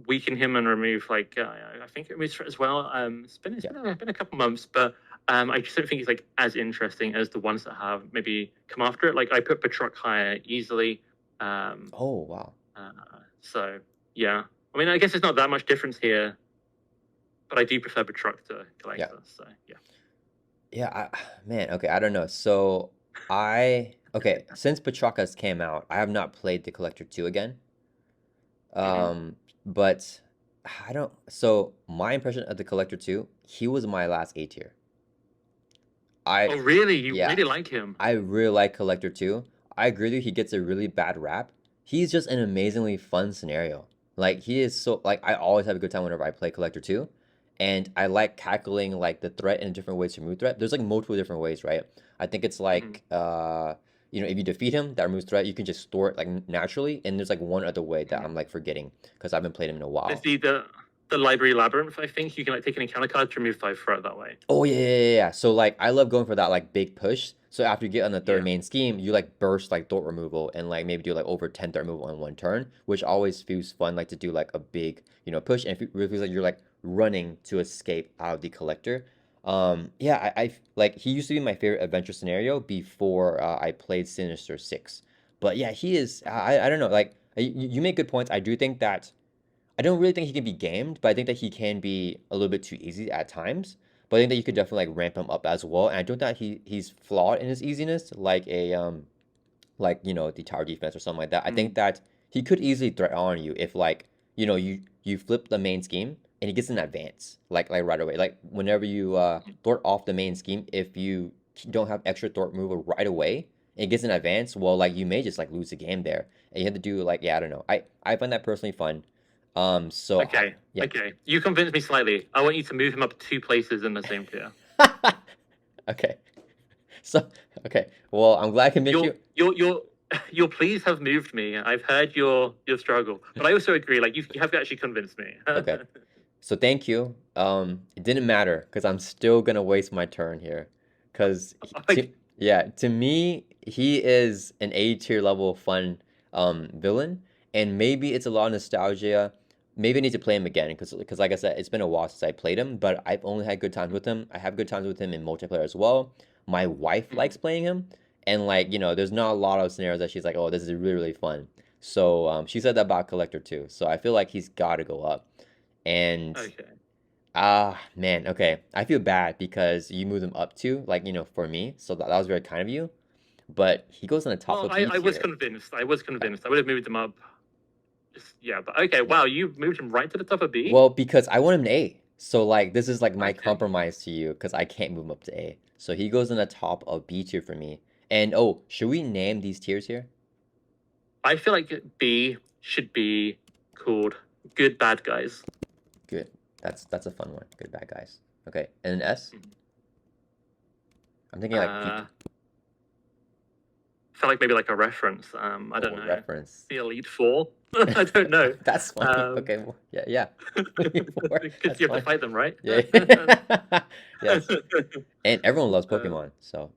S2: weaken him and remove like I think it removes threat as well. It's been a couple months, but I just don't think it's like as interesting as the ones that have maybe come after it. Like I put Batroc higher easily.
S1: Oh wow.
S2: So yeah, I mean I guess there's not that much difference here, but I do prefer Batroc to
S1: Yeah.
S2: Collector. So yeah.
S1: Yeah, man, okay, I don't know. So okay, since Patrakas came out, I have not played the Collector 2 again.
S2: Mhm.
S1: But I don't, so my impression of the Collector 2, he was my last A tier. I
S2: Oh really? You
S1: yeah,
S2: really like him?
S1: I really like Collector 2. I agree with you, he gets a really bad rap. He's just an amazingly fun scenario. Like he is so like I always have a good time whenever I play Collector 2. And I like tackling like the threat in different ways to remove threat. There's like multiple different ways, right? I think it's
S2: Mhm.
S1: like if you defeat him, that removes threat, you can just store it like naturally. And there's like one other way that
S2: Mhm.
S1: I'm like forgetting because I haven't played him in a
S2: There's
S1: while.
S2: the library labyrinth. I think you can like take an encounter card to remove 5 threat that way.
S1: Oh yeah. So like I love going for that like big push. So after you get on the third
S2: Yeah.
S1: main scheme, you like burst like thought removal and like maybe do like over 10 threat removal in one turn, which always feels fun like to do like a big, push and it feels like you're like running to escape out of the collector. Yeah, I like he used to be my favorite adventure scenario before I played Sinister Six. But yeah, he is I don't know, like you make good points. I do think that I don't really think he can be gamed, but I think that he can be a little bit too easy at times. But I think that you could definitely like ramp him up as well. And I don't think he's flawed in his easiness, like the tower defense or something like that. I think
S2: Mm.
S1: that he could easily threat on you if like you flip the main scheme and he gets an advance like right away. Like whenever you thwart off the main scheme, if you don't have extra thwart removal right away and it gets an advance, well like you may just like lose the game there. And you have to do like yeah I don't know. I find that personally fun. So
S2: Okay.
S1: yeah.
S2: Okay. You convinced me slightly. I want you to move him up 2 places in the same tier.
S1: Okay. So okay. Well, I'm glad I convinced
S2: Your
S1: you.
S2: your your your pleas have moved me. I've heard your struggle, but I also agree. Like you have actually convinced me.
S1: Okay. So thank you. It didn't matter because I'm still gonna waste my turn here. Because
S2: Like,
S1: to me, he is an A tier level fun villain, and maybe it's a lot of nostalgia. Maybe I need to play him again because like I said, it's been a while since I played him, but I've only had good times with him. I have good times with him in multiplayer as well. My wife likes playing him, and like there's not a lot of scenarios that she's like, oh, this is really really fun. So she said that about Collector too. So I feel like he's got to go up. And
S2: okay.
S1: man, okay. I feel bad because you moved him up too, like, for me. So that was very kind of you. But he goes on the top
S2: Well,
S1: of B
S2: I was
S1: tier.
S2: convinced. I was convinced. I would have moved him up. Just, yeah, but okay.
S1: Yeah.
S2: Wow, you moved him right to the top of B.
S1: Well, because I want him to A. So like this is like my
S2: Okay.
S1: compromise to you because I can't move him up to A. So he goes on the top of B tier for me. And oh, should we name these tiers here?
S2: I feel like B should be called good bad guys.
S1: Good. That's a fun one. Good bad guys. Okay. And an S? I'm thinking like
S2: Uh, felt like maybe like a reference. I don't know.
S1: reference.
S2: The Elite Four. I don't know.
S1: That's funny. Okay. Well, yeah.
S2: Because
S1: That's
S2: you have to
S1: fine.
S2: fight them, right?
S1: Yeah. Yes. And everyone loves Pokemon, so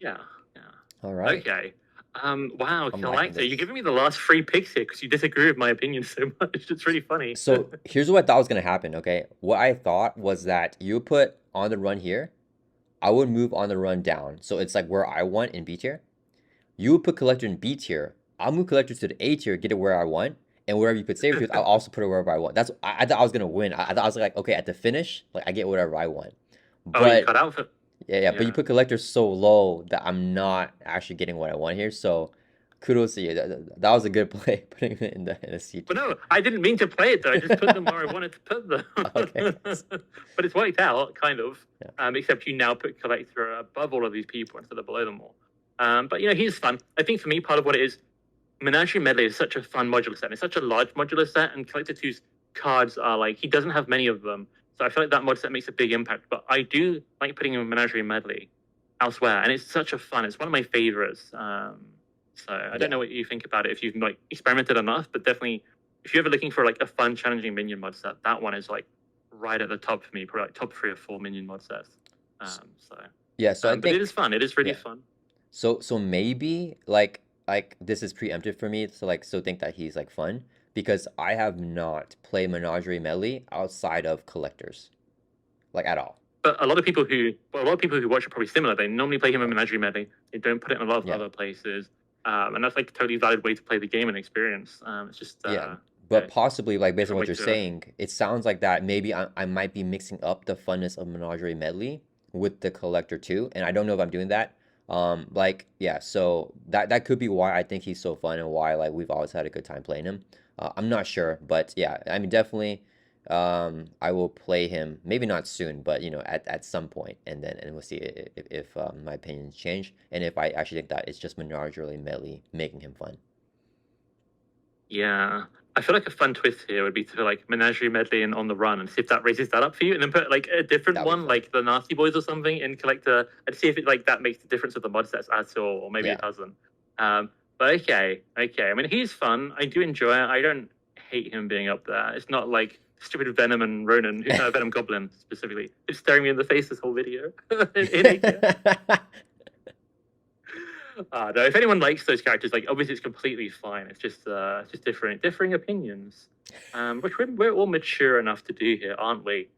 S2: Yeah. Yeah.
S1: all right.
S2: Okay. Wow,
S1: I'm liking
S2: Collector, you're
S1: this.
S2: giving me the last 3 picks here because you disagree with my opinion so much. It's really funny.
S1: So here's what I thought was gonna happen, okay? What I thought was that you put on the run here, I would move on the run down. So it's like where I want in B tier. You would put collector in B tier. I'll move collector to the A tier, get it where I want. And wherever you put saber tooth, I'll also put it wherever I want. I thought I was gonna win. I thought I was like, okay, at the finish, like I get whatever I want.
S2: Oh, you
S1: But
S2: cut out for.
S1: yeah, but you
S2: Yeah.
S1: put collector so low that I'm not actually getting what I want here. So kudos to you. That was a good play, putting it in a C
S2: But
S1: tier.
S2: no, I didn't mean to play it though. I just put them where I wanted to put them.
S1: Okay.
S2: But it's worked out, kind of.
S1: Yeah.
S2: Except you now put Collector above all of these people instead of below them all. But he's fun. I think for me, part of what it is, Menagerie Medley is such a fun modular set. It's such a large modular set, and Collector 2's cards are like he doesn't have many of them, so I feel like that mod set makes a big impact. But I do like putting him in Menagerie Medley elsewhere, and it's such a fun. It's one of my favorites. So I don't
S1: Yeah.
S2: know what you think about it if you've like experimented enough, but definitely if you're ever looking for like a fun, challenging minion mod set, that one is like right at the top for me, probably like top 3 or 4 minion mod sets. So,
S1: Yeah, so I
S2: but it
S1: think
S2: is fun. It is really
S1: yeah.
S2: fun.
S1: So maybe like this is preemptive for me to like still think that he's like fun because I have not played Menagerie Melee outside of collectors like at all.
S2: But a lot of people who watch are probably similar. They normally play him in
S1: Right.
S2: Menagerie Medley. They don't put it in a lot of
S1: Yeah.
S2: other places, and that's like a totally valid way to play the game and experience. It's just
S1: Yeah.
S2: yeah,
S1: But possibly like based on
S2: different way
S1: what you're
S2: to do it.
S1: saying, it sounds like that maybe I might be mixing up the funness of Menagerie Medley with the collector too, and I don't know if I'm doing that. Like yeah, so that could be why I think he's so fun and why like we've always had a good time playing him. I'm not sure, but yeah, I mean definitely I will play him maybe not soon, but you know at some point, and we'll see if my opinions change and if I actually think that it's just Menagerie Medley making him fun.
S2: Yeah. I feel like a fun twist here would be to like Menagerie Medley and On the Run and see if that raises that up for you, and then put like a different
S1: That would be
S2: one,
S1: fun.
S2: like the Nasty Boys or something, in Collector, and see if it like that makes the difference with the mod sets at all, or maybe
S1: Yeah.
S2: it doesn't. But okay. I mean, he's fun. I do enjoy it. I don't hate him being up there. It's not like stupid Venom and Ronan, Venom Goblin specifically. It's staring me in the face this whole video. in AK. No, if anyone likes those characters, like obviously it's completely fine. It's just differing opinions, which we're all mature enough to do here, aren't we?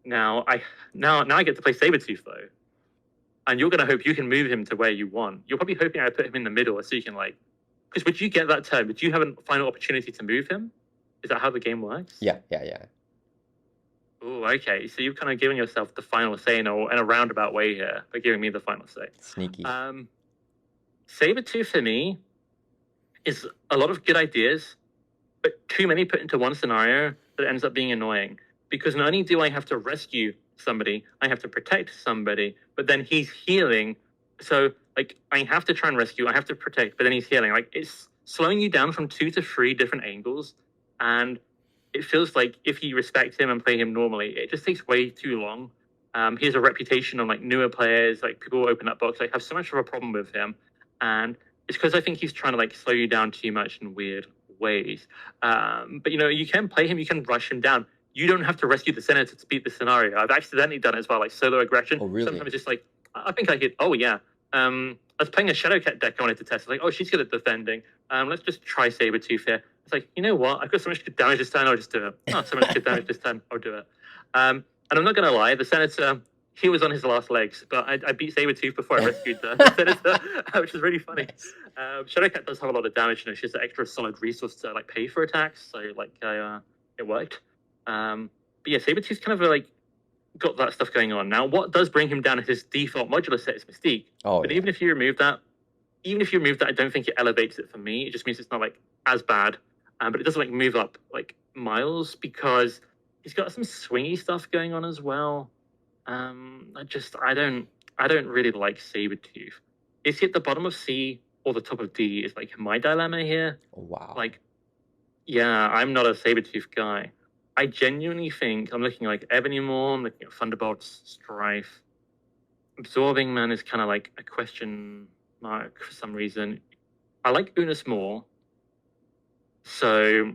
S2: Now I get to play Sabretooth though, and you're gonna hope you can move him to where you want. You're probably hoping I put him in the middle so you can like, because would you get that turn? Would you have a final opportunity to move him? Is that how the game works?
S1: Yeah.
S2: Oh, okay. So you've kind of given yourself the final say in a roundabout way here by giving me the final say.
S1: Sneaky.
S2: Sabretooth for me is a lot of good ideas, but too many put into one scenario that ends up being annoying. Because not only do I have to rescue somebody, I have to protect somebody, but then he's healing. So, like, I have to try and rescue, I have to protect, but then he's healing. Like, it's slowing you down from 2 to 3 different angles. And it feels like if you respect him and play him normally, it just takes way too long. He has a reputation on, like, newer players, like, people who open that box, like, have so much of a problem with him. And it's because I think he's trying to like slow you down too much in weird ways. But you know, you can play him, you can rush him down. You don't have to rescue the senator to beat the scenario. I've accidentally done it as well, like solo aggression.
S1: Oh, really?
S2: Sometimes it's just like I think I could. Oh yeah. I was playing a Shadowcat deck I wanted to test. Like, oh, she's good at defending. Let's just try Sabretooth here. It's like, you know what? I've got so much good damage this turn. I'll just do it. Oh, so much good damage this turn. I'll do it. And I'm not gonna lie, the senator, he was on his last legs, but I beat Sabretooth before I rescued the senator, which is really funny.
S1: Nice.
S2: Shadowcat does have a lot of damage, and it's just an extra solid resource to like pay for attacks, so like it worked. But yeah, Sabretooth's kind of like got that stuff going on. Now, what does bring him down is his default modular set is Mystique.
S1: Oh,
S2: But
S1: yeah.
S2: even if you remove that, I don't think it elevates it for me. It just means it's not like as bad. But it doesn't like move up like miles because he's got some swingy stuff going on as well. I don't really like Sabretooth. Is he at the bottom of C or the top of D is like my dilemma here.
S1: Oh, wow.
S2: Like, yeah, I'm not a Sabretooth guy. I genuinely think I'm looking like Ebony Maw, I'm looking at Thunderbolts, Stryfe. Absorbing Man is kind of like a question mark for some reason. I like Unus more, so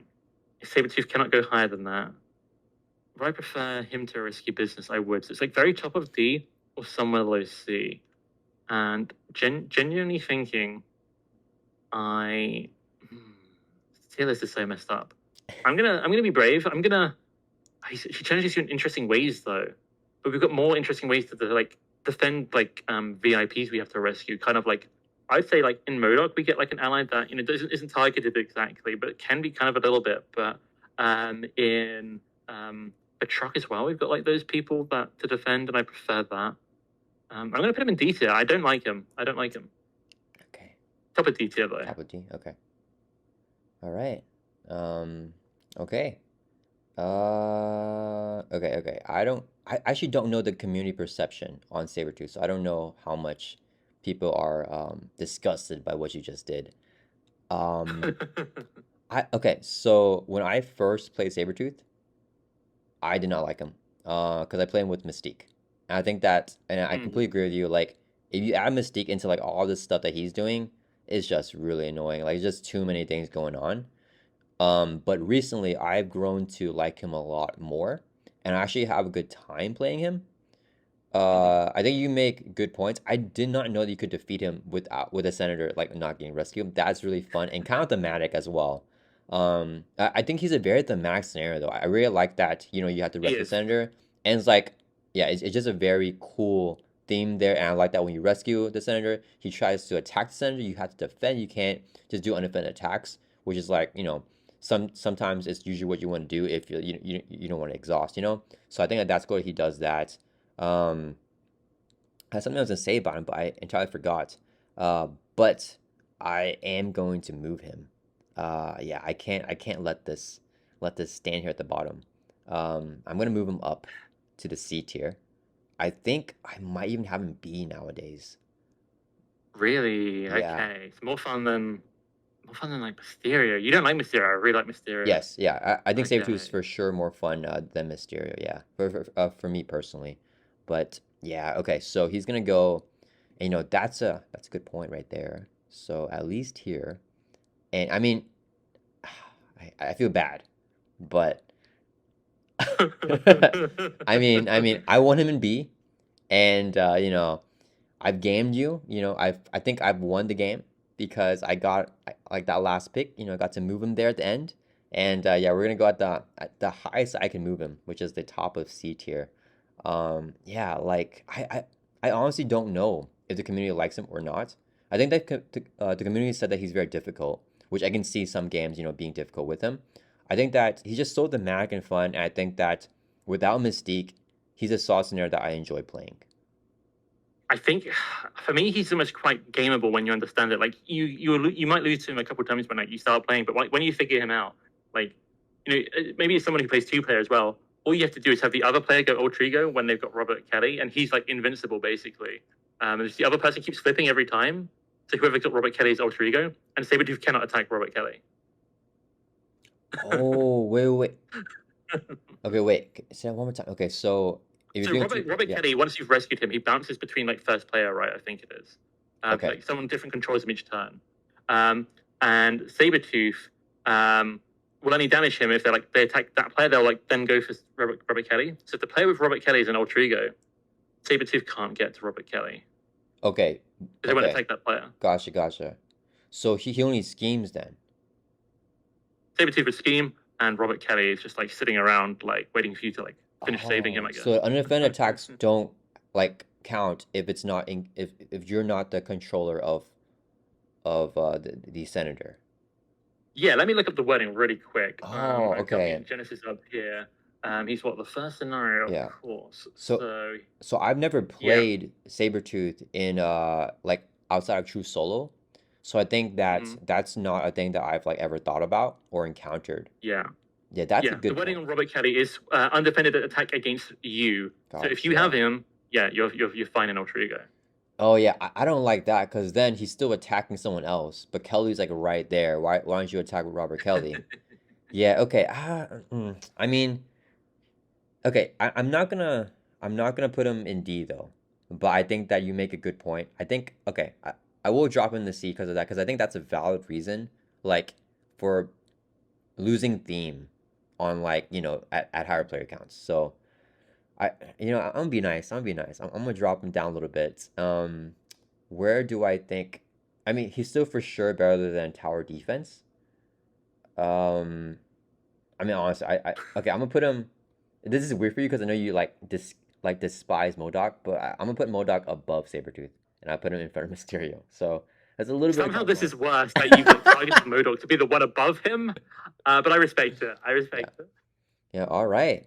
S2: if Sabretooth cannot go higher than that. If I prefer him to Risky Business, I would. So it's like very top of D or somewhere below C. And genuinely thinking, this is so messed up. I'm gonna be brave. She challenges you in interesting ways though, but we've got more interesting ways to like defend like VIPs we have to rescue. Kind of like I'd say like in M.O.D.O.K we get like an ally that isn't targeted exactly, but it can be kind of a little bit. But in Batroc as well, we've got like those people that to defend, and I prefer that. I'm gonna put him in D tier. I don't like him.
S1: Okay.
S2: Top of D tier though.
S1: Top of D. Okay. All right. Okay. Okay. I actually don't know the community perception on Sabretooth, so I don't know how much people are disgusted by what you just did. Okay, so when I first played Sabretooth, I did not like him because I play him with Mystique. And I think that, and I completely
S2: Mm.
S1: agree with you. Like, if you add Mystique into like all this stuff that he's doing, it's just really annoying. Like, just too many things going on. But recently I've grown to like him a lot more, and I actually have a good time playing him.
S2: Mhm.
S1: I think you make good points. I did not know that you could defeat him with a senator like not getting rescued. That's really fun and kind of thematic as well. I think he's a very thematic scenario though. I really like that, you have to
S2: He
S1: rescue the
S2: is.
S1: senator, and it's like, yeah, it's just a very cool theme there, and I like that when you rescue the senator, he tries to attack the senator, you have to defend. You can't just do undefended attacks, which is like, sometimes it's usually what you want to do if you don't want to exhaust. So I think that's good. He does that. Um, I had something I was gonna say about him, but I entirely forgot. But I am going to move him. Yeah, I can't let this stand here at the bottom. I'm gonna move him up to the C tier. I think I might even have him B nowadays.
S2: Really?
S1: Yeah.
S2: Okay. It's more fun than like Mysterio. You don't like Mysterio. I really like Mysterio.
S1: Yes. Yeah. I think Sabretooth is
S2: Okay.
S1: for sure more fun than Mysterio. Yeah. For me personally. But yeah. Okay. So he's gonna go. And, that's a good point right there. So at least here, and I mean, I feel bad, but I mean, I want him in B, and I've gamed you. I think I've won the game because like that last pick. Got to move him there at the end, and yeah, we're gonna go at the highest I can move him, which is the top of C tier. Yeah, like I honestly don't know if the community likes him or not. I think that the community said that he's very difficult, which I can see some games, being difficult with him. I think that he's just so thematic and fun, and I think that without Mystique, he's a sauce in there that I enjoy playing.
S2: I think for me, he's almost quite gameable when you understand it. Like you might lose to him a couple of times when like you start playing, but when you figure him out, like maybe it's someone who plays two player as well. All you have to do is have the other player go ultra ego when they've got Robert Kelly, and he's like invincible basically. And the other person keeps flipping every time. So whoever got Robert Kelly's ultra ego, and Sabretooth cannot attack Robert Kelly.
S1: Oh, wait, wait, wait. Okay, wait. Say that one more time. Okay, so if you're
S2: So
S1: doing
S2: Robert
S1: yeah.
S2: Kelly, once you've rescued him, he bounces between like first player, right? I think it is.
S1: Okay.
S2: Like someone different controls him each turn. Um, and Sabretooth will only damage him if they attack that player. They'll like then go for Robert Kelly. So if the player with Robert Kelly is an alter ego, Sabretooth can't get to Robert Kelly
S1: Okay.
S2: because they won't
S1: Okay.
S2: attack that player.
S1: Gotcha, gotcha. So he only schemes then.
S2: Sabretooth would scheme, and Robert Kelly is just like sitting around like waiting for you to like finish saving him,
S1: Oh,
S2: I
S1: so
S2: guess.
S1: undefended attacks don't like count if it's not if you're not the controller of the senator.
S2: Yeah, let me look up the wording really quick.
S1: Oh,
S2: I've got
S1: okay.
S2: Mutant Genesis up here. He's what the first scenario, of
S1: Yeah.
S2: course.
S1: So
S2: So
S1: so I've never
S2: yeah,
S1: played Sabretooth in like outside of true solo. So I think that
S2: mhm,
S1: that's not a thing that I've like ever thought about or encountered.
S2: yeah,
S1: Yeah, that's a
S2: yeah. The
S1: good
S2: wording
S1: point.
S2: on Robert Kelly is undefended attack against you. So if you have
S1: Gotcha.
S2: him, yeah, you're fine in Ultra Ego.
S1: Oh yeah, I don't like that because then he's still attacking someone else, but Kelly's like right there. Why don't you attack with Robert Kelly? Yeah, okay. I mean, okay. I'm not gonna put him in D though, but I think that you make a good point. I think okay. I will drop him in the C because of that because I think that's a valid reason, like for losing theme on like at higher player counts. So I'm gonna be nice. I'm gonna be nice. I'm gonna drop him down a little bit. Where do I think? I mean, he's still for sure better than tower defense. Um, I mean, honestly, okay, I'm gonna put him. This is weird for you because I know you despise M.O.D.O.K, but I'm gonna put M.O.D.O.K above Sabretooth, and I put him in front of Mysterio. So that's a little bit of
S2: Somehow this
S1: compromise.
S2: is worse that you've like targeted M.O.D.O.K to be the one above him. But I respect it. I
S1: Yeah,
S2: respect it.
S1: yeah. All right,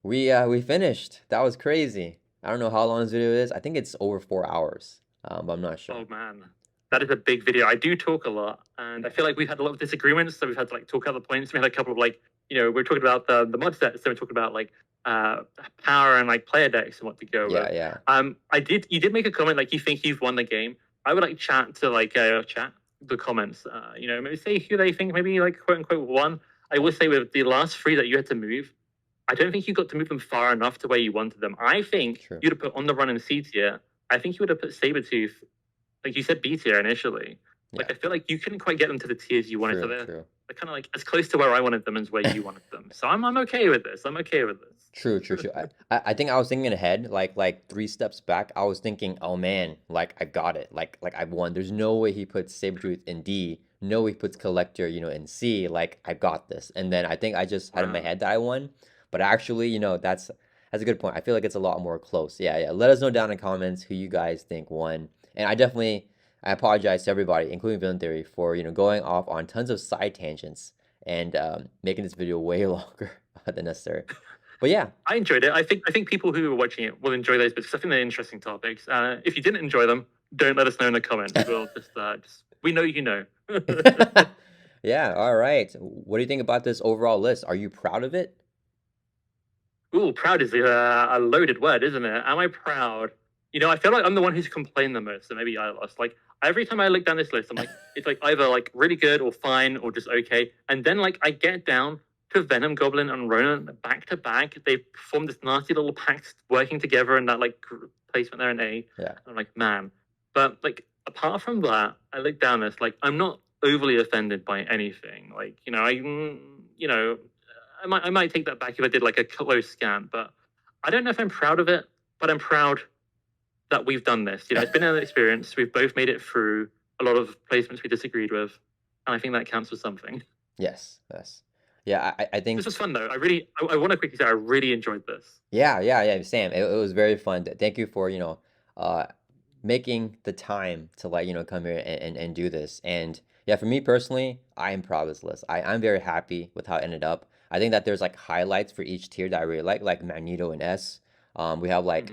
S1: we finished. That was crazy. I don't know how long this video is. I think it's over 4 hours. But I'm not sure.
S2: Oh man, that is a big video. I do talk a lot, and I feel like we've had a lot of disagreements. So we've had to like talk other points. We had a couple of like, we're talking about the mod sets. So we're talking about like power and like player decks and what to go with.
S1: Yeah, yeah.
S2: You did make a comment like you think you've won the game. I would like chat to like chat the comments. Maybe say who they think maybe like quote unquote won. I will say with the last three that you had to move, I don't think you got to move them far enough to where you wanted them. I think
S1: True.
S2: you'd have put on the run in C tier. I think you would have put Sabretooth, like you said, B tier initially.
S1: Yeah.
S2: Like I feel like you couldn't quite get them to the tiers you wanted. So
S1: True.
S2: they're
S1: True.
S2: kind of like as close to where I wanted them as where you wanted them. So I'm okay with this. I'm okay with this.
S1: True, true, true. I think I was thinking ahead, like 3 steps back. I was thinking, oh man, like I got it, like I won. There's no way he puts Sabretooth in D. No way he puts Collector, in C. Like I got this. And then I think I just had in my head that I won, but actually, that's a good point. I feel like it's a lot more close. Yeah, yeah. Let us know down in the comments who you guys think won. And I apologize to everybody, including Villain Theory, for going off on tons of side tangents and making this video way longer than necessary. But yeah,
S2: I enjoyed it. I think people who are watching it will enjoy those, but I think they're interesting topics. If you didn't enjoy them, don't let us know in the comments. We'll just we know you know.
S1: yeah. All right. What do you think about this overall list? Are you proud of it?
S2: Ooh, proud is a loaded word, isn't it? Am I proud? I feel like I'm the one who's complained the most, so maybe I lost. Like every time I look down this list, I'm like, it's like either like really good or fine or just okay. And then like I get down to Venom Goblin and Ronan back to back. They formed this nasty little pact working together in that like placement there in A.
S1: Yeah.
S2: I'm like, man. But like apart from that, I look down this, like I'm not overly offended by anything. Like, I might take that back if I did like a close scan, but I don't know if I'm proud of it, but I'm proud that we've done this. It's been an experience. We've both made it through a lot of placements we disagreed with, and I think that counts for something.
S1: Yes. Yes. Yeah. I think
S2: this was fun though. I want to quickly say I really enjoyed this.
S1: Yeah. Yeah. Yeah. Sam, it was very fun. Thank you for making the time to come here and do this. And yeah, for me personally, I am proud of this list. I'm very happy with how it ended up. I think that there's like highlights for each tier that I really like Magneto and S. We have like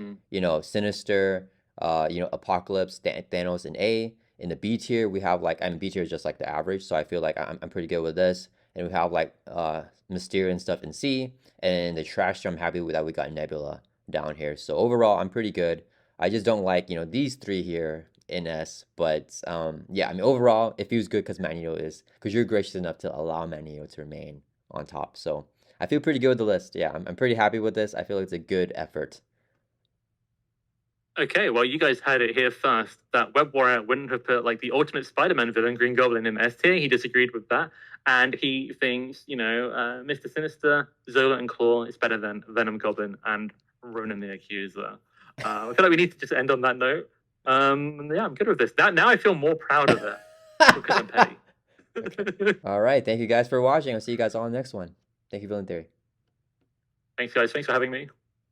S1: Sinister, Apocalypse, Thanos in A. In the B tier, we have like B tier is just like the average, so I feel like I'm pretty good with this. And we have like Mysterio and stuff in C. And the trash tier, I'm happy with that we got Nebula down here. So overall, I'm pretty good. I just don't like these 3 here in S. But yeah, I mean overall, it feels good because you're gracious enough to allow Magneto to remain on top. So I feel pretty good with the list. Yeah, I'm pretty happy with this. I feel like it's a good effort.
S2: Okay, well, you guys had it here first. That Web Warrior wouldn't have put like the ultimate Spider-Man villain, Green Goblin, in S tier. He disagreed with that, and he thinks Mr. Sinister, Zola, and Klaw is better than Venom Goblin and Ronan the Accuser. I feel like we need to just end on that note. Yeah, I'm good with this. Now I feel more proud of it because I'm petty.
S1: Okay. All right, thank you guys for watching. I'll see you guys on the next one. Thank you, Villain Theory.
S2: Thanks, guys. Thanks for having me.